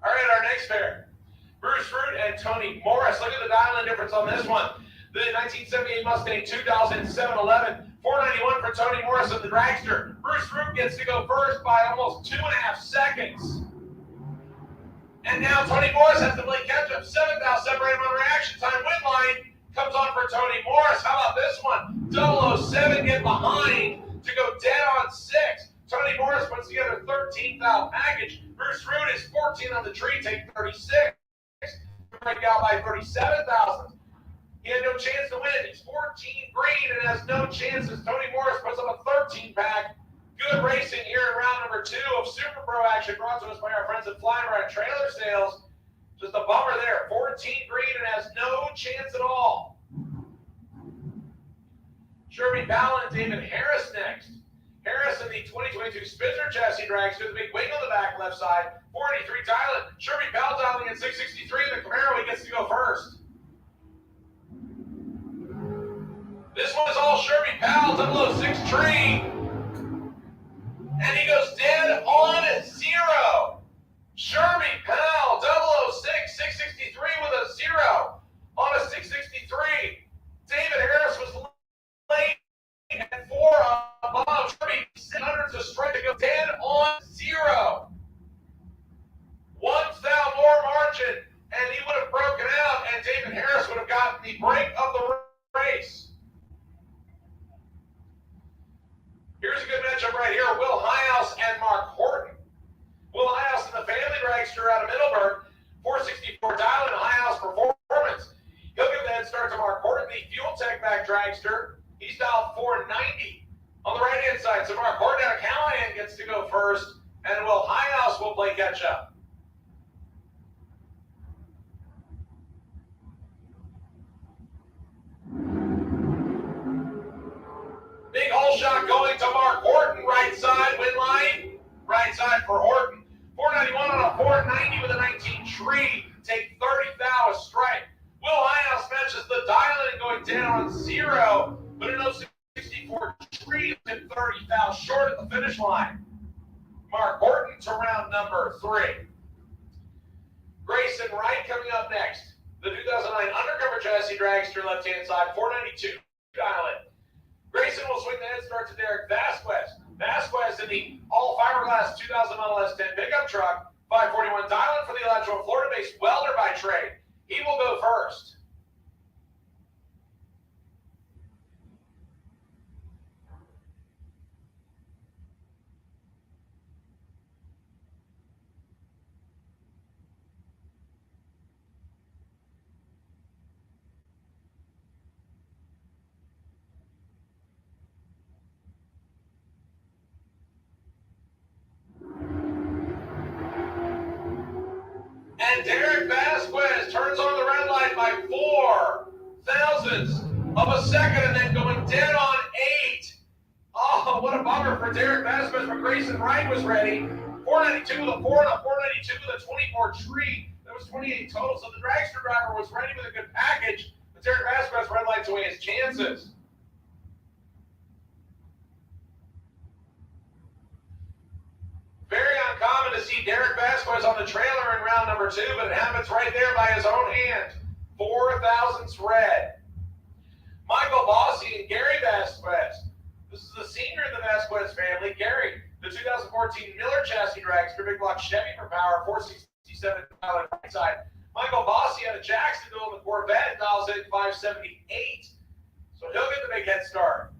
All right, our next pair, Bruce Root and Tony Morris. Look at the dialing difference on this one. The 1978 Mustang 2007-11, 491 for Tony Morris of the dragster. Bruce Root gets to go first by almost 2.5 seconds. And now Tony Morris has to play catch-up. 7 thou separate him on reaction time. Win line comes on for Tony Morris. How about this one? 007 get behind to go dead on 6. Tony Morris puts together 13 thou package. Bruce Root is 14 on the tree, take 36. Break out by 37,000. He had no chance to win. He's 14 green and has no chances. Tony Morris puts up a 13 pack. Good racing here in round number 2 of Super Pro action brought to us by our friends at Flying Ride Trailer Sales. Just a bummer there. 14 green and has no chance at all. Sherby Ballin and David Harris next. Harris in the 2022 Spitzer chassis dragster, the big wing on the back left side, 483 dialing. Sherby Powell dialing at 663. The Camaro, he gets to go first. This one is all Sherby Powell, 006 tree. And he goes dead on 0. Sherby Powell, 006, 663 with a 0 on a 663. David Harris was late at 4 above. Sherby 600 to strike to go dead on 0. 1 thou more margin, and he would have broken out, and David Harris would have gotten the break of the race. Here's a good matchup right here. Will Highhouse and Mark Horton. Will Highhouse in the family dragster out of Middleburg, 464 dialing, Highhouse performance. He'll give the head start to Mark Horton, the Fuel Tech back dragster. He's dialed 490 on the right-hand side. So Mark Horton out of Callahan gets to go first, and Will Highhouse will play catch-up. Big hole shot going to Mark Horton, right side, win line, right side for Horton. 491 on a with a 19 tree. Take 30 thou a strike. Will Highhouse matches the dial-in going down on 0, but a no 64 tree and 30 thou short at the finish line. Mark Horton to round number 3. Grayson Wright coming up next. The 2009 undercover chassis dragster left-hand side, 492 dial-in. Grayson will swing the head start to Derek Vasquez. Vasquez in the all-fiberglass 2000 Model S10 pickup truck, 541 dial-in for the Electro, Florida-based welder by trade. He will go first. And Derek Vasquez turns on the red light by 4 thousandths of a second and then going dead on 8. Oh, what a bummer for Derek Vasquez, but Grayson Wright was ready. 492 with a 4 and a 492 with a 24 tree. That was 28 total, so the dragster driver was ready with a good package, but Derek Vasquez red lights away his chances. Very uncommon to see Derek Vasquez on the trailer in round number 2, but it happens right there by his own hand. 4 thousandths red. Michael Bossy and Gary Vasquez. This is the senior in the Vasquez family. Gary, the 2014 Miller chassis dragster, big block Chevy for power, 467 right side. Michael Bossy out of Jacksonville in the Corvette, dials in 578. So he'll get the big head start.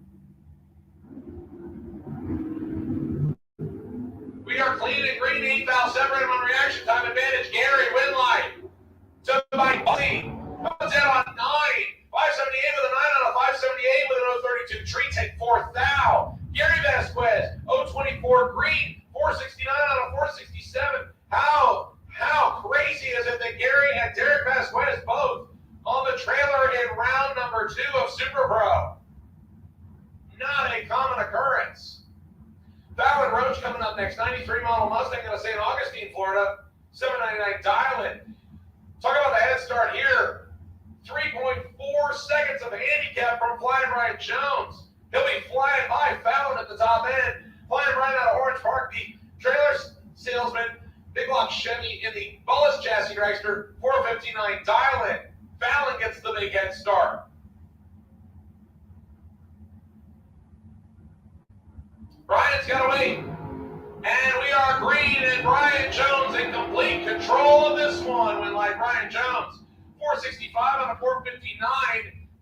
We are clean and green, 8 thou separated on reaction time advantage. Gary Winlight to Mike Bossy. Comes in on 9. 578 with a 9 on a 578 with an 032 tree. Take 4 thou. Gary Vasquez, 024 green. 469 on a 467. How crazy is it that Gary and Derek Vasquez both on the trailer in round number 2 of Super Pro? Not a common occurrence. Fallon Roach coming up next, 93 model Mustang out of St. Augustine, Florida, 799 dial-in. Talk about the head start here. 3.4 seconds of handicap from Flying Brian Jones. He'll be flying by Fallon at the top end. Flying Brian out of Orange Park, the trailer salesman, big block Chevy in the Bullis chassis dragster, 459 dial-in. Fallon gets the big head start. Brian's got to wait. And we are green and Brian Jones in complete control of this one. When like Brian Jones, 465 on a 459,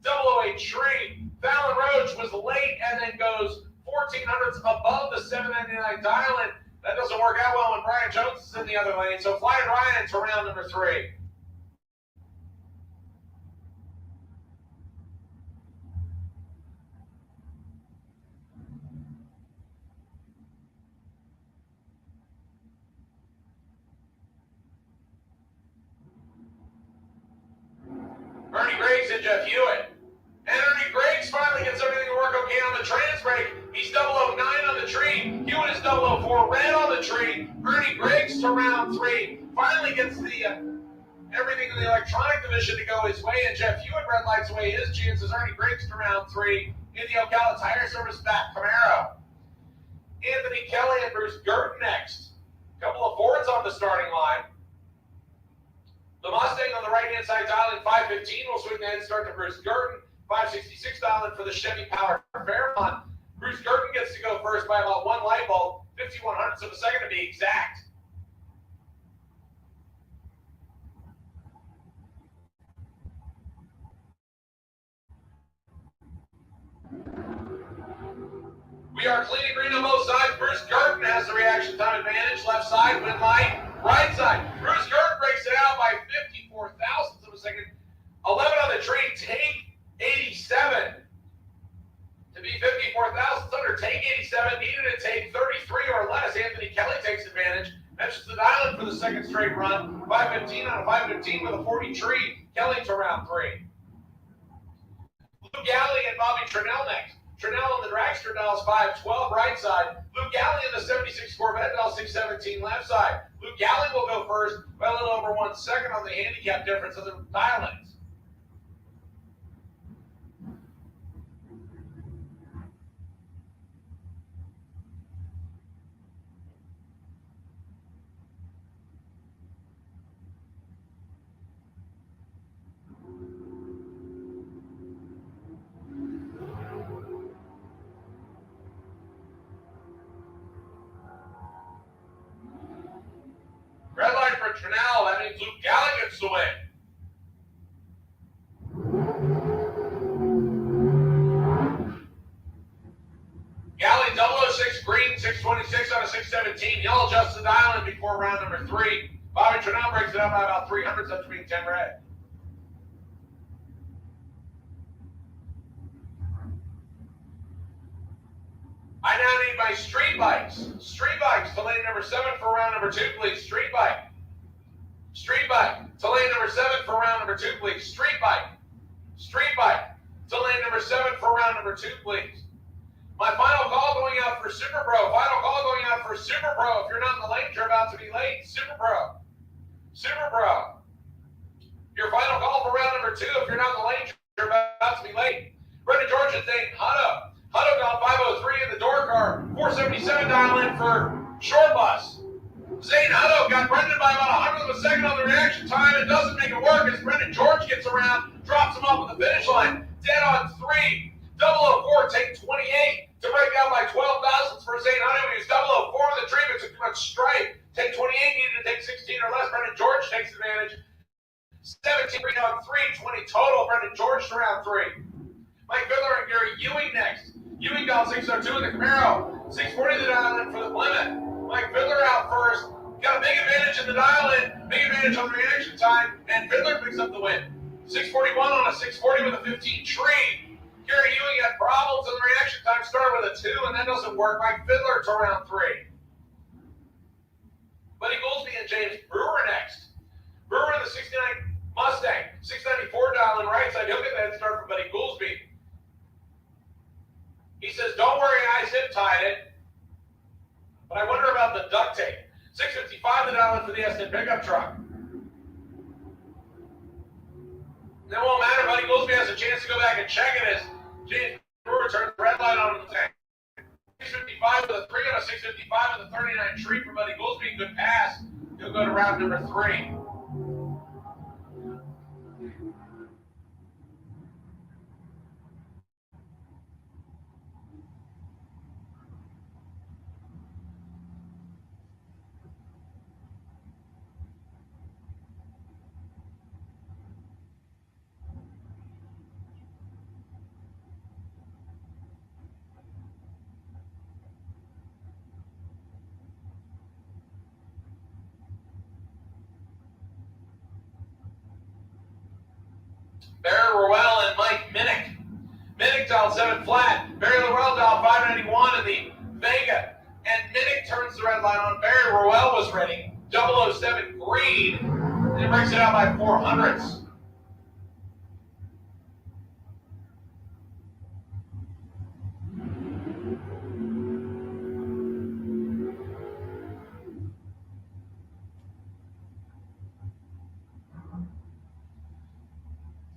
008 tree. Fallon Roach was late and then goes 1400s above the 799 dial-in. That doesn't work out well when Brian Jones is in the other lane. So Flying Brian to round number 3. Ernie Griggs and Jeff Hewitt. And Ernie Griggs finally gets everything to work okay on the trans brake. He's 009 on the tree. Hewitt is 004 red on the tree. Ernie Griggs to round 3. Finally gets the everything in the electronic division to go his way, and Jeff Hewitt red lights away his chances. Ernie Griggs to round 3 in the Ocala Tire Service back Camaro. Anthony Kelly and Bruce Gurton next. A couple of Fords on the starting line. The Mustang on the right-hand side dial-in 515 will swing the head start to Bruce Gurton. 566 dial-in for the Chevy Power Fairmont. Bruce Gurton gets to go first by about 1 light bulb, 5100ths of a second to be exact. We are clean and green on both sides. Bruce Gurton has the reaction time advantage. Left side, win light. Right side. Bruce Gurton breaks it out by 54 thousandths of a second. 11 on the tree. Take 87. To be 54 thousandths under, take 87. Needed to take 33 or less. Anthony Kelly takes advantage. Mentions the dial-in for the second straight run. 515 on a 515 with a 40 tree. Kelly to round 3. Lou Galley and Bobby Trinnell next. Trinnell in the dragster dials 512 right side. Lou Galley in the 76 Corvette dials 617 left side. Lou Galley will go first by by a little over 1 second on the handicap difference of the dial lanes. Red light for Trinell. That means Luke Galley gets the win. Galley 006, green 626 out of 617. He'll adjust the dial in before round number 3. Bobby Trinell breaks it up by about 300 after being 10 red. I now need my street bikes. Street bikes to lane number 7 for round number 2, please. Street bike. Street bike to lane number 7 for round number 2, please. Street bike. Street bike to lane number 7 for round number 2, please. My final call going out for Super Pro. Final call going out for Super Pro. If you're not in the lane, you're about to be late. Super Pro. Super Pro. Your final call for round number 2. If you're not in the lane, you're about to be late. Brendan George and Zane Hutto. Hutto down 503 in the door car. 477 dial in for short bus. Zane Hutto got Brendan by about 100th of a second on the reaction time. It doesn't make it work as Brendan George gets around, drops him off at the finish line. Dead on 3. 004 take 28 to break out by 12 thousandths for Zane Hutto. He was 004 in the tree, but took too much strike. Take 28, needed to take 16 or less. Brendan George takes advantage. 17 on 3, 20 total. Brendan George to round 3. Mike Fiddler and Gary Ewing next. Ewing down 602 in the Camaro. 640 the dial in for the Plymouth. Mike Fiddler out first. Got a big advantage in the dial in, big advantage on the reaction time, and Fiddler picks up the win. 641 on a 640 with a 15 tree. Gary Ewing had problems in the reaction time, started with a 2, and that doesn't work. Mike Fiddler to round 3. Buddy Goolsby and James Brewer next. Brewer in the 69 Mustang. 694 dial in right side. He'll get that start from Buddy Goolsby. He says, don't worry, I zip tied it. But I wonder about the duct tape. 655 the dial in for the Eston pickup truck. It won't matter. Buddy Goolsby has a chance to go back and check it as James Brewer turns the red light on the tank. 655 with a 3 on a 655 with a 39 tree for Buddy Goolsby. Good pass. He'll go to round number 3. Barry Rowell and Mike Minnick. Minnick dialed 7 flat. Barry Rowell dialed 591 in the Vega. And Minnick turns the red light on. Barry Rowell was ready. 007 green. And he breaks it out by 400ths.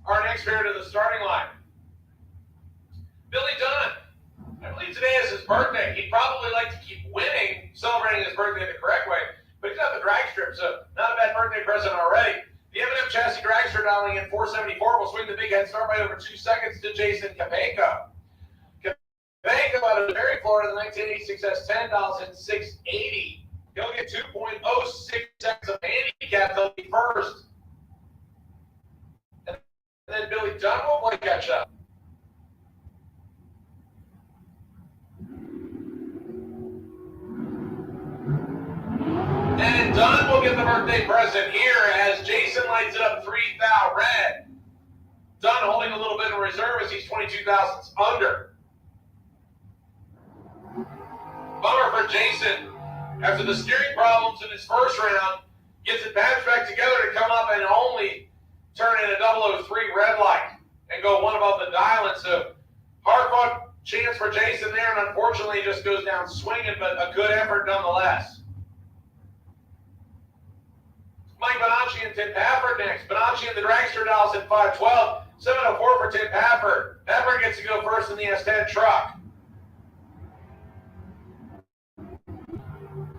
Our next pair to the starting line. Billy Dunn. I believe today is his birthday. He'd probably like to keep winning, celebrating his birthday the correct way, but he's got the drag strip, so not a bad birthday present already. The M&M chassis drag strip dialing in 474 will swing the big head start by over 2 seconds to Jason Capeco. Capeco out of Berry, Florida, the 1986 S10 dials in 680. He'll get 2.06 seconds of handicap. He'll be first. And then Billy Dunn will play catch up. And Dunn will get the birthday present here as Jason lights it up 3,000 red. Dunn holding a little bit in reserve as he's 22 thousandths under. Bummer for Jason. After the steering problems in his first round, gets it patched back together to come up and only turn in a 003 red light and go one above the dial. And so hard-fought chance for Jason there, and unfortunately he just goes down swinging, but a good effort nonetheless. Mike Bonacci and Tim Pafford next. Bonacci and the Dragster dials at 512. 704 for Tim Pafford. Pafford gets to go first in the S10 truck.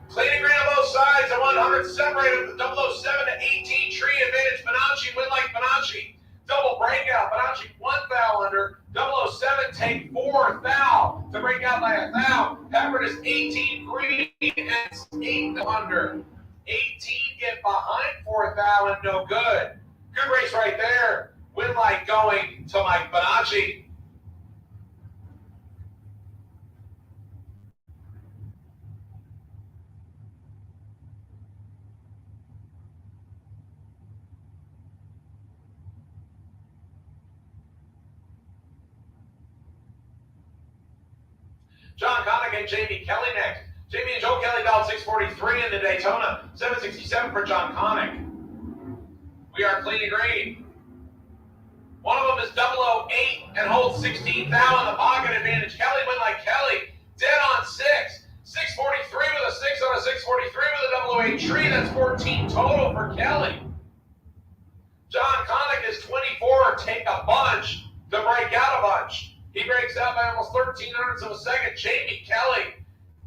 Clean and green on both sides at 100. Separated with the 007 to 18 tree advantage. Bonacci win like Bonacci. Double breakout. Bonacci 1 foul under. 007 take 4 foul to break out by a foul. Pafford is 18 green and 8 under. 18 get behind 4 foul and no good. Good race right there. Win like going to Mike Bonacci. John Connick and Jamie Kelly next. Jamie and Joe Kelly dialed 643 in the Daytona. 767 for John Connick. We are clean and green. One of them is 008 and holds 16 thou in the pocket advantage. Kelly win like Kelly. Dead on 6. 643 with a 6 on a 643 with a 008 tree. That's 14 total for Kelly. John Connick is 24. Take a bunch to break out a bunch. He breaks out by almost 1300ths of a second. Jamie Kelly,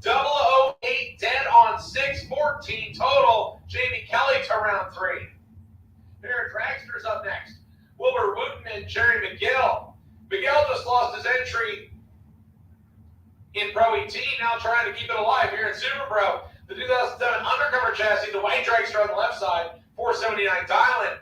008 dead on 6, 14 total. Jamie Kelly to round 3. Here, Dragster's up next. Wilbur Wooten and Jerry McGill. McGill just lost his entry in Pro ET, now trying to keep it alive here in Super Pro. The 2007 undercover chassis, the white Dragster on the left side, 479 dialing.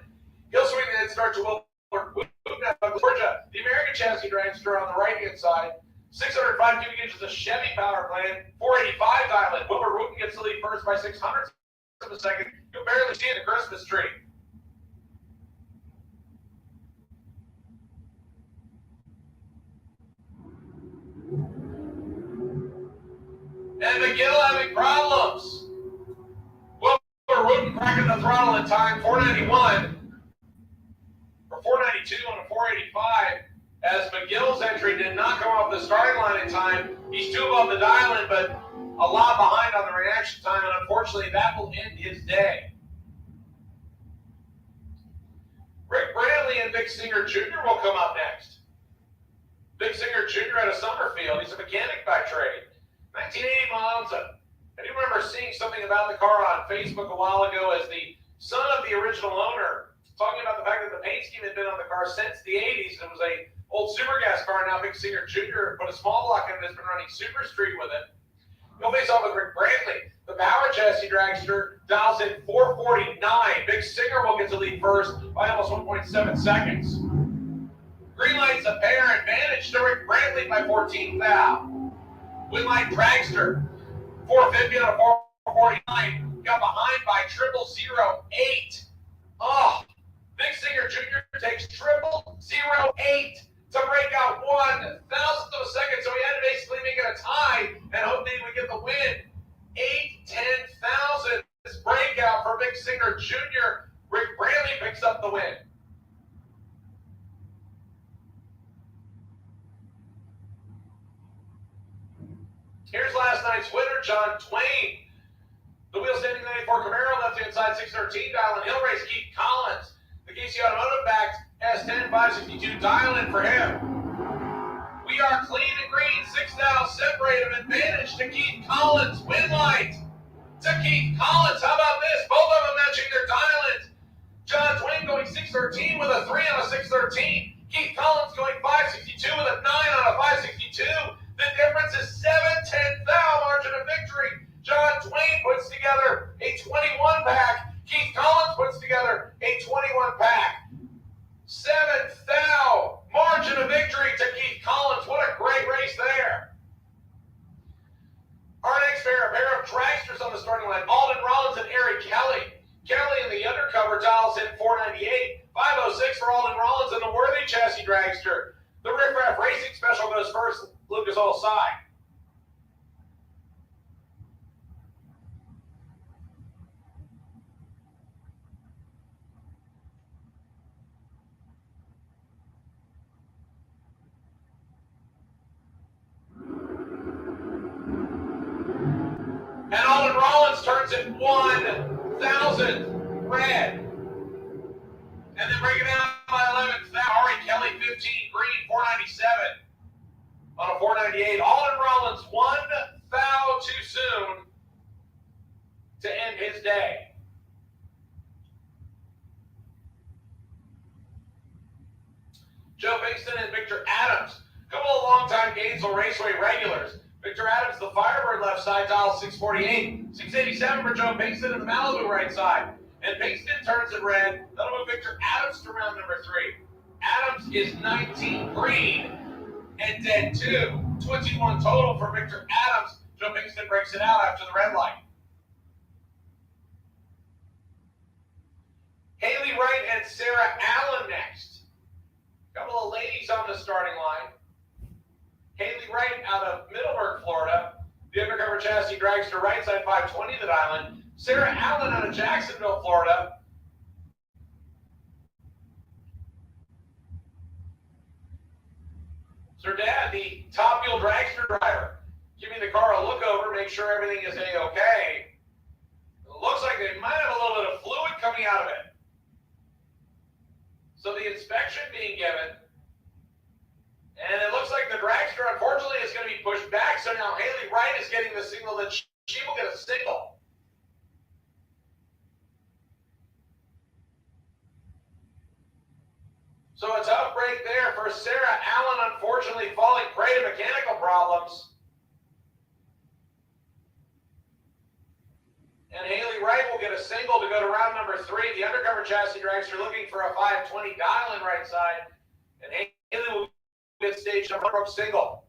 He'll swing the head start to Wilbur Wooten out of Georgia. The American chassis Dragster on the right-hand side, 605 cubic inches of Chevy power plant, 485 dialing. Wilbur Wooten gets the lead first by 600ths of a second. You'll barely see the Christmas tree. And McGill having problems. Wilbur Wooten cracking the throttle in time, 491. Or 492 on a 485. As McGill's entry did not come off the starting line in time. He's 2 above the dial-in, but a lot behind on the reaction time, and unfortunately that will end his day. Rick Bradley and Vic Singer Jr. will come up next. Vic Singer Jr. out of Summerfield. He's a mechanic by trade. 1980 Monza. I do remember seeing something about the car on Facebook a while ago as the son of the original owner, talking about the fact that the paint scheme had been on the car since the 80s. It was a old super gas car. Now Vic Singer Jr. put a small block in it, has been running Super Street with it. He'll face off with Rick Bradley. The power chassis Dragster dials in 449. Vic Singer will get to lead first by almost 1.7 seconds. Green light's a pair advantage to Rick Bradley by 14 thou. Win light Dragster, 450 on a 449. Got behind by 0008. Oh, Vic Singer Jr. takes 0008 to break out 1,000th of a second. So he had to basically make it a tie and hope that he would get the win. 8/10,000th breakout for Vic Singer Jr. Rick Bradley picks up the win. Here's last night's winner, John Twain. The wheel standing 94 Camaro, left-hand side 613 dial, and he'll race Keith Collins. The KC Automotive backed S10 562 dial in for him. We are clean and green, 6 thou separated advantage to Keith Collins. Win light to Keith Collins. How about this? Both of them matching their dial-ins. John Twain going 613 with a 3 on a 613. Keith Collins going 562 with a 9 on a 562. The difference is 7/10 thou margin of victory. John Twain puts together a 21 pack. Keith Collins puts together a 21 pack. 7th thou margin of victory to Keith Collins. What a great race there. Our next pair, a pair of dragsters on the starting line. Alden Rollins and Eric Kelly. Kelly in the undercover dials in 498. 506 for Alden Rollins and the Worthy Chassis Dragster. The Riff Raff Racing Special goes first. Lucas Oil side. And Alden Rollins turns it 1,000. red. And then breaking down by 11th now, Ari Kelly, 15, green, 497 on a 498. Alden Rollins, one foul too soon to end his day. Joe Bingston and Victor Adams, a couple of longtime Gainesville Raceway regulars. Victor Adams, the Firebird left side, dial 648. 687 for Joe Bingston in the Malibu right side. And Bingston turns it red. That'll move Victor Adams to round number 3. Adams is 19 green and dead 2. 21 total for Victor Adams. Joe Bingston breaks it out after the red light. Haley Wright and Sarah Allen next. Couple of ladies on the starting line. Haley Wright out of Middleburg, Florida. The undercover chassis drags to right side 520 at Island. Sarah Allen out of Jacksonville, Florida. It's her dad, the top fuel dragster driver. Giving the car a look over, make sure everything is A-okay. It looks like they might have a little bit of fluid coming out of it. So the inspection being given. And it looks like the dragster, unfortunately, is going to be pushed back. So now Haley Wright is getting the signal that she will get a signal. So a tough break there for Sarah Allen, unfortunately falling prey to mechanical problems. And Haley Wright will get a single to go to round number 3. The undercover chassis dragster looking for a 520 dial in right side. And Haley will get stage number 1 single.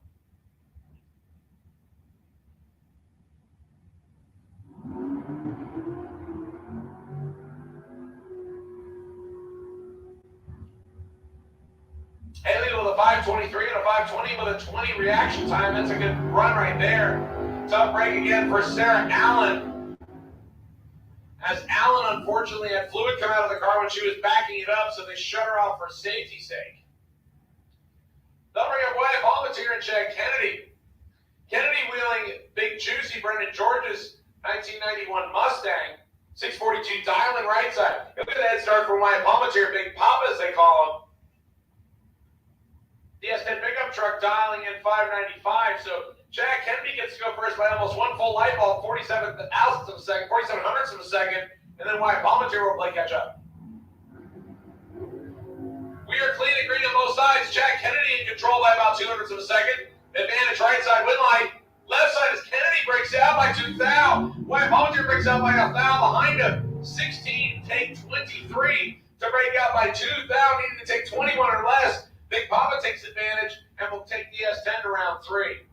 Haley with a 523 and a 520 with a 20 reaction time. That's a good run right there. Tough break again for Sarah Allen. As Allen unfortunately had fluid come out of the car when she was backing it up, so they shut her off for safety's sake. They'll bring up Wyatt Palmatier and Chad Kennedy. Kennedy wheeling Big Juicy Brendan George's 1991 Mustang. 642 dialing right side. Look at the head start from Wyatt Palmatier, Big Papa as they call him. The S10 pickup truck dialing in 595. So Chad Kennedy gets to go first by almost 1 full light bulb, 47 thousandths of a second, 47 hundredths of a second, and then Wyatt Palmatier will play catch up. We are clean and green on both sides. Chad Kennedy in control by about 2 hundredths of a second. Advantage right side, win light. Left side as Kennedy breaks out by 2 thou. Wyatt Palmatier breaks out by a thou behind him. 16, take 23 to break out by 2 thou, needing to take 21 or less. Big Papa takes advantage and will take the S10 to round 3.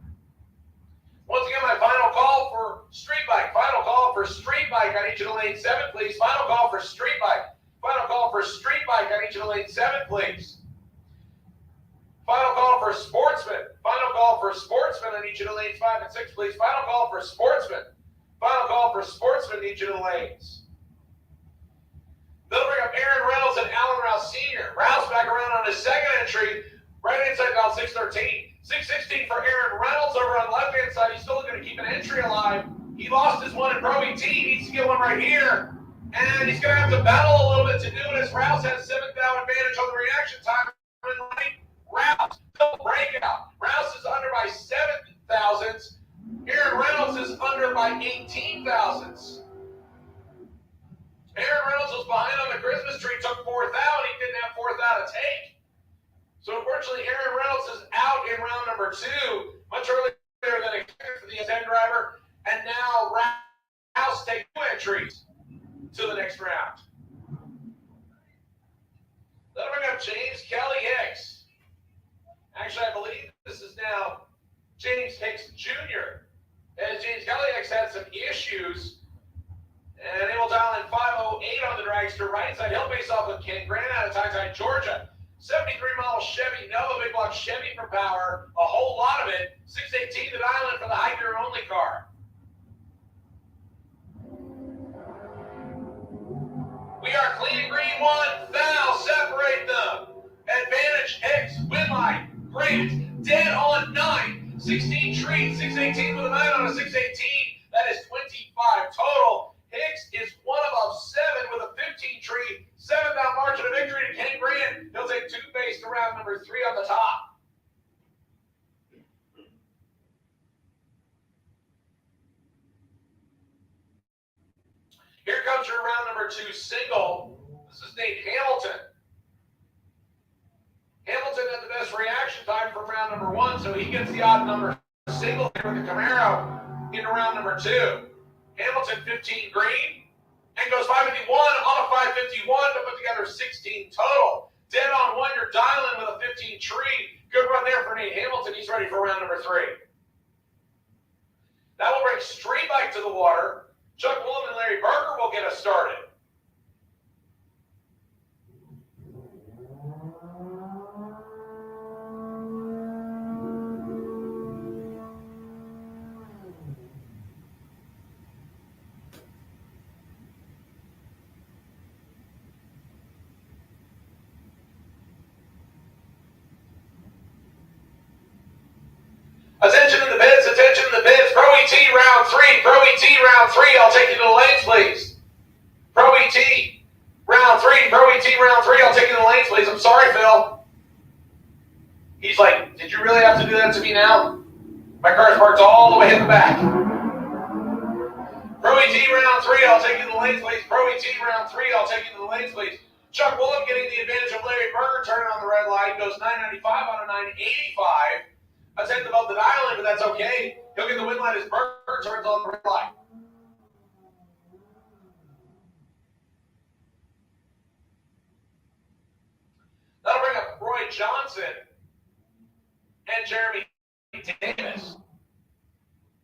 Once again, my final call for street bike. Final call for street bike on each of the lane 7, please. Final call for street bike. Final call for street bike on each of the lane 7, please. Final call for sportsman. Final call for sportsman on each of the lanes 5 and 6, please. Final call for sportsman. Final call for sportsman in each of the lanes. They'll bring up Aaron Reynolds and Alan Rouse Sr. Rouse back around on his second entry, right inside dial 613. 616 for Aaron Reynolds over on the left-hand side. He's still looking to keep an entry alive. He lost his one in Pro ET. He needs to get one right here. And he's going to have to battle a little bit to do it as Rouse has 7 thou advantage on the reaction time. Rouse, breakout. Rouse is under by 7 thousandths. Aaron Reynolds is under by 18 thousandths. Aaron Reynolds was behind on the Christmas tree, took 4 thou, and he didn't have 4 thou to take. So unfortunately, Aaron Reynolds is out in round number 2, much earlier than expected for the S10 driver. And now Rouse takes 2 entries to the next round. Then bring up James Kelly Hicks. Actually, I believe this is now James Hicks Jr. As James Kelly Hicks had some issues, and they will dial in 508 on the dragster right side. He'll face off with Ken Grant out of Tyside, Georgia. 73 model Chevy Nova, big block Chevy for power, a whole lot of it. 618 to dial in for the high-gear only car. We are clean and green 1 thou, separate them. Advantage Hicks, win line, Grant, dead on 9. 16 treat, 618 with a 9 on a 618. That is 25 total. Hicks is 1 above 7 with a 15 out your round number 2 single. This is named Hamilton. Hamilton had the best reaction time from round number 1, so he gets the odd number single here with the Camaro into round number 2. Hamilton 15 green and goes 551 on a 551 to put together 16 total. Dead on 1, you're dialing with a 15 tree. Good run there for Nate Hamilton. He's ready for round number 3. That will bring Street Bike to the water. Chuck Willem and Larry Berger will get us started. Attention in the bids, attention in the bids. Pro ET round 3, Pro ET round 3. I'll take you to the lanes, please. Pro ET round 3, Pro ET round 3. I'll take you to the lanes, please. I'm sorry, Phil. He's like, did you really have to do that to me now? My car's parked all the way in the back. Pro ET round 3, I'll take you to the lanes, please. Pro ET round 3, I'll take you to the lanes, please. Chuck Willem getting the advantage of Larry Berger turning on the red light. Goes 995 on a 985. I take above the dial-in, but that's okay. He'll get the win light as Berger turns on the red light. That'll bring up Roy Johnson and Jeremy Davis.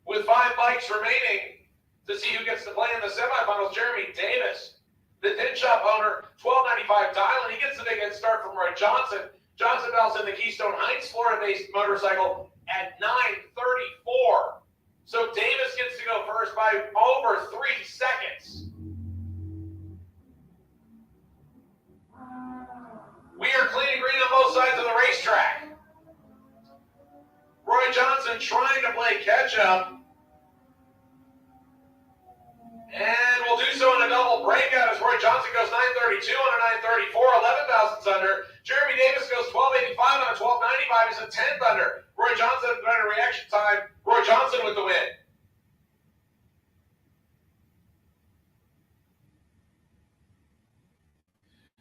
With 5 bikes remaining to see who gets to play in the semifinals, Jeremy Davis, the tin shop owner, 1295 dial-in. He gets the big head start from Roy Johnson. Johnson dials in the Keystone Heights Florida-based motorcycle at 9:34. So Davis gets to go first by over 3 seconds. We are clean and green on both sides of the racetrack. Roy Johnson trying to play catch-up. And we'll do so in a double breakout as Roy Johnson goes 932 on a 934, 11 thousandths under. Jeremy Davis goes 1285 on a 1295. He's a 10th under. Roy Johnson with better reaction time. Roy Johnson with the win.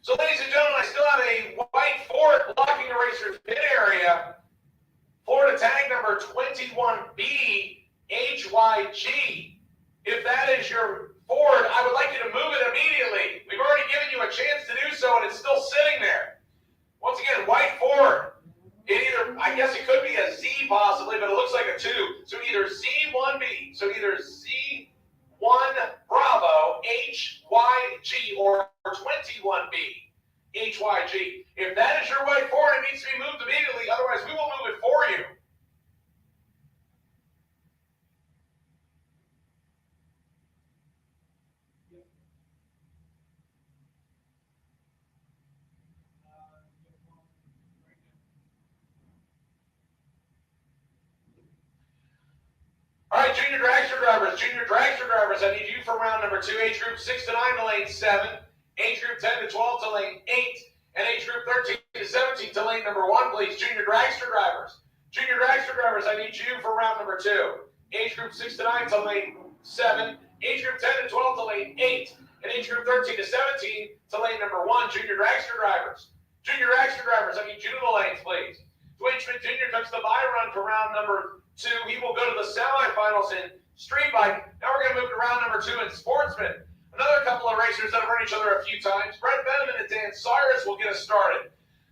So, ladies and gentlemen, I still have a white Ford blocking the racer's pit area. Florida tag number 21B HYG. If that is your Ford, I would like you to move it immediately. We've already given you a chance to do so, and it's still sitting there. Once again, white Ford. I guess it could be a Z possibly, but it looks like a 2. So either Z1B, so either Z1 Bravo HYG or 21B HYG. If that is your white Ford, it needs to be moved immediately. Otherwise, we will move it for you. All right, junior dragster drivers, I need you for round number 2. Age group 6 to 9 to lane 7, age group 10 to 12 to lane 8, and age group 13 to 17 to lane number 1, please. Junior dragster drivers, I need you for round number 2. Age group 6 to 9 to lane 7, age group 10 to 12 to lane 8, and age group 13 to 17 to lane number 1. Junior dragster drivers, I need you to the lanes, please. Dwayne Schmidt Jr. took the bye run for round number 2. He will go to the semifinals in street bike. Now we're going to move to round number 2 in sportsman. Another couple of racers that have run each other a few times. Brett Benjamin and Dan Cyrus will get us started.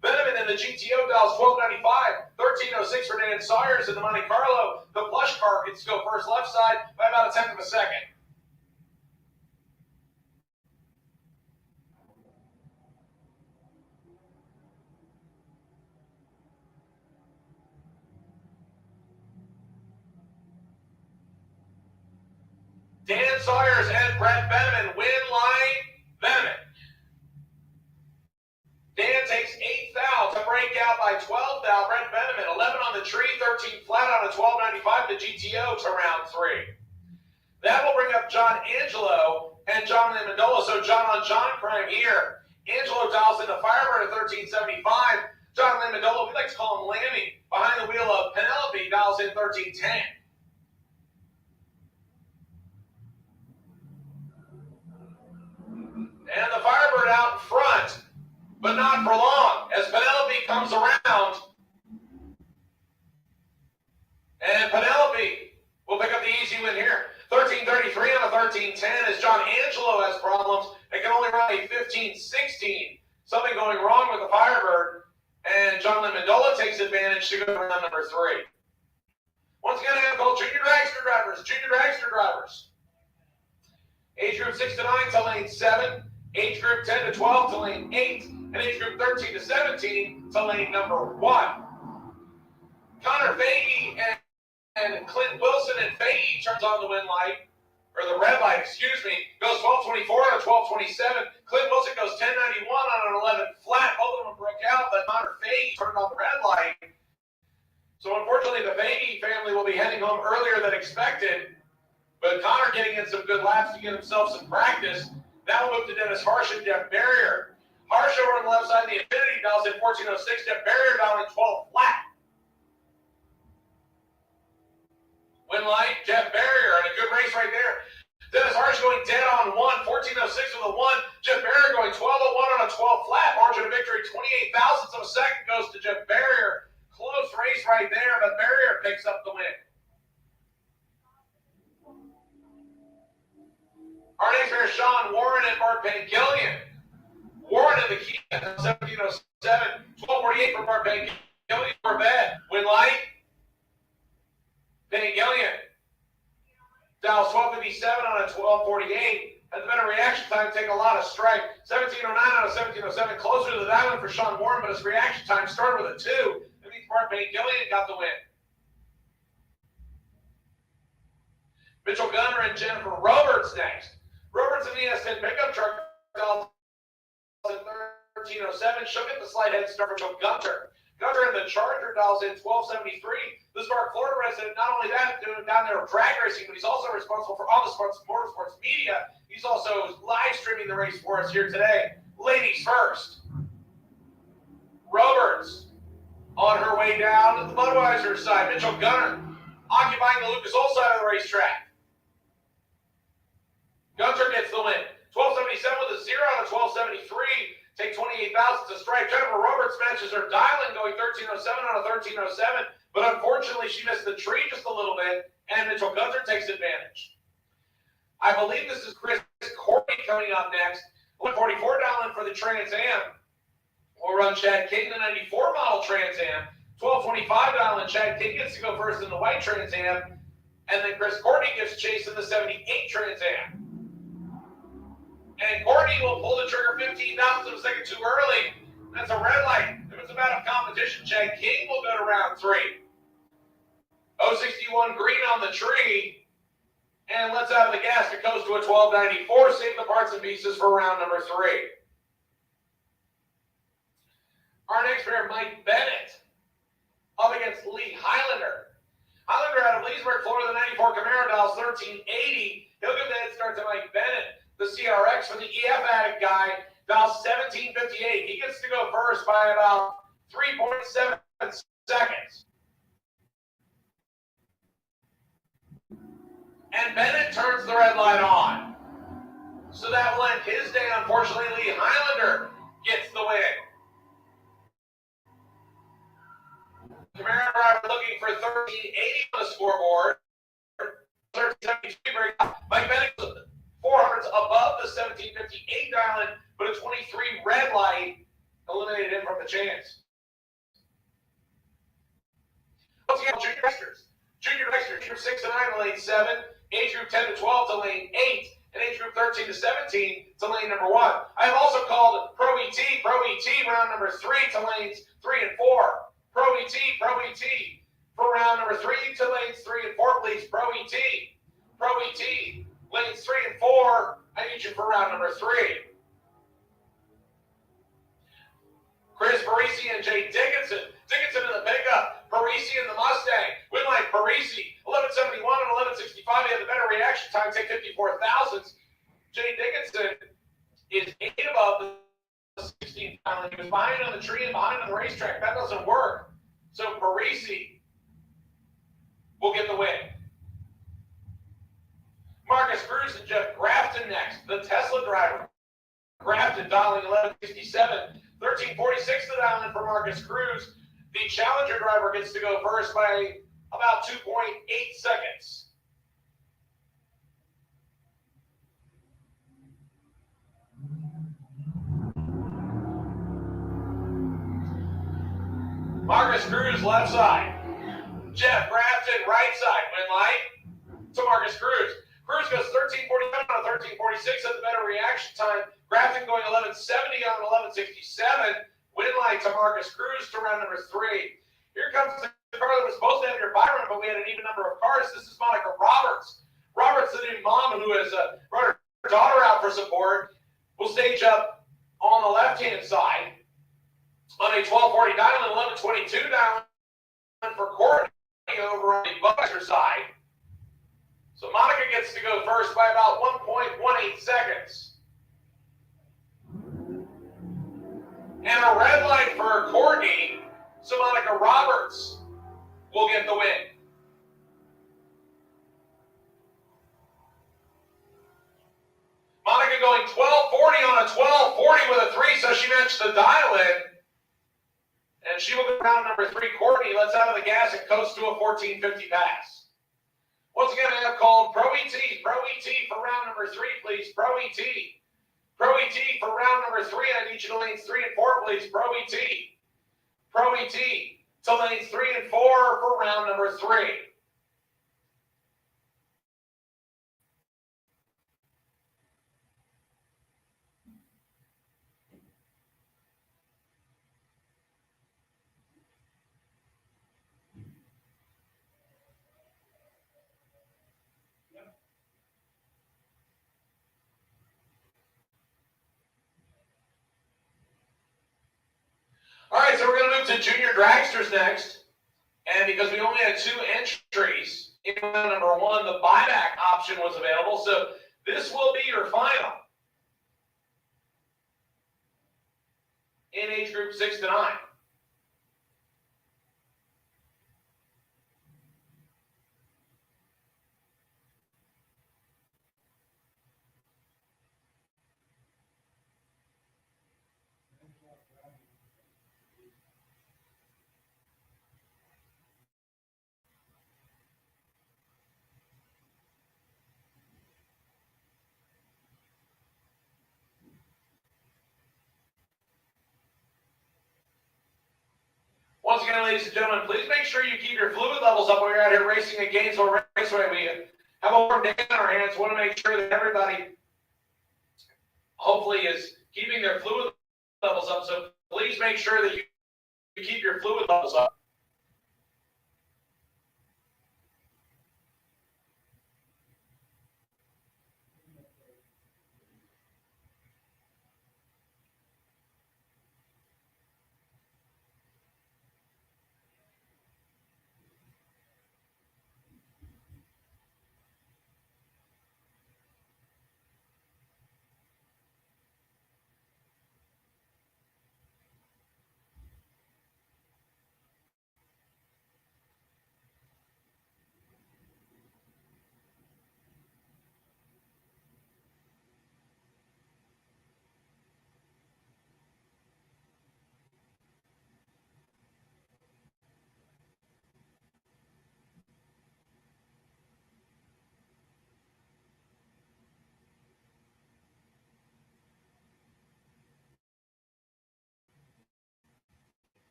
Benjamin in the GTO dials 1295, 1306 for Dan Cyrus in the Monte Carlo. The plush car gets to go first left side by about a 10th of a second. Dan Sawyers and Brett Benjamin win line Benjamin. Dan takes 8th out to break out by 12th out. Brett Benjamin 11 on the tree, 13 flat on a 1295 to GTO to round 3. That will bring up John Angelo and John Amendola. So John on John crime here. Angelo dials into Firebird at 1375. John Amendola, we like to call him Lammy, behind the wheel of Penelope, dials in 1310. And the Firebird out in front, but not for long, as Penelope comes around. And Penelope will pick up the easy win here. 13:33 on a 13:10 as John Angelo has problems and can only run a 15:16. Something going wrong with the Firebird, and John Mendola takes advantage to go to round number 3. Once again, I have called junior dragster drivers. Age group 6 to 9 to lane 7, age group 10 to 12 to lane 8, and age group 13 to 17 to lane number 1. Connor Fahey and Clint Wilson, and Fahey turns on the win light, or the red light, goes 12:24 on a 12:27. Clint Wilson goes 10:91 on an 11 flat. Both of them broke out, but Connor Fahey turned on the red light. So unfortunately, the Fahey family will be heading home earlier than expected, but Connor getting in some good laps to get himself some practice. Now we'll move to Dennis Harsh and Jeff Barrier. Harsh over on the left side of the Infinity dials in 14:06. Jeff Barrier down in 12 flat. Win light, Jeff Barrier, and a good race right there. Dennis Harsh going dead on 1, 14:06 with a 1. Jeff Barrier going 12:01 on a 12 flat. Margin of victory, 28 thousandths of a second goes to Jeff Barrier. Close race right there, but Barrier picks up the win. Our next pair is Sean Warren and Bart Pangillion. Warren in the key at 17:07. 12:48 for Bart Pangillion. Corvette. Win light. Pangillion. Dials 12:57 on a 12:48. Has a better reaction time, take a lot of strike. 17:09 on a 17:07. Closer to the diamond for Sean Warren, but his reaction time started with a 2. That means Bart Pangillion got the win. Mitchell Gunner and Jennifer Roberts next. Roberts in the S10 pickup truck dials 13:07. She'll get the slight head start from Gunter. Gunter in the Charger dials in 12:73. The Spark Florida resident, not only that, doing down there drag racing, but he's also responsible for all the sports, motorsports media. He's also live streaming the race for us here today. Ladies first. Roberts on her way down to the Budweiser side. Mitchell Gunner occupying the Lucas Oil side of the racetrack. Gunter gets the win. 12:77 with a 0 on a 12:73. Take 28 thousandths to strike. Jennifer Roberts matches her dialing, going 13:07 on a 13:07. But unfortunately, she missed the tree just a little bit, and Mitchell Gunter takes advantage. I believe this is Chris Courtney coming up next. 144 dialing for the Trans Am. We'll run Chad King, the 94 model Trans Am. 12:25 dialing. Chad King gets to go first in the white Trans Am. And then Chris Courtney gives chase in the 78 Trans Am. And Courtney will pull the trigger 15 thousandths of a second too early. That's a red light. If it's about a competition, Chad King will go to round 3. 061 green on the tree. And lets out of the gas. It goes to a 1294. Save the parts and pieces for round number 3. Our next pair, Mike Bennett, up against Lee Highlander. Highlander out of Leesburg, Florida, the 94 Camaro dials 1380. He'll give the head start to Mike Bennett. The CRX from the EF Addict guy dials 1758. He gets to go first by about 3.7 seconds. And Bennett turns the red light on. So that will end his day. Unfortunately, Lee Highlander gets the win. Camaro driver looking for 1380 on the scoreboard. 1373. Mike Bennett 400s above the 1758 dialing, but a 23 red light eliminated him from the chance. Once again, junior dragsters. Junior dragsters, group 6 to 9 to lane 7, age group 10 to 12 to lane 8, and age group 13 to 17 to lane number 1. I have also called Pro ET round number 3 to lanes 3 and 4. Pro ET for round number 3 to lanes 3 and 4, please. Pro ET, lanes 3 and 4. I need you for round number 3. Chris Parisi and Jay Dickinson. Dickinson in the pickup. Parisi in the Mustang. Win like Parisi. 1171 and 1165. He had the better reaction time. Take 54 thousandths. Jay Dickinson is 8 above the 16th dial. He was behind on the tree and behind on the racetrack. That doesn't work. So Parisi will get the win. Marcus Cruz and Jeff Grafton next. The Tesla driver. Grafton dialing 1167. 1346 to dial in for Marcus Cruz. The Challenger driver gets to go first by about 2.8 seconds. Marcus Cruz, left side. Jeff Grafton, right side. Win light to Marcus Cruz. Cruz goes 13:47 on 13:46 at the better reaction time. Grafton going 11:70 on 11:67. Win light to Marcus Cruz to round number 3. Here comes the car that was supposed to have your Byron, but we had an even number of cars. This is Monica Roberts. Roberts, the new mom who has brought her daughter out for support, will stage up on the left-hand side on a 12:40 dial and 11:22 dial for Courtney over on the Buster side. So Monica gets to go first by about 1.18 seconds. And a red light for Courtney, so Monica Roberts will get the win. Monica going 12:40 on a 12:40 with a 3, so she matched the dial in. And she will go round number 3. Courtney lets out of the gas and coasts to a 14:50 pass. Once again, I have called Pro ET. Pro ET for round number 3, please. Pro ET. Pro ET for round number 3. I need you to lanes 3 and 4, please. Pro ET. Pro ET to lanes 3 and 4 for round number 3. All right, so we're going to move to junior dragsters next. And because we only had 2 entries in round number 1, the buyback option was available. So this will be your final in age group 6 to 9. Once again, ladies and gentlemen, please make sure you keep your fluid levels up while you're out here racing at Gainesville Raceway. We have a warm day on our hands. Want to make sure that everybody hopefully is keeping their fluid levels up. So please make sure that you keep your fluid levels up.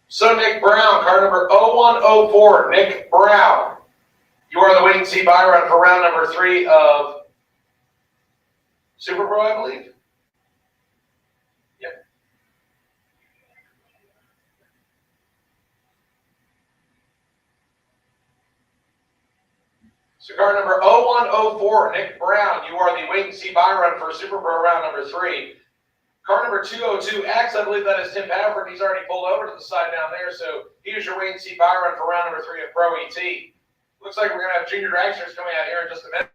So Nick Brown, car number 0104, Nick Brown. You are the wait and see buy run for round number 3 of Super Pro, I believe. Yep. So car number 0104, Nick Brown. You are the wait and see buy run for Super Pro round number 3. Car number 202X, I believe that is Tim Bafford. He's already pulled over to the side down there, so here's your wait and see buy run for round number 3 of Pro ET. Looks like we're going to have junior dragsters coming out here in just a minute.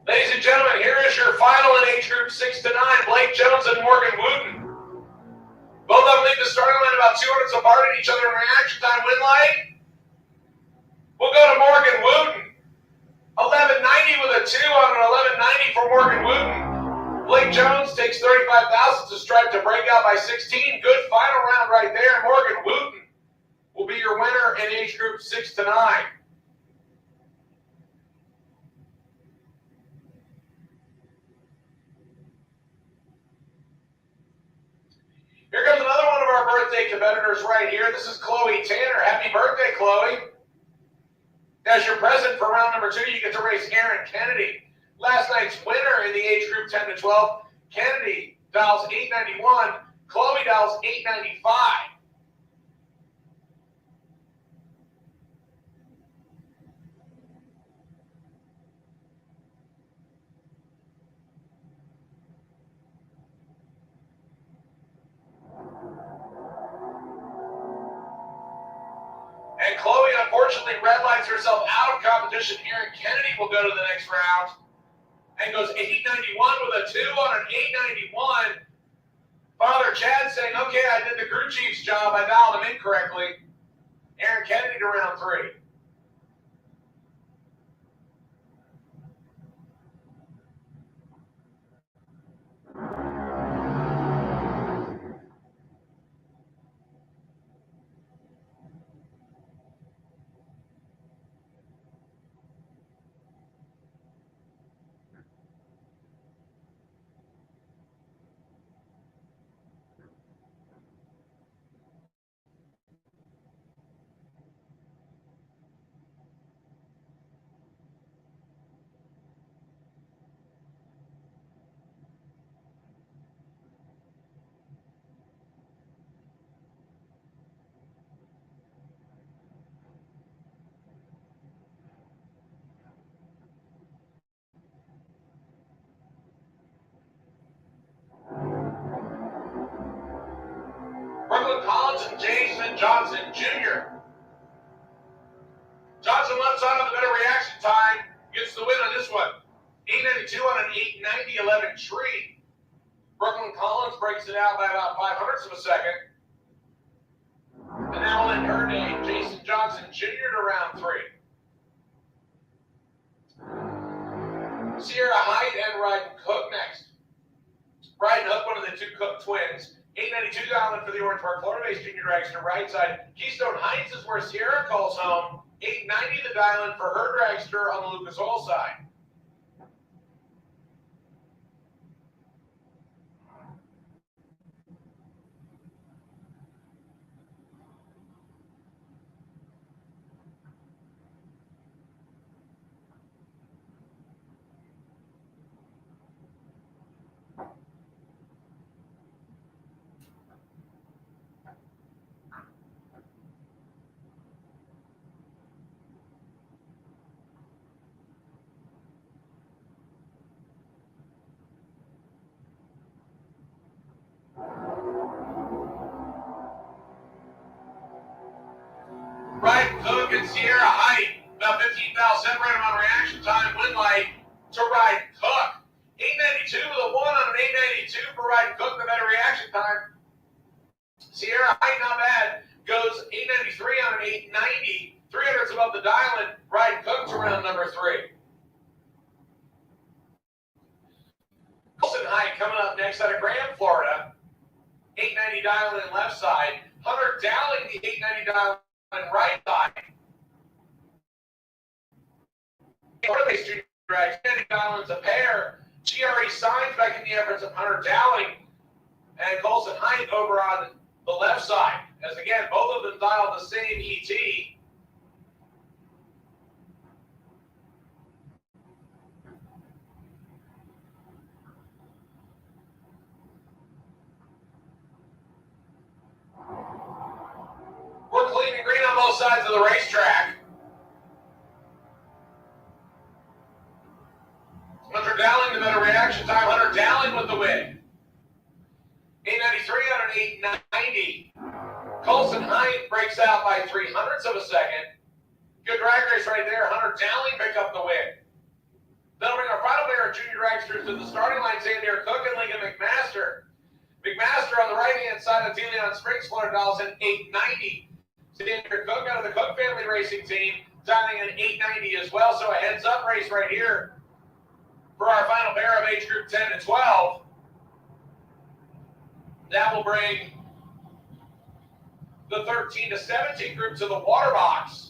Ladies and gentlemen, here is your final in age group 6 to 9, Blake Jones and Morgan Wooten. Both of them leave the starting line about 200s apart at each other in reaction time win light. We'll go to Morgan Wooten. 1190 with a 2 on an 1190 for Morgan Wooten. Blake Jones takes 35 thousandths to stripe to break out by 16. Good final round right there. Morgan Wooten will be your winner in age group 6 to 9. Here comes another one of our birthday competitors right here. This is Chloe Tanner. Happy birthday, Chloe. As your present for round number 2, you get to race Aaron Kennedy. Last night's winner in the age group 10 to 12, Kennedy dials 891, Chloe dials 895. And Chloe, unfortunately, redlines herself out of competition. Aaron Kennedy will go to the next round and goes 891 with a 2 on an 891. Father Chad saying, okay, I did the crew chief's job. I dialed him incorrectly. Aaron Kennedy to round 3. Collins and Jason Johnson Jr. Johnson left side on the better reaction time, gets the win on this one. 892 on an 890-11 tree. Brooklyn Collins breaks it out by about 500ths of a second. And now we'll end her day, Jason Johnson Jr. to round 3. Sierra Height and Ryden Cook next. Ryden Hook, one of the two Cook twins. 892 dialing for the Orangeburg, Florida-based junior dragster right side. Keystone Heights is where Sierra calls home. 890 the dialing for her dragster on the Lucas Oil side. Ryden Cook and Sierra Height, about 15 fouls separate them on reaction time. Win light to Ryden Cook. 892 with a 1 on an 892 for Ryden Cook, the better reaction time. Sierra Height, not bad, goes 893 on an 890. 300s above the dial-in. Ryden Cook to round number 3. Colson Height coming up next out of Graham, Florida. 890 dial-in left side. Hunter Dowling, the 890 dial-in right side. Florida-based junior drags, 890 dial-ins a pair. GRE signs back in the efforts of Hunter Dowling and Colson Height over on the left side. As again, both of them dial the same ET. We're clean and green on both sides of the racetrack. Hunter Dowling, the better reaction time. Hunter Dowling with the win. 893 on an 890. Colson Height breaks out by 300ths of a second. Good drag race right there. Hunter Dowling pick up the win. That'll bring our final pair of junior dragsters to the starting line. Xander Cook and Lincoln McMaster. McMaster on the right-hand side of Deleon Springs, Florida, dials an 890. Xander Cook out of the Cook family racing team, dialing an 890 as well. So a heads-up race right here for our final pair of age group 10 to 12. That will bring the 13 to 17 group to the water box.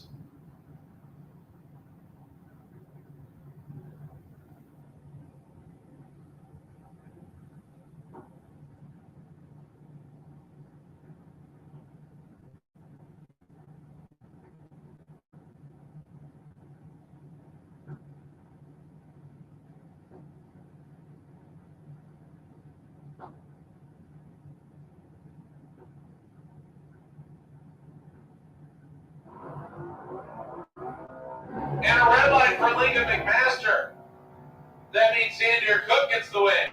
And a red light for Lincoln McMaster. That means Xander Cook gets the win.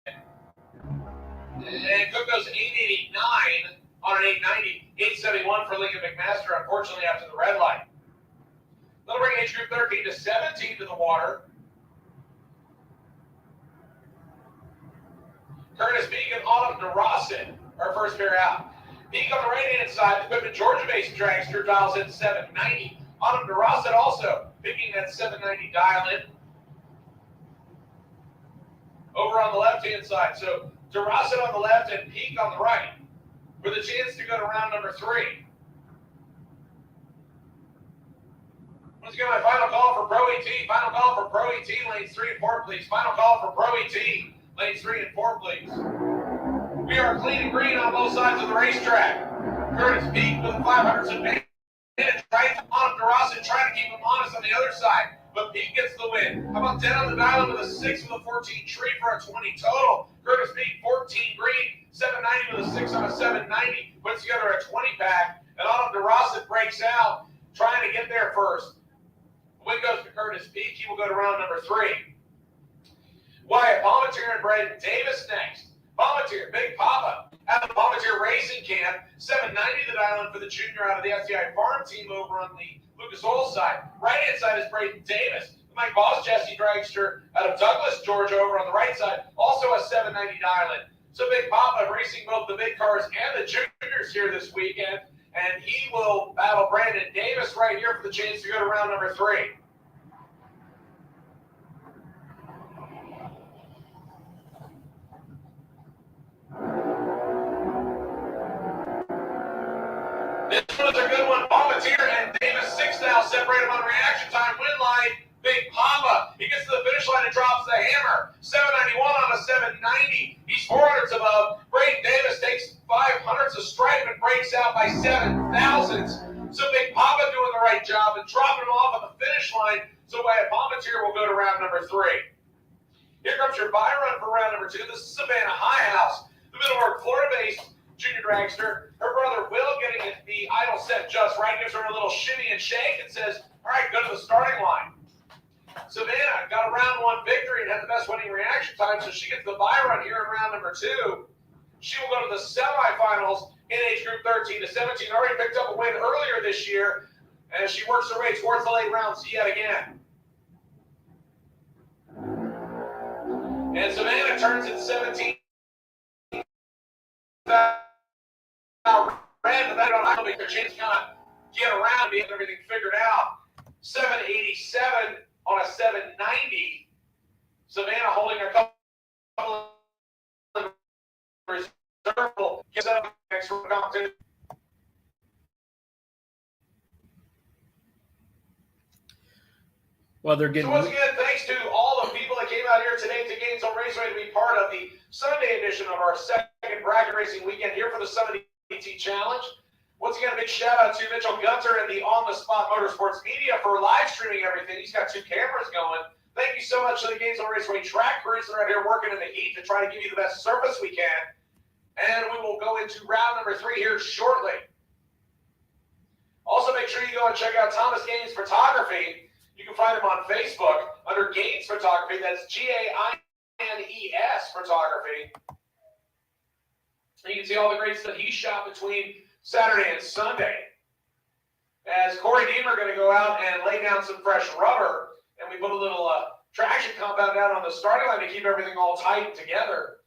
And Cook goes 889 on an 890. 871 for Lincoln McMaster, unfortunately, after the red light. That'll bring age group 13 to 17 to the water. Curtis Peak and Autumn DeRosset, our first pair out. Peak on the right-hand side, equipment Georgia-based dragster, dials in 790. Autumn DeRosset also picking that 790 dial in. Over on the left-hand side. So DeRosset on the left and Peak on the right with a chance to go to round number 3. Once again, my final call for Pro ET. Final call for Pro ET, lanes 3 and 4, please. Final call for Pro ET, lanes 3 and 4, please. We are clean and green on both sides of the racetrack. Curtis Peak with 500s advantage. Right on DeRosset, trying to keep him honest on the other side, but Pete gets the win. How about 10 on the dial with a 6 with a 14 tree for a 20 total? Curtis Pete, 14 green, 790 with a 6 on a 790, puts together a 20 pack, and Autumn DeRosset breaks out, trying to get there first. The win goes to Curtis Pete. He will go to round number 3. Wyatt Palmetier and Braden Davis next. Palmetier, Big Papa, at the Palmetier Racing Camp, 790 the dial in for the junior out of the SCI farm team over on the Lucas Oil side. Right-hand side is Braden Davis. Mike Boss, Jesse Dragster out of Douglas, Georgia over on the right side. Also a 790 dial in. So Big Papa racing both the big cars and the juniors here this weekend. And he will battle Brandon Davis right here for the chance to go to round number 3. This one's a good one. Palmatier and Davis 6 now separate him on reaction time. Win line, Big Papa. He gets to the finish line and drops the hammer. 791 on a 790. He's 400s above. Braden Davis takes 500s a stripe and breaks out by 7,000s. So Big Papa doing the right job and dropping him off at the finish line. So Palmatier will go to round number 3. Here comes your bye run for round number 2. This is Savannah Highhouse, the Middleburg, Florida-based junior dragster. Her brother Will getting the idle set just right, gives her a little shimmy and shake and says, all right, go to the starting line. Savannah got a round 1 victory and had the best winning reaction time, so she gets the bye run here in round number 2. She will go to the semifinals in age group 13 to 17. Already picked up a win earlier this year as she works her way towards the late rounds yet again. And Savannah turns at 17. Red, but I don't think their chance to kind of get around, get everything figured out. 787 on a 790. Savannah holding a couple of reserve. Gives up next competition. Well, they're getting. So once again, thanks to all the people that came out here today to Gainesville Raceway to be part of the Sunday edition of our second bracket racing weekend here for the Sunday DT Challenge. Once again, a big shout out to Mitchell Gunter and the On the Spot Motorsports Media for live streaming everything. He's got 2 cameras going. Thank you so much to the Gainesville Raceway track crews that are out here working in the heat to try to give you the best service we can. And we will go into round number 3 here shortly. Also, make sure you go and check out Thomas Gaines Photography. You can find him on Facebook under Gaines Photography. That's Gaines Photography. And you can see all the great stuff he shot between Saturday and Sunday. As Corey Deemer are going to go out and lay down some fresh rubber, and we put a little traction compound down on the starting line to keep everything all tight together.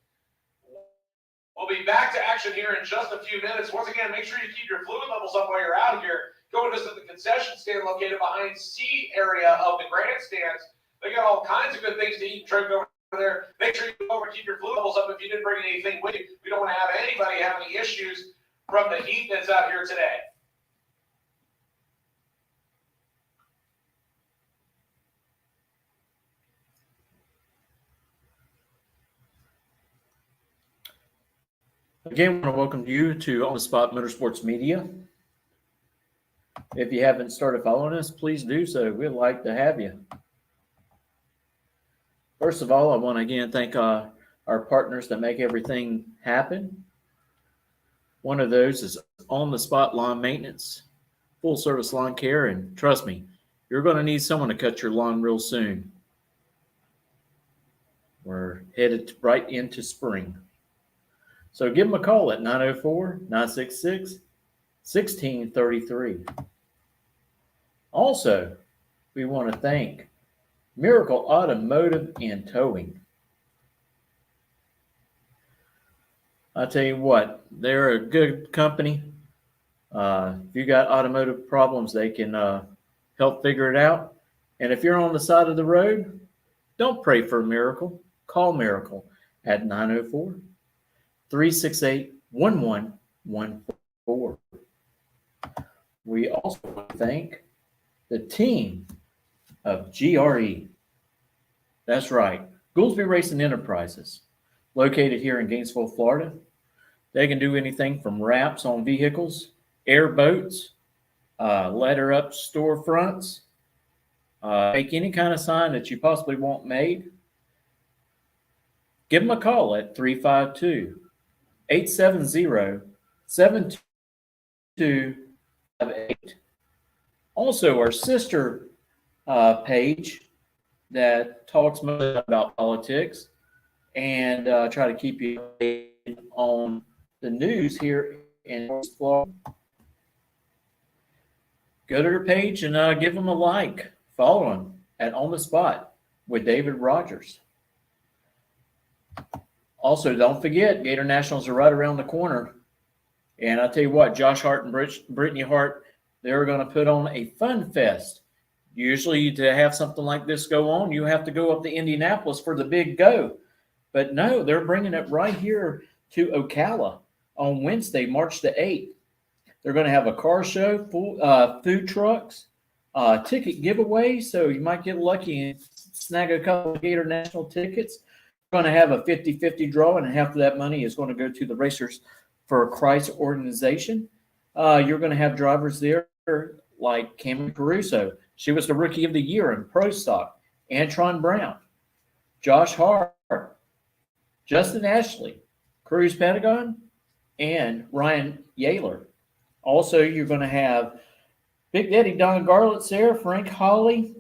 We'll be back to action here in just a few minutes. Once again, make sure you keep your fluid levels up while you're out here. Go and visit the concession stand located behind C area of the grandstands. They got all kinds of good things to eat and drink over there. Make sure you go over and keep your fluid levels up if you didn't bring anything with you. We don't want to have anybody have any issues from the heat that's out here today. Again, I want to welcome you to On the Spot Motorsports Media. If you haven't started following us, please do so. We'd like to have you. First of all, I want to again thank our partners that make everything happen. One of those is On the Spot Lawn Maintenance, full service lawn care, and trust me, you're going to need someone to cut your lawn real soon. We're headed right into spring. So give them a call at 904-966-1633. Also, we want to thank Miracle Automotive and Towing. I'll tell you what, they're a good company. If you got automotive problems, they can help figure it out. And if you're on the side of the road, don't pray for a miracle. Call Miracle at 904-368-1114. We also want to thank the team of GRE. That's right, Goolsby Racing Enterprises, located here in Gainesville, Florida. They can do anything from wraps on vehicles, airboats, letter up storefronts, make any kind of sign that you possibly want made. Give them a call at 352-870-7258. Also, our sister page that talks mostly about politics and try to keep you updated on the news here in Florida. Go to their page and give them a like. Follow them at On the Spot with David Rogers. Also, don't forget, Gator Nationals are right around the corner. And I'll tell you what, Josh Hart and Brittany Hart, they're going to put on a fun fest. Usually to have something like this go on, you have to go up to Indianapolis for the big go. But no, they're bringing it right here to Ocala on Wednesday, March the 8th. They're going to have a car show, food trucks, ticket giveaway, so you might get lucky and snag a couple of Gator National tickets. We're going to have a 50-50 draw, and half of that money is going to go to the Racers for Christ organization. You're going to have drivers there like Cameron Caruso. She was the Rookie of the Year in Pro Stock. Antron Brown, Josh Hart, Justin Ashley, Cruz Pentagon, and Ryan Yaler. Also, you're going to have Big Daddy Don Garlett's there, Frank Holly,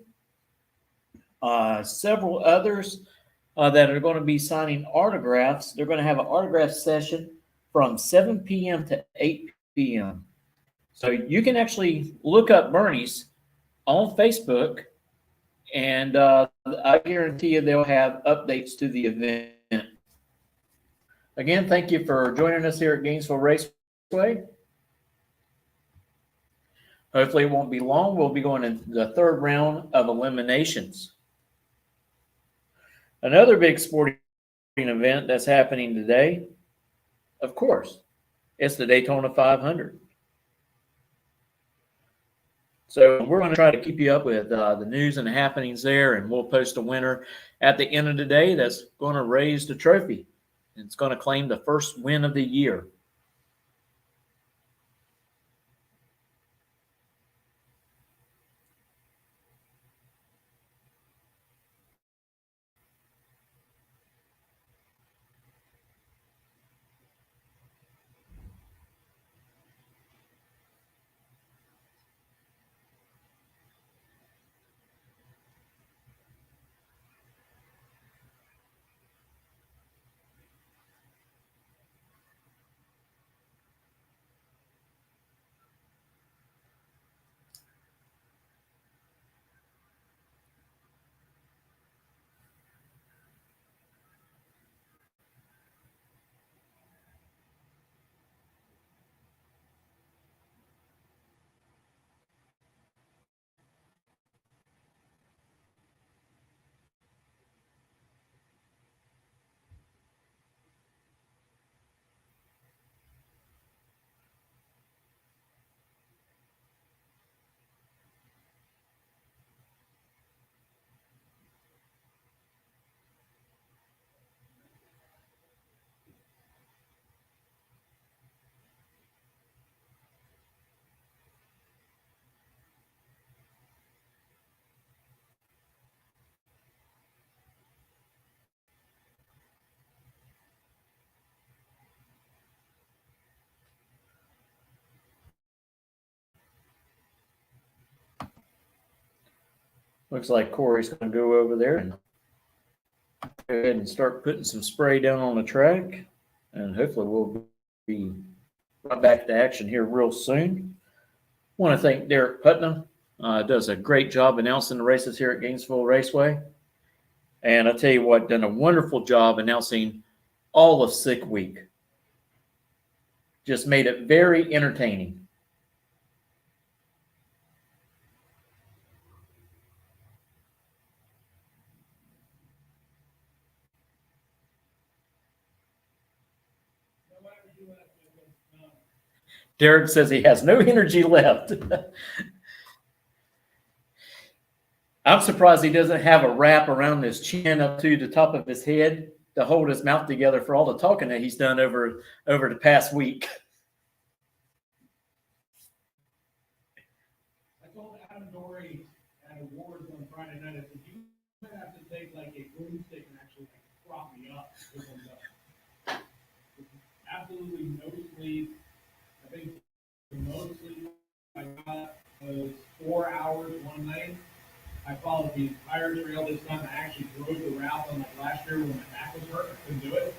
several others that are going to be signing autographs. They're going to have an autograph session from 7 p.m. to 8 p.m. So you can actually look up Bernie's on Facebook, and I guarantee you they'll have updates to the event. Again, thank you for joining us here at Gainesville Raceway. Hopefully it won't be long. We'll be going into the third round of eliminations. Another big sporting event that's happening today, of course, it's the Daytona 500. So we're going to try to keep you up with the news and the happenings there, and we'll post a winner at the end of the day that's going to raise the trophy. It's going to claim the first win of the year. Looks like Corey's going to go over there and go ahead and start putting some spray down on the track. And hopefully we'll be right back to action here real soon. I want to thank Derek Putnam. Does a great job announcing the races here at Gainesville Raceway. And I tell you what, done a wonderful job announcing all of Sick Week. Just made it very entertaining. Derek says he has no energy left. I'm surprised he doesn't have a wrap around his chin up to the top of his head to hold his mouth together for all the talking that he's done over the past week. I told Adam Dory at awards on Friday night, I said, you might have to take like a broomstick and actually like prop me up. Absolutely no sleep. I think the most sleep I got was 4 hours one night. I followed the entire trail this time. I actually drove the route on like last year when my back was hurt. I couldn't do it.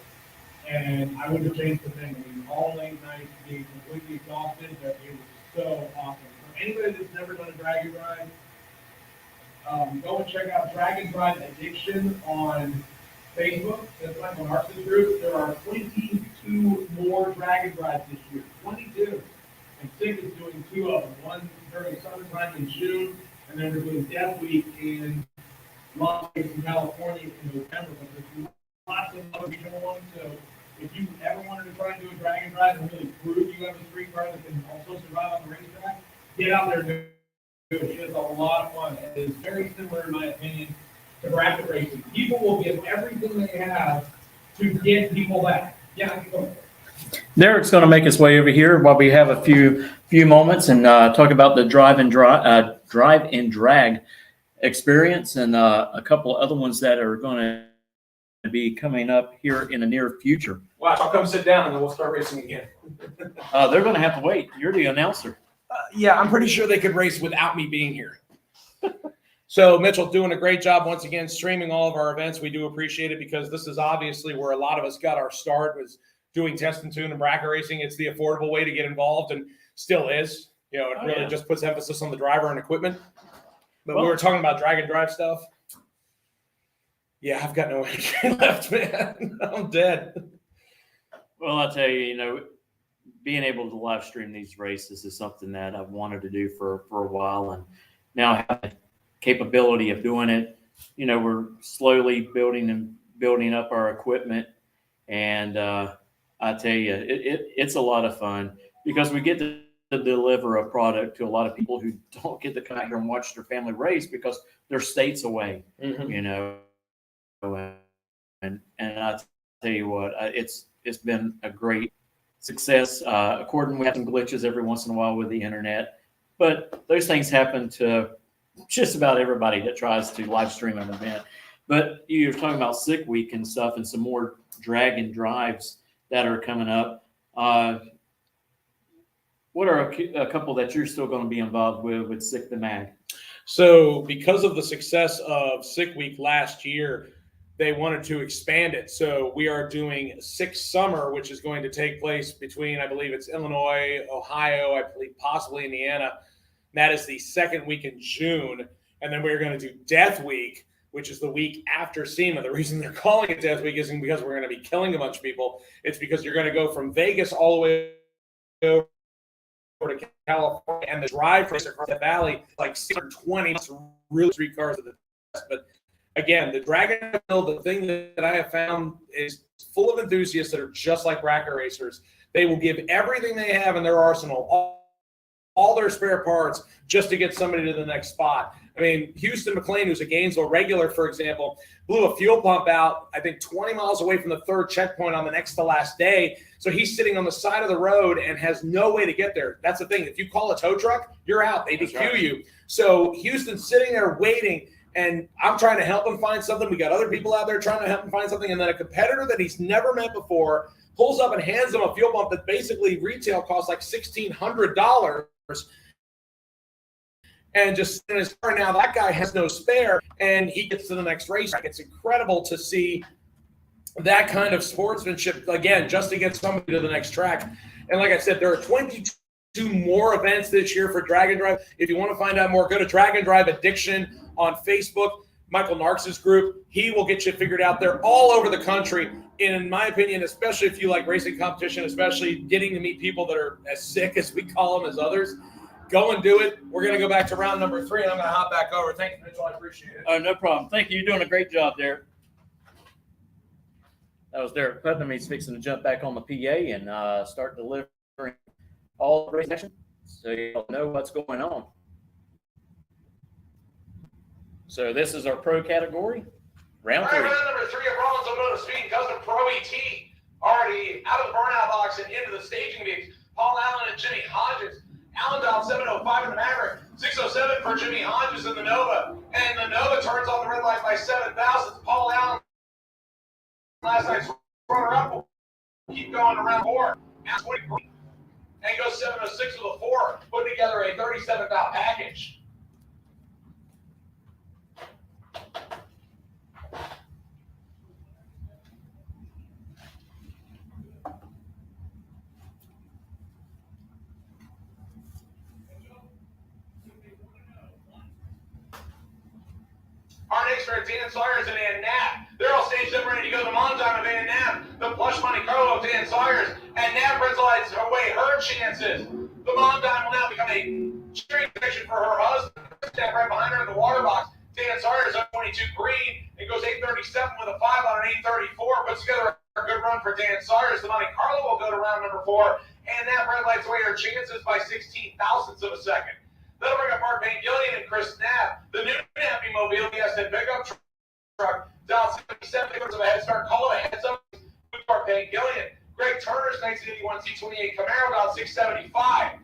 And I wouldn't have changed the thing. I mean, all late nights being completely exhausted, but it was so awesome. For anybody that's never done a Dragon Drive, go and check out Dragon Drive Addiction on Facebook. That's Michael Narcissus group. There are 22 more Dragon Drives this year. 22. And SICK is doing 2 of them. One during summertime in June, and then we're doing Death Week in Las Vegas in California in November. But there's lots of other regional ones. So if you ever wanted to try and do a Dragon Drive and really prove you have a street car that can also survive on the racetrack, get out there and do it. It is a lot of fun. It is very similar, in my opinion, to bracket racing. People will give everything they have to get people back. Yeah, I can go. Derek's going to make his way over here while we have a few moments and talk about the drive and drag experience and a couple of other ones that are going to be coming up here in the near future. Watch, I'll come sit down and then we'll start racing again. They're going to have to wait. You're the announcer. Yeah, I'm pretty sure they could race without me being here. So Mitchell doing a great job once again streaming all of our events. We do appreciate it because this is obviously where a lot of us got our start, was doing test and tune and bracket racing. It's the affordable way to get involved and still is. You know, it really just puts emphasis on the driver and equipment. But we were talking about drag and drive stuff. Yeah, I've got no energy left, man. I'm dead. Well, I'll tell you, you know, being able to live stream these races is something that I've wanted to do for a while, and now I have the capability of doing it. You know, we're slowly building up our equipment, and I tell you, it's a lot of fun because we get to deliver a product to a lot of people who don't get to come out here and watch their family race because they're states away, you know. And I tell you what, it's been a great success. According, we have some glitches every once in a while with the internet, but those things happen to just about everybody that tries to live stream an event. But you're talking about SICK Week and stuff, and some more drag and drives that are coming up. What are a couple that you're still going to be involved with SICK the Mag? So because of the success of SICK Week last year, they wanted to expand it. So we are doing SICK Summer, which is going to take place between, I believe it's Illinois, Ohio, I believe possibly Indiana. That is the second week in June. And then we're going to do Death Week, which is the week after SEMA. The reason they're calling it Death Week isn't because we're going to be killing a bunch of people. It's because you're going to go from Vegas all the way over to California, and the drive race across the valley, like 620, really street cars at the best. But again, the Dragon Hill, the thing that I have found is full of enthusiasts that are just like bracket racers. They will give everything they have in their arsenal, all their spare parts, just to get somebody to the next spot. I mean, Houston McLean, who's a Gainesville regular, for example, blew a fuel pump out, I think 20 miles away from the third checkpoint on the next to last day. So he's sitting on the side of the road and has no way to get there. That's the thing. If you call a tow truck, you're out. They DQ you. So Houston's sitting there waiting, and I'm trying to help him find something. We got other people out there trying to help him find something. And then a competitor that he's never met before pulls up and hands him a fuel pump that basically retail costs like $1,600. And just in his car now, that guy has no spare, and he gets to the next race. It's incredible to see that kind of sportsmanship, again, just to get somebody to the next track. And like I said, there are 22 more events this year for Dragon Drive. If you want to find out more, go to Dragon Drive Addiction on Facebook. Michael Narcissus group, he will get you figured out. They're all over the country. In my opinion, especially if you like racing competition, especially getting to meet people that are as sick as we call them as others, go and do it. We're going to go back to round number 3, and I'm going to hop back over. Thank you, Mitchell. I appreciate it. Oh, no problem. Thank you. You're doing a great job there. That was Derek Putnam. He's fixing to jump back on the PA and start delivering all the race action, so you'll know what's going on. So this is our pro category, round 3. All right, round number 3 of Rollins Automotive Speed Custom Pro ET. Already out of the burnout box and into the staging meetings. Paul Allen and Jimmy Hodges. Allen dialed 705 in the Maverick, 607 for Jimmy Hodges in the Nova. And the Nova turns on the red light by 7,000. Paul Allen, last night's runner-up, will keep going around 4. Now 23. And goes 706 with a 4, putting together a 37th out package. mare Dan Sawyers and Van Nap. They're all staged up ready to go. The Mondown of Van Nap. The Plush Monte Carlo of Dan Sawyers. And Nap Brizlides away her chances. The Mondown will now become a cheering section for her husband. Step right behind her in the water box. Dan Sawyers up 22 green. It goes 8:37 with a 5 on an 8:34. Puts together a good run for Dan Sawyers. The Monte Carlo will go to round number 4. And Nap Brizlides away her chances by 16 thousandths of a second. That'll bring up Mark Pangillion and Chris Knapp. The new Nappy Mobile, the S10 pickup truck, down 77 seconds of a head start. Call it a heads up with Mark Pangillion. Greg Turner's 1981 C28 Camaro, down 675.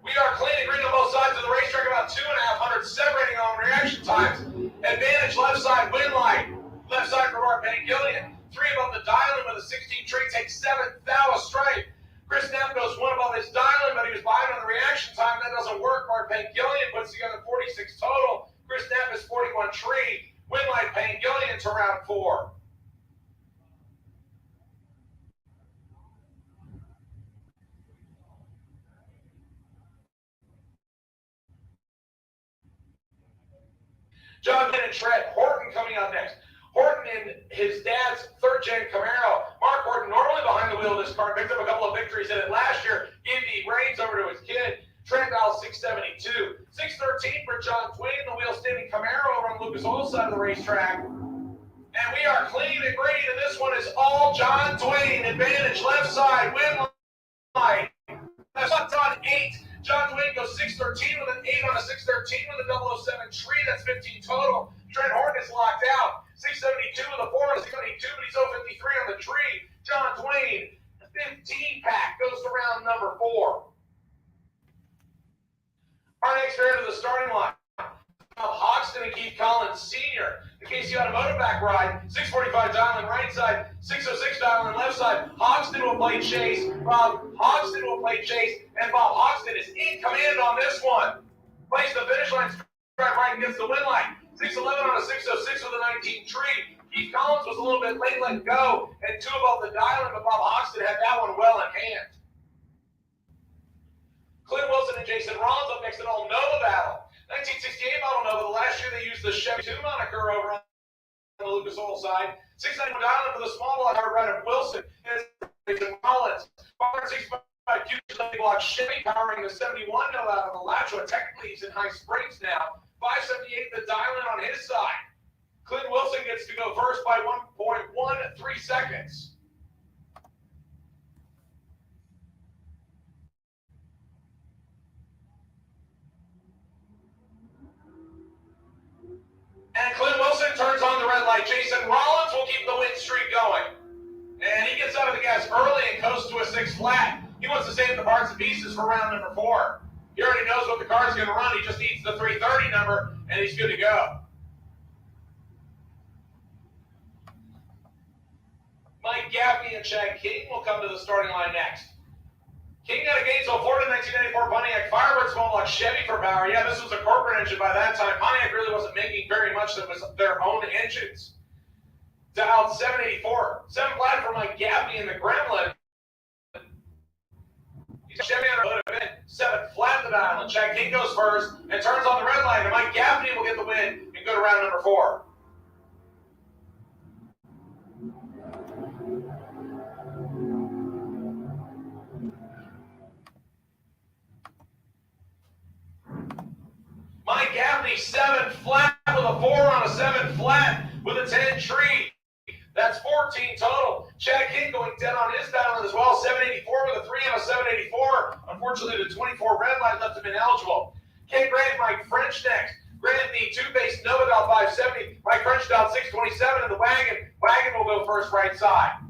We are clean and green on both sides of the racetrack, about 2.500 separating on reaction times. Advantage left side, win light. Left side for Mark Pangillion. 3 above the dial with a 16 tree, takes 7th thou a stripe. Chris Knapp goes 1 above his dialing, but he was behind on the reaction time. That doesn't work. Mark Pangillion puts together 46 total. Chris Knapp is 41 tree. Win light Pangillion to round 4. John Glenn and Trent Horton coming up next. Horton in his dad's 3rd-gen Camaro. Mark Horton, normally behind the wheel of this car, picked up a couple of victories in it last year. Gave the reins over to his kid. Trent dial 672. 613 for John Twain, the wheel standing Camaro over on Lucas Oil side of the racetrack. And we are clean and green, and this one is all John Twain. Advantage left side, win light. That's on 8. John Twain goes 613 with an 8 on a 613 with a 007 tree. That's 15 total. Trent Horton is locked out. 672 with a 4 on a 672, but he's 053 on the tree. John Twain, 15 pack, goes to round number 4. Our next pair to the starting line. Hoxton and Keith Collins Sr. The KC Automotive back ride. 645 dialing right side, 606 dialing left side. Hoxton will play chase. Bob Hoxton will play chase, and Bob Hoxton is in command on this one. Plays the finish line, right and gets the win line. 611 on a 606 with a 19 tree. Keith Collins was a little bit late let go, and 2 above the dialing, but Bob Hoxton had that one well in hand. Clint Wilson and Jason Rollins up next in all Nova battle. 1968 model Nova. The last year they used the Chevy 2 moniker over on the Lucas Oil side. 691 dialing for the small block hard right of Wilson. And Jason Rollins. 565 Q block Chevy powering the 71 no out of Alachua. Technically he's in High Springs now. 578 the dialing on his side. Clint Wilson gets to go first by 1.13 seconds. And Clint Wilson turns on the red light. Jason Rollins will keep the win streak going. And he gets out of the gas early and coasts to a 6 flat. He wants to save the parts and pieces for round number 4. He already knows what the car's going to run. He just needs the 330 number, and he's good to go. Mike Gaffney and Chad King will come to the starting line next. King out of Gainesville, Florida, 1994 Pontiac Firebird small block Chevy for power. Yeah, this was a corporate engine by that time. Pontiac really wasn't making very much that was their own engines. Dialed 784. 7 flat for Mike Gaffney in the Gremlin. Chevy out of event, 7 flat the dial, and Chad King goes first and turns on the red line, and Mike Gaffney will get the win and go to round number 4. Mike Gaffney, 7 flat with a 4 on a 7 flat with a 10 tree. That's 14 total. Chad King going dead on his dialing as well. 784 with a 3 on a 784. Unfortunately, the 24 red light left him ineligible. Ken Grant, Mike French next. Grant the 2-base Nova dial 570. Mike French dial 627 in the wagon. Wagon will go first right side.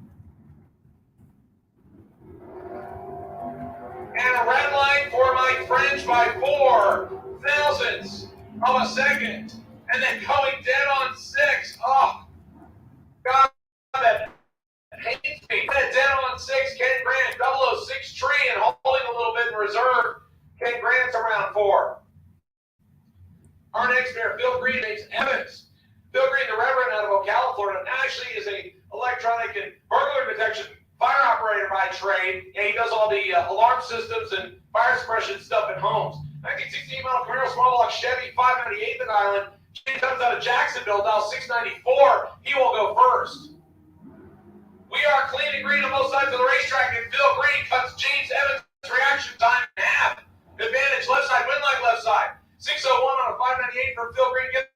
And a red line for Mike French by 4 thousandths of a second. And then going dead on 6. Oh, God, that hates me. Dead on 6, Ken Grant, 006 tree and holding a little bit in reserve. Ken Grant's around 4. Our next pair, Phil Green, James Evans. Phil Green, the Reverend out of Ocala, Florida, actually is a electronic and burglar detection fire operator by trade. And he does all the alarm systems and fire suppression stuff in homes. 1916 model Camaro small block Chevy, 598 the island. He comes out of Jacksonville, dial 694. He will go first. We are clean and green on both sides of the racetrack, and Phil Green cuts James Evans' reaction time in half. Advantage left side, win line left side. 601 on a 598 for Phil Green. Get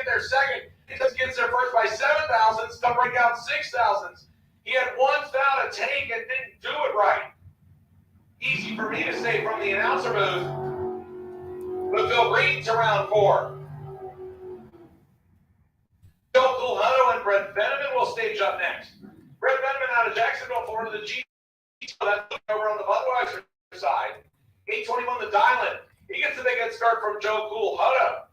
there second. He just gets there first by 7,000s to break out 6,000s. He had one foul to take and didn't do it right. Easy for me to say from the announcer booth. But Phil Green's around 4. Joe Coolhutto and Brett Veneman will stage up next. Brett Veneman out of Jacksonville, Florida, the G. That's over on the Budweiser side. 821 the dial-in. He gets a big head start from Joe Coolhutto.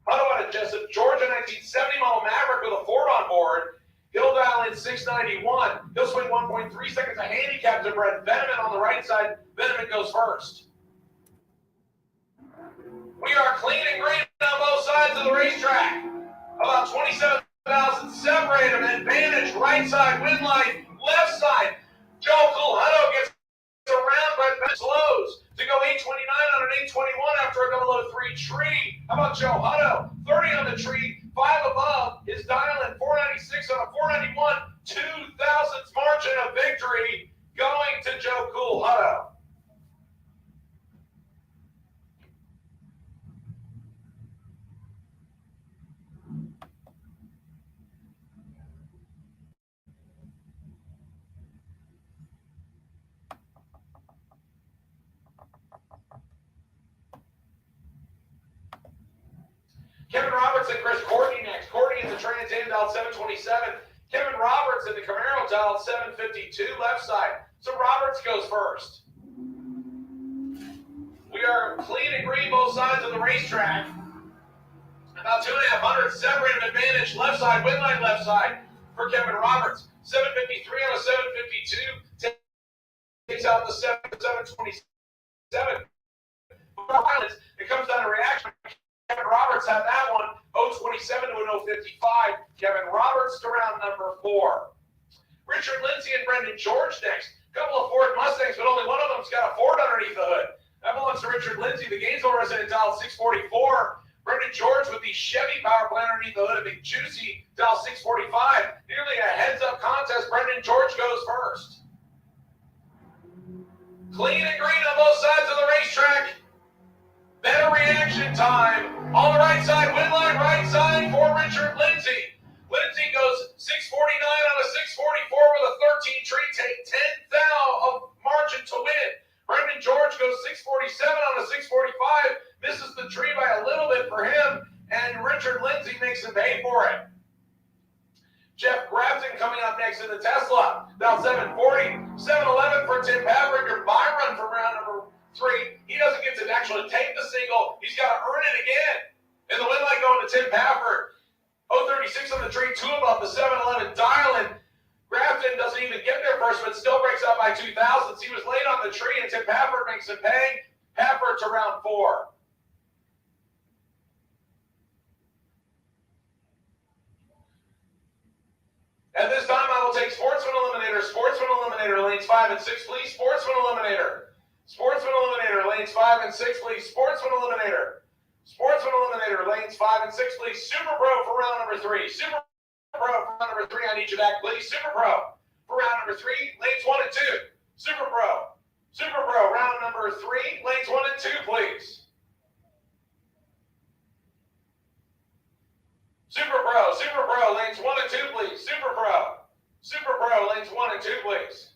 Hutto out of Jessup, Georgia, 1970 model Maverick with a Ford on board. He'll dial in 691. He'll swing 1.3 seconds. A handicap to Brett Veneman on the right side. Veneman goes first. We are clean and green on both sides of the racetrack. About 27,000 separate them. Advantage, right side, win line, left side. Joe Coolhutto gets around, Brett Veneman slows to go 829 on an 821 after a 003 tree. How about Joe Hutto? 30 on the tree, 5 above. His dial in 496 on a 491. 2,000th margin of victory going to Joe Coolhutto. Kevin Roberts and Chris Courtney next. Courtney in the Trans Am dialed 727. Kevin Roberts in the Camaro dialed 752 left side. So Roberts goes first. We are clean and green both sides of the racetrack. About 2,500 separate advantage left side, win line left side for Kevin Roberts. 753 on a 752. Takes out the 727. It comes down to reaction. Kevin Roberts had that one, 027 to an 055. Kevin Roberts to round number 4. Richard Lindsay and Brendan George next. Couple of Ford Mustangs, but only one of them's got a Ford underneath the hood. That belongs to Richard Lindsay, the Gainesville resident, dial 644. Brendan George with the Chevy power plant underneath the hood, a big juicy, dial 645. Nearly a heads-up contest. Brendan George goes first. Clean and green on both sides of the racetrack. Better reaction time. On the right side, win line right side for Richard Lindsay. Lindsay goes 649 on a 644 with a 13 tree take, 10 thou of margin to win. Brendan George goes 647 on a 645, misses the tree by a little bit for him, and Richard Lindsay makes him pay for it. Jeff Grafton coming up next in the Tesla, down 740, 711 for Tim Pavrick, by run from round number 3. He doesn't get to actually take the single. He's got to earn it again. And the win line going to Tim Pafford. 036 on the tree, 2 above the 711 dial. And Grafton doesn't even get there first, but still breaks out by 2,000. He was late on the tree, and Tim Pafford makes him pay. Pafford to round 4. At this time, I will take Sportsman Eliminator. Sportsman Eliminator, lanes 5 and 6, please. Sportsman Eliminator. Sportsman Eliminator, lanes 5 and 6, please. Sportsman Eliminator. Sportsman Eliminator, lanes 5 and 6, please. Super Pro for round number 3. Super Pro for round number 3, I need you back, please. Super Pro for round number 3, lanes 1 and 2. Super Pro. Super Pro, round number 3, lanes 1 and 2, please. Super Pro, lanes 1 and 2, please. Super Pro, lanes 1 and 2, please.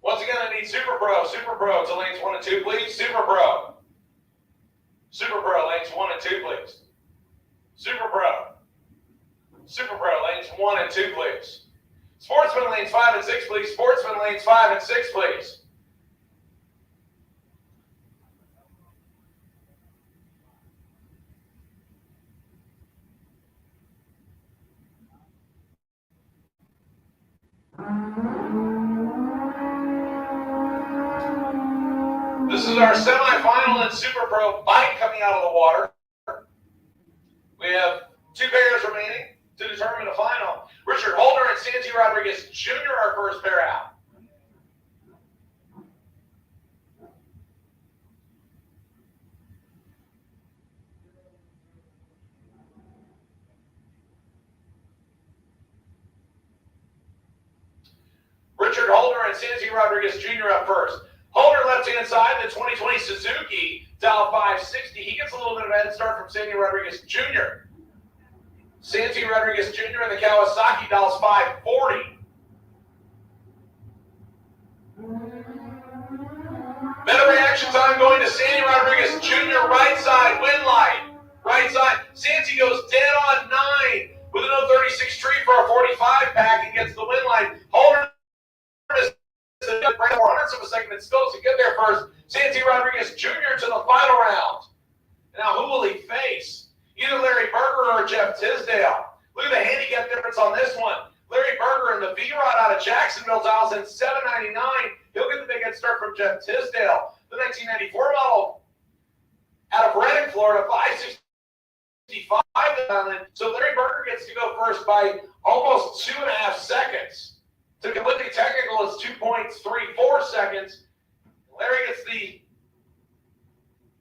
Once again, I need Super Pro to lanes 1 and 2, please. Super Pro, lanes 1 and 2, please. Super Pro, lanes 1 and 2, please. Sportsman lanes 5 and 6, please. Sportsman lanes 5 and 6, please. This is our semifinal in Super Pro bike coming out of the water. We have 2 pairs remaining to determine the final. Richard Holder and Santi Rodriguez Jr. our first pair out. Richard Holder and Santi Rodriguez Jr. up first. Holder left-hand side, the 2020 Suzuki, dial 560. He gets a little bit of a head start from Santi Rodriguez Jr. Santi Rodriguez Jr. and the Kawasaki dials 540. Better reaction time going to Santi Rodriguez Jr. Right side, win light. Right side. Santi goes dead on 9 with an 036 tree for a 45 pack and gets the win light. Holder is a 400ths of a second and still to get there first. Santi Rodriguez Jr. to the final round. Now who will he face? Either Larry Berger or Jeff Tisdale. Look at the handicap difference on this one. Larry Berger in the V-Rod out of Jacksonville dials in 799. He'll get the big head start from Jeff Tisdale. The 1994 model out of Redding, Florida, 565. So Larry Berger gets to go first by almost 2.5 seconds. To completely technical is 2.34 seconds. Larry gets the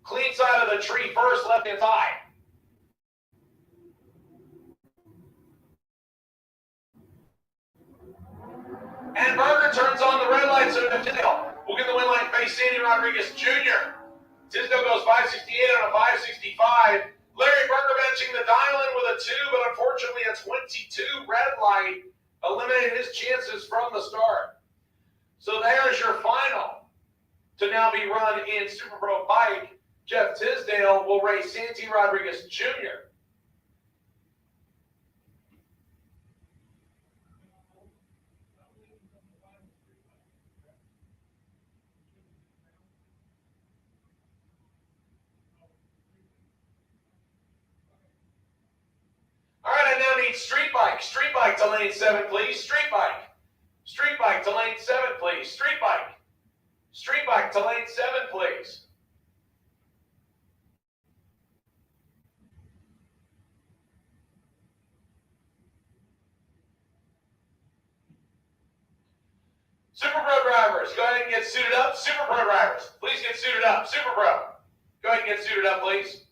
clean side of the tree first, left-hand side. And Berger turns on the red light, so Tisdale will get the win line face Santi Rodriguez Jr. Tisdale goes 568 on a 565. Larry Berger benching the dial-in with a 2, but unfortunately a 22 red light eliminated his chances from the start. So there's your final to now be run in Super Pro Bike. Jeff Tisdale will race Santi Rodriguez Jr. All right, I now need street bike. Street bike to lane 7, please. Street bike. Street bike to lane 7, please. Street bike. Street bike to lane 7, please. Super Pro drivers, go ahead and get suited up. Super Pro drivers, please get suited up. Super Pro, go ahead and get suited up, please.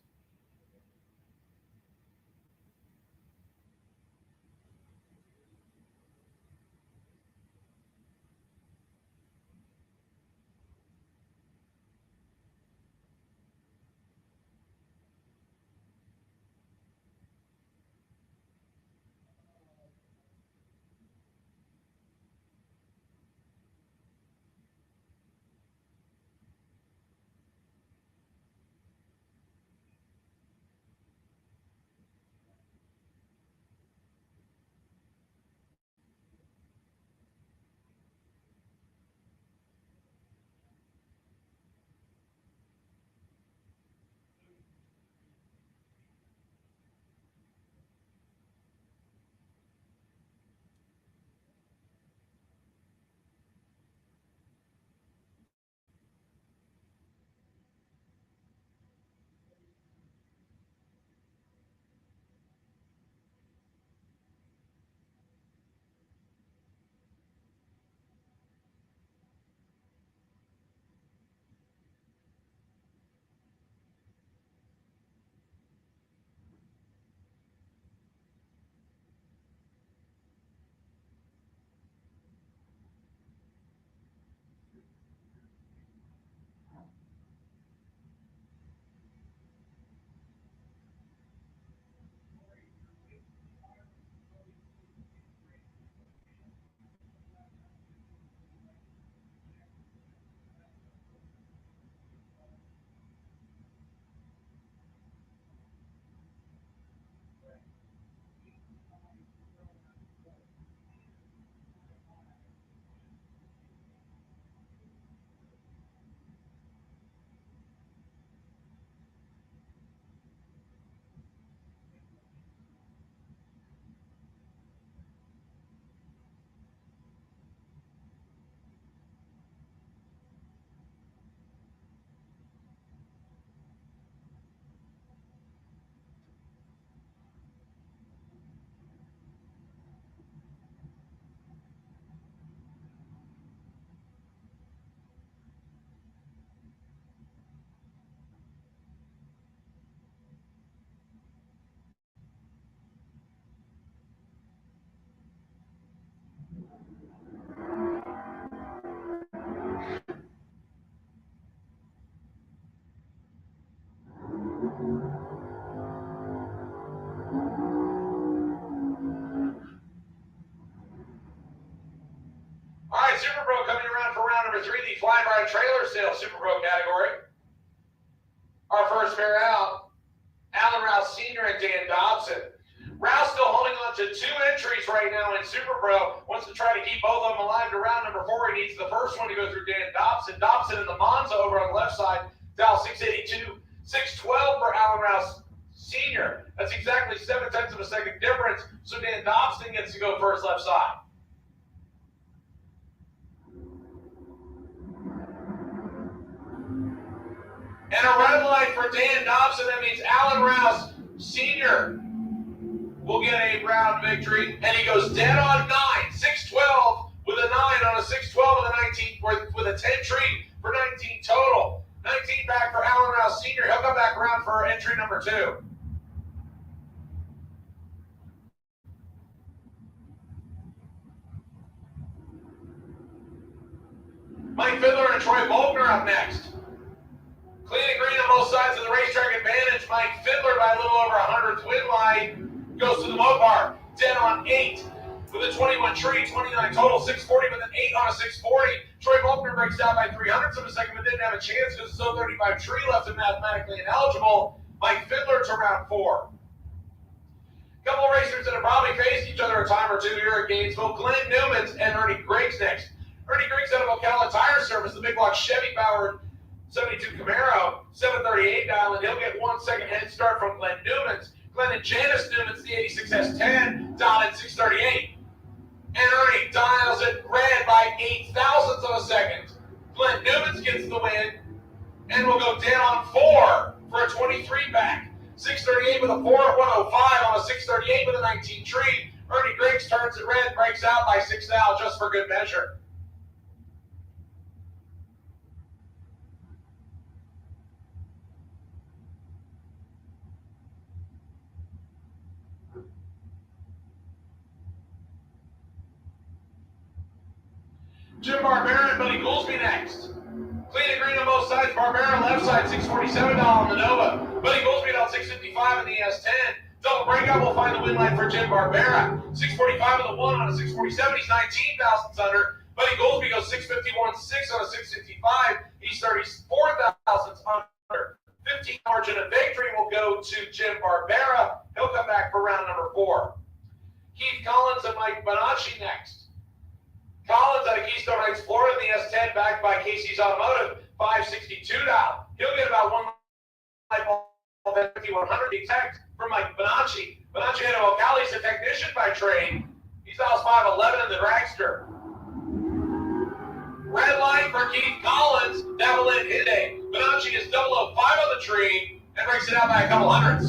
All right, Super Pro coming around for round number 3, the Flying Ride Trailer Sales Super Pro category. Our first pair out, Alan Rouse Sr. and Dan Dobson. Rouse still holding on to 2 entries right now in Super Pro. Wants to try to keep both of them alive to round number 4. He needs the first one to go through Dan Dobson. Dobson in the Monza over on the left side, dial 682. 612 for Alan Rouse Sr. That's exactly 7/10 of a second difference. So Dan Dobson gets to go first left side. And a red light for Dan Dobson. That means Alan Rouse Sr. will get a round victory. And he goes dead on 9. 612 with a 9 on a 612 with a 19 with a 10 tree for 19 total. 19 back for Alan Rouse Sr. He'll come back around for entry number 2. Mike Fiddler and Troy Volkner up next. Clean and green on both sides of the racetrack advantage. Mike Fiddler by a little over 100th win line goes to the Mopar. Dead on 8 with a 21 tree, 29 total, 640 with an 8 on a 640. Troy Volkner breaks down by 300ths of a second, but didn't have a chance because it's 35 tree left and mathematically ineligible. Mike Fiddler to round 4. Couple of racers that have probably faced each other a time or two here at Gainesville. Glenn Newmans and Ernie Griggs next. Ernie Griggs out of Ocala Tire Service, the big block Chevy powered 72 Camaro, 738 dial, and he'll get 1 second head start from Glenn Newmans. Glenn and Janice Newmans, the 86S10, dialed at 638. And Ernie dials it red by 8,000ths of a second. Glenn Newmans gets the win, and we'll go dead on 4 for a 23 back. 638 with a 4 at 105 on a 638 with a 19 tree. Ernie Griggs turns it red, breaks out by 6 thou just for good measure. Jim Barbera and Buddy Goolsby next. Clean and green on both sides. Barbera left side, 647 on the Nova. Buddy Goolsby down 655 in the S10. Double breakout will find the win line for Jim Barbera. 645 with a 1 on a 647. He's 19 thousandths under. Buddy Goolsby goes 651, 6 on a 655. He's 34 thousandths under. 15 margin of victory will go to Jim Barbera. He'll come back for round number 4. Keith Collins and Mike Bonacci next. Collins out of Keystone Heights, Florida, in the S10, backed by Casey's Automotive, 562 dial. He'll get about 1 light ball, 5100 exact from Mike Bonacci. Bonacci out of Ocala, he's a technician by trade. He's dials 511 in the dragster. Red line for Keith Collins, that will end his day. Bonacci is 005 on the tree and breaks it out by a couple hundreds.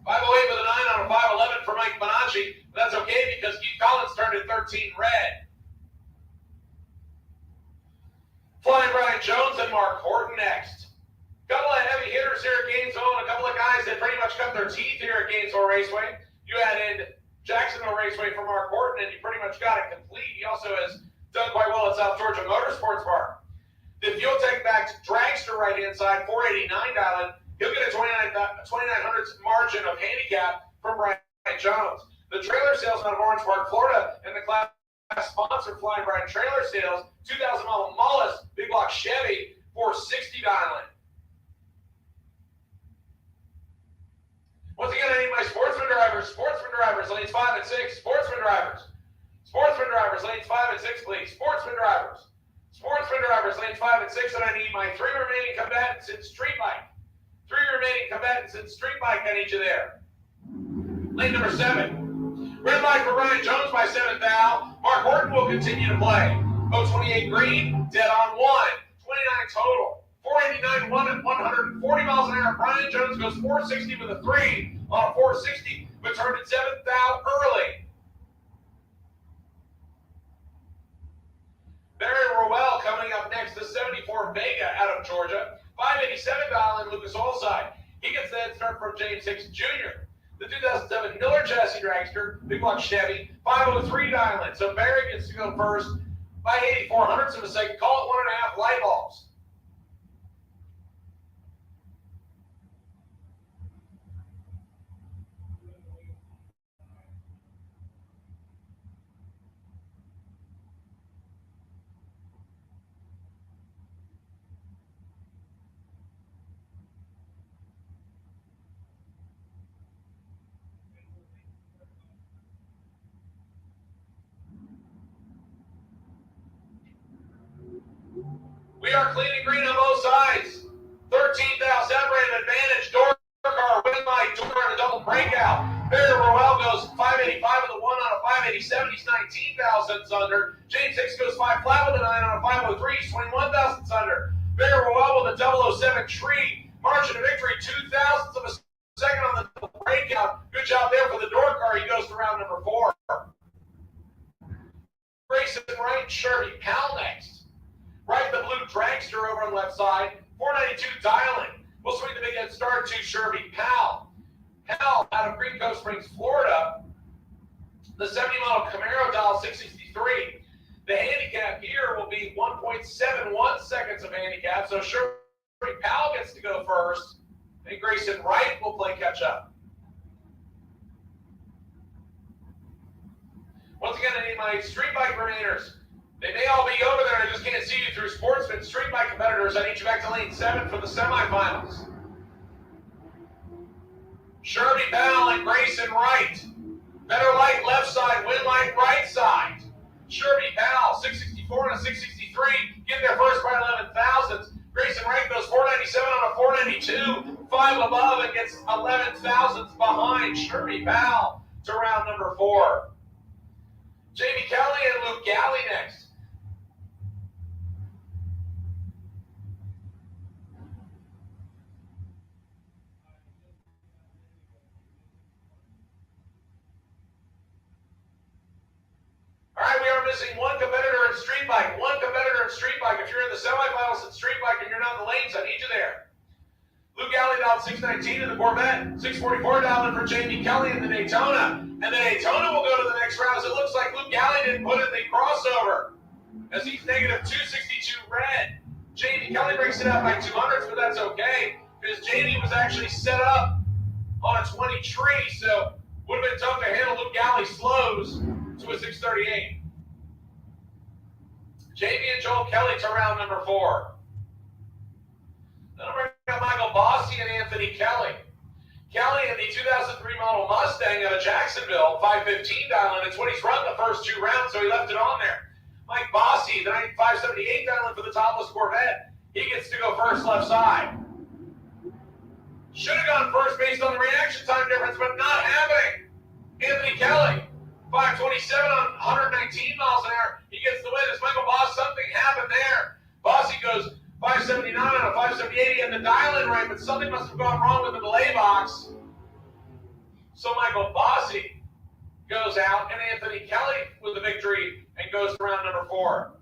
508 with a 9 on a 511 for Mike Bonacci. That's okay because Keith Collins turned at 13 red. Flying Brian Jones and Mark Horton next. Couple of heavy hitters here at Gainesville and a couple of guys that pretty much cut their teeth here at Gainesville Raceway. You add in Jacksonville Raceway for Mark Horton and you pretty much got it complete. He also has done quite well at South Georgia Motorsports Park. The Fuel Tech backed dragster right hand side, 489 dialing. He'll get a 2900 margin of handicap from Brian Jones. The trailer sales out of Orange Park, Florida, and the class sponsor Flying Brian Trailer Sales, 2000 model Mullis, big block Chevy, 460 dialing. Once again, I need my sportsman drivers, lanes 5 and 6, sportsman drivers, lanes 5 and 6, please, sportsman drivers, lanes 5 and 6, and I need my 3 remaining combatants in street bike. 3 remaining combatants in street bike, I need you there. Lane number 7. Red light for Ryan Jones by 7 thou. Mark Horton will continue to play. 028 green, dead on 1. 29 total. 489, 1 at 140 miles an hour. Brian Jones goes 460 with a 3 on a 460, but turned at 7 thou early. Barry Rowell coming up next to 74 Vega out of Georgia. 587 dial in Lucas Allside. He gets that start from James Hicks Jr. The 2007 Miller chassis dragster, big block Chevy, 503 dial in. So Barry gets to go first by 8400ths of a second. Call it 1.5 light bulbs. We are clean and green on both sides. 13,000 separated advantage. Door car, win light, door and a double breakout. Barry Roel goes 585 with a 1 on a 587. He's 19 thousandths under. James Hicks goes 5 flat with a 9 on a 503. He's 21 thousandths under. Barry Roel with a 007 tree. Margin of victory, 2 thousandths of a second on the double breakout. Good job there for the door car. He goes to round number 4. Grayson Wright, Sherby Powell next. Right, the blue dragster over on the left side. 492 dialing. We'll swing the big head start to Sherby Powell. Powell out of Green Cove Springs, Florida. The 70 model Camaro dial 663. The handicap here will be 1.71 seconds of handicap. So Sherby Powell gets to go first. And Grayson Wright will play catch up. Once again, I need my street bike remainers. They may all be over there. I just can't see you through Sportsman. Street bike competitors, I need you back to lane 7 for the semifinals. Sherby Powell and Grayson Wright. Better light left side, win light right side. Sherby Powell, 664 and a 663. Get there first by 11 thousandths. Grayson Wright goes 497 on a 492. 5 above and gets 11 thousandths behind Sherby Powell to round number 4. Jamie Kelly and Luke Galley next. All right, we are missing one competitor in street bike. One competitor in street bike. If you're in the semifinals in street bike and you're not in the lanes, I need you there. Luke Galley dialed 619 in the Corvette. 644 dialed in for Jamie Kelly in the Daytona. And the Daytona will go to the next round. As it looks like Luke Galley didn't put in the crossover, as he's negative 262 red. Jamie Kelly breaks it out by 200s, but that's okay, because Jamie was actually set up on a 20 tree, so would have been tough to handle. Luke Galley slows to a 638. Jamie and Joel Kelly to round number 4. Then I'll bring up Michael Bossy and Anthony Kelly. Kelly in the 2003 model Mustang out of Jacksonville, 515 dialing. It's what he's run the first 2 rounds, so he left it on there. Mike Bossy, the 578 dialing for the topless Corvette. He gets to go first left side. Should have gone first based on the reaction time difference, but not happening. Anthony Kelly, 527 on 119 miles an hour. He gets the win. As Michael Boss, something happened there. Bossy goes 579 on a 578 and the dial-in right, but something must have gone wrong with the delay box. So Michael Bossy goes out, and Anthony Kelly with the victory and goes to round number 4.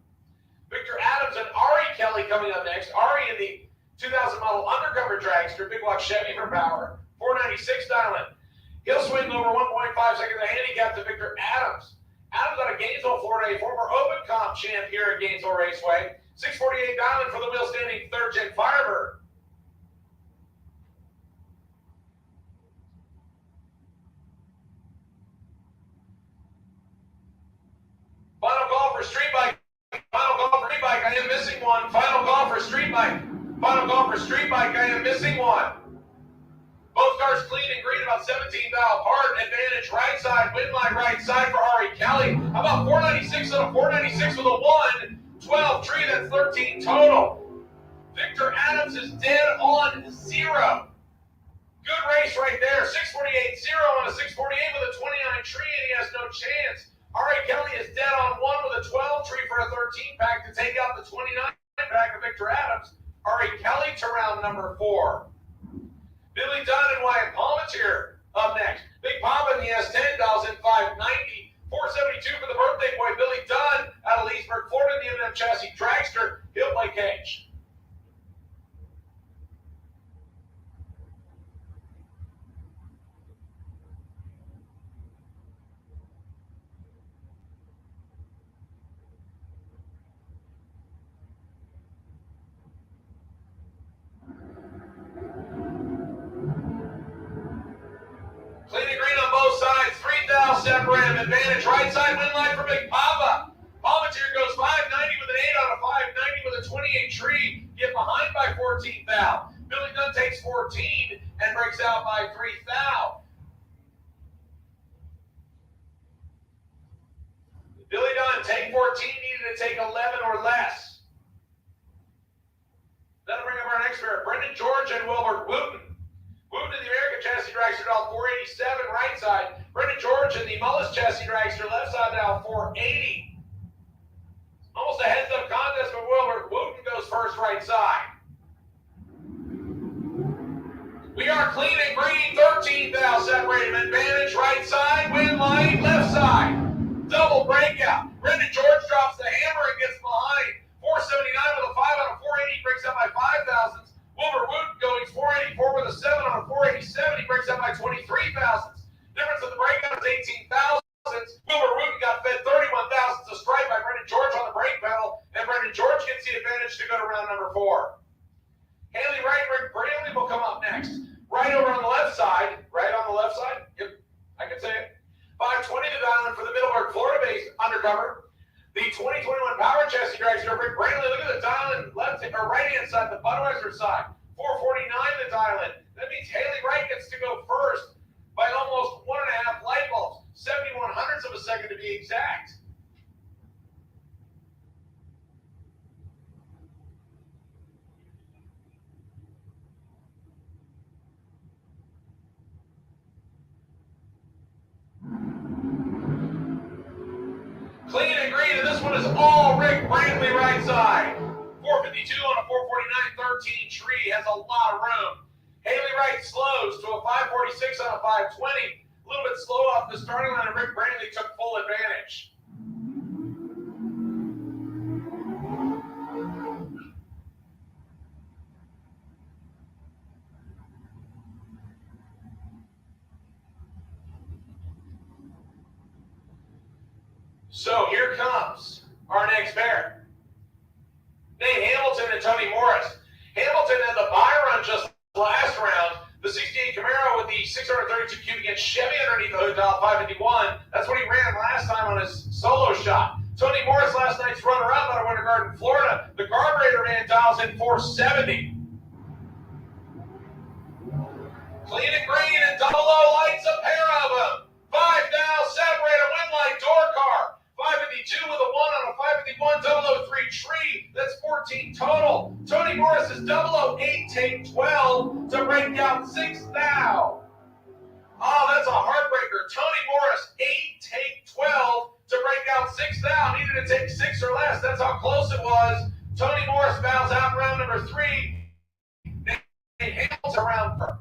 Victor Adams and Ari Kelly coming up next. Ari in the 2000 model undercover dragster, big block Chevy for power, 496 dial-in. He'll swing over 1.5 seconds of handicap to Victor Adams. Adams out of Gainesville, Florida, a former Open Comp champ here at Gainesville Raceway. 648 dialing for the wheel standing 3rd Gen Firebird. Final call for street bike. Final call for street bike. I am missing one. Final call for street bike. Final call for street bike. I am missing one. Both cars clean and green, about 17 thou apart. Advantage right side, win line right side for Ari Kelly. How about 496 on a 496 with a 1? 12 tree, that's 13 total. Victor Adams is dead on 0. Good race right there. 648 0 on a 648 with a 29 tree, and he has no chance. Ari Kelly is dead on 1 with a 12 tree for a 13 pack to take out the 29 pack of Victor Adams. Ari Kelly to round number 4. Billy Dunn and Wyatt Palmetier up next. Big Papa in the S10 dials in 590. 472 for the birthday boy, Billy Dunn, out of Leesburg, Florida, the M&M chassis dragster. He'll play cage. Clean and green on both sides. 3,000 separated. Advantage right side win line for Big Papa. Palmetier goes 590 with an 8 on a 590 with a 28 tree. Get behind by 14 thou. Billy Dunn takes 14 and breaks out by 3 thou. Billy Dunn, take 14, needed to take 11 or less. That'll bring up our next pair, Brendan George and Wilbert Wooten. Wooten in the American Chassis Dragster dial 487 right side. Brendan George in the Mullis Chassis Dragster left side dial 480. Almost a heads-up contest for Wilbert. Wooten goes first right side. We are clean and green, 13th thou separated. Advantage right side, win light, left side. Double breakout. Brendan George drops the hammer and gets behind. 479 with a 5 on a 480, breaks up by 5 thousandths. Wilbur Wooten going 484 with a 7 on a 487, he breaks up by 23 thousandths. Difference of the breakout is 18 thousandths. Wilbur Wooten got fed 31 thousandths a strike by Brendan George on the brake pedal, and Brendan George gets the advantage to go to round number 4. Haley Wright, Rick Brantley will come up next. Right over on the left side. Right on the left side? Yep, I can say it. 520 to dial in for the Middleburg, Florida-based undercover. The 2021 Power Chassis Dragster, Rick Brantley. Look at the dial in left or right-hand side, the Budweiser side. 449 to dial in. That means Haley Wright gets to go first by almost 1.5 light bulbs. 71 hundredths of a second to be exact. Clean and green, and this one is all Rick Brantley right side. 452 on a 449, 13 tree, has a lot of room. Haley Wright slows to a 546 on a 520. A little bit slow off the starting line, and Rick Brantley took full advantage. So here comes our next pair. Nate Hamilton and Tony Morris. Hamilton had the buy run just last round. The 68 Camaro with the 632 cubic inch Chevy underneath the hood dial 551. That's what he ran last time on his solo shot. Tony Morris, last night's runner-up out of Winter Garden, Florida. The carburetor man dials in 470. Clean and green and double O lights, a pair of them. 5 now, separator, win light, door car. 552 with a 1 on a 551, 003 tree. That's 14 total. Tony Morris is 008, take 12 to break down 6 now. Oh, that's a heartbreaker. Tony Morris, 8, take 12 to break down 6 now. Needed to take 6 or less. That's how close it was. Tony Morris bows out round number 3. Nate Hamilton round 4.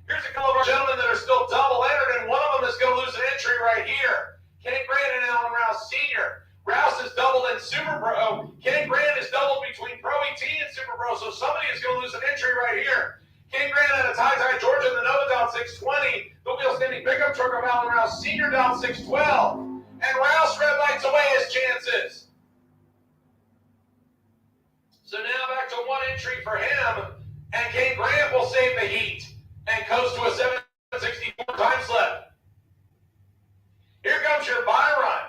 Here's a couple of our gentlemen that are still double entered, and one of them is going to lose an entry right here. Kenny Grant and Alan Rouse Sr. Rouse is doubled in Super Pro. Kenny Grant is doubled between Pro ET and Super Pro, so somebody is going to lose an entry right here. Kenny Grant at a tie Georgia in the Nova down 620. The wheel standing pickup truck of Alan Rouse Sr. down 612. And Rouse red lights away his chances. So now back to 1 entry for him, and Kenny Grant will save the heat and coast to a 764 time slip. Here comes your buy run.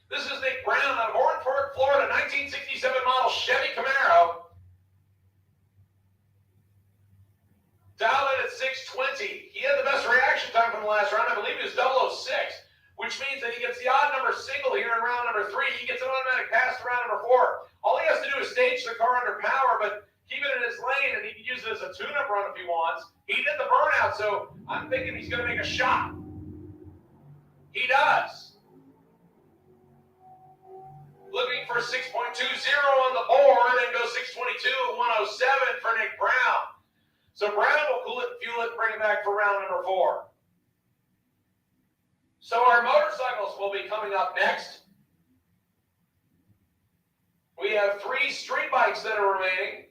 This is Nick Brown out of Orange Park, Florida, 1967 model Chevy Camaro. Dialed in at 620. He had the best reaction time from the last round. I believe it was 006, which means that he gets the odd number single here in round number 3. He gets an automatic pass to round number 4. All he has to do is stage the car under power, but keep it in his lane, and he can use it as a tune-up run if he wants. He did the burnout, so I'm thinking he's going to make a shot. He does. Looking for 6.20 on the board and go 622 at 107 for Nick Brown. So Brown will cool it, fuel it, and bring it back for round number 4. So our motorcycles will be coming up next. We have 3 street bikes that are remaining.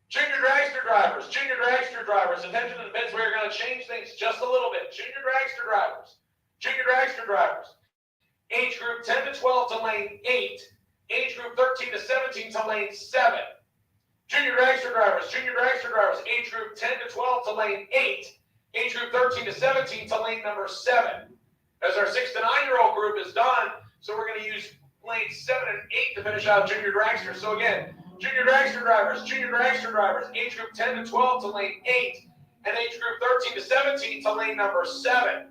Junior dragster drivers, attention to the pits. We are going to change things just a little bit. Junior dragster drivers. Age group 10 to 12 to lane 8. Age group 13 to 17 to lane 7. Junior dragster drivers. Age group 10 to 12 to lane 8. Age group 13 to 17 to lane number 7. as our 6 to 9-year-old group is done. So we're going to use lanes 7 and 8 to finish out junior dragsters. So again, junior dragster drivers, age group 10 to 12 to lane 8, and age group 13 to 17 to lane number 7.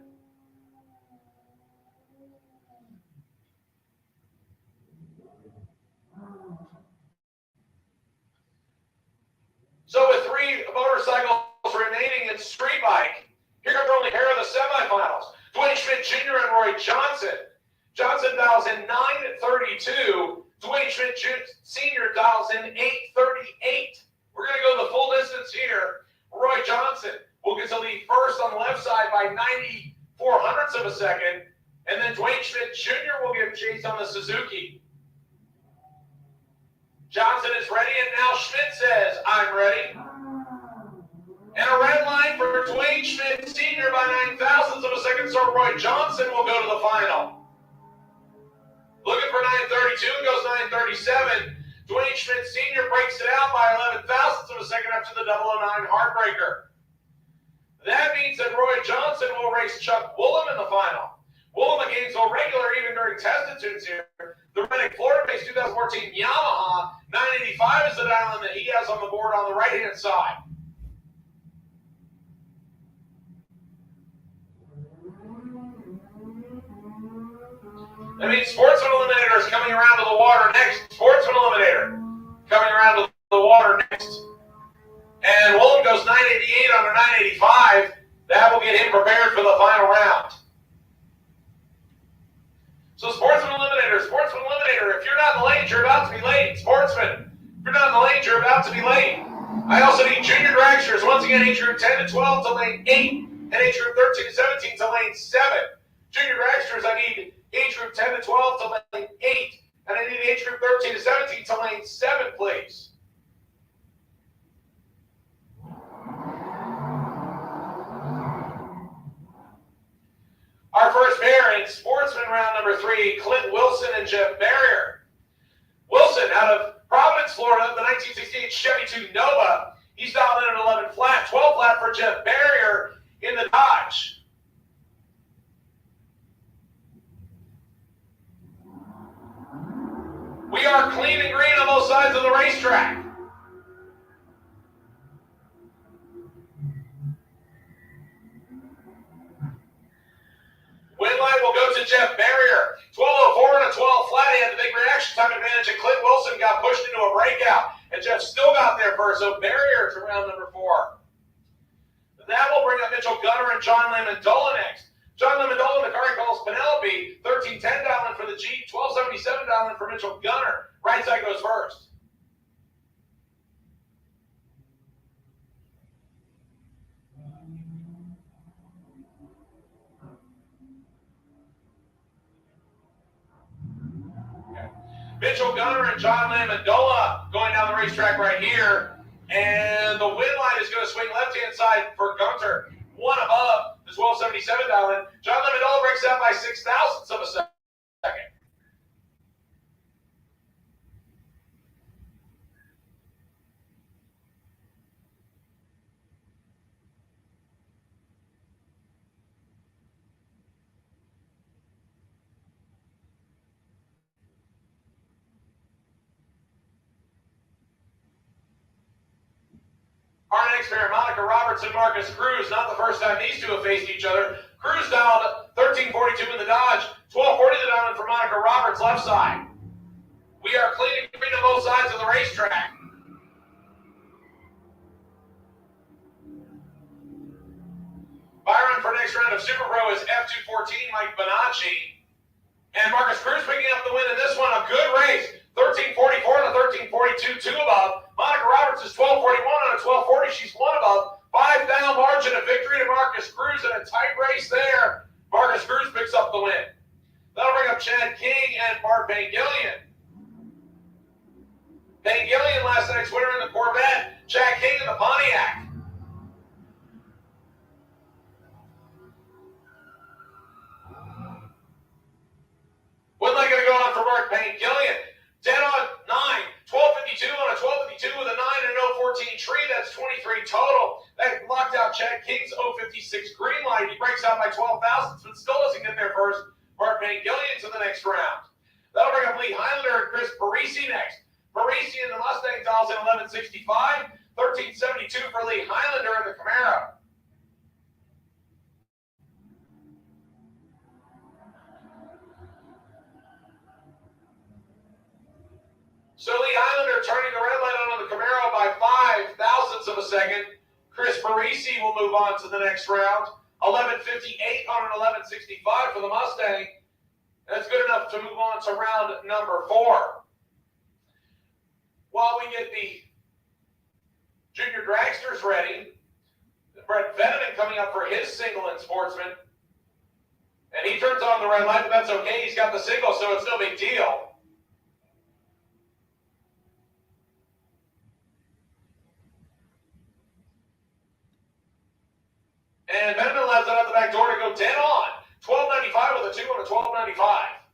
So with 3 motorcycles remaining in street bike, here comes only pair of the semifinals. Dwayne Schmidt Jr. and Roy Johnson. Johnson dials in 9:32. Dwayne Schmidt Sr. dials in 8:38. We're going to go the full distance here. Roy Johnson will get to lead first on the left side by 94 hundredths of a second. And then Dwayne Schmidt Jr. will give chase on the Suzuki. Johnson is ready, and now Schmidt says, I'm ready. And a red line for Dwayne Schmidt Sr. by 9 thousandths of a second, so Roy Johnson will go to the final. Looking for 9:32, goes 9:37. Dwayne Schmidt Sr. breaks it out by 11 thousandths of a second after the 009 Heartbreaker. That means that Roy Johnson will race Chuck Woolham in the final. Woolham, a Gainesville regular, even during test-a-tunes here. The Reddick, Florida-based 2014 Yamaha 985 is the dial that he has on the board on the right-hand side. That means Sportsman Eliminator is coming around to the water next. Sportsman Eliminator coming around to the water next. And Woolham goes 988 under 985. That will get him prepared for the final round. So Sportsman Eliminator, if you're not in the lane, you're about to be late. Sportsman, if you're not in the lane, you're about to be late. I also need junior dragsters. Once again, age group 10 to 12 to lane 8, and age group 13 to 17 to lane 7. Junior dragsters, I need age group 10 to 12 to lane 8, and I need age group 13 to 17 to lane 7, please. Our first pair in Sportsman round number 3, Clint Wilson and Jeff Barrier. Wilson out of Providence, Florida, the 1968 Chevy 2 Nova. He's dialed in at 11 flat, 12 flat for Jeff Barrier in the Dodge. We are clean and green on both sides of the racetrack. Win line will go to Jeff Barrier. 12:04 and a 12 flat. He had the big reaction time advantage, and Clint Wilson got pushed into a breakout. And Jeff still got there first, so Barrier to round number 4. That will bring up Mitchell Gunner and John Lamondola next. John Lamondola, the car he calls Penelope, 1310 dialing for the Jeep, 1277 dialing for Mitchell Gunner. Right side goes first. Mitchell Gunner and John Lamondola going down the racetrack right here. And the win line is going to swing left-hand side for Gunter. One above the 1277 dialing. John Lamondola breaks out by 6 thousandths of a second. Our next pair, Monica Roberts and Marcus Cruz. Not the first time these two have faced each other. Cruz dialed 1342 in the Dodge, 1240 the diamond for Monica Roberts, left side. We are clean and green on both sides of the racetrack. Byron for next round of Super Pro is F214, Mike Bonacci. And Marcus Cruz picking up the win in this one. A good race. 1344 and a 1342, 2 above. Monica Roberts is 1241 on a 1240. She's 1 above. 5 down margin of victory to Marcus Cruz in a tight race there. Marcus Cruz picks up the win. That'll bring up Chad King and Bart Pangilian. Pangilian last night's winner in the Corvette. Chad King in the Pontiac. Wouldn't like it to go on for Bart Pangilian. 10 on 9, 1252 on a 1252 with a 9 and an 014 tree. That's 23 total. That locked out Chad King's 056 green light. He breaks out by 12 thousandths, but still doesn't get there first. Mark Van Gillian to the next round. That'll bring up Lee Highlander and Chris Parisi next. Parisi in the Mustang dials in 1165, 1372 for Lee Highlander in the Camaro. So Lee Highlander turning the red light on the Camaro by 5 thousandths of a second. Chris Parisi will move on to the next round. 1158 on an 1165 for the Mustang. That's good enough to move on to round number 4. While we get the junior dragsters ready, Brett Veneman coming up for his single in Sportsman. And he turns on the red light, but that's okay. He's got the single, so it's no big deal. And Veneman lets it out the back door to go 10 on. 1295 with a 2 on a 1295.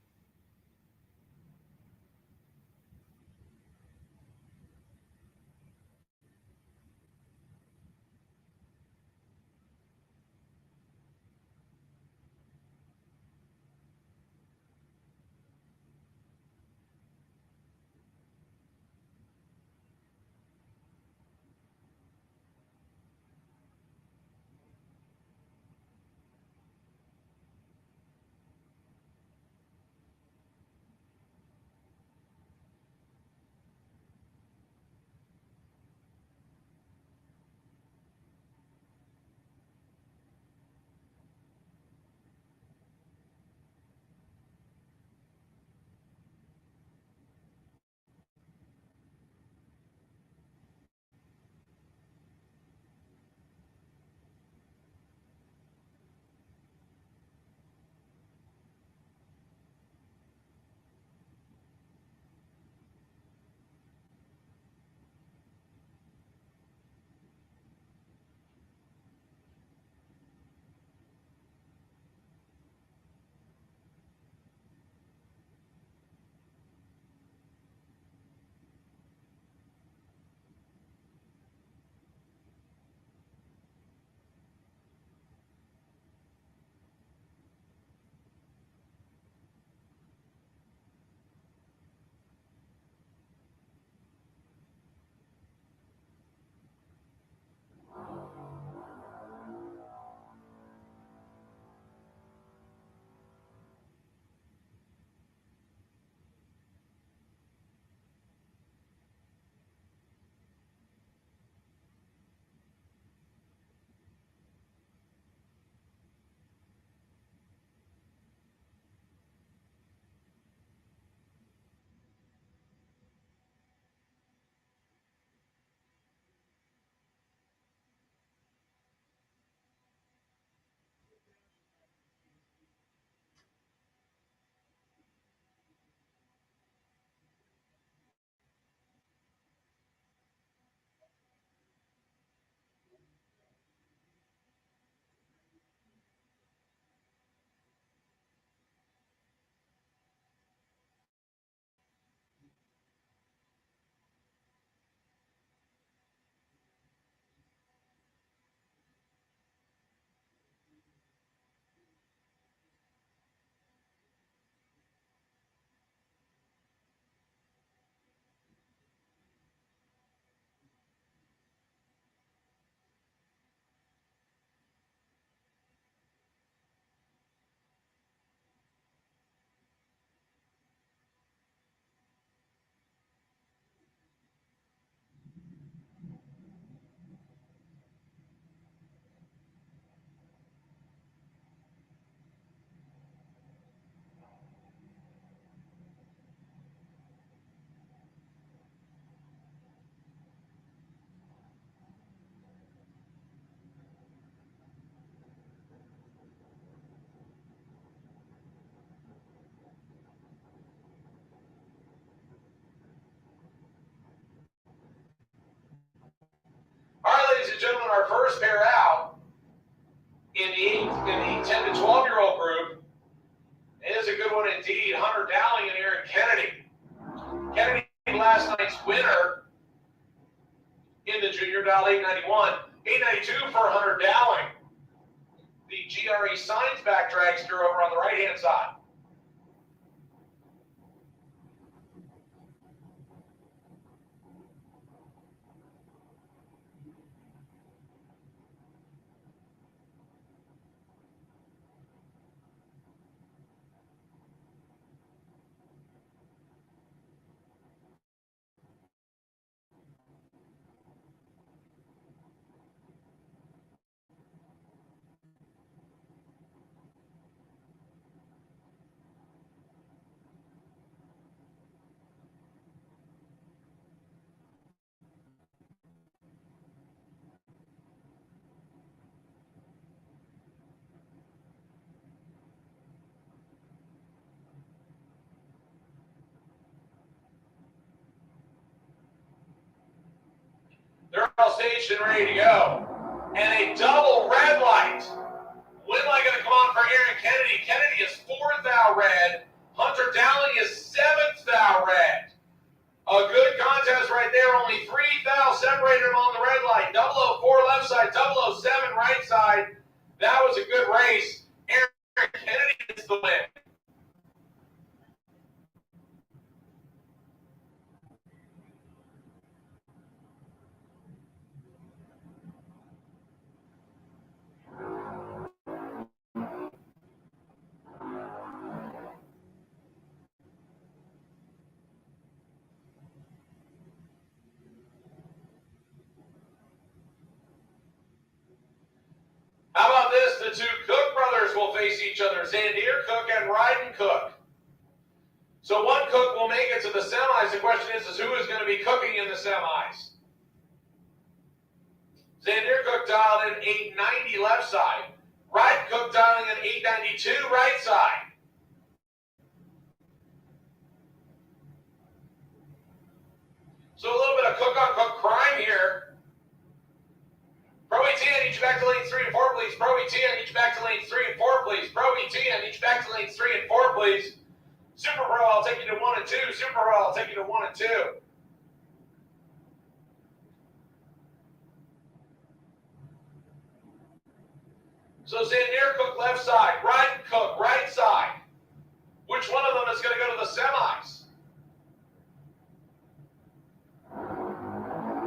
All right, ladies and gentlemen, our first pair out in the 10 to 12-year-old group is a good one indeed. Hunter Dowling and Aaron Kennedy. Kennedy, last night's winner in the junior dial 891. 892 for Hunter Dowling. the GRE Signs back dragster over on the right-hand side. They're all staged and ready to go. And a double red light. Wind light going to come on for Aaron Kennedy. Kennedy is 4th thou red. Hunter Dowling is 7th thou red. A good contest right there. Only 3 thou separated them on the red light. 004 left side, 007 right side. That was a good race. Aaron Kennedy gets the win. How about this? The 2 Cook brothers will face each other. Zandier Cook and Ryden Cook. So one Cook will make it to the semis. The question is who is going to be cooking in the semis? Zandier Cook dialed in 890 left side. Ryden Cook dialing in 892 right side. So a little bit of cook-on-cook crime here. Pro ET, I need you back to lanes 3 and 4, please. Pro ET, I need you back to lanes 3 and 4, please. Pro ET, I need you back to lanes 3 and 4, please. Super Pro, I'll take you to 1 and 2. Super Pro, I'll take you to 1 and 2. So Zandier Cook left side, Ryden Cook right side. Which one of them is going to go to the semis?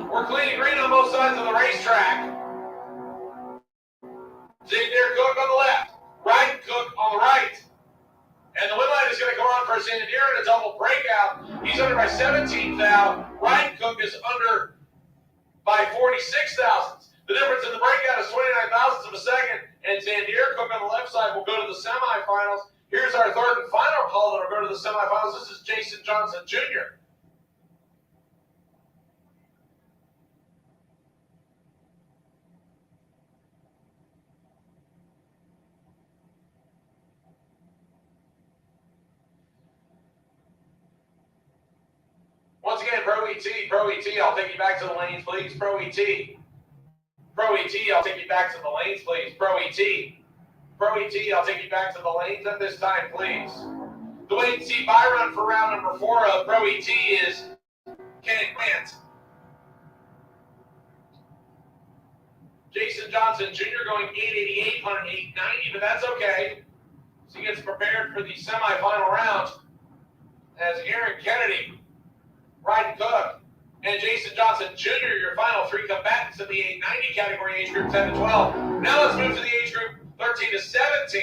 We're clean green on both sides of the racetrack. Zandier Cook on the left, Ryden Cook on the right. And the win light is going to go on for Zandier in a double breakout. He's under by 17 thou. Ryden Cook is under by 46 thousandths. The difference in the breakout is 29 thousandths of a second. And Zandier Cook on the left side will go to the semifinals. Here's our third and final call that will go to the semifinals. This is Jason Johnson Jr. Once again, Pro ET, I'll take you back to the lanes, please. Pro ET, I'll take you back to the lanes, please. Pro ET, I'll take you back to the lanes at this time, please. The wait and see by run for round number 4 of Pro ET is Ken Grant. Jason Johnson Jr. going 888, 890, but that's okay. So he gets prepared for the semifinal round as Aaron Kennedy, Ryden Cook, and Jason Johnson Jr., your final 3 combatants in the 890 category age group 10 to 12. Now let's move to the age group 13 to 17.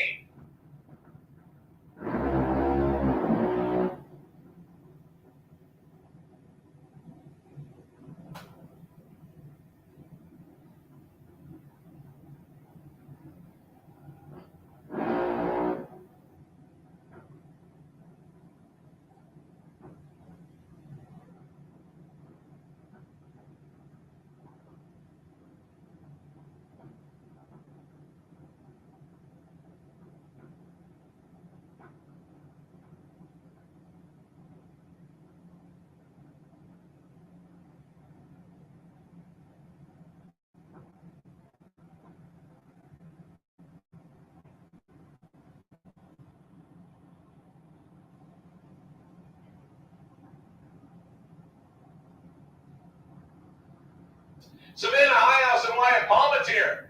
Savannah Highhouse and Wyatt Palmetier.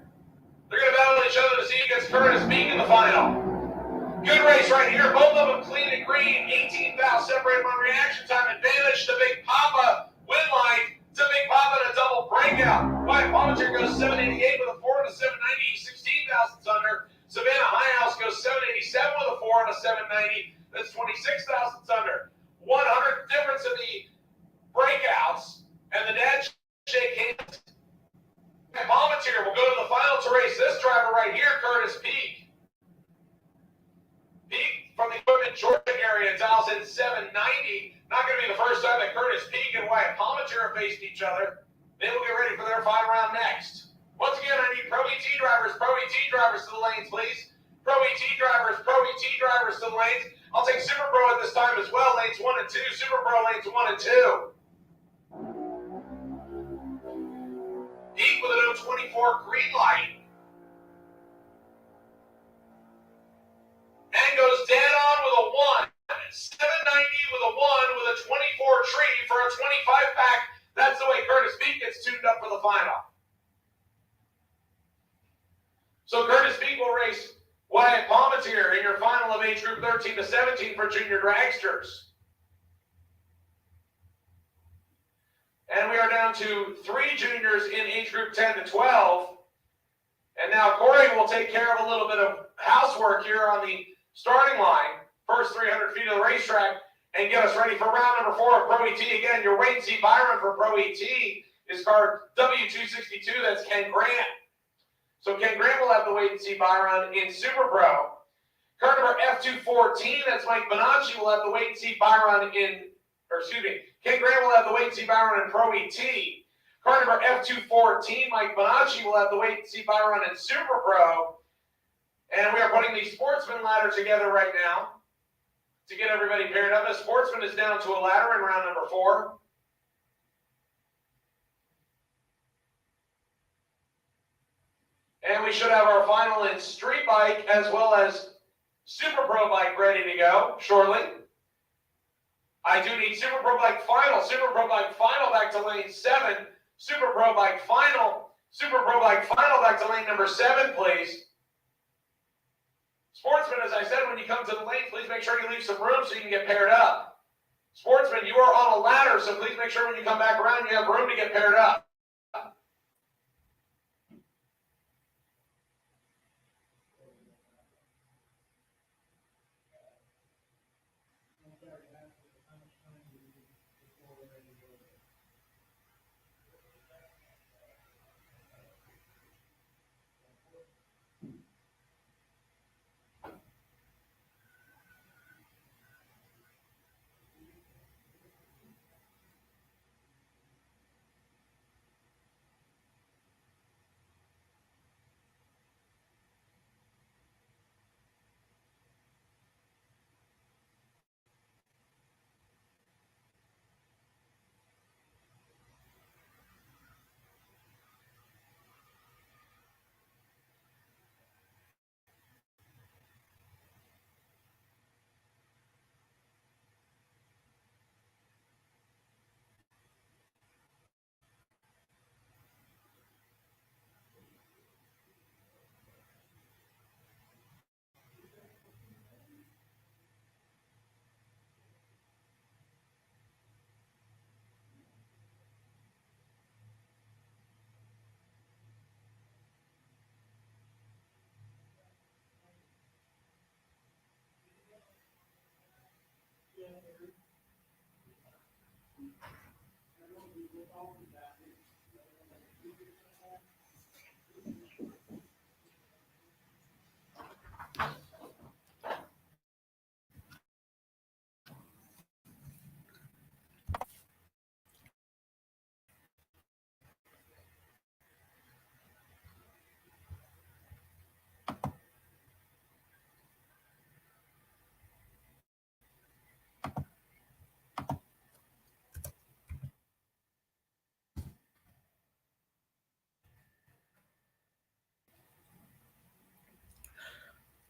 They're going to battle each other to see who gets against Curtis Peak in the final. Good race right here. Both of them clean and green. 18 fouls separated on reaction time advantage to Big Papa. Win line to Big Papa in a double breakout. Wyatt Palmetier goes 788 with a 4 and a 790, 16 thousandths under. Savannah Highhouse goes 787 with a 4 and a 790. That's 26 thousandths under. 100 difference in the breakouts, and the dads shake hands. Palmetier will go to the final to race this driver right here, Curtis Peak. Peak from the Equipment, Georgia area dials in 790. Not going to be the first time that Curtis Peak and Wyatt Palmetier have faced each other. They will get ready for their final round next. Once again, I need Pro ET drivers to the lanes, please. Pro ET drivers to the lanes. I'll take Super Pro at this time as well, lanes 1 and 2. Super Pro lanes 1 and 2. Peak with an 024 green light. And goes dead on with a 1. 790 with a 1 with a 24 tree for a 25 pack. That's the way Curtis Peak gets tuned up for the final. So Curtis Peak will race Wyatt Palmetier in your final of age group 13 to 17 for junior dragsters. And we are down to 3 juniors in age group 10 to 12. And now Corey will take care of a little bit of housework here on the starting line, first 300 feet of the racetrack, and get us ready for round number 4 of Pro ET. Again, your wait and see Byron for Pro ET is card W262. That's Ken Grant. So Ken Grant will have the wait and see Byron in Super Pro. Card number F214, that's Mike Bonacci, will have the wait and see Byron in, Ken Grant will have the wait and see Byron in Pro ET. Card number F214, Mike Bonacci, will have the wait and see Byron in Super Pro. And we are putting the sportsman ladder together right now to get everybody paired up. The sportsman is down to a ladder in round number 4. And we should have our final in street bike as well as Super Pro bike ready to go shortly. I do need Super Pro bike final. Super Pro bike final back to lane 7. Super Pro bike final. Super Pro bike final back to lane number 7, please. Sportsman, as I said, when you come to the lane, please make sure you leave some room so you can get paired up. Sportsman, you are on a ladder, so please make sure when you come back around, you have room to get paired up.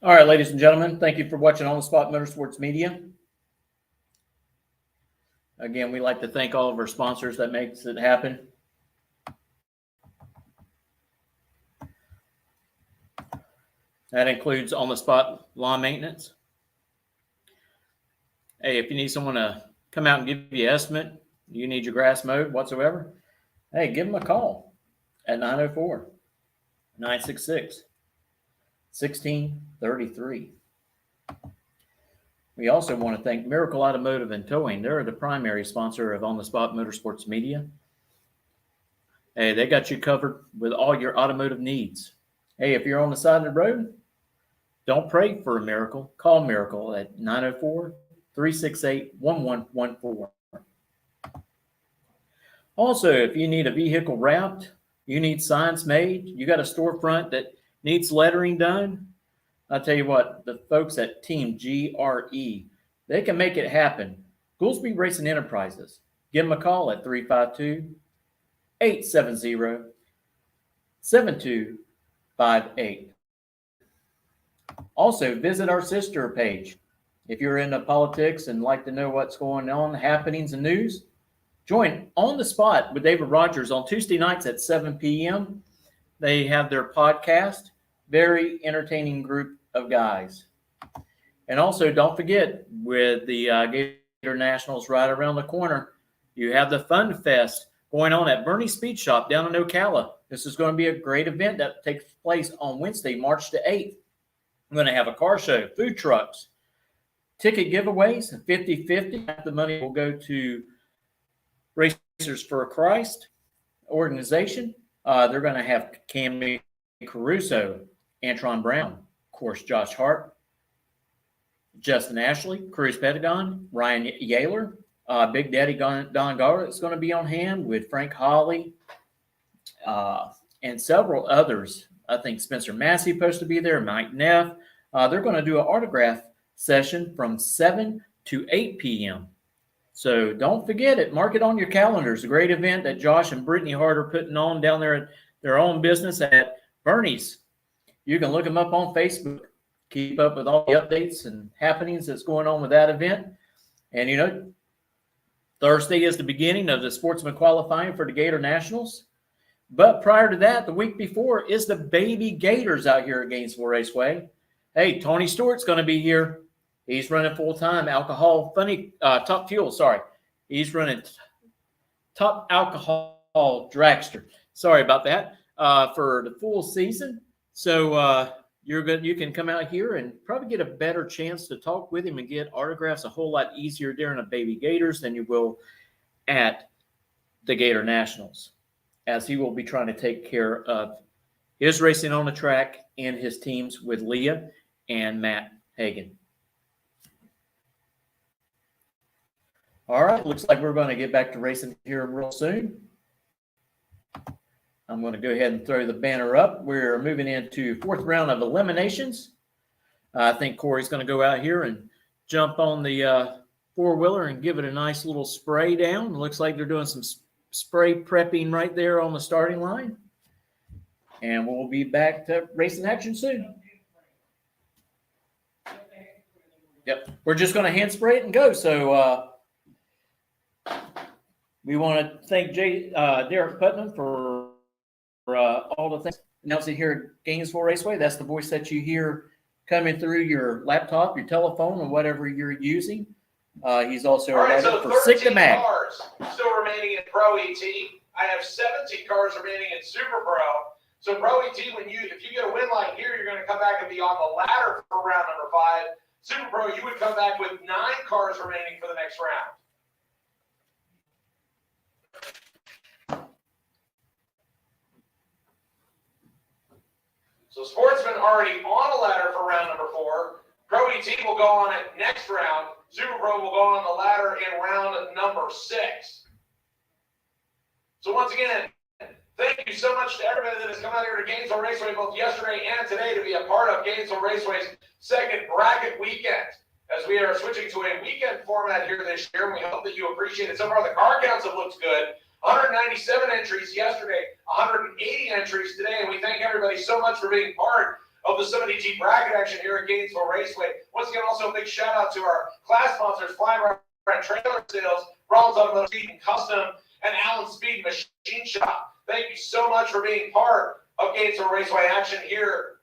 All right, ladies and gentlemen, thank you for watching On the Spot Motorsports Media. Again, we'd like to thank all of our sponsors that makes it happen. That includes on-the-spot lawn maintenance. Hey, if you need someone to come out and give you an estimate, you need your grass mowed whatsoever, hey, give them a call at 904-966-1633. We also want to thank Miracle Automotive and Towing. They're the primary sponsor of On the Spot Motorsports Media. Hey, they got you covered with all your automotive needs. Hey, if you're on the side of the road, don't pray for a miracle. Call Miracle at 904-368-1114. Also, if you need a vehicle wrapped, you need signs made, you got a storefront that needs lettering done, I'll tell you what, the folks at Team GRE, they can make it happen. Goolsby Racing Enterprises. Give them a call at 352-870-7258. Also, visit our sister page. If you're into politics and like to know what's going on, happenings, and news, join On the Spot with David Rogers on Tuesday nights at 7 p.m. They have their podcast. Very entertaining group of guys. And also, don't forget, with the Gator Nationals right around the corner, you have the Fun Fest going on at Bernie's Speed Shop down in Ocala. This is going to be a great event that takes place on Wednesday, March the 8th. I'm going to have a car show, food trucks, ticket giveaways, 50-50. Half the money will go to Racers for Christ organization. They're going to have Cammy Caruso, Antron Brown, of course, Josh Hart, Justin Ashley, Cruz Pentagon, Ryan Yaler, Big Daddy Don Garrett is going to be on hand with Frank Holly and several others. I think Spencer Massey supposed to be there, Mike Neff. They're going to do an autograph session from 7 to 8 p.m. So don't forget it. Mark it on your calendars. A great event that Josh and Brittany Hart are putting on down there at their own business at Bernie's. You can look them up on Facebook. Keep up with all the updates and happenings that's going on with that event. And, you know, Thursday is the beginning of the sportsman qualifying for the Gator Nationals. But prior to that, the week before is the Baby Gators out here at Gainesville Raceway. Hey, Tony Stewart's going to be here. He's running full-time Top Fuel, sorry. He's running Top Alcohol Dragster. Sorry about that. For the full season. So you can come out here and probably get a better chance to talk with him and get autographs a whole lot easier during a Baby Gators than you will at the Gator Nationals, as he will be trying to take care of his racing on the track and his teams with Leah and Matt Hagan. All right, looks like we're going to get back to racing here real soon. I'm going to go ahead and throw the banner up. We're moving into fourth round of eliminations. I think Corey's going to go out here and jump on the four-wheeler and give it a nice little spray down. Looks like they're doing some spray prepping right there on the starting line. And we'll be back to racing action soon. Yep, we're just going to hand spray it and go. So we want to thank Derek Putnam for all the things announcing here at Gainesville Raceway. That's the voice that you hear coming through your laptop, your telephone, or whatever you're using. He's also All right, so for 13 cars still remaining in Pro ET. I have 17 cars remaining in Super Pro. So Pro ET, if you get a win like here, you're going to come back and be on the ladder for round number 5. Super Pro, you would come back with 9 cars remaining for the next round. So Sportsman already on the ladder for round number 4. Pro ET will go on it next round. Super Pro will go on the ladder in round number 6. So once again, thank you so much to everybody that has come out here to Gainesville Raceway both yesterday and today to be a part of Gainesville Raceway's second bracket weekend, as we are switching to a weekend format here this year, and we hope that you appreciate it. So far, the car counts have looked good. 197 entries yesterday, 180 entries today, and we thank everybody so much for being part of the 70G bracket action here at Gainesville Raceway. Once again, also a big shout out to our class sponsors, Flying Ride Trailer Sales, Rollins Automotive Speed and Custom, and Allen Speed Machine Shop. Thank you so much for being part of Gainesville Raceway action here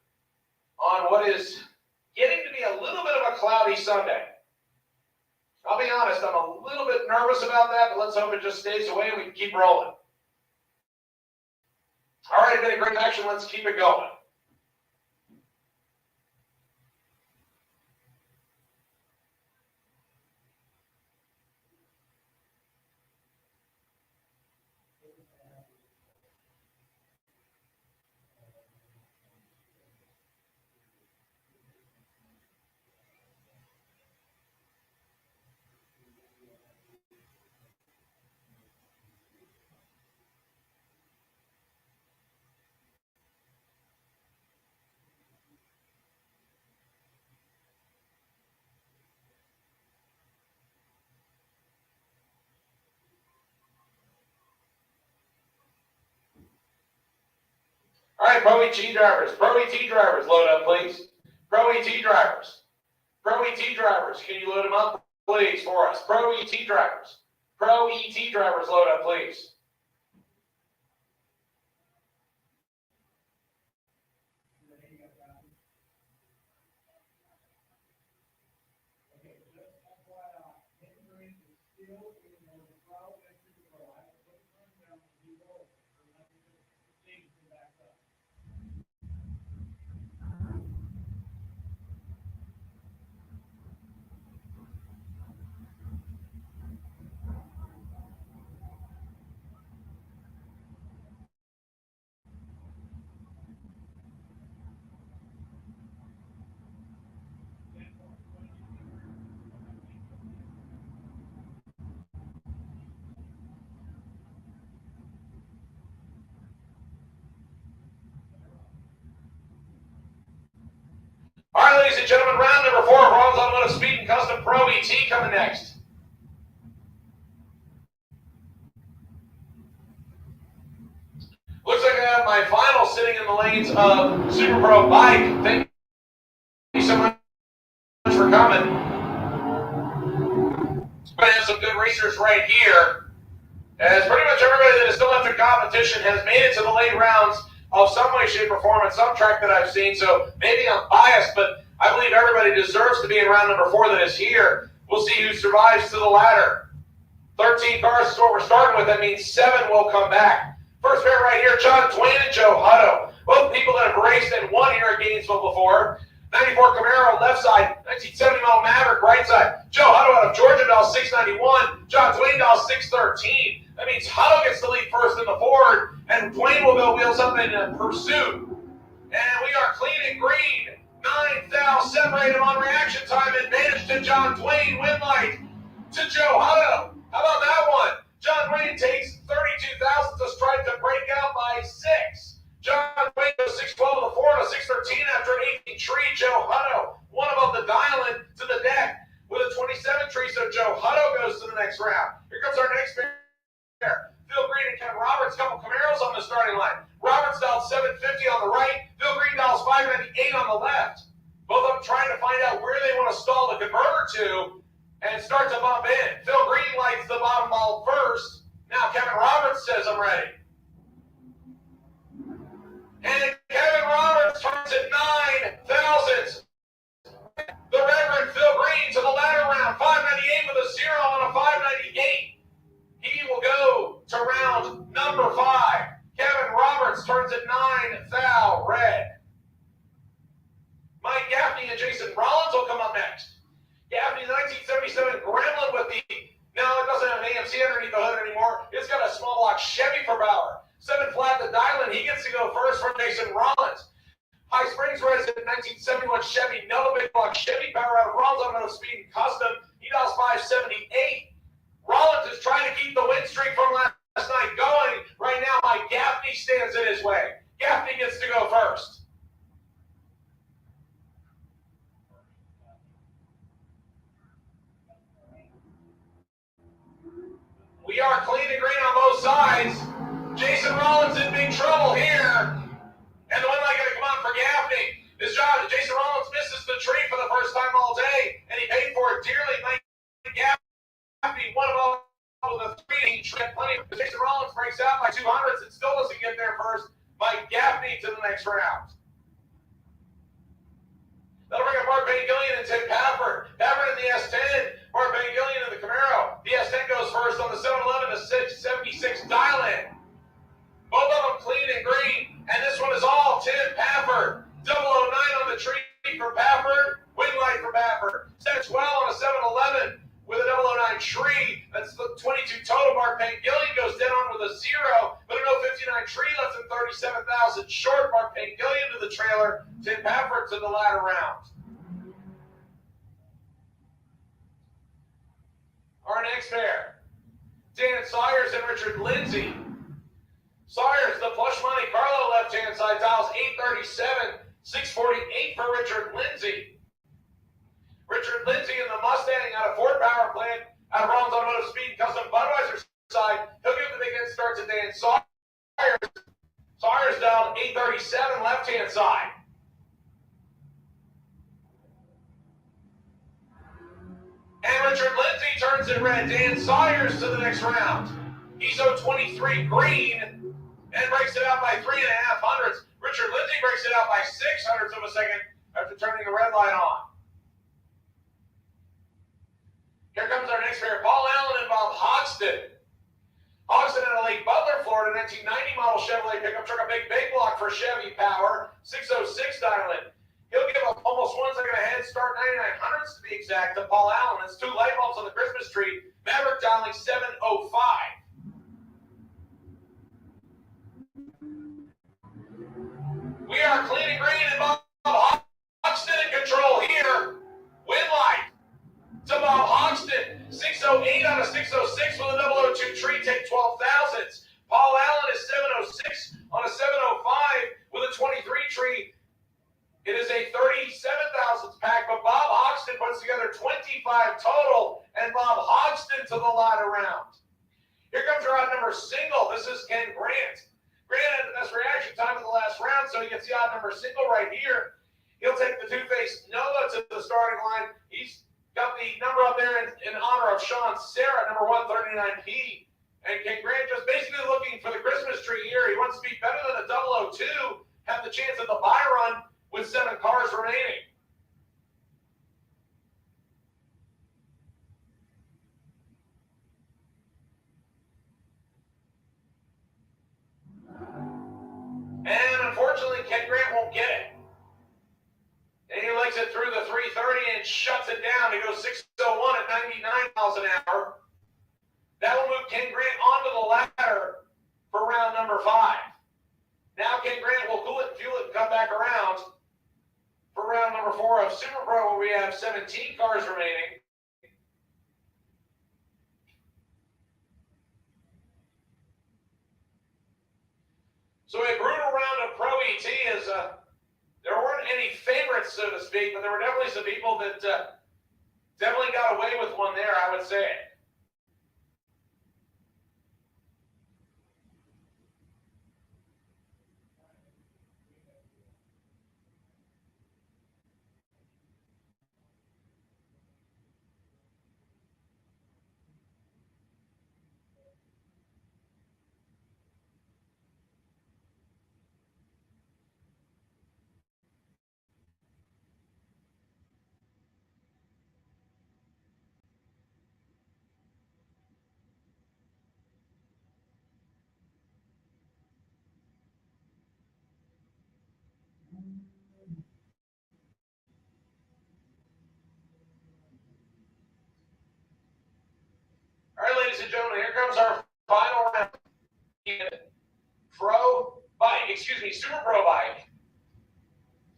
on what is getting to be a little bit of a cloudy Sunday. I'll be honest, I'm a little bit nervous about that, but let's hope it just stays away and we can keep rolling. All right, been a great action. Let's keep it going. All right, Pro ET drivers, load up, please. Pro ET drivers, can you load them up, please, for us? Pro ET drivers, load up, please. All right, ladies and gentlemen, round number 4 of Ron's Automotive Speed and Custom Pro ET coming next. Looks like I have my final sitting in the lanes of Super Pro Bike. Thank you so much for coming. We're going to have some good racers right here, as pretty much everybody that is still left in competition has made it to the late rounds of some way, shape, or form at some track that I've seen. So maybe I'm biased, but I believe everybody deserves to be in round number 4 that is here. We'll see who survives to the ladder. 13 cars is what we're starting with. That means 7 will come back. First pair right here, John Twain and Joe Hutto. Both people that have raced and won here at Gainesville before. 94 Camaro, left side. 1970 model Maverick, right side. Joe Hutto out of Georgia, dial 691. John Twain, dial 613. That means Hutto gets the lead first in the Ford, and Twain will go wheels up in pursuit. And we are clean and green. 9 thou separated them on reaction time. Advantage to John Twain. Win light to Joe Hutto. How about that one? John Twain takes 32 thousandths of strike to break out by 6. John Twain goes 612 to the Ford, a 613 after an 18 tree. Joe Hutto, one above the dial-in to the deck with a 27 tree. So Joe Hutto goes to the next round. Here comes our next pair. Phil Green and Kevin Roberts, couple Camaros on the starting line. Roberts dials 750 on the right. Phil Green dials 598 on the left. Both of them trying to find out where they want to stall the converter to and start to bump in. Phil Green lights the bottom ball first. Now Kevin Roberts says, I'm ready. And Kevin Roberts turns it 9 thousandths. The Reverend Phil Green to the ladder round. 598 with a 0 on a 598. He will go to round number 5. Kevin Roberts turns it 9 thou red. Mike Gaffney and Jason Rollins will come up next. Gaffney, 1977 Gremlin with the, now it doesn't have an AMC underneath the hood anymore. It's got a small block Chevy for Bauer. 7 flat to dial-in. He gets to go first from Jason Rollins. High Springs resident 1971 Chevy, no big block Chevy Power out of Rollins Automotive Speed and Custom. He dials 578. Rollins is trying to keep the win streak from last night going. Right now, Mike Gaffney stands in his way. Gaffney gets to go first. We are clean and green on both sides. Jason Rollins in big trouble here. And the one light going to come on for Gaffney. His job, Jason Rollins misses the tree for the first time all day, and he paid for it dearly. Mike Gaffney, one of them with a 3 trip, plenty. Jason Rollins breaks out by 200s and still doesn't get there first. Mike Gaffney to the next round. tree, less than 37,000 short. Mark Pangillion to the trailer. Tim Pafford to the ladder round. Our next pair, Dan Sawyers and Richard Lindsay. Sawyers, the plush money, Carlo left-hand side, dials 837, 648 for Richard Lindsay. Richard Lindsay in the Mustang out of Ford Power Plant, out of Rollins Automotive Speed Custom Budweiser side. He'll give the big head start to Dan Sawyers. Sawyers dialed 837, left-hand side. And Richard Lindsay turns it red. Dan Sawyers to the next round. He's 023 green and breaks it out by 3.5 hundredths. Richard Lindsay breaks it out by 6 hundredths of a second after turning the red light on. Here comes our next pair, Paul Allen and Bob Hoxton. Hoxton out of Lake Butler, Florida, 1990 model Chevrolet pickup truck, a big block for Chevy Power, 606 dialing. He'll give up almost 1 second ahead start, 99 hundredths to be exact, to Paul Allen. It's 2 light bulbs on the Christmas tree. Maverick dialing 705. We are clean and green, and Bob Hoxton in control here. Win light to Bob Hoxton. 608 out of 606 with a 002 tree, take 12 thousandths. Paul Allen is 706 on a 705 with a 23 tree. It is a 37 thousandths pack, but Bob Hoxton puts together 25 total, and Bob Hoxton to the ladder round. Here comes our odd number single. This is Ken Grant. Grant had the best reaction time of the last round, so he gets the odd number single right here. He'll take the two-faced Nova to the starting line. He's got the number up there in honor of Sean Serra, number 139P. And Ken Grant just basically looking for the Christmas tree here. He wants to be better than a 002, have the chance at the buy run with 7 cars remaining. And unfortunately, Ken Grant won't get it. And he legs it through the 330 and shuts it down. He goes 601 at 99 miles an hour. That will move Ken Grant onto the ladder for round number 5. Now Ken Grant will cool it, fuel it, and come back around for round number 4 of Super Pro, where we have 17 cars remaining. So a brutal round of Pro ET is, there weren't any favorites, so to speak, but there were definitely some people that definitely got away with one there, I would say. All right, ladies and gentlemen, here comes our final round. Super Pro bike.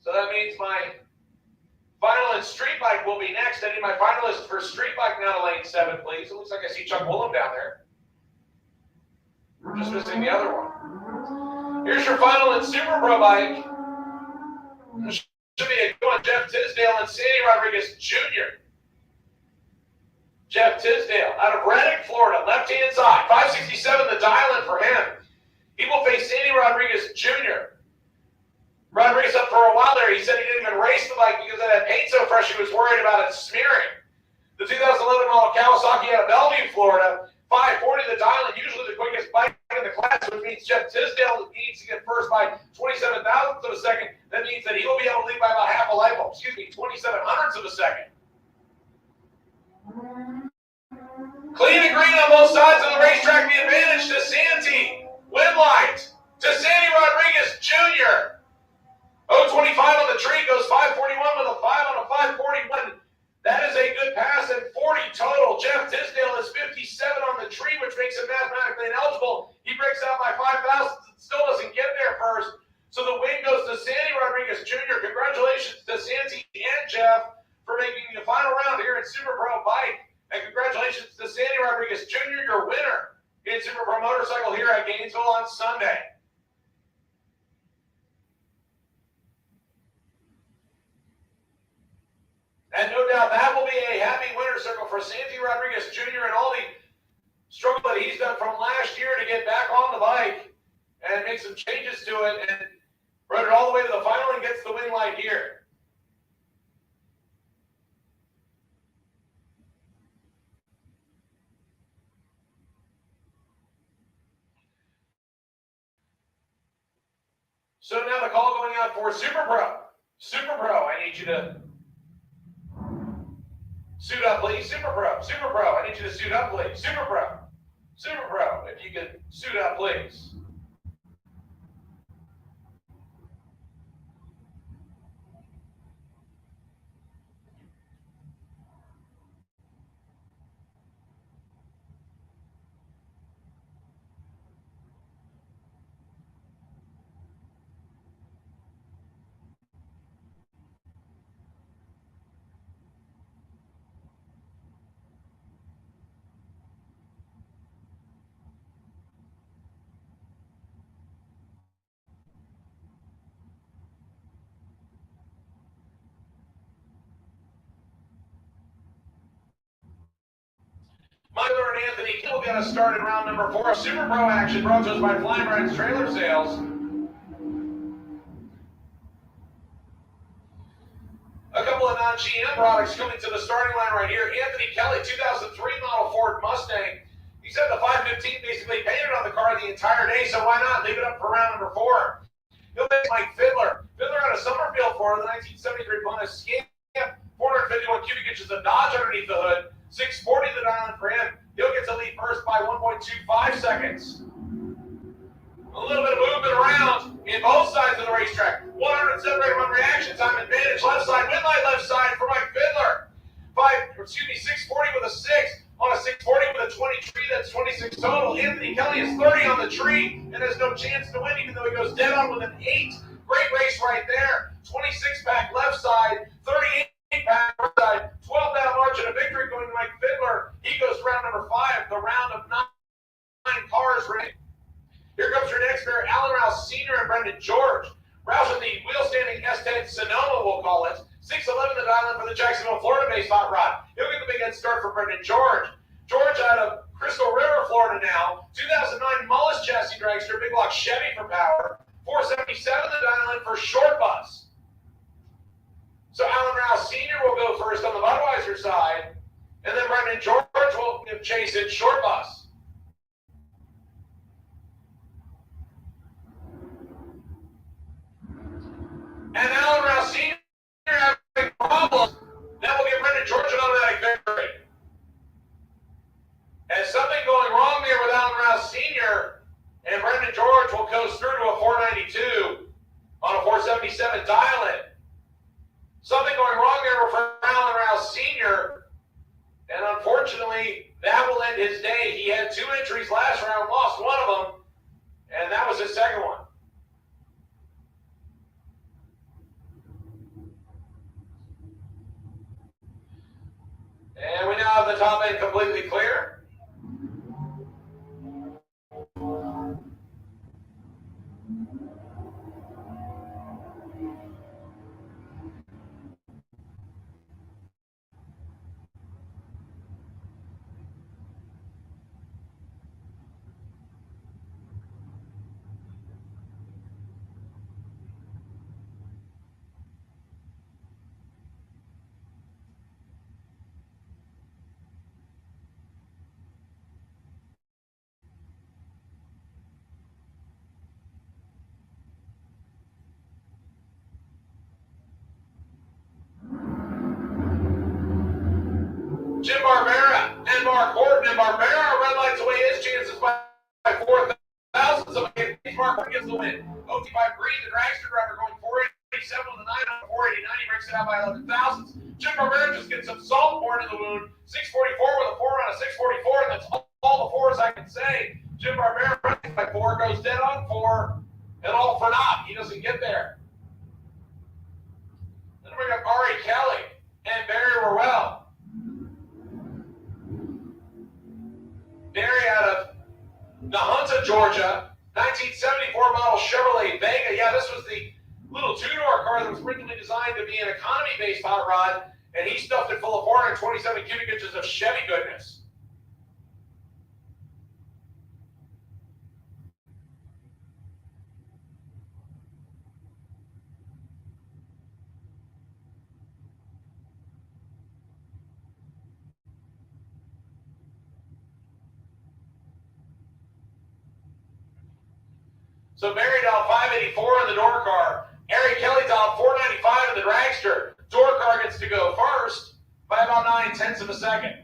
So that means my finalist street bike will be next. I need my finalists for street bike now to lane 7, please. It looks like I see Chuck Woolham down there. We're just missing the other one. Here's your final in Super Pro bike. This should be a good one. Jeff Tisdale and Sandy Rodriguez Jr. Jeff Tisdale out of Reddick, Florida, left-hand side. 567 the dial-in for him. He will face Sandy Rodriguez Jr. Rodriguez up for a while there. He said he didn't even race the bike because it had paint so fresh he was worried about it smearing. The 2011 model Kawasaki out of Bellevue, Florida, 540 the dial-in, usually the quickest bike in the class, which means Jeff Tisdale needs to get first by 27 thousandths of a second. That means that he will be able to lead by about half a light bulb. 27 hundredths of a second. Clean and green on both sides of the racetrack. The advantage to Santee. Win light to Sandy Rodriguez Jr. 025 on the tree, goes 541 with a 5 on a 541. That is a good pass at 40 total. Jeff Tisdale is 57 on the tree, which makes him mathematically ineligible. He breaks out by 5 thousandths. It's still So the win goes to Sandy Rodriguez Jr. Congratulations to Sandy and Jeff for making the final round here in Super Pro Bike. And congratulations to Sandy Rodriguez Jr., your winner in Super Pro Motorcycle here at Gainesville on Sunday. And no doubt that will be a happy winner's circle for Sandy Rodriguez Jr. and all the struggle that he's done from last year to get back on the bike and make some changes to it and rode it all the way to the final and gets the win light here. So now the call going out for Super Pro. Super Pro, I need you to suit up, please. Super Pro, Super Pro, I need you to suit up, please. Super Pro, Super Pro, if you could suit up, please. Michael and Anthony Kill got us started round number 4 of Super Pro action brought to us by Flying Rides Trailer Sales. A couple of non-GM products coming to the starting line right here. Anthony Kelly, 2003 model Ford Mustang. He said the 515 basically painted on the car the entire day, so why not leave it up for round number 4? He'll make Mike Fiddler. Fiddler out of Summerfield for the 1973 bonus Scam. 451 cubic inches of Dodge underneath the hood. 640 the dial for him. He'll get to lead first by 1.25 seconds. A little bit of movement around in both sides of the racetrack. 107.1 reaction time advantage. Left side, win light left side for Mike Fiddler. 640 with a 6. On a 640 with a 20 tree, that's 26 total. Anthony Kelly is 30 on the tree and has no chance to win, even though he goes dead on with an 8. Great race right there. 26 pack left side, 38 pack right side, 12 down margin of victory going to Mike Fiddler. He goes to round number 5, the round of 9 cars ready. Here comes your next pair, Alan Rouse Sr. and Brendan George. Rouse in the wheel-standing S10 Sonoma, we'll call it. 611 the dial for the Jacksonville, Florida-based hot rod. He'll get the big head start for Brendan George. George out of Crystal River, Florida now. 2009 Mullis chassis dragster, big block Chevy for power. 477 the dial for Short Bus. So Alan Rouse Sr. will go first on the Budweiser side, and then Brendan George will chase it Short Bus. And Alan Rouse Sr. having problems, that will give Brendan George an automatic victory. And something going wrong there with Alan Rouse Sr., and Brendan George will coast through to a 492 on a 477 dial-in. Something going wrong there for Alan Rouse Sr., and unfortunately, that will end his day. He had 2 entries last round, lost one of them, and that was his second one. And we now have the top end completely clear. Jim Barbera and Mark Horton. And Barbera red lights away his chances by 4,000. So Mark Horton gets the win. OT5 Green, the dragster driver, going 487 with a 9 on 489. He breaks it out by 11 thousandths. Jim Barbera just gets some salt poured in the wound. 644 with a 4 on a 644, and that's all the 4s I can say. Jim Barbera running by 4, goes dead on 4, And all for naught. He doesn't get there. Then we got Ari Kelly and Barry Rowell. Barry out of Nahunta, Georgia, 1974 model Chevrolet Vega. Yeah, this was the little two-door car that was originally designed to be an economy-based hot rod, and he stuffed it full of 427 cubic inches of Chevy goodness. So Barry dialed 584 in the door car. Ari Kelly dialed 495 in the dragster. Door car gets to go first by about 9/10 of a second.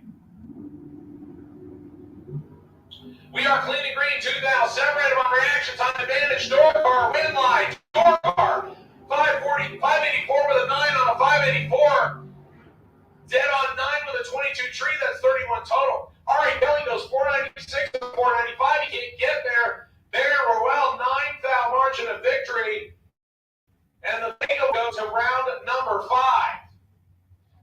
We are clean and green 2,000. Separated on reaction time advantage. Door car, win line. Door car. 584 with a 9 on a 584. Dead on 9 with a 22 tree. That's 31 total. Ari Kelly goes 496 to 495. He can't get there. Barry Rowell, 9-foul margin of victory. And the bingo goes to round number 5.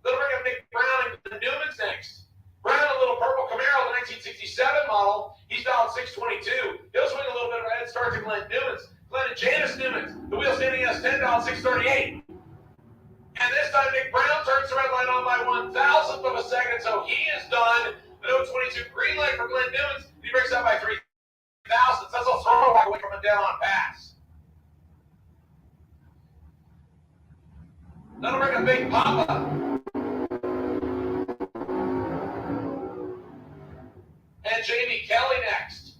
Then we're going to Nick Brown and Newman's next. Brown, a little purple Camaro, the 1967 model. He's down 622. He'll swing a little bit of a head start to Glenn Newman's. Glenn and Janice Newman's. The wheel standing has 10 down 638. And this time Nick Brown turns the red light on by 1,000th of a second, so he is done. The 022 green light for Glenn Newman's. He breaks out by 3 thousandths. That's a throwaway away from a dead on pass. That'll bring a Big Papa. And Jamie Kelly next.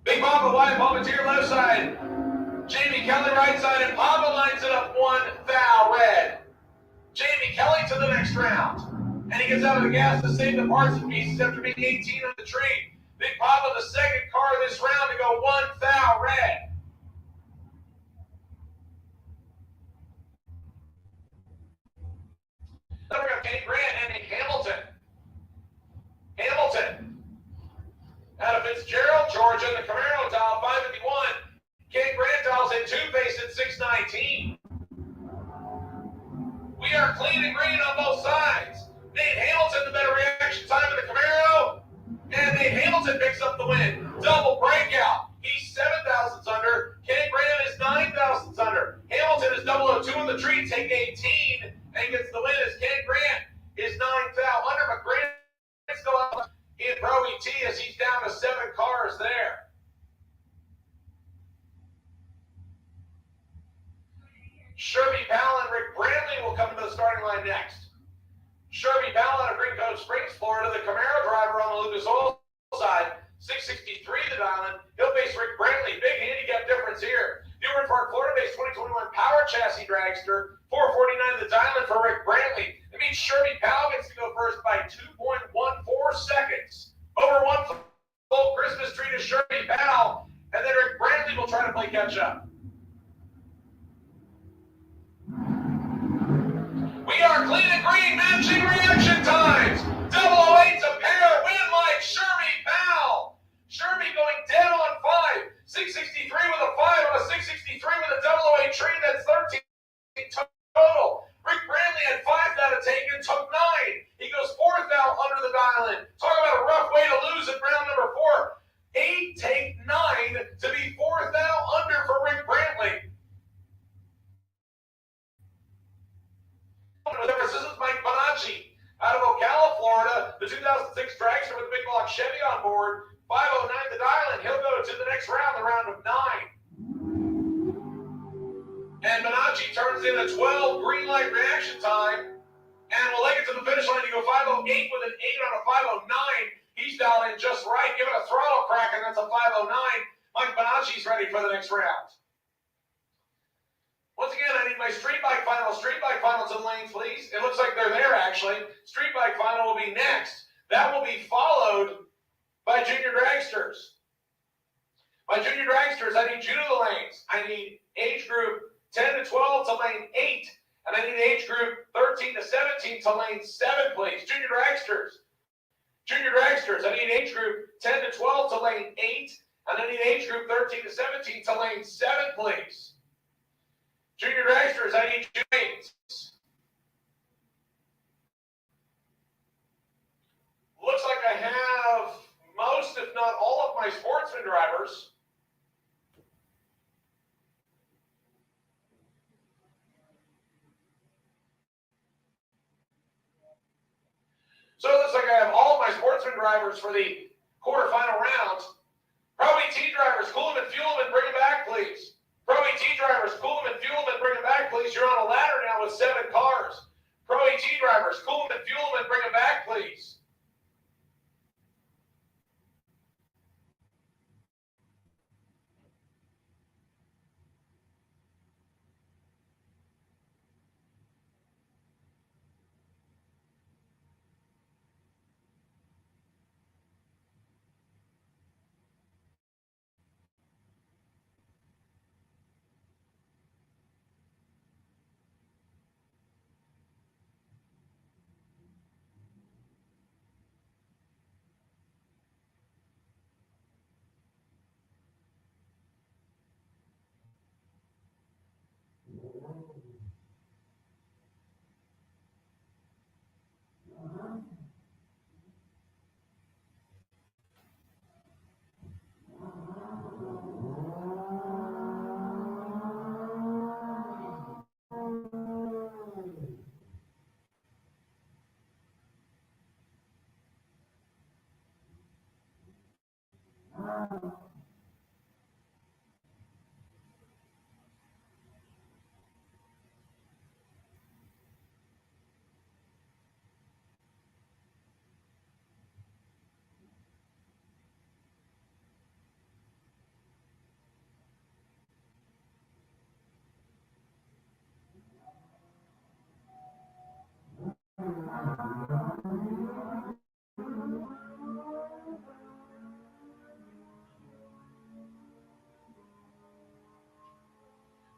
Big Papa wide, Papa to your left side. Jamie Kelly right side, and Papa lines it up 1 foul red. Jamie Kelly to the next round. And he gets out of the gas to save the parts and pieces after being 18 on the tree. Big Papa, the second car this round to go 1 foul red. Then we got Kate Grant and Hamilton. Hamilton. Out of Fitzgerald, Georgia, the Camaro dial 551. Kate Grant dials in two-face at 619. We are clean and green on both sides. Nate Hamilton, the better reaction time in the Camaro. And Nate Hamilton picks up the win. Double breakout. He's 7 thousandths under. Kate Grant is 9 thousandths under. Hamilton is 002 in the tree, take 18, and gets the win as Kate Grant is 9 thou under. But Grant's still up in Pro ET as he's down to 7 cars there. Sherby Powell and Rick Brantley will come to the starting line next. Sherby Powell out of Green Cove Springs, Florida, the Camaro driver on the Lucas Oil side, 663 the diamond. He'll face Rick Brantley. Big handicap difference here. Newbern Park, Florida-based 2021 Power Chassis Dragster, 449 the diamond for Rick Brantley. It means Sherby Powell gets to go first by 2.14 seconds. Over 1 full Christmas tree to Sherby Powell, and then Rick Brantley will try to play catch up. We are clean and green, matching reaction times. 008's a pair, win like Sherby Powell. Sherby going dead on 5. 663 with a 5 on a 663 with a 008 tree. That's 13 total. Rick Brantley had 5 thou to take and took 9. He goes 4 thou under the dial in. Talk about a rough way to lose at round number 4. 8 take 9 to be 4 thou under for Rick Brantley. This is Mike Bonacci out of Ocala, Florida, the 2006 dragster with the big block Chevy on board. 509 the dial in. He'll go to the next round, the round of 9. And Bonacci turns in a 12 green light reaction time and will leg it to the finish line to go 508 with an 8 on a 509. He's dialed in just right. Give it a throttle crack, and that's a 509. Mike Bonacci's ready for the next round. to the lanes, please. It looks like they're there, actually. Street bike final will be next. That will be followed by junior dragsters. My junior dragsters, I need you to the lanes. I need age group 10 to 12 to lane 8. And I need age group 13 to 17 to lane 7, please. Junior dragsters. Junior dragsters, I need age group 10 to 12 to lane 8. And I need age group 13 to 17 to lane 7, please. Junior dragsters, I need 2 lanes. Looks like I have most, if not all, of my sportsman drivers. So it looks like I have all of my sportsman drivers for the quarterfinal round. Pro ET drivers, cool them and fuel them and bring them back, please. Pro ET drivers, cool them and fuel them and bring them back, please. You're on a ladder now with 7 cars. Pro ET drivers, cool them and fuel them and bring them back, please.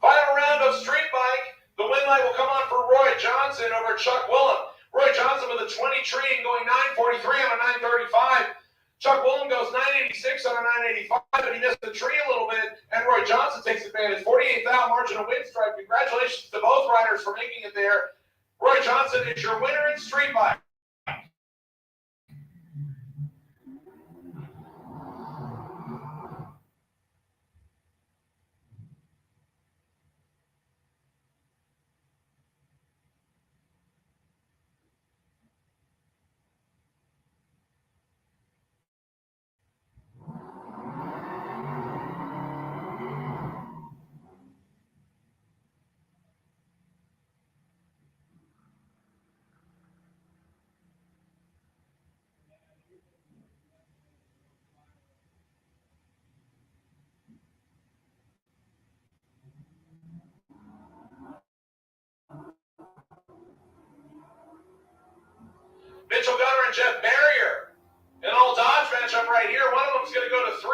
Final round of street bike. The win light will come on for Roy Johnson over Chuck Willem. Roy Johnson with a 20 tree and going 943 on a 935. Chuck Willem goes 986 on a 985, but he missed the tree a little bit, and Roy Johnson takes advantage. 48th out margin of win stripe. Congratulations to both riders for making it there. Roy Johnson is your winner in street bike. Mitchell Gunner and Jeff Barrier. An all Dodge matchup right here. One of them is going to go to 3.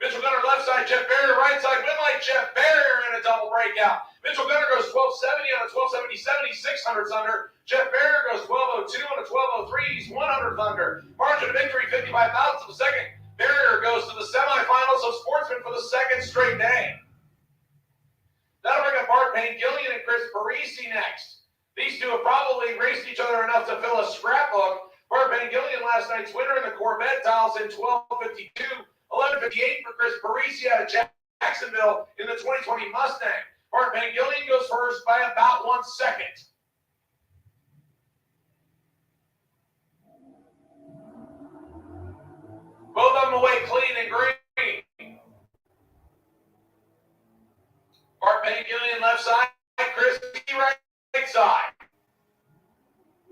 Mitchell Gunner left side, Jeff Barrier right side. Win light, Jeff Barrier in a double breakout. Mitchell Gunner goes 1270 on a 1270, 600s under. Jeff Barrier goes 1202 on a 1203. He's 100th under. Margin of victory, 55 thousandths of a second. Barrier goes to the semifinals of Sportsman for the second straight day. That'll bring up Bart Payne Gillian and Chris Parisi next. These two have probably raced each other enough to fill a scrapbook. Bart Payne Gillian, last night's winner in the Corvette, dials in 1252, 1158 for Chris Parisi out of Jacksonville in the 2020 Mustang. Bart Payne Gillian goes first by about 1 second. Both of them away clean and green. Bart Payne Gillian left side, Chris right side.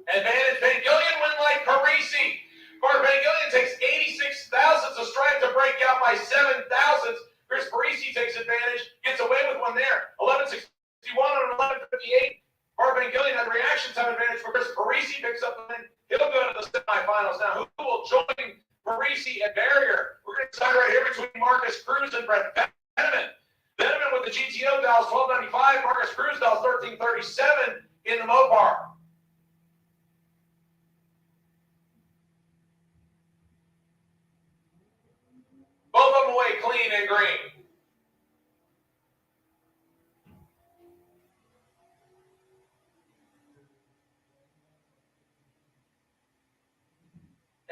Advantage Payne Gillian, win like Parisi. Bart Payne Gillian takes 86 thousandths of stripe to break out by 7 thousandths. Chris Parisi takes advantage, gets away with one there. 1161 on 1158. Mark Van Gillian had the reaction time advantage for Chris Parisi picks up the win. He'll go to the semifinals. Now, who will join Parisi at barrier? We're going to decide right here between Marcus Cruz and Brett Benjamin. Benjamin with the GTO dials 1295. Marcus Cruz dials 1337 in the Mopar. Both of them away clean and green.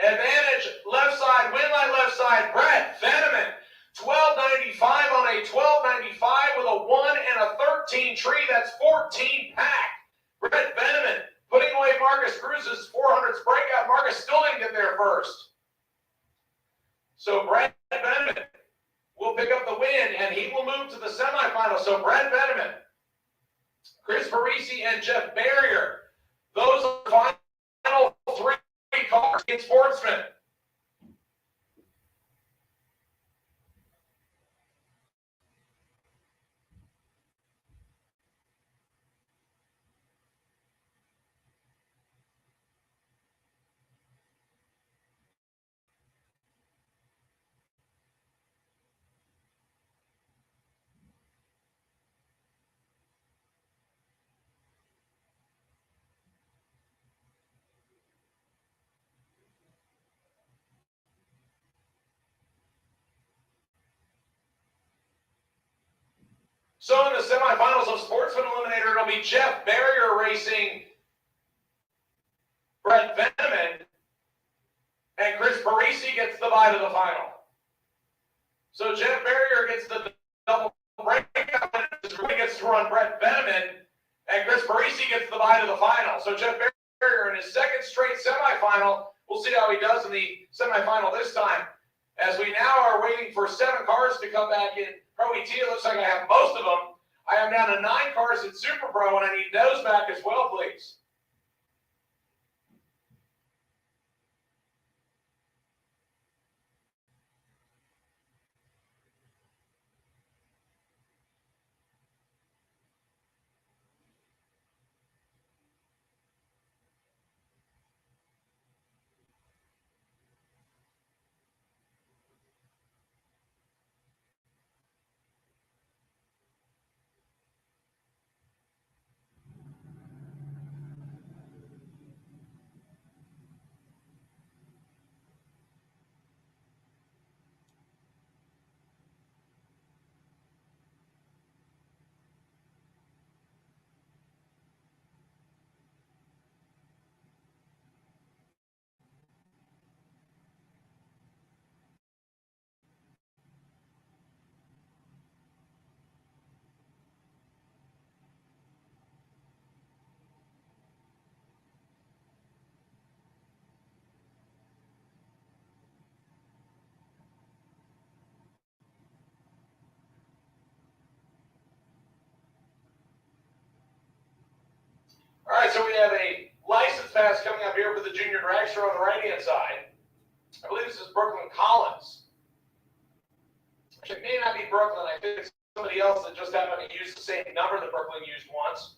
Advantage left side, win line left side, Brett Veneman. 1295 on a 1295 with a 1 and a 13 tree. That's 14 pack. Brett Veneman putting away Marcus Cruz's 400s breakout. Marcus still didn't get there first. So Brett Veneman will pick up the win, and he will move to the semifinals. So Brett Veneman, Chris Parisi, and Jeff Barrier. Those are the final three cars in Sportsman. So in the semifinals of Sportsman Eliminator, it'll be Jeff Barrier racing Brett Veneman, and Chris Parisi gets the bye to the final. So Jeff Barrier gets the double breakout, and gets to run Brett Veneman, and Chris Parisi gets the bye to the final. So Jeff Barrier in his second straight semifinal. We'll see how he does in the semifinal this time. As we now are waiting for 7 cars to come back in Pro ET, it looks like I have most of them. I am down to 9 cars in Super Pro, and I need those back as well, please. All right, so we have a license pass coming up here for the junior dragster on the right-hand side. I believe this is Brooklyn Collins. Actually, it may not be Brooklyn. I think it's somebody else that just happened to use the same number that Brooklyn used once.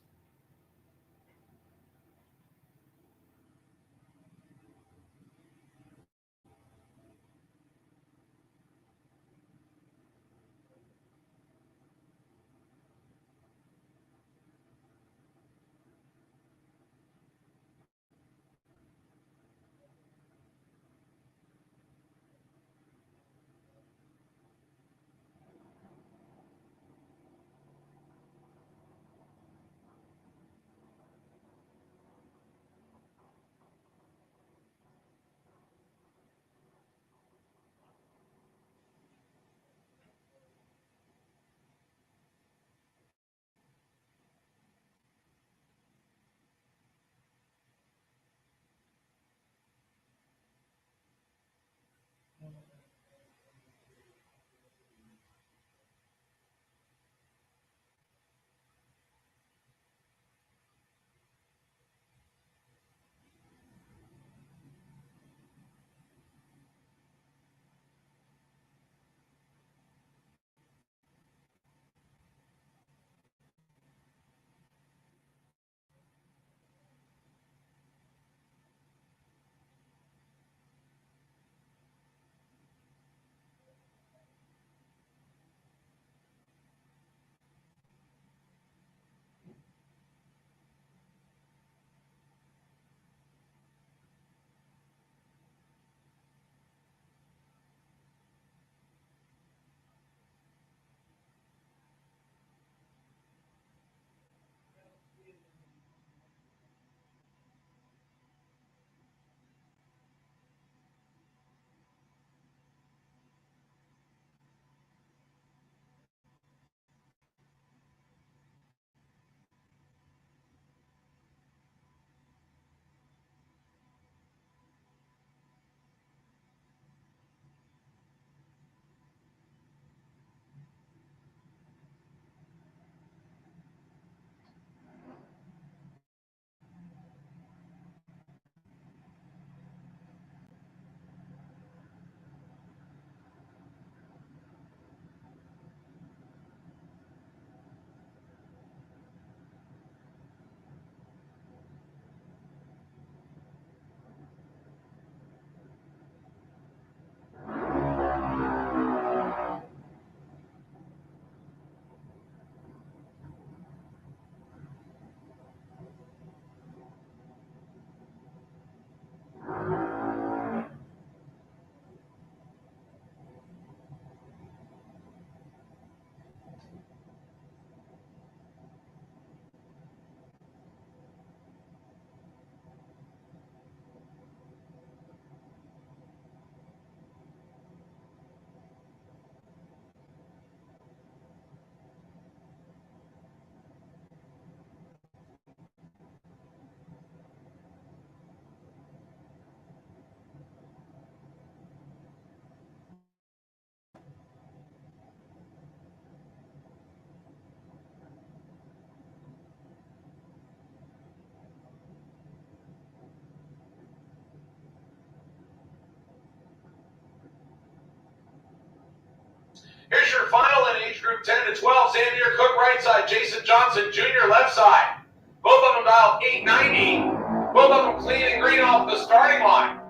group 10 to 12, Xavier Cook right side, Jason Johnson Jr. left side. Both of them dialed 890. Both of them clean and green off the starting line.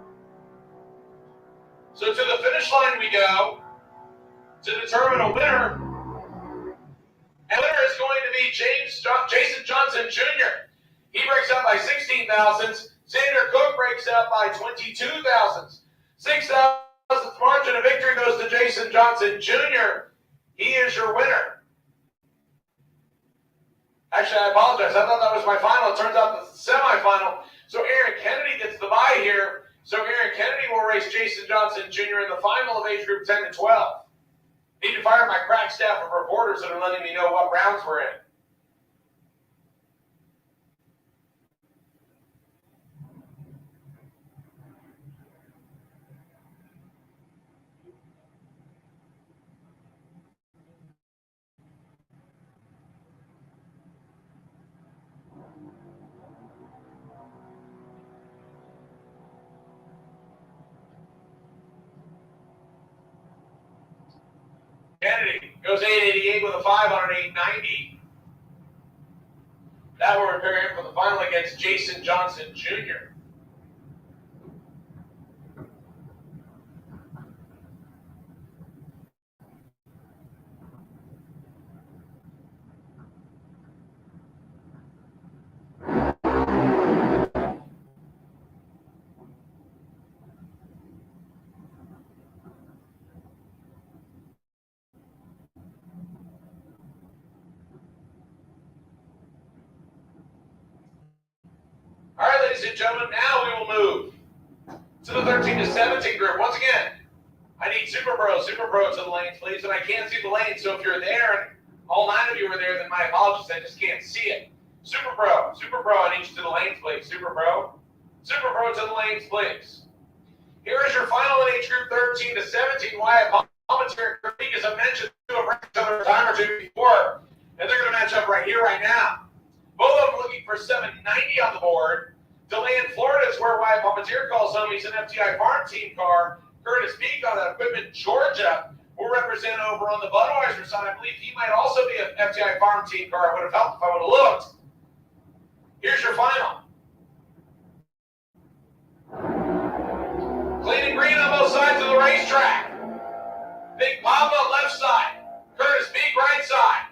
So to the finish line we go to determine a winner. And winner is going to be Jason Johnson Jr. He breaks out by 16 thousandths. Xander Cook breaks out by 22 thousandths. 6 thousandths margin of victory goes to Jason Johnson Jr. He is your winner. Actually, I apologize. I thought that was my final. It turns out it's the semifinal. So Aaron Kennedy gets the bye here. So Aaron Kennedy will race Jason Johnson Jr. in the final of age group 10 to 12. Need to fire my crack staff of reporters that are letting me know what rounds we're in. Kennedy goes 888 with a 5 on an 890. That will prepare him for the final against Jason Johnson Jr. All right, ladies and gentlemen, now we will move to the 13 to 17 group. Once again, I need Super Bro to the lanes, please. And I can't see the lanes, so if you're there and all 9 of you are there, then my apologies. I just can't see it. Super Bro, I need you to the lanes, please. Super Bro to the lanes, please. Here is your final in age group 13 to 17. Wyatt Palmetier and Creek, as I mentioned, have raced each other a time or two before, and they're going to match up right here, right now. Both of them looking for 790 on the board. DeLand, Florida is where Wyatt Palmetier calls home. He's an FTI Farm Team car. Curtis Peak on that equipment, Georgia, will represent over on the Budweiser side. I believe he might also be an FTI Farm Team car. I would have helped if I would have looked. Here's your final. Clean and green on both sides of the racetrack. Big Papa left side. Curtis Peak right side.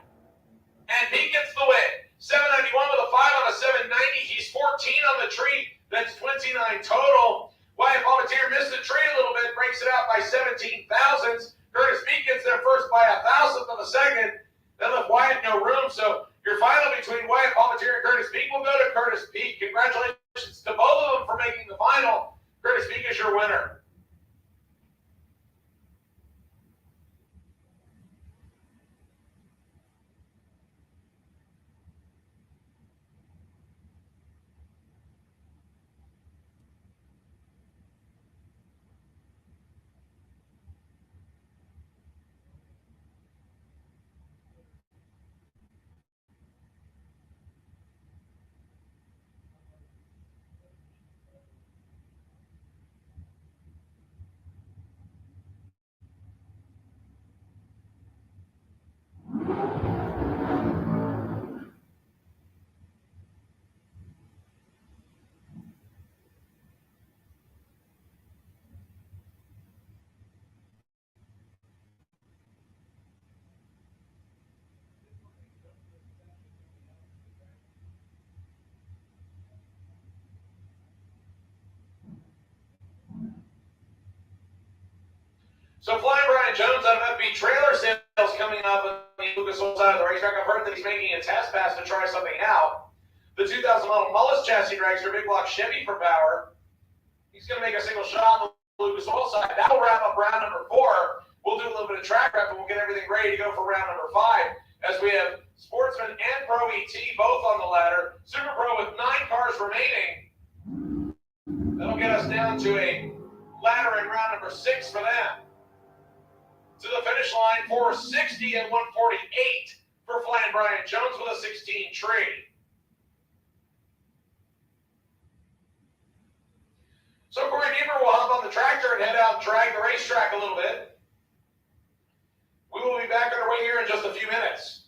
And Peak gets the win. 791 with a 5 on a 790. He's 14 on the tree. That's 29 total. Wyatt Palmetier missed the tree a little bit, breaks it out by 17 thousandths. Curtis Peak gets there first by 1,000th of a second. That left Wyatt no room. So your final between Wyatt Palmetier and Curtis Peak will go to Curtis Peak. Congratulations to both of them for making the final. Curtis Peak is your winner. So Flying Brian Jones out of FB Trailer Sales coming up on the Lucas Oil side of the racetrack. I've heard that he's making a test pass to try something out. The 2000 model Mullis chassis dragster, big block Chevy for power. He's going to make a single shot on the Lucas Oil side. That will wrap up round number 4. We'll do a little bit of track prep and we'll get everything ready to go for round number 5 as we have Sportsman and Pro ET both on the ladder. Super Pro with 9 cars remaining. That'll get us down to a ladder in round number 6 for them. To the finish line, 460 and 148 for Flying Brian Jones with a 16 tree. So Corey Deemer will hop on the tractor and head out and drag the racetrack a little bit. We will be back underway here in just a few minutes.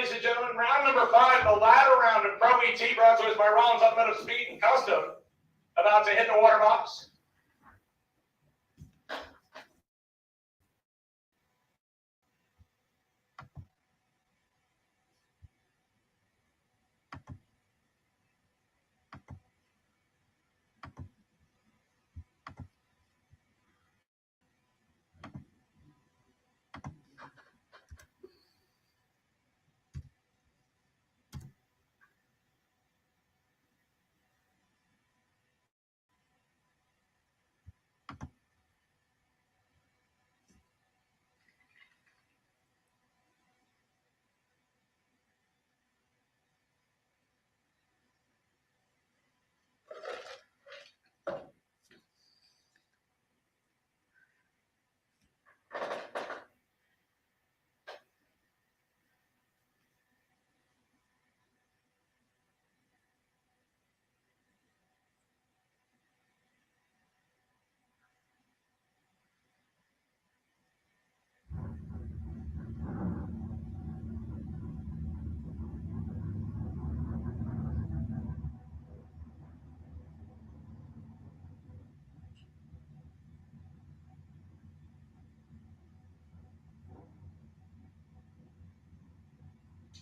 ladies and gentlemen, round number 5, the ladder round of Pro ET, brought to us by Rollins Automotive Speed and Custom. About to hit the water box.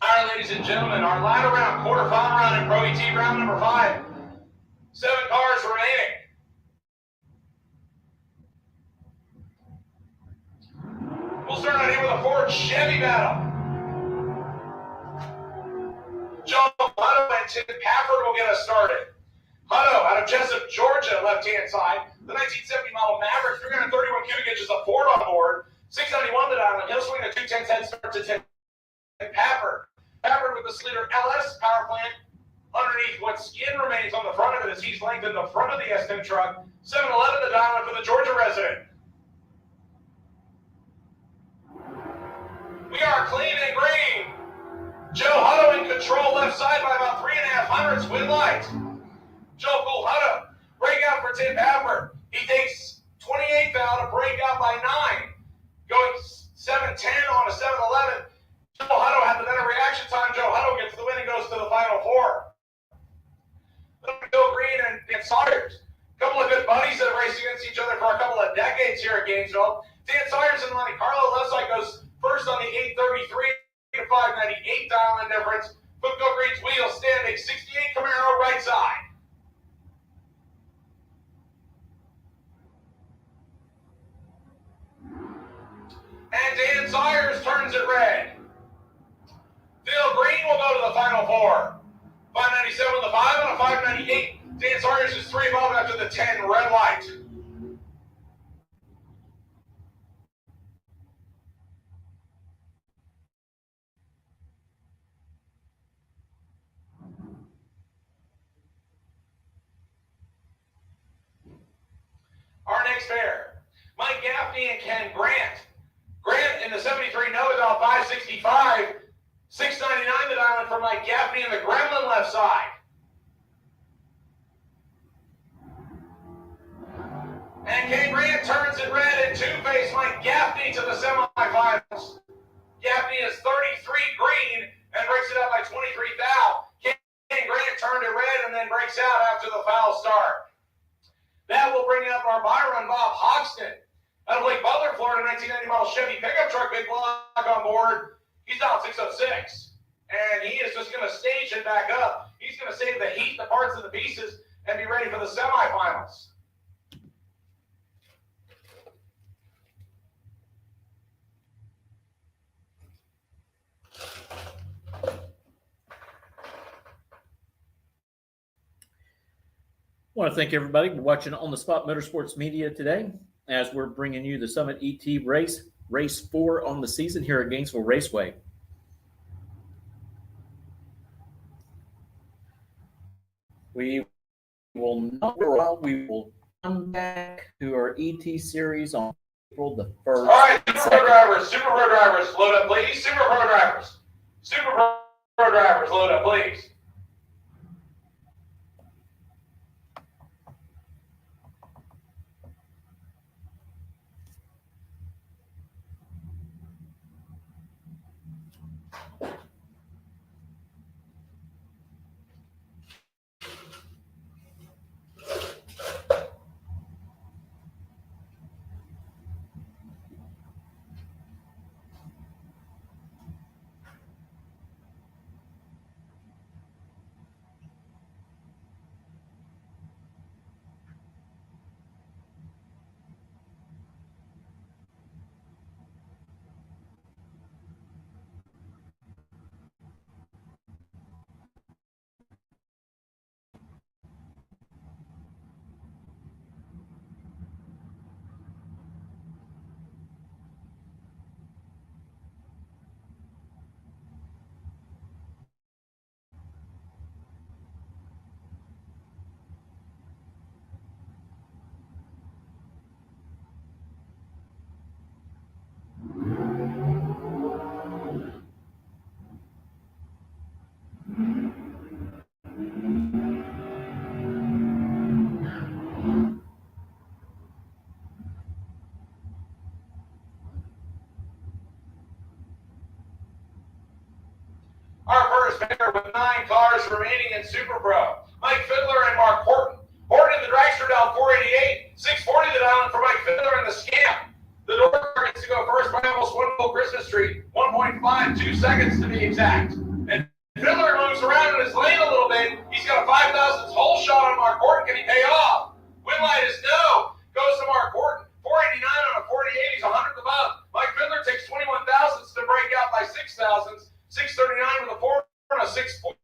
All right, ladies and gentlemen, our ladder round, quarterfinal round in Pro ET, round number 5. 7 cars remaining. We'll start out here with a Ford Chevy battle. Joe Hutto and Tim Pafford will get us started. Hutto out of Jessup, Georgia, left-hand side. The 1970 model Maverick, 331 cubic inches of Ford on board. 691 to dial, and he'll swing a 210 head start to Tim Pafford. Pafford with the Slater LS power plant. Underneath, what skin remains on the front of it as he's lengthened the front of the S10 truck. 711 to dial for the Georgia resident. We are clean and green. Joe Hutto in control, left side by about 3.5 hundredths, win light. Joe Cool Hutto, breakout for Tim Pafford. He takes 28th out, a breakout by 9. Going 710 on a 711. Joe Hutto had the better reaction time. Joe Hutto gets the win and goes to the final 4. Bill Green and Sawyers. A couple of good buddies that have raced against each other for a couple of decades here at Gainesville. Dan Sawyers and Monte Carlo, left side goes first on the 833 to 598 dial in difference. Bill Green's wheel standing 68 Camaro right side. And Dan Sawyers turns it red. Bill Green will go to the final 4. 597 with the 5 and a 598. Dan Sawyers is 3 above after the 10 red light. Our next pair, Mike Gaffney and Ken Grant. Grant in the 73 Nova dial 565. 699 to dial for Mike Gaffney in the Gremlin left side. And Ken Grant turns it red and two-face Mike Gaffney to the semifinals. Gaffney is 33 green and breaks it out by 23 thou. Ken Grant turned it red and then breaks out after the foul start. That will bring up our Byron Bob Hoxton. Out of Lake Butler, Florida, 1990 model Chevy pickup truck, big block on board. He's down 606. And he is just going to stage it back up. He's going to save the heat, the parts, and the pieces, and be ready for the semifinals. I want to thank everybody for watching On the Spot Motorsports Media today as we're bringing you the Summit ET race, race 4 on the season here at Gainesville Raceway. We will not go out. We will come back to our ET series on April the 1st. All right, Super Pro drivers, load up, please. Super Pro drivers, load up, please. first pair with 9 cars remaining in Super Pro. Mike Fiddler and Mark Horton. Horton in the dragster down 488. 640 the dial for Mike Fiddler in the scam. The door car gets to go first by almost 1 full Christmas tree. 1.52 seconds to be exact. And Fiddler moves around in his lane a little bit. He's got a 5,000th hole shot on Mark Horton. Can he pay off? Win light is no. Goes to Mark Horton. 489 on a 48. He's 100th above. Mike Fiddler takes 21 thousandths to break out by 6 thousandths. 639 with a 4 on a 640.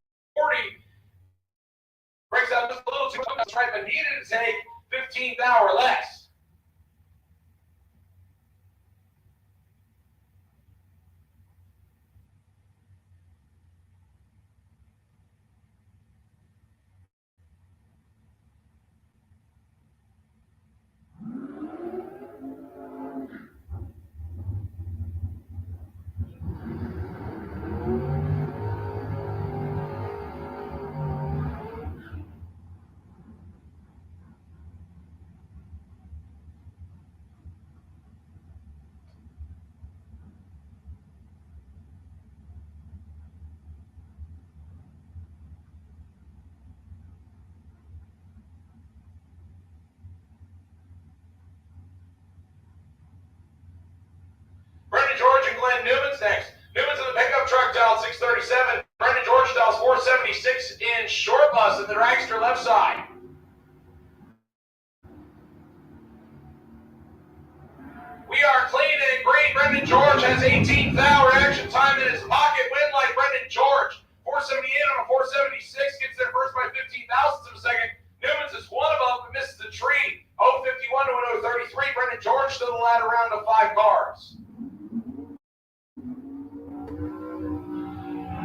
Breaks out just a little too much, right, but needed to take 15th hour less. Brendan George and Glenn Newman's next. Newman's in the pickup truck, dial 637. Brendan George dials 476 in short bus in the dragster left side. We are clean and green. Brendan George has 18th hour action time in his pocket. Win like Brendan George. 478 on a 476. Gets there first by 15 thousandths of a second. Newman's is 1 above but misses the tree. 051 to an 033. Brendan George to the ladder round of 5 cars.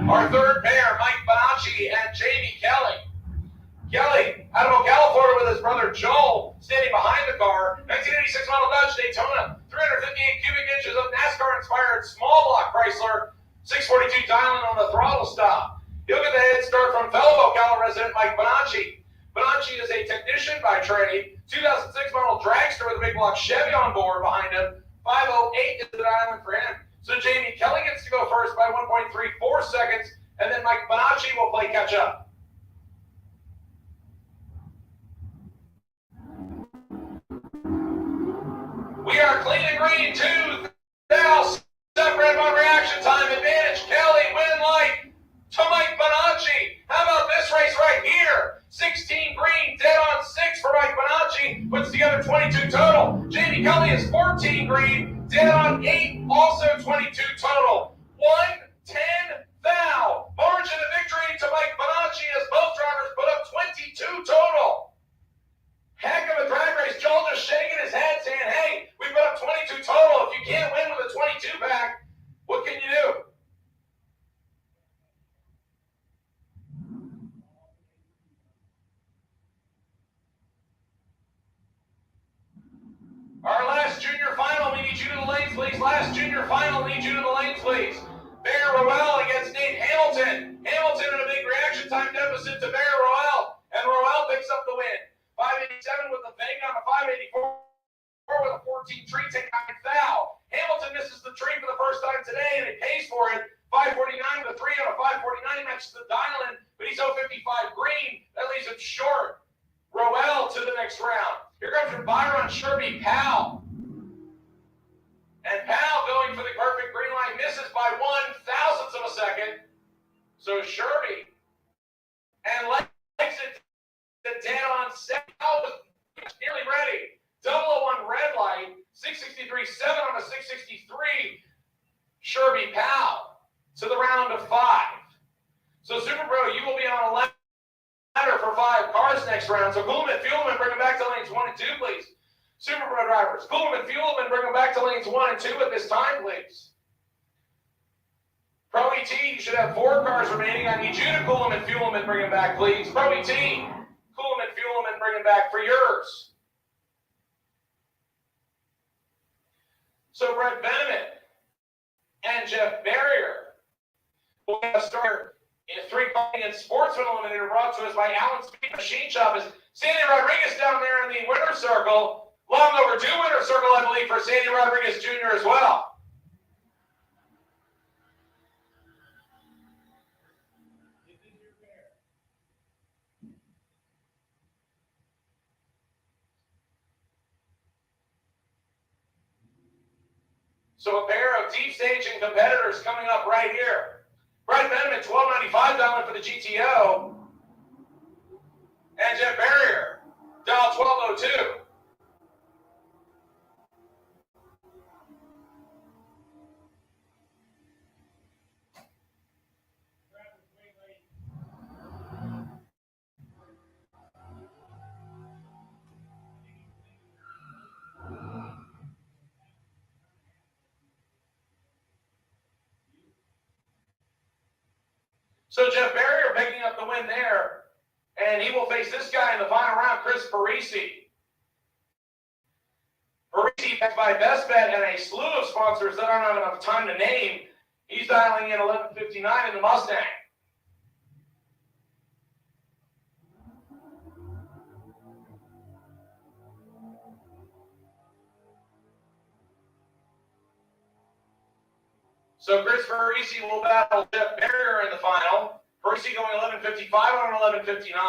Our third pair, Mike Bonacci and Jamie Kelly. Kelly, out of Ocala, Florida, with his brother Joel, standing behind the car. 1986 model Dodge Daytona, 358 cubic inches of NASCAR-inspired small block Chrysler, 642 dialing on the throttle stop. He'll get the head start from fellow Ocala resident Mike Bonacci. Bonacci is a technician by trade. 2006 model dragster with a big block Chevy on board behind him. 508 is the dialing for him. So Jamie Kelly gets to go first by 1.34 seconds, and then Mike Bonacci will play catch up. We are clean and green, 2,000 red one reaction time advantage. Kelly, win light to Mike Bonacci. How about this race right here? 16 green, dead on 6 for Mike Bonacci. Puts together 22 total. Jamie Kelly is 14 green, dead on 8, also 22 total. 110 thou. Margin of victory to Mike Bonacci as both drivers put up 22 total. Heck of a drag race. Joel just shaking his head saying, hey, we put up 22 total. If you can't win with a 22 pack, what can you do? Our last junior final, we need you to the lanes, please. Last junior final, need you to the lanes, please. Bear Roel against Nate Hamilton. Hamilton in a big reaction time deficit to Bear Roel, and Roel picks up the win. 587 with the fake on a 584 with a 14 tree take on foul. Hamilton misses the tree for the first time today, and he pays for it. 549 with a 3 on a 549 matches the dial-in, but he's 055 green. That leaves him short. Roel to the next round. Here comes your Byron Sherby Powell. And Powell going for the perfect green line misses by 1/1000th of a second. So Sherby and likes it to dead on 7. Powell was nearly ready. 001 red light. 663.7 on a 663. Sherby Powell to the round of 5. So Super Pro, you will be on a ladder for 5 cars next round. So Coolman, Fuelman, bring them back to lanes 1 and 2, please. Super Pro drivers, Coolman, Fuelman, bring them back to lanes 1 and 2 at this time, please. Pro ET, you should have 4 cars remaining. I need you to Coolman, Fuelman, bring them back, please. Pro ET, Coolman, Fuelman, bring them back for yours. So Brett Benjamin and Jeff Barrier will start in 3 and Sportsman Eliminator, brought to us by Allen Speed Machine Shop. Is Sandy Rodriguez down there in the winner's circle? Long overdue winner's circle, I believe, for Sandy Rodriguez Jr. as well. So a pair of deep staging competitors coming up right here. Brett Benjamin, $12.95 dialing for the GTO. And Jeff Barrier, dial 1202. So Jeff Barrier picking up the win there, and he will face this guy in the final round, Chris Parisi. Parisi backed by Best Bet and a slew of sponsors that I don't have enough time to name. He's dialing in 1159 in the Mustang. So Chris Parisi will battle Jeff Barrier in the final. Parisi going 1155 on 1159.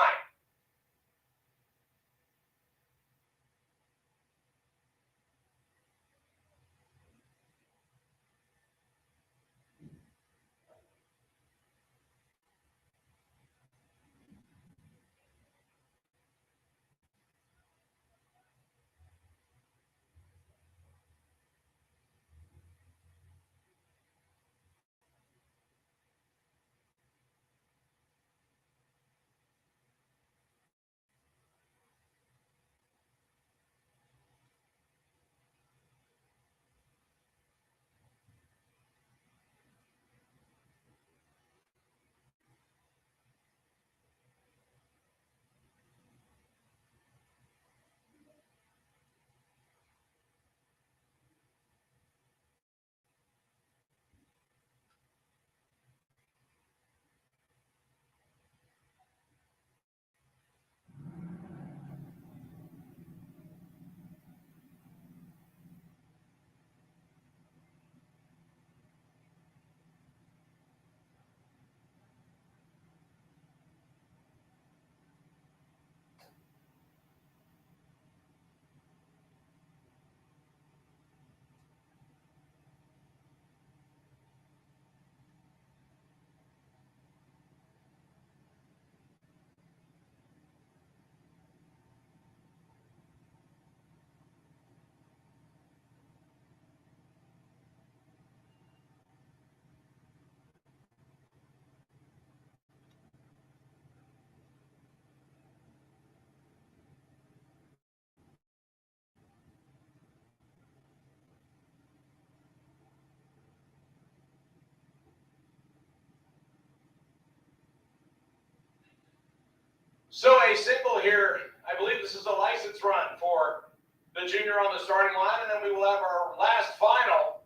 So a single here, I believe this is a license run for the junior on the starting line, and then we will have our last final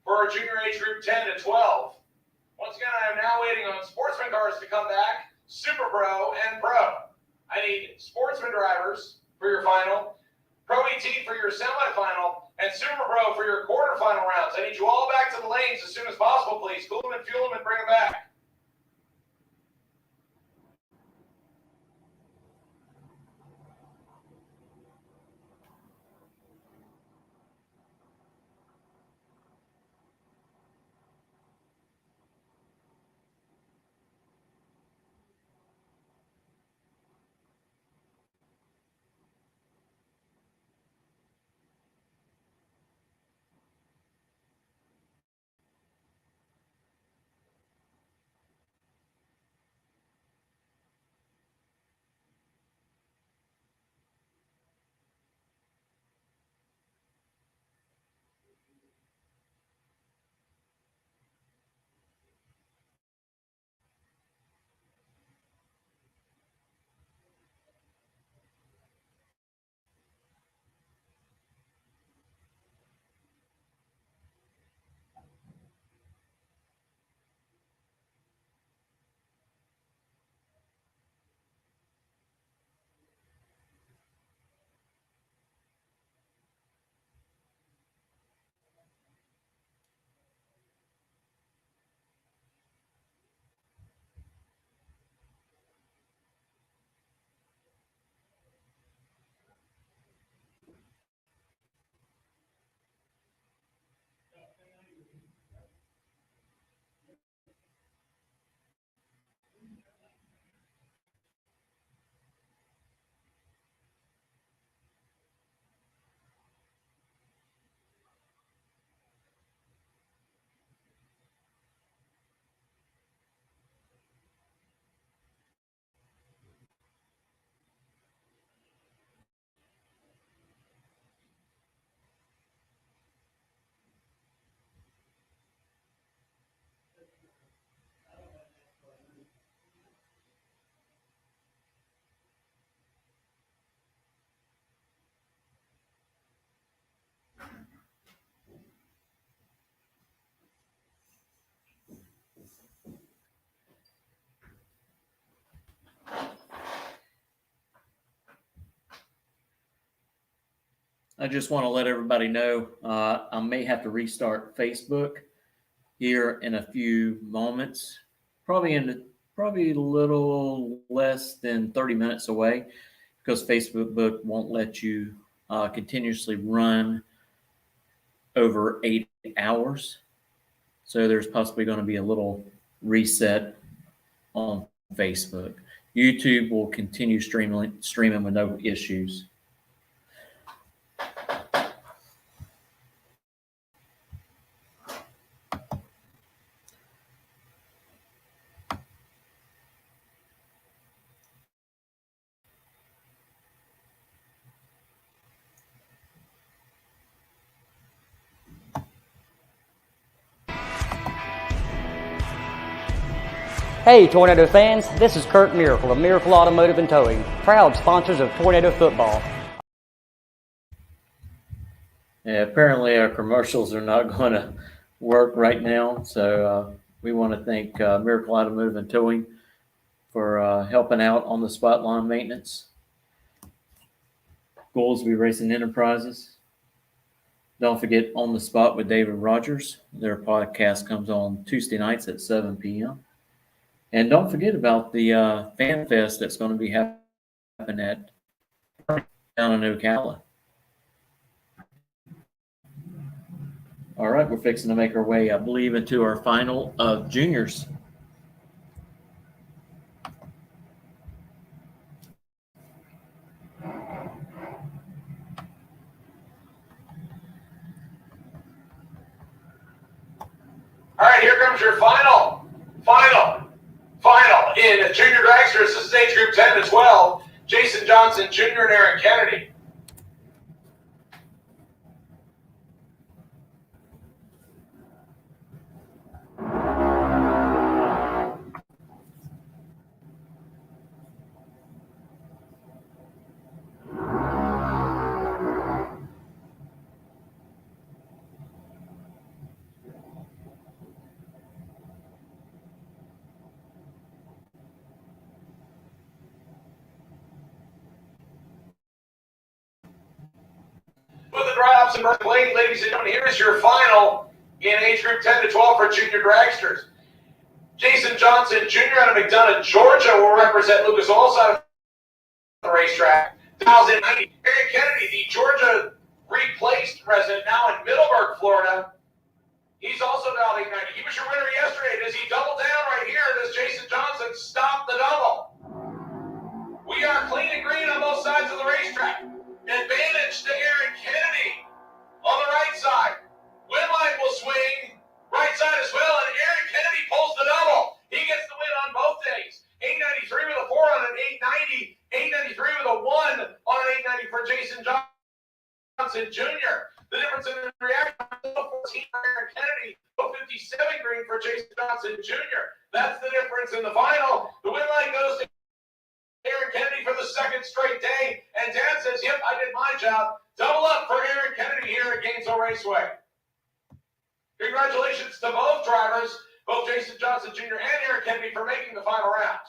for our junior age group 10 to 12. Once again, I am now waiting on sportsman cars to come back, Super Pro and Pro. I need sportsman drivers for your final, Pro ET for your semifinal, and Super Pro for your quarterfinal rounds. I need you all back to the lanes as soon as possible, please. Cool them and fuel them and bring them back. I just want to let everybody know I may have to restart Facebook here in a few moments, probably a little less than 30 minutes away, because Facebook won't let you continuously run over 8 hours. So there's possibly going to be a little reset on Facebook. YouTube will continue streaming with no issues. Hey, Tornado fans, this is Kurt Miracle of Miracle Automotive and Towing, proud sponsors of Tornado Football. Yeah, apparently our commercials are not going to work right now, so we want to thank Miracle Automotive and Towing for helping out on the spot line maintenance. Goolsby Racing Enterprises. Don't forget On the Spot with David Rogers. Their podcast comes on Tuesday nights at 7 p.m. And don't forget about the Fan Fest that's going to be happening at down in Ocala. All right, we're fixing to make our way, I believe, into our final of juniors. All right, here comes your final in junior dragsters. This is age group 10 to 12. Jason Johnson Jr. and Aaron Kennedy. With the drops and late, ladies and gentlemen, here is your final in age group 10 to 12 for junior dragsters. Jason Johnson Jr. out of McDonough, Georgia, will represent Lucas Oil side of the racetrack. 2090. Aaron Kennedy, the Georgia replaced resident, now in Middleburg, Florida. He's also now 890. He was your winner yesterday. Does he double down right here? Does Jason Johnson stop the double? We are clean and green on both sides of the racetrack. Advantage to Aaron Kennedy on the right side. Winline will swing right side as well, and Aaron Kennedy pulls the double. He gets the win on both days. 893 with a 4 on an 890. 893 with a 1 on an 890 for Jason Johnson Jr. The difference in the reaction, 14 for Aaron Kennedy, 57 green for Jason Johnson Jr. That's the difference in the final. The win line goes to Aaron Kennedy for the second straight day. And Dad says, yep, I did my job. Double up for Aaron Kennedy here at Gainesville Raceway. Congratulations to both drivers, both Jason Johnson Jr. and Aaron Kennedy, for making the final round.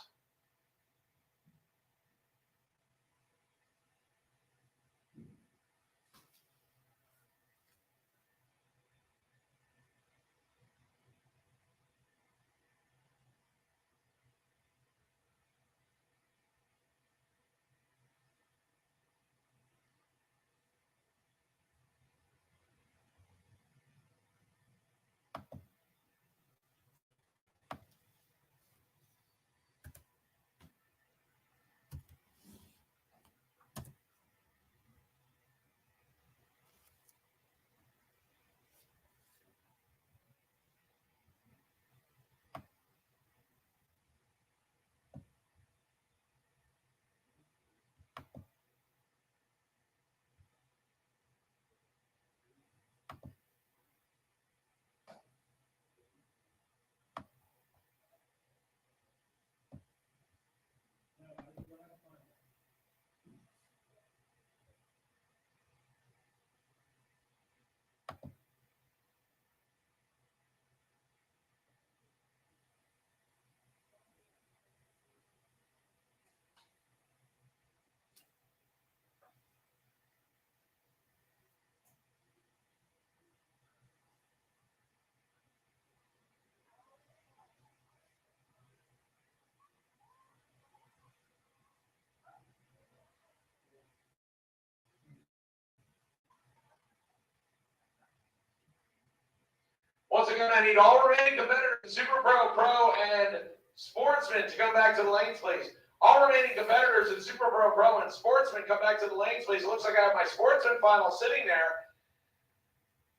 again, I need all remaining competitors in Super Pro, Pro, and Sportsman to come back to the lanes, please. All remaining competitors in Super Pro, Pro, and Sportsman come back to the lanes, please. It looks like I have my Sportsman final sitting there.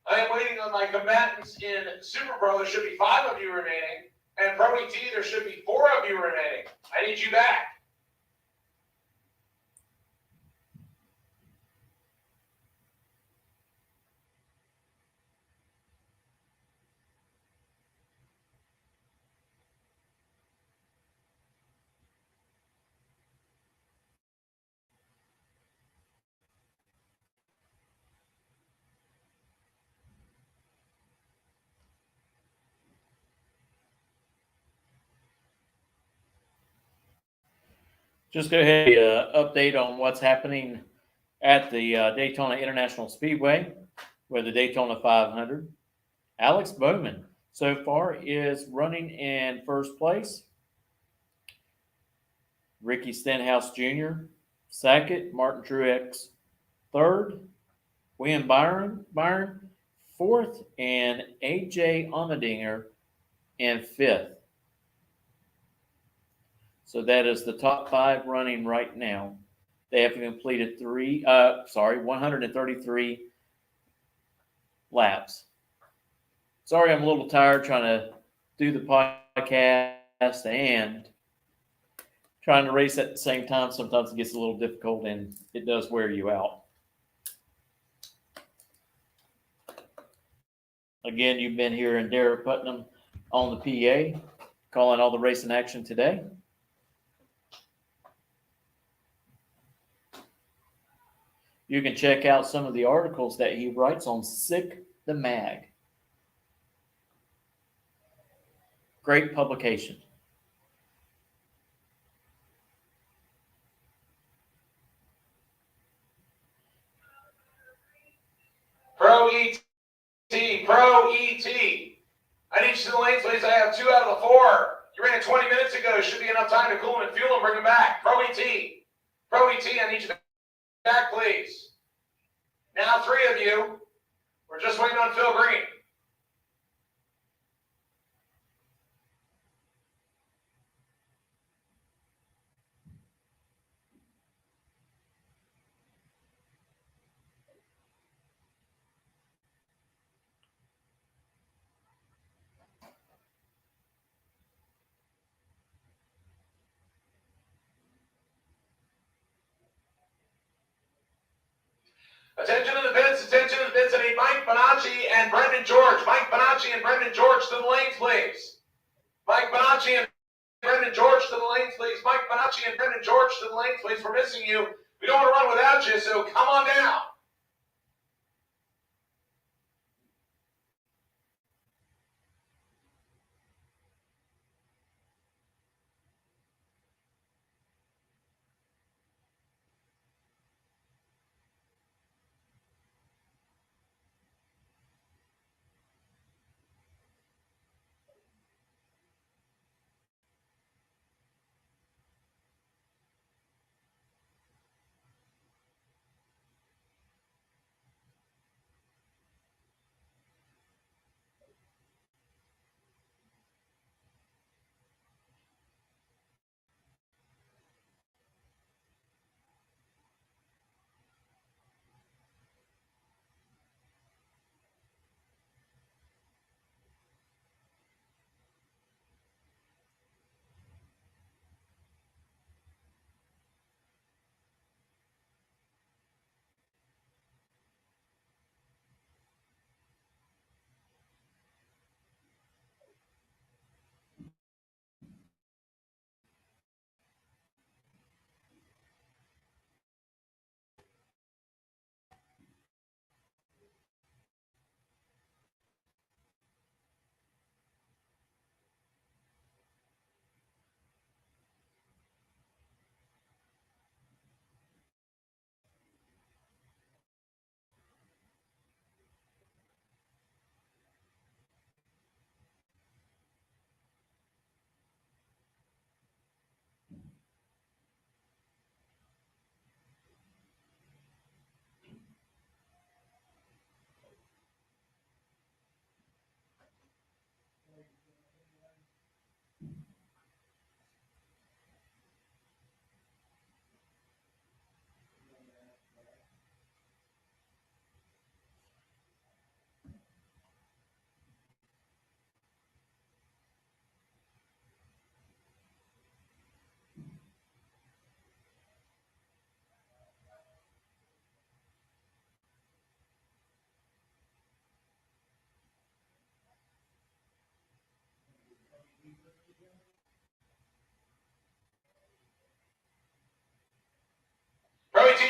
I am waiting on my combatants in Super Pro. There should be 5 of you remaining. And Pro ET, there should be 4 of you remaining. I need you back. Just go ahead and update on what's happening at the Daytona International Speedway with the Daytona 500. Alex Bowman so far is running in first place. Ricky Stenhouse Jr. second. Martin Truex third. William Byron fourth. And AJ Allmendinger in fifth. So that is the top 5 running right now. They have completed 133 laps. Sorry, I'm a little tired trying to do the podcast and trying to race at the same time. Sometimes it gets a little difficult and it does wear you out. Again, you've been here in Derek Putnam on the PA, calling all the racing action today. You can check out some of the articles that he writes on Sick the Mag. Great publication. Pro ET, Pro ET. I need you to the lanes, please. I have 2 out of the 4. You ran it 20 minutes ago. Should be enough time to cool them and fuel them, bring them back. Pro ET. Pro ET, I need you back, please. Now 3 of you. We're just waiting on Phil Green. Attention to the pits, attention to the pits. I need Mike Bonacci and Brendan George. Mike Bonacci and Brendan George to the lanes, please. Mike Bonacci and Brendan George to the lanes, please. Mike Bonacci and Brendan George to the lanes, please. We're missing you. We don't want to run without you, so come on down.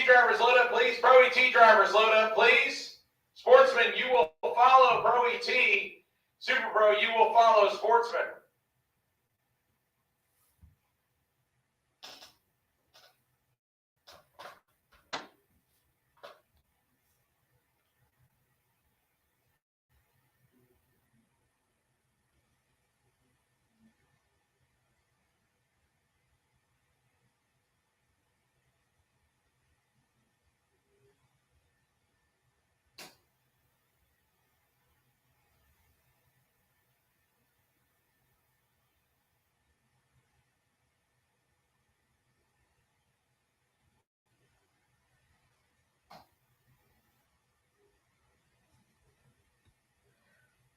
drivers, load up, please. Pro ET drivers, load up, please. Sportsmen, you will follow Pro ET. Super Pro, you will follow Sportsman.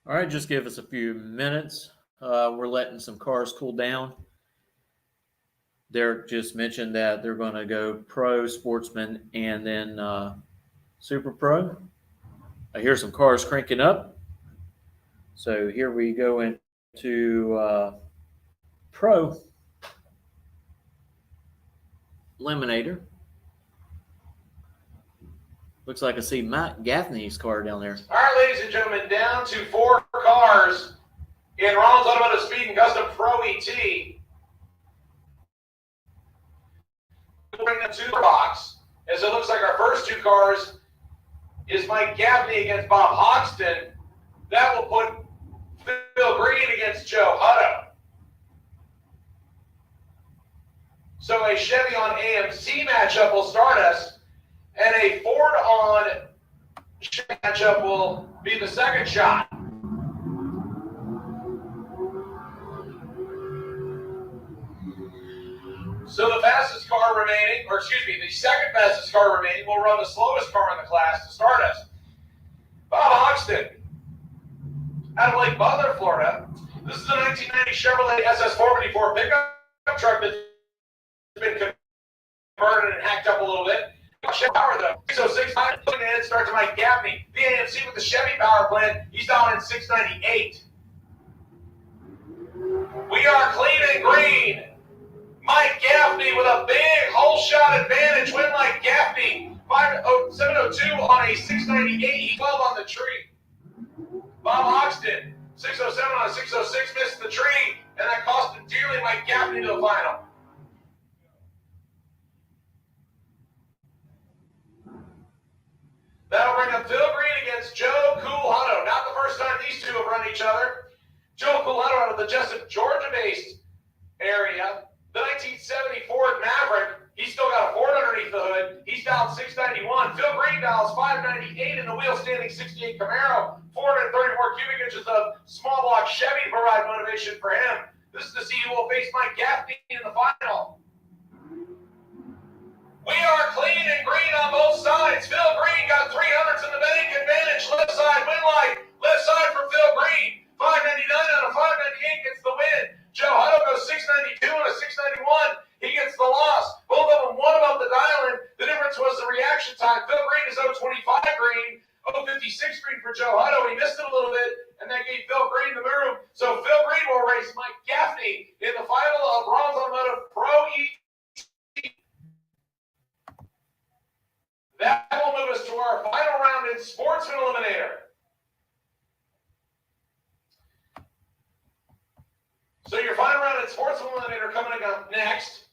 All right, just give us a few minutes. We're letting some cars cool down. Derek just mentioned that they're going to go pro, sportsman, and then super pro. I hear some cars cranking up. So here we go into pro eliminator. Looks like I see Matt Gaffney's car down there. All right, ladies and gentlemen, down to 4 cars in Rollins Automotive Speed and Custom Pro ET. We'll bring them to the box, as it looks like our first 2 cars is Mike Gaffney against Bob Hoxton. That will put Phil Green against Joe Hutto. So a Chevy on AMC matchup will start us, and a Ford on Chevy matchup will be the second shot. So the fastest car remaining, or excuse me, the second fastest car remaining will run the slowest car in the class to start us. Bob Hoxton, out of Lake Butler, Florida. This is a 1990 Chevrolet SS454 pickup truck that's been converted and hacked up a little bit. Chevy power though. 606 putting the head start to Mike Gaffney. The AMC with the Chevy power plant. He's down in 698. We are clean and green. Mike Gaffney with a big hole shot advantage. Win Mike Gaffney. 702 on a 698. He 12 on the tree. Bob Hoxton, 607 on a 606, missed the tree, and that cost him dearly. Mike Gaffney to the final. That'll bring up Phil Green against Joe Cool Hutto. Not the first time these two have run each other. Joe Cool Hutto out of the Jessup, Georgia-based area. The 1970 Ford Maverick. He's still got a Ford underneath the hood. He's down 691. Phil Green dials 598 in the wheel standing 68 Camaro. 434 cubic inches of small block Chevy to provide motivation for him. This is to see who will face Mike Gaffney in the final. We are clean and green on both sides. Phil Green got 300s in the bank advantage. Left side win light. Left side for Phil Green. 599 out of 598 gets the win. Joe Hutto goes 692 and a 691. He gets the loss. Both of them one above the dial-in. The difference was the reaction time. Phil Green is 025 green, 056 green for Joe Hutto. He missed it a little bit, and that gave Phil Green the move. So Phil Green will race Mike Gaffney in the final of Rollins Automotive Pro ET. That will move us to our final round in Sportsman Eliminator. So your final round in Sportsman Eliminator coming up next,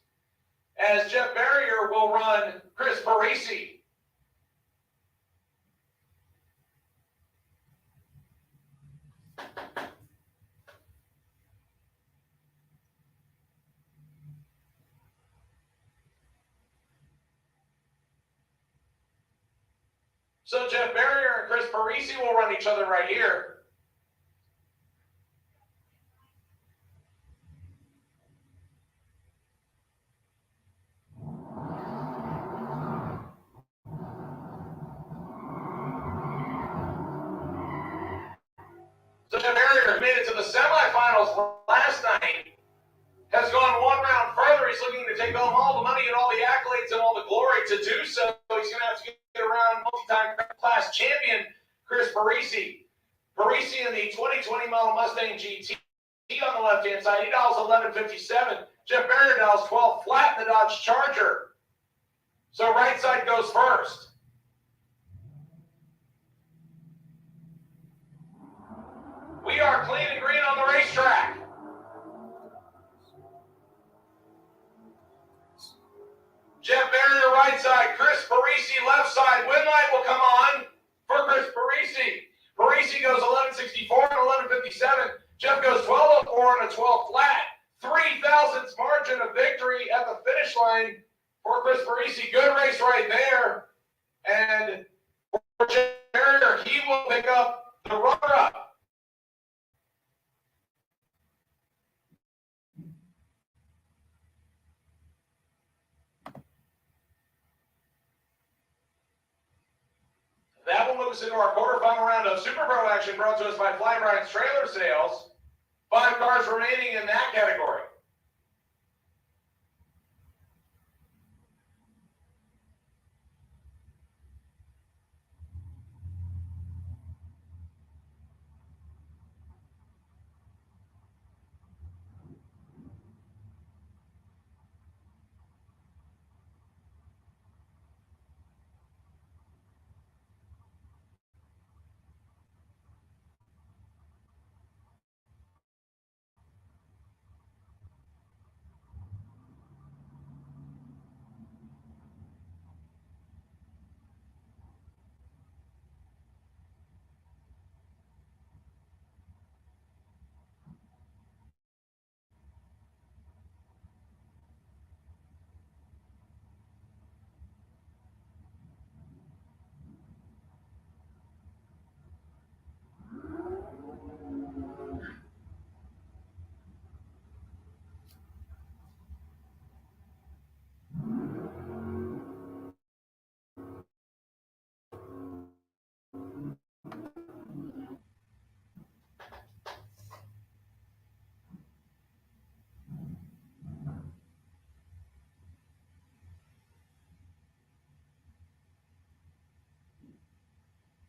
as Jeff Barrier will run Chris Parisi. So Jeff Barrier and Chris Parisi will run each other right here. So Jeff Barrier made it to the semifinals last night, has gone one round further. He's looking to take home all the money and all the accolades and all the glory. To do so, he's going to have to get around multi-time class champion Chris Parisi. Parisi in the 2020 model Mustang GT on the left-hand side. He dials 1157. Jeff Barrier dials 12 flat in the Dodge Charger. So right side goes first. We are clean and green on the racetrack. Jeff Barrier right side, Chris Parisi left side. Win light will come on for Chris Parisi. Parisi goes 1164 and 1157. Jeff goes 1204 and a 12 flat. 3 thousandths margin of victory at the finish line for Chris Parisi. Good race right there. And for Jeff Barrier, he will pick up the runner-up. That will move us into our quarterfinal round of Super Pro action brought to us by Fly Brian's Trailer Sales. 5 cars remaining in that category.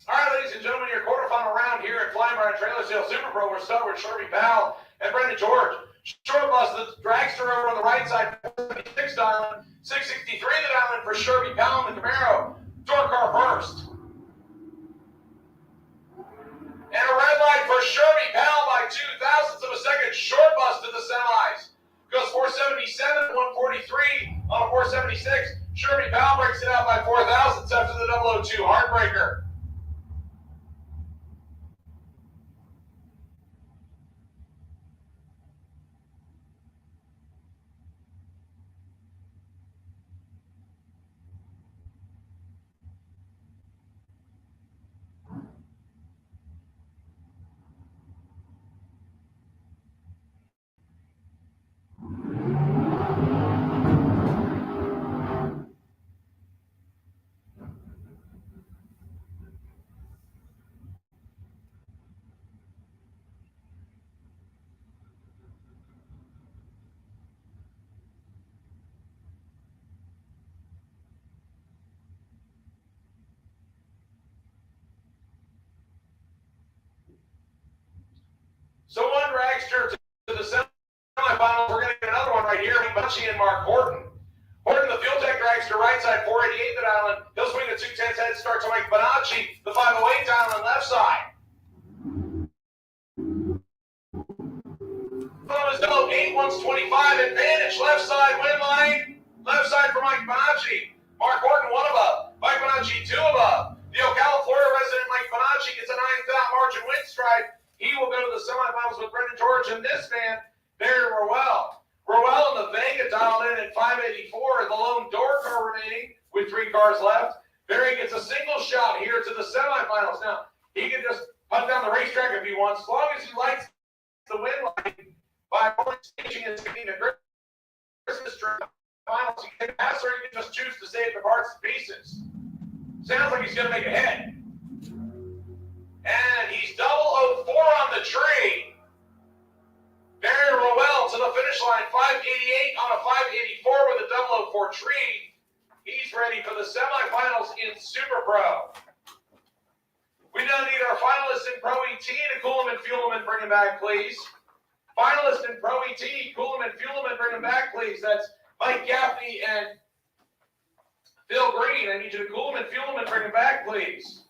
All right, ladies and gentlemen, your quarterfinal round here at Fly Brian Trailer Sales Super Pro. We're starting with Sherby Powell and Brendan George. Short bus, the dragster over on the right side, 476 dialing, 663 the dialing for Sherby Powell in the Camaro. Door car first. And a red light for Sherby Powell by 0.02 of a second. Short bus to the semis. Goes 477, 143 on a 476. Sherby Powell breaks it out by 4 thousandths after the 002 heartbreaker. So one dragster to the semifinals. We're going to get another one right here. Munchie and Mark Horton. Horton, the Fuel Tech dragster, right side, 488 the dial. He'll swing the 210s head start to Mike Bonacci, the 508 dial on left side. Thomas Dove, 8-125, advantage, left side, win line. Left side for Mike Bonacci. Mark Horton, 1 above. Mike Bonacci, 2 above. The Ocala, Florida resident Mike Bonacci gets a 9th margin win stripe. He will go to the semifinals with Brendan George and this man, Barry Rowell. Rowell and the Vega dialed in at 584, the lone door car remaining with 3 cars left. Barry gets a single shot here to the semifinals. Now, he can just putt down the racetrack if he wants, as long as he lights the win line by staging and sticking a Christmas tree. Finals, he can pass or he can just choose to save the parts and pieces. Sounds like he's going to make a hit. And he's 004 on the tree. Barry Rowell to the finish line, 588 on a 584 with a 004 tree. He's ready for the semifinals in Super Pro. We now need our finalists in Pro ET to cool them and fuel them and bring them back, please. Finalists in Pro ET, cool them and fuel them and bring them back, please. That's Mike Gaffney and Phil Green, I need you to cool him and fuel him and bring him back, please.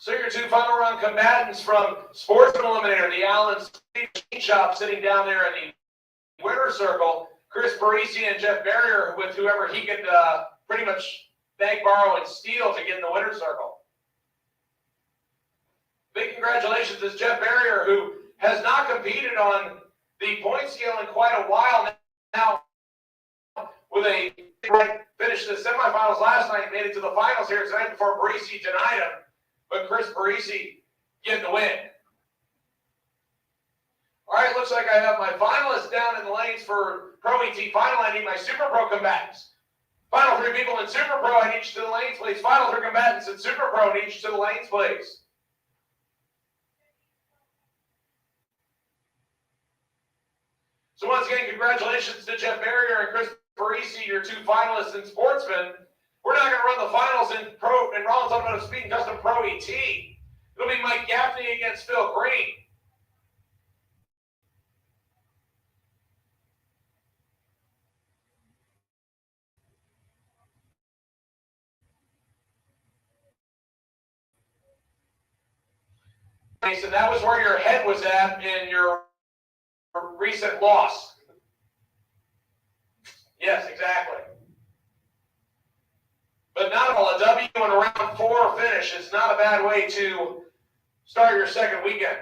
So your two final round combatants from Sportsman Eliminator, the Allen Machine Shop, sitting down there in the winner's circle, Chris Parisi and Jeff Barrier, with whoever he could pretty much beg, borrow, and steal to get in the winner's circle. Big congratulations to Jeff Barrier, who has not competed on the point scale in quite a while now, with a finished the semifinals last night, made it to the finals here tonight before Parisi denied him. But Chris Parisi getting the win. All right, looks like I have my finalists down in the lanes for Pro ET Final. I need my Super Pro combatants. Final three people in Super Pro, I need you to the lanes, please. Final three combatants in Super Pro, I need you to the lanes, please. So once again, congratulations to Jeff Barrier and Chris Parisi, your two finalists in Sportsman. We're not going to run the finals in Rollins Automotive Speed and Custom Pro ET. It'll be Mike Gaffney against Phil Green. So that was where your head was at in your recent loss. Yes, exactly. But not all, a W in a round 4 finish is not a bad way to start your second weekend.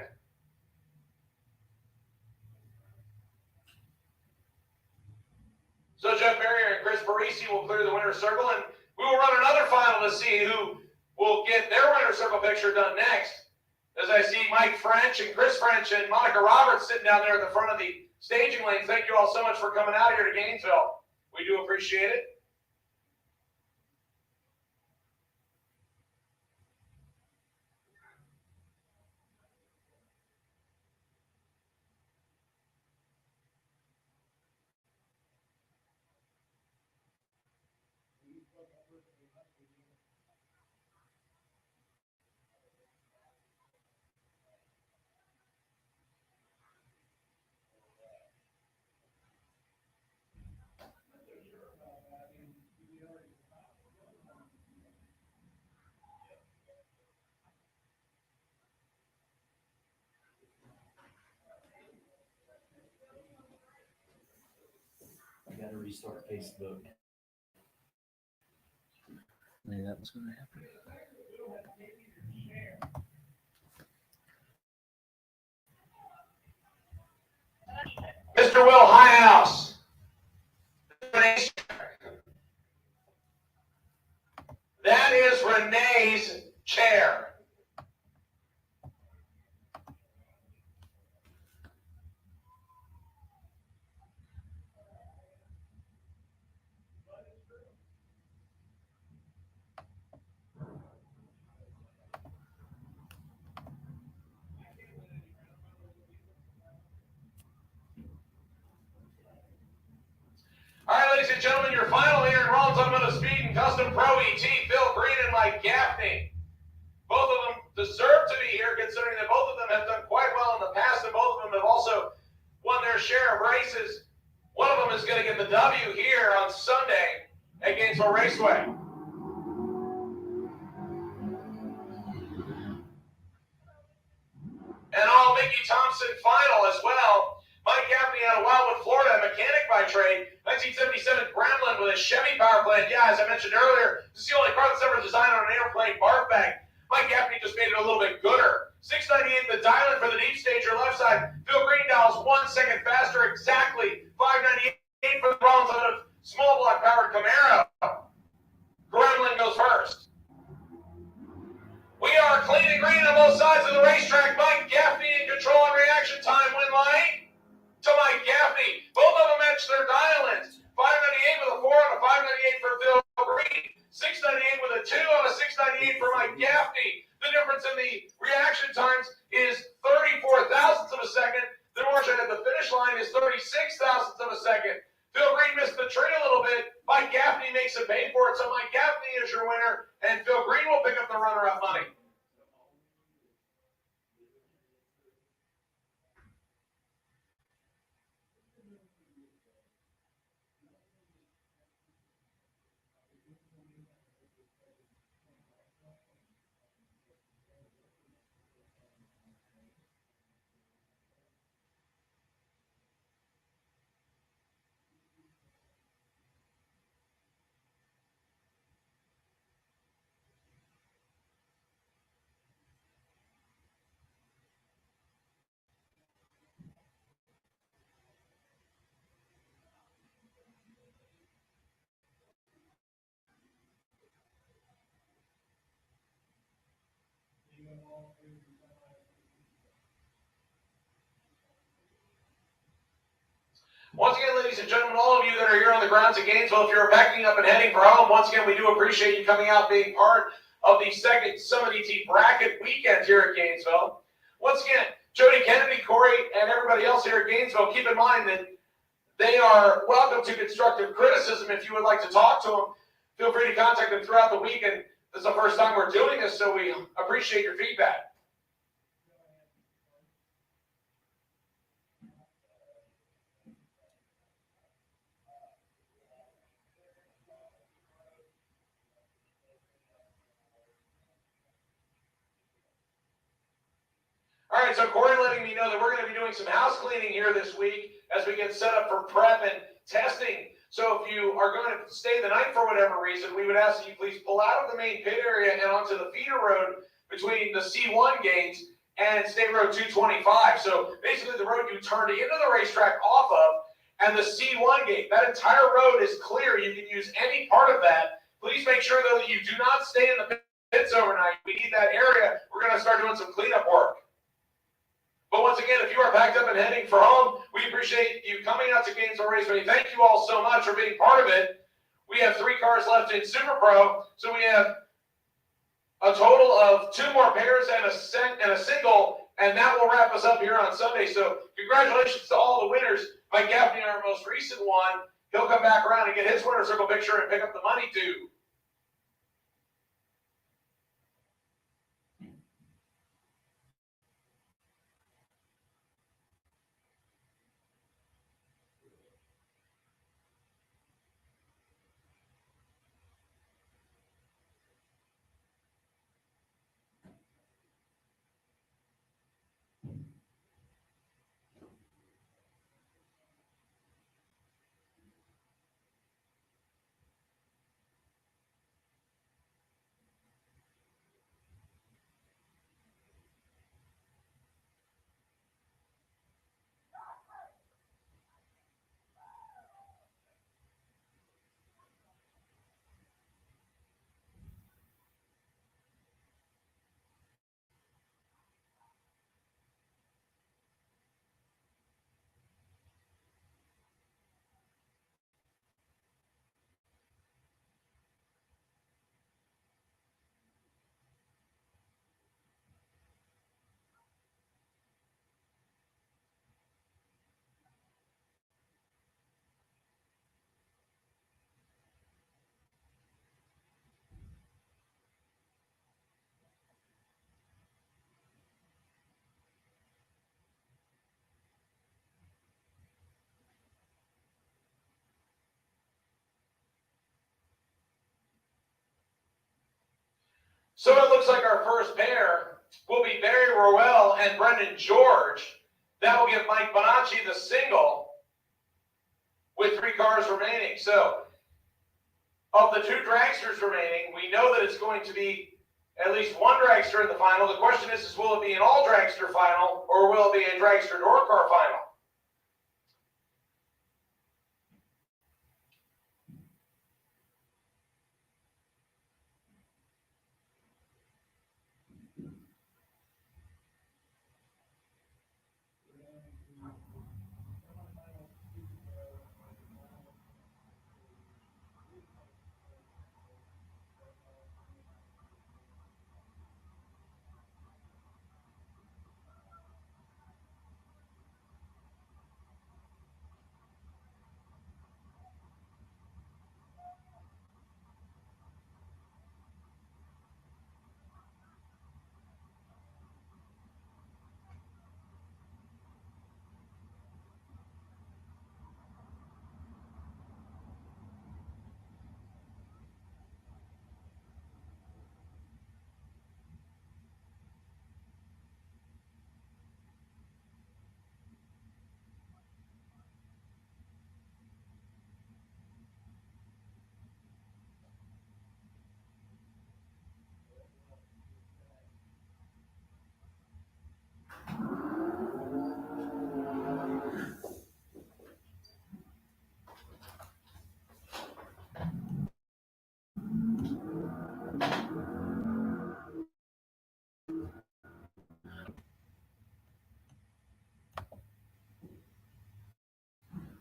So Jeff Barrier and Chris Parisi will clear the winner's circle, and we will run another final to see who will get their winner's circle picture done next. As I see Mike French and Chris French and Monica Roberts sitting down there at the front of the staging lane. Thank you all so much for coming out here to Gainesville. We do appreciate it. I got to restart Facebook. Maybe that was going to happen. Mr. Will Highhouse. That is Renee's chair. Speed Custom Pro ET, Phil Green and Mike Gaffney. Both of them deserve to be here, considering that both of them have done quite well in the past, and both of them have also won their share of races. One of them is going to get the W here on Sunday at Gainesville Raceway. And all Mickey Thompson final as well. Mike Gaffney out of Wildwood, Florida, mechanic by trade. 1977 Gremlin with a Chevy power plant. Yeah, as I mentioned earlier, this is the only car that's ever designed on an airplane barf bag. Mike Gaffney just made it a little bit gooder. 698 the dial-in for the deep stage or left side. Phil Green dials 1 second faster, exactly. 598 for the Rollins out of small block powered Camaro. Gremlin goes first. We are clean and green on both sides of the racetrack. Mike Gaffney in control and reaction time. Win line to Mike Gaffney. Both of them match their dial-ins. 598 with a 4 and a 598 for Phil Green. 698 with a 2 on a 698 for Mike Gaffney. The difference in the reaction times is 34 thousandths of a second. The margin at the finish line is 36 thousandths of a second. Phil Green missed the tree a little bit. Mike Gaffney makes it pay for it, so Mike Gaffney is your winner, and Phil Green will pick up the runner-up money. Once again, ladies and gentlemen, all of you that are here on the grounds at Gainesville, if you're packing up and heading for home, once again, we do appreciate you coming out, being part of the second Summit ET bracket weekend here at Gainesville. Once again, Jody Kennedy, Corey, and everybody else here at Gainesville, keep in mind that they are welcome to constructive criticism. If you would like to talk to them, feel free to contact them throughout the week. And this is the first time we're doing this, so we appreciate your feedback. All right, so Corey letting me know that we're going to be doing some house cleaning here this week as we get set up for prep and testing. So if you are going to stay the night for whatever reason, we would ask that you please pull out of the main pit area and onto the feeder road between the C1 gates and State Road 225. So basically the road you turned into the racetrack off of and the C1 gate. That entire road is clear. You can use any part of that. Please make sure, though, that you do not stay in the pits overnight. We need that area. We're going to start doing some cleanup work. But once again, if you are packed up and heading for home, we appreciate you coming out to Gainesville Raceway. Thank you all so much for being part of it. We have 3 cars left in Super Pro, so we have a total of 2 more pairs and a single, and that will wrap us up here on Sunday. So congratulations to all the winners. Mike Gaffney, our most recent one, he'll come back around and get his winner circle picture and pick up the money too. So it looks like our first pair will be Barry Rowell and Brendan George. That will give Mike Bonacci the single with 3 cars remaining. So of the 2 dragsters remaining, we know that it's going to be at least one dragster in the final. The question is will it be an all dragster final or will it be a dragster door car final?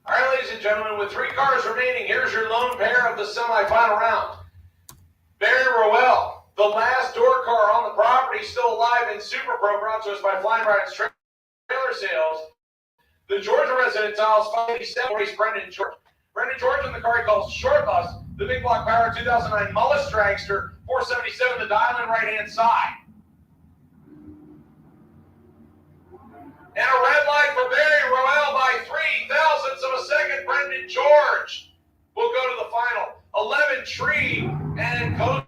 All right, ladies and gentlemen, with 3 cars remaining, here's your lone pair of the semifinal round. Barry Rowell, the last door car on the property, still alive in Super Pro, brought to us by Flying Brian's Trailer Sales. The Georgia resident Tiles 587 race Brendan George. Brendan George in the car he calls Short Bus, the Big Block Power 2009 Mullis Dragster, 477, the dial in right-hand side. And a red light for Barry Rowell by 0.03 of a second. Brendan George will go to the final. 11 tree and goes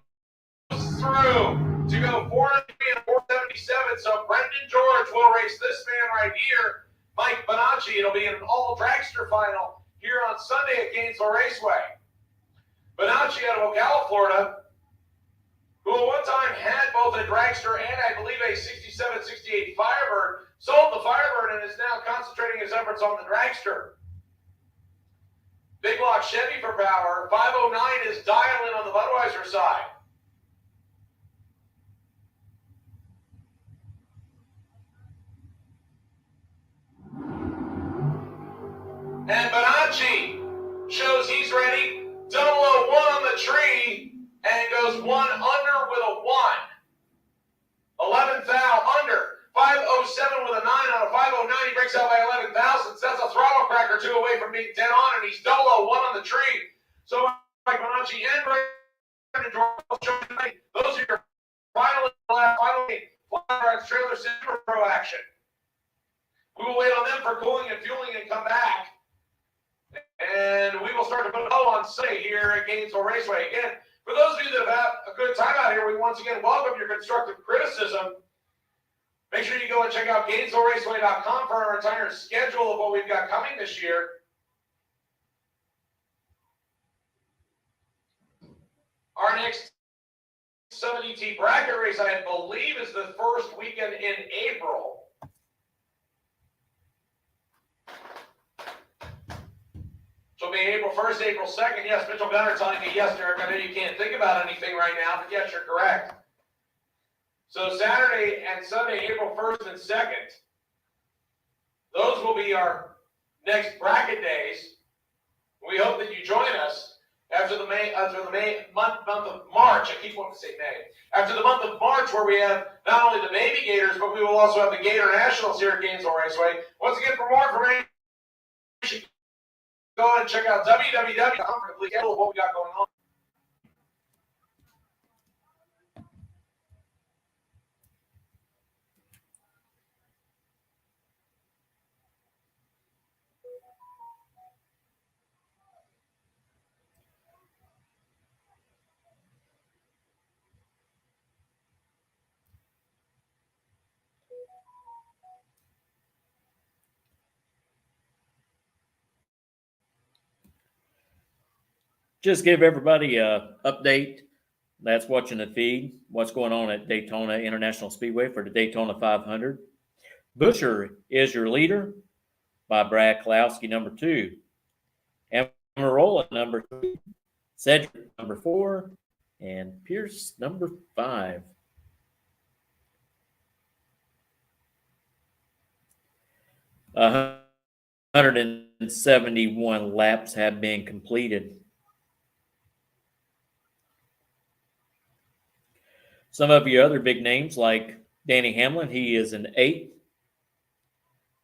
through to go 403 and 477. So Brendan George will race this man right here, Mike Bonacci. It'll be an all dragster final here on Sunday at Gainesville Raceway. Bonacci out of Ocala, Florida, who at one time had both a dragster and I believe a 67, 68 Firebird, sold the Firebird and is now concentrating his efforts on the dragster. Big block Chevy for power. 509 is dial in on the Budweiser side. And Bonacci shows he's ready. 001 on the tree and goes 1 under with a 1. 11th thou under. 507 with a 9 on a 509. He breaks out by 11 thousandths. That's a throttle cracker 2 away from being 10 on, and he's 001 on the tree. So Mike Bonacci and Brendan George, those are your final Flying Trailer Super Pro action. We will wait on them for cooling and fueling and come back. And we will start to put a bow on Sunday here at Gainesville Raceway. Again, for those of you that have had a good time out here, we once again welcome your constructive criticism. Make sure you go and check out GainesvilleRaceway.com for our entire schedule of what we've got coming this year. Our next 70T bracket race, I believe, is the first weekend in April. So it'll be April 1st, April 2nd. Yes, Mitchell Gunner telling me, yes, Derek, I know you can't think about anything right now, but yes, you're correct. So Saturday and Sunday, April 1st and 2nd, those will be our next bracket days. We hope that you join us after the month of March. I keep wanting to say May. After the month of March, where we have not only the Baby Gators, but we will also have the Gator Nationals here at Gainesville Raceway. Once again, for more information, go ahead and check out www.com for complete schedule of what we got going on. just give everybody a update that's watching the feed, what's going on at Daytona International Speedway for the Daytona 500. Busher is your leader by Brad Klowski, number 2. Amarola, number 3. Cedric, number 4. And Pierce, number 5. Uh, 171 laps have been completed. Some of your other big names like Danny Hamlin, he is in 8th.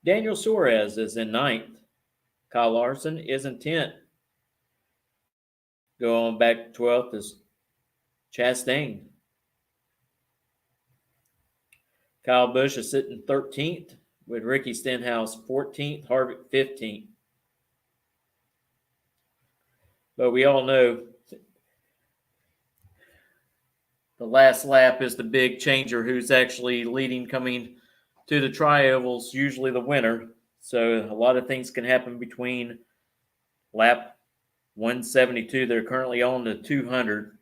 Daniel Suarez is in 9th. Kyle Larson is in 10th. Going back to 12th is Chastain. Kyle Busch is sitting 13th with Ricky Stenhouse 14th, Harvick 15th. But we all know the last lap is the big changer who's actually leading coming to the tri-ovals, usually the winner. So a lot of things can happen between lap 172. They're currently on to 200.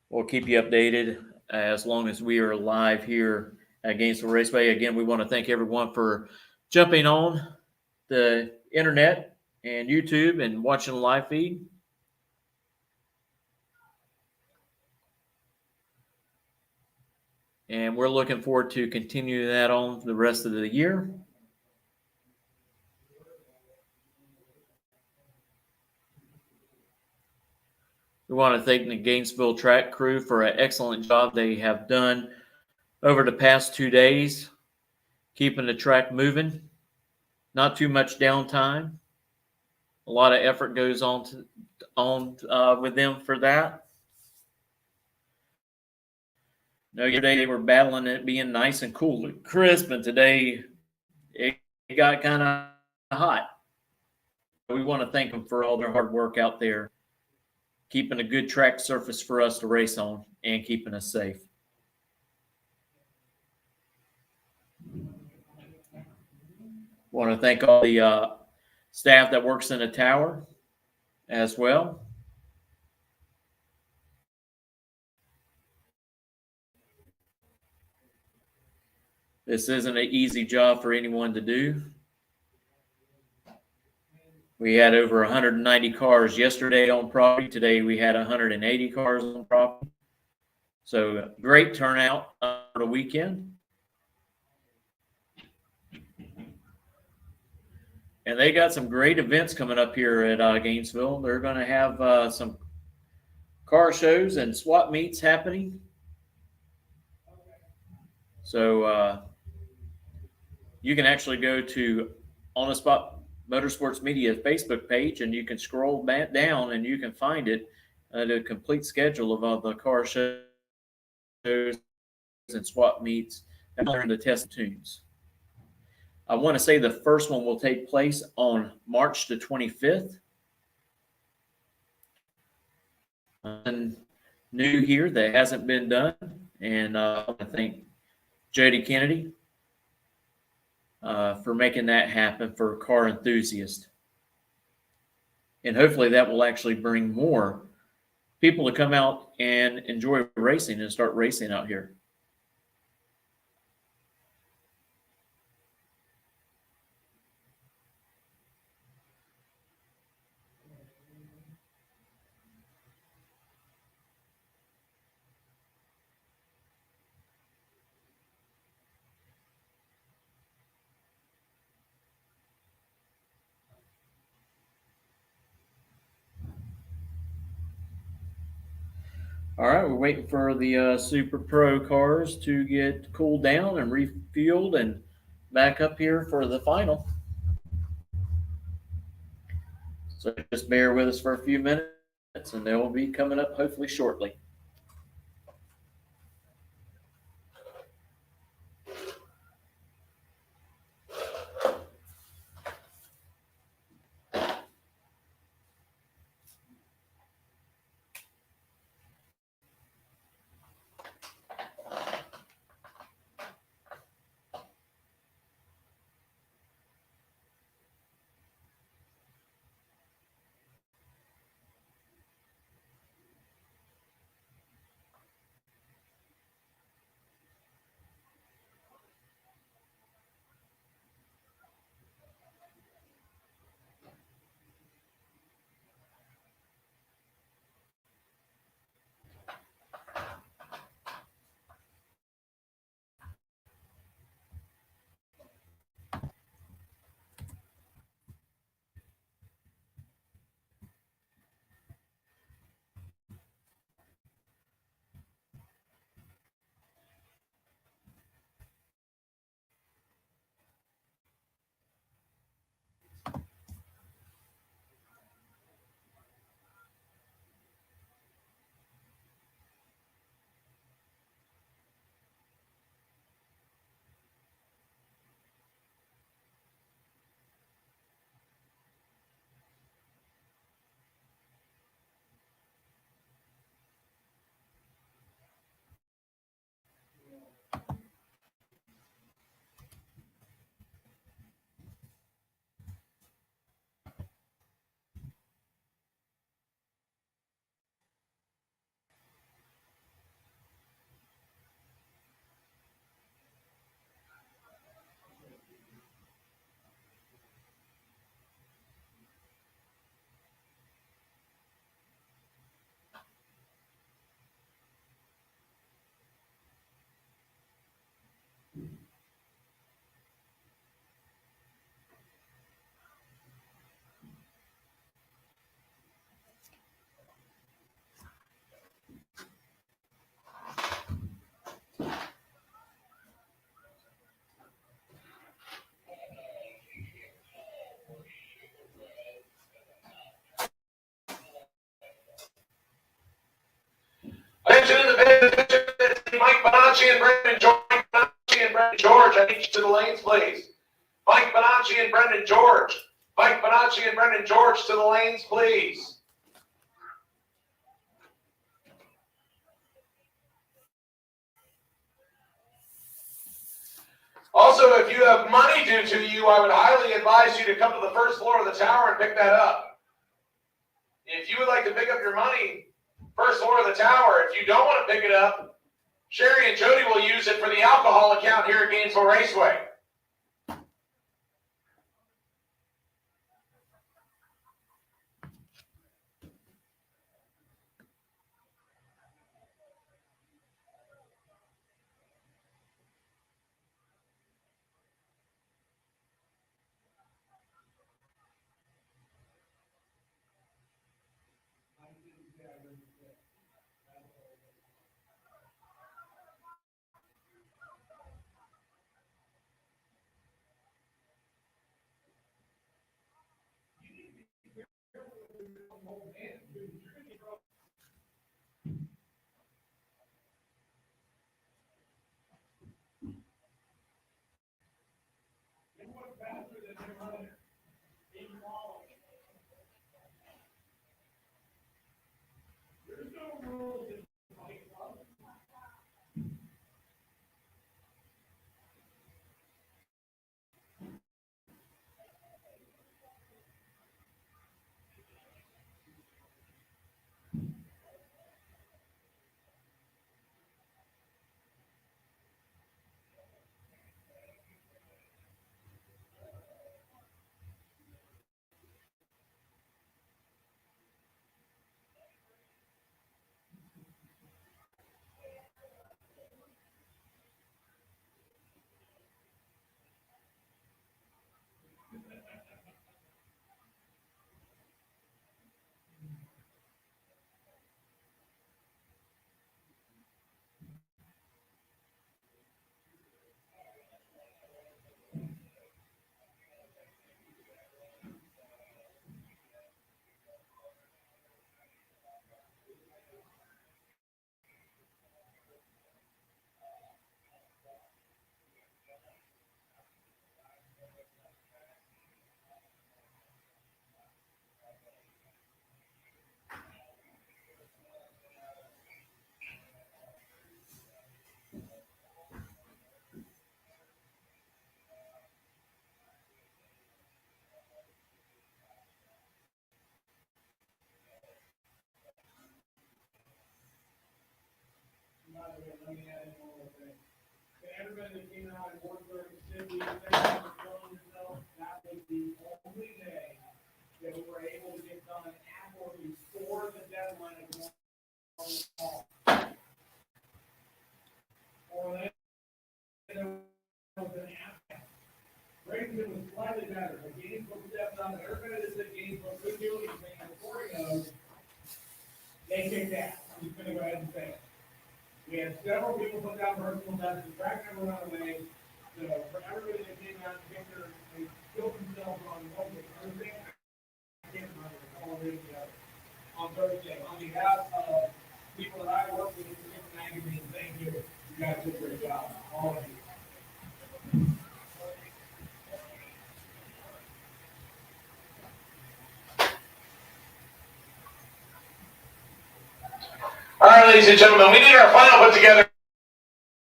We'll keep you updated as long as we are live here at Gainesville Raceway. Again, we want to thank everyone for jumping on the internet and YouTube and watching the live feed. And we're looking forward to continuing that on the rest of the year. We want to thank the Gainesville track crew for an excellent job they have done over the past 2 days, keeping the track moving. Not too much downtime. A lot of effort goes on with them for that. Yesterday they were battling it being nice and cool and crisp, and today it got kind of hot. We want to thank them for all their hard work out there, keeping a good track surface for us to race on and keeping us safe. Want to thank all the staff that works in the tower as well. This isn't an easy job for anyone to do. We had over 190 cars yesterday on property. Today we had 180 cars on property. So great turnout for the weekend. And they got some great events coming up here at Gainesville. They're going to have some car shows and swap meets happening. So you can actually go to On the Spot Motorsports Media Facebook page, and you can scroll back down and you can find it, the complete schedule of all the car shows and swap meets and learn the test tunes. I want to say the first one will take place on March the 25th. And new here that hasn't been done. And I want to thank Jody Kennedy for making that happen for car enthusiasts. And hopefully that will actually bring more people to come out and enjoy racing and start racing out here. All right, we're waiting for the Super Pro cars to get cooled down and refueled and back up here for the final. So just bear with us for a few minutes, and they will be coming up hopefully shortly. Bonacci and Brendan George. Bonacci and Brendan George, I need you to the lanes, please. Mike Bonacci and Brendan George. Mike Bonacci and Brendan George to the lanes, please. Also, if you have money due to you, I would highly advise you to come to the first floor of the tower and pick that up. If you would like to pick up your money, first floor of the tower. If you don't want to pick it up, Sherry and Jody will use it for the alcohol account here at Gainesville Raceway. Let me add in one more thing. To everybody that came out and worked for the city, that was the only day that we were able to get done after before the deadline of one call. Or that was an after. Bradenton was slightly better, but Gainesville stepped up, and everybody that said Gainesville could do anything before he knows, they kicked ass. I'm just gonna go ahead and say it. We had several people put down personal best, the track never run away. So for everybody that came out and picked their, they killed themselves on Thursday. I can't remember, all the on Thursday. On behalf of people that I work with in the magazine, thank you. You guys did a great job, all of you. All right, ladies and gentlemen, we need our final put together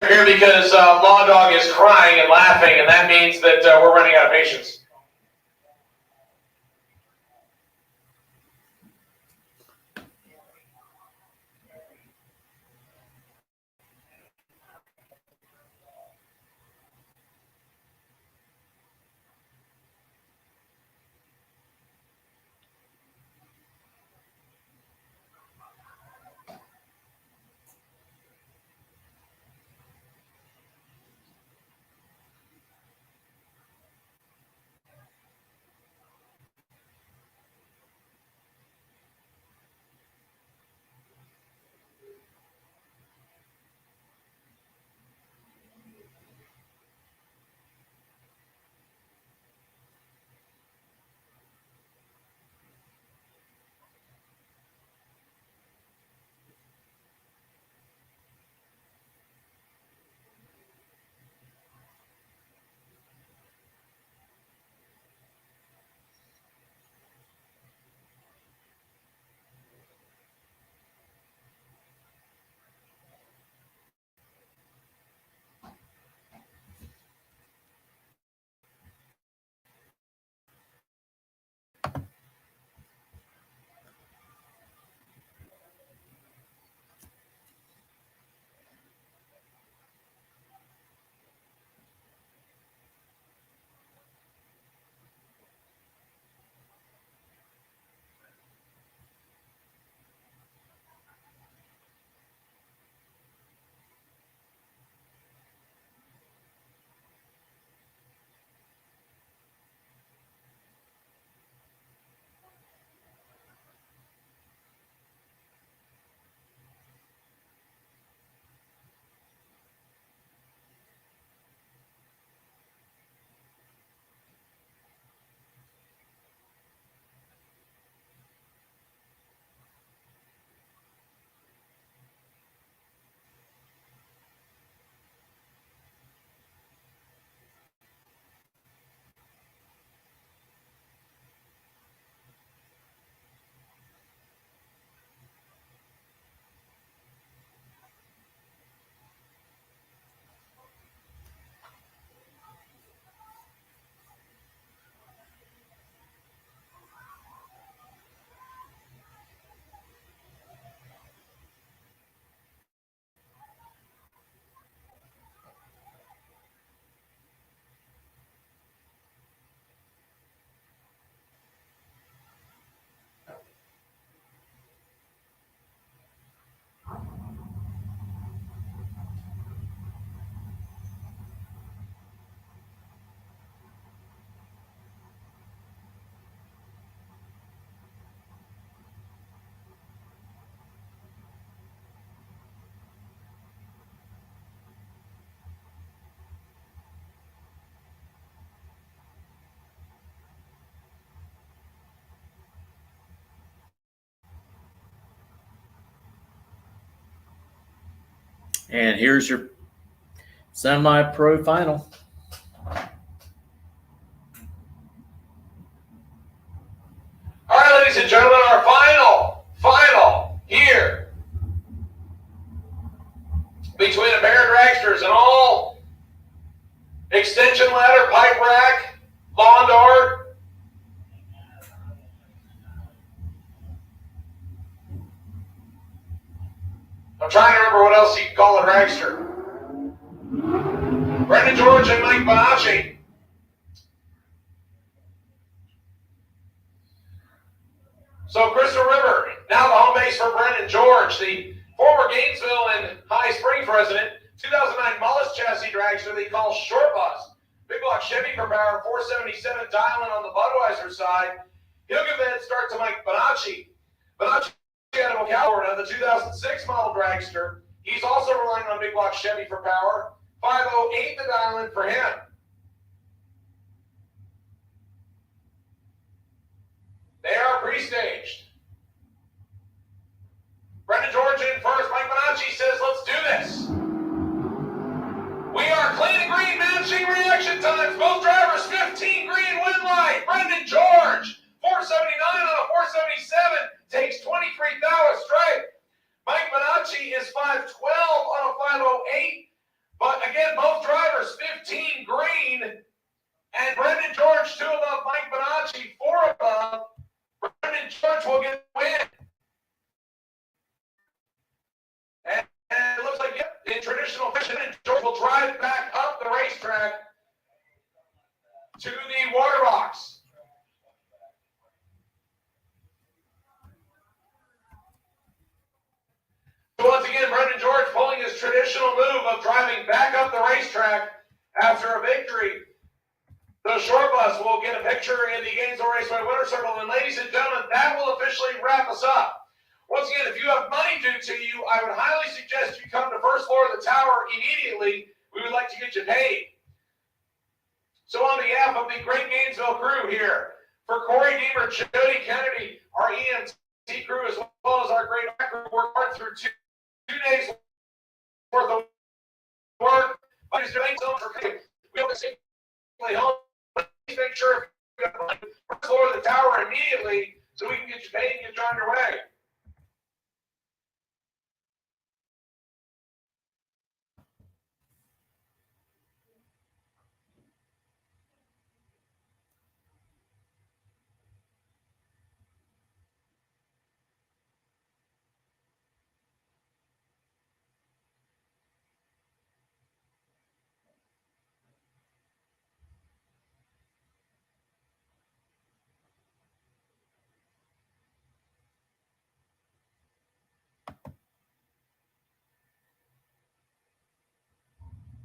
here because Law Dog is crying and laughing, and that means that we're running out of patience. And here's your semi-pro final. All right, ladies and gentlemen, our final here between a pair of dragsters and all extension ladder, pipe rack, lawn dart. I'm trying to remember what else you can call a dragster. Brendan George and Mike Bonacci. So Crystal River, now the home base for Brendan George, the former Gainesville and High Springs resident, 2009 Mullis chassis dragster they call Short Bus. Big block Chevy for power, 477 dialing on the Budweiser side. He'll give the head start to Mike Bonacci. Bonacci out of Ocala, the 2006 model dragster. He's also relying on big block Chevy for power. 508 the dial in for him. They are pre-staged. Brendan George in first. Mike Bonacci says, let's do this. We are clean and green, matching reaction times. Both drivers, 15 green win light. Brendan George, 479 on a 477, takes 23 thou straight. Mike Bonacci is 512 on a 508. But again, both drivers, 15 green. And Brendan George, 2 above. Mike Bonacci, 4 above. Brendan George will get the win. And it looks like, yep, in traditional fashion, George will drive back up the racetrack to the water box. So once again, Brendan George pulling his traditional move of driving back up the racetrack after a victory. The short bus will get a picture in the Gainesville Raceway Winter Circle. And ladies and gentlemen, that will officially wrap us up. Once again, if you have money due to you, I would highly suggest you come to first floor of the tower immediately. We would like to get you paid. So on behalf of the great Gainesville crew here, for Corey Deemer, Jody Kennedy, our EMT crew, as well as our great crew, worked hard through two days worth of work. We hope to safely home. Please make sure you first floor of the tower immediately so we can get you paid and get you on your way.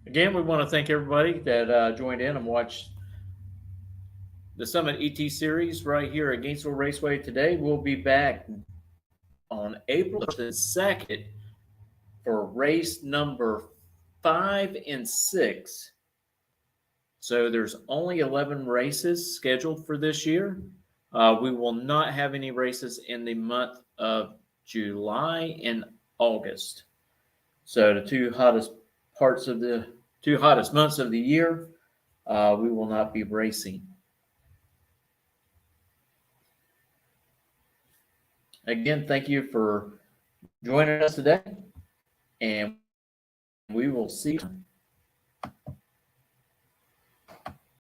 Again, we want to thank everybody that joined in and watched the Summit ET Series right here at Gainesville Raceway today. We'll be back on April the 2nd for race number 5 and 6. So there's only 11 races scheduled for this year. We will not have any races in the month of July and August. So the two hottest months of the year, we will not be racing. Again, thank you for joining us today, and we will see you.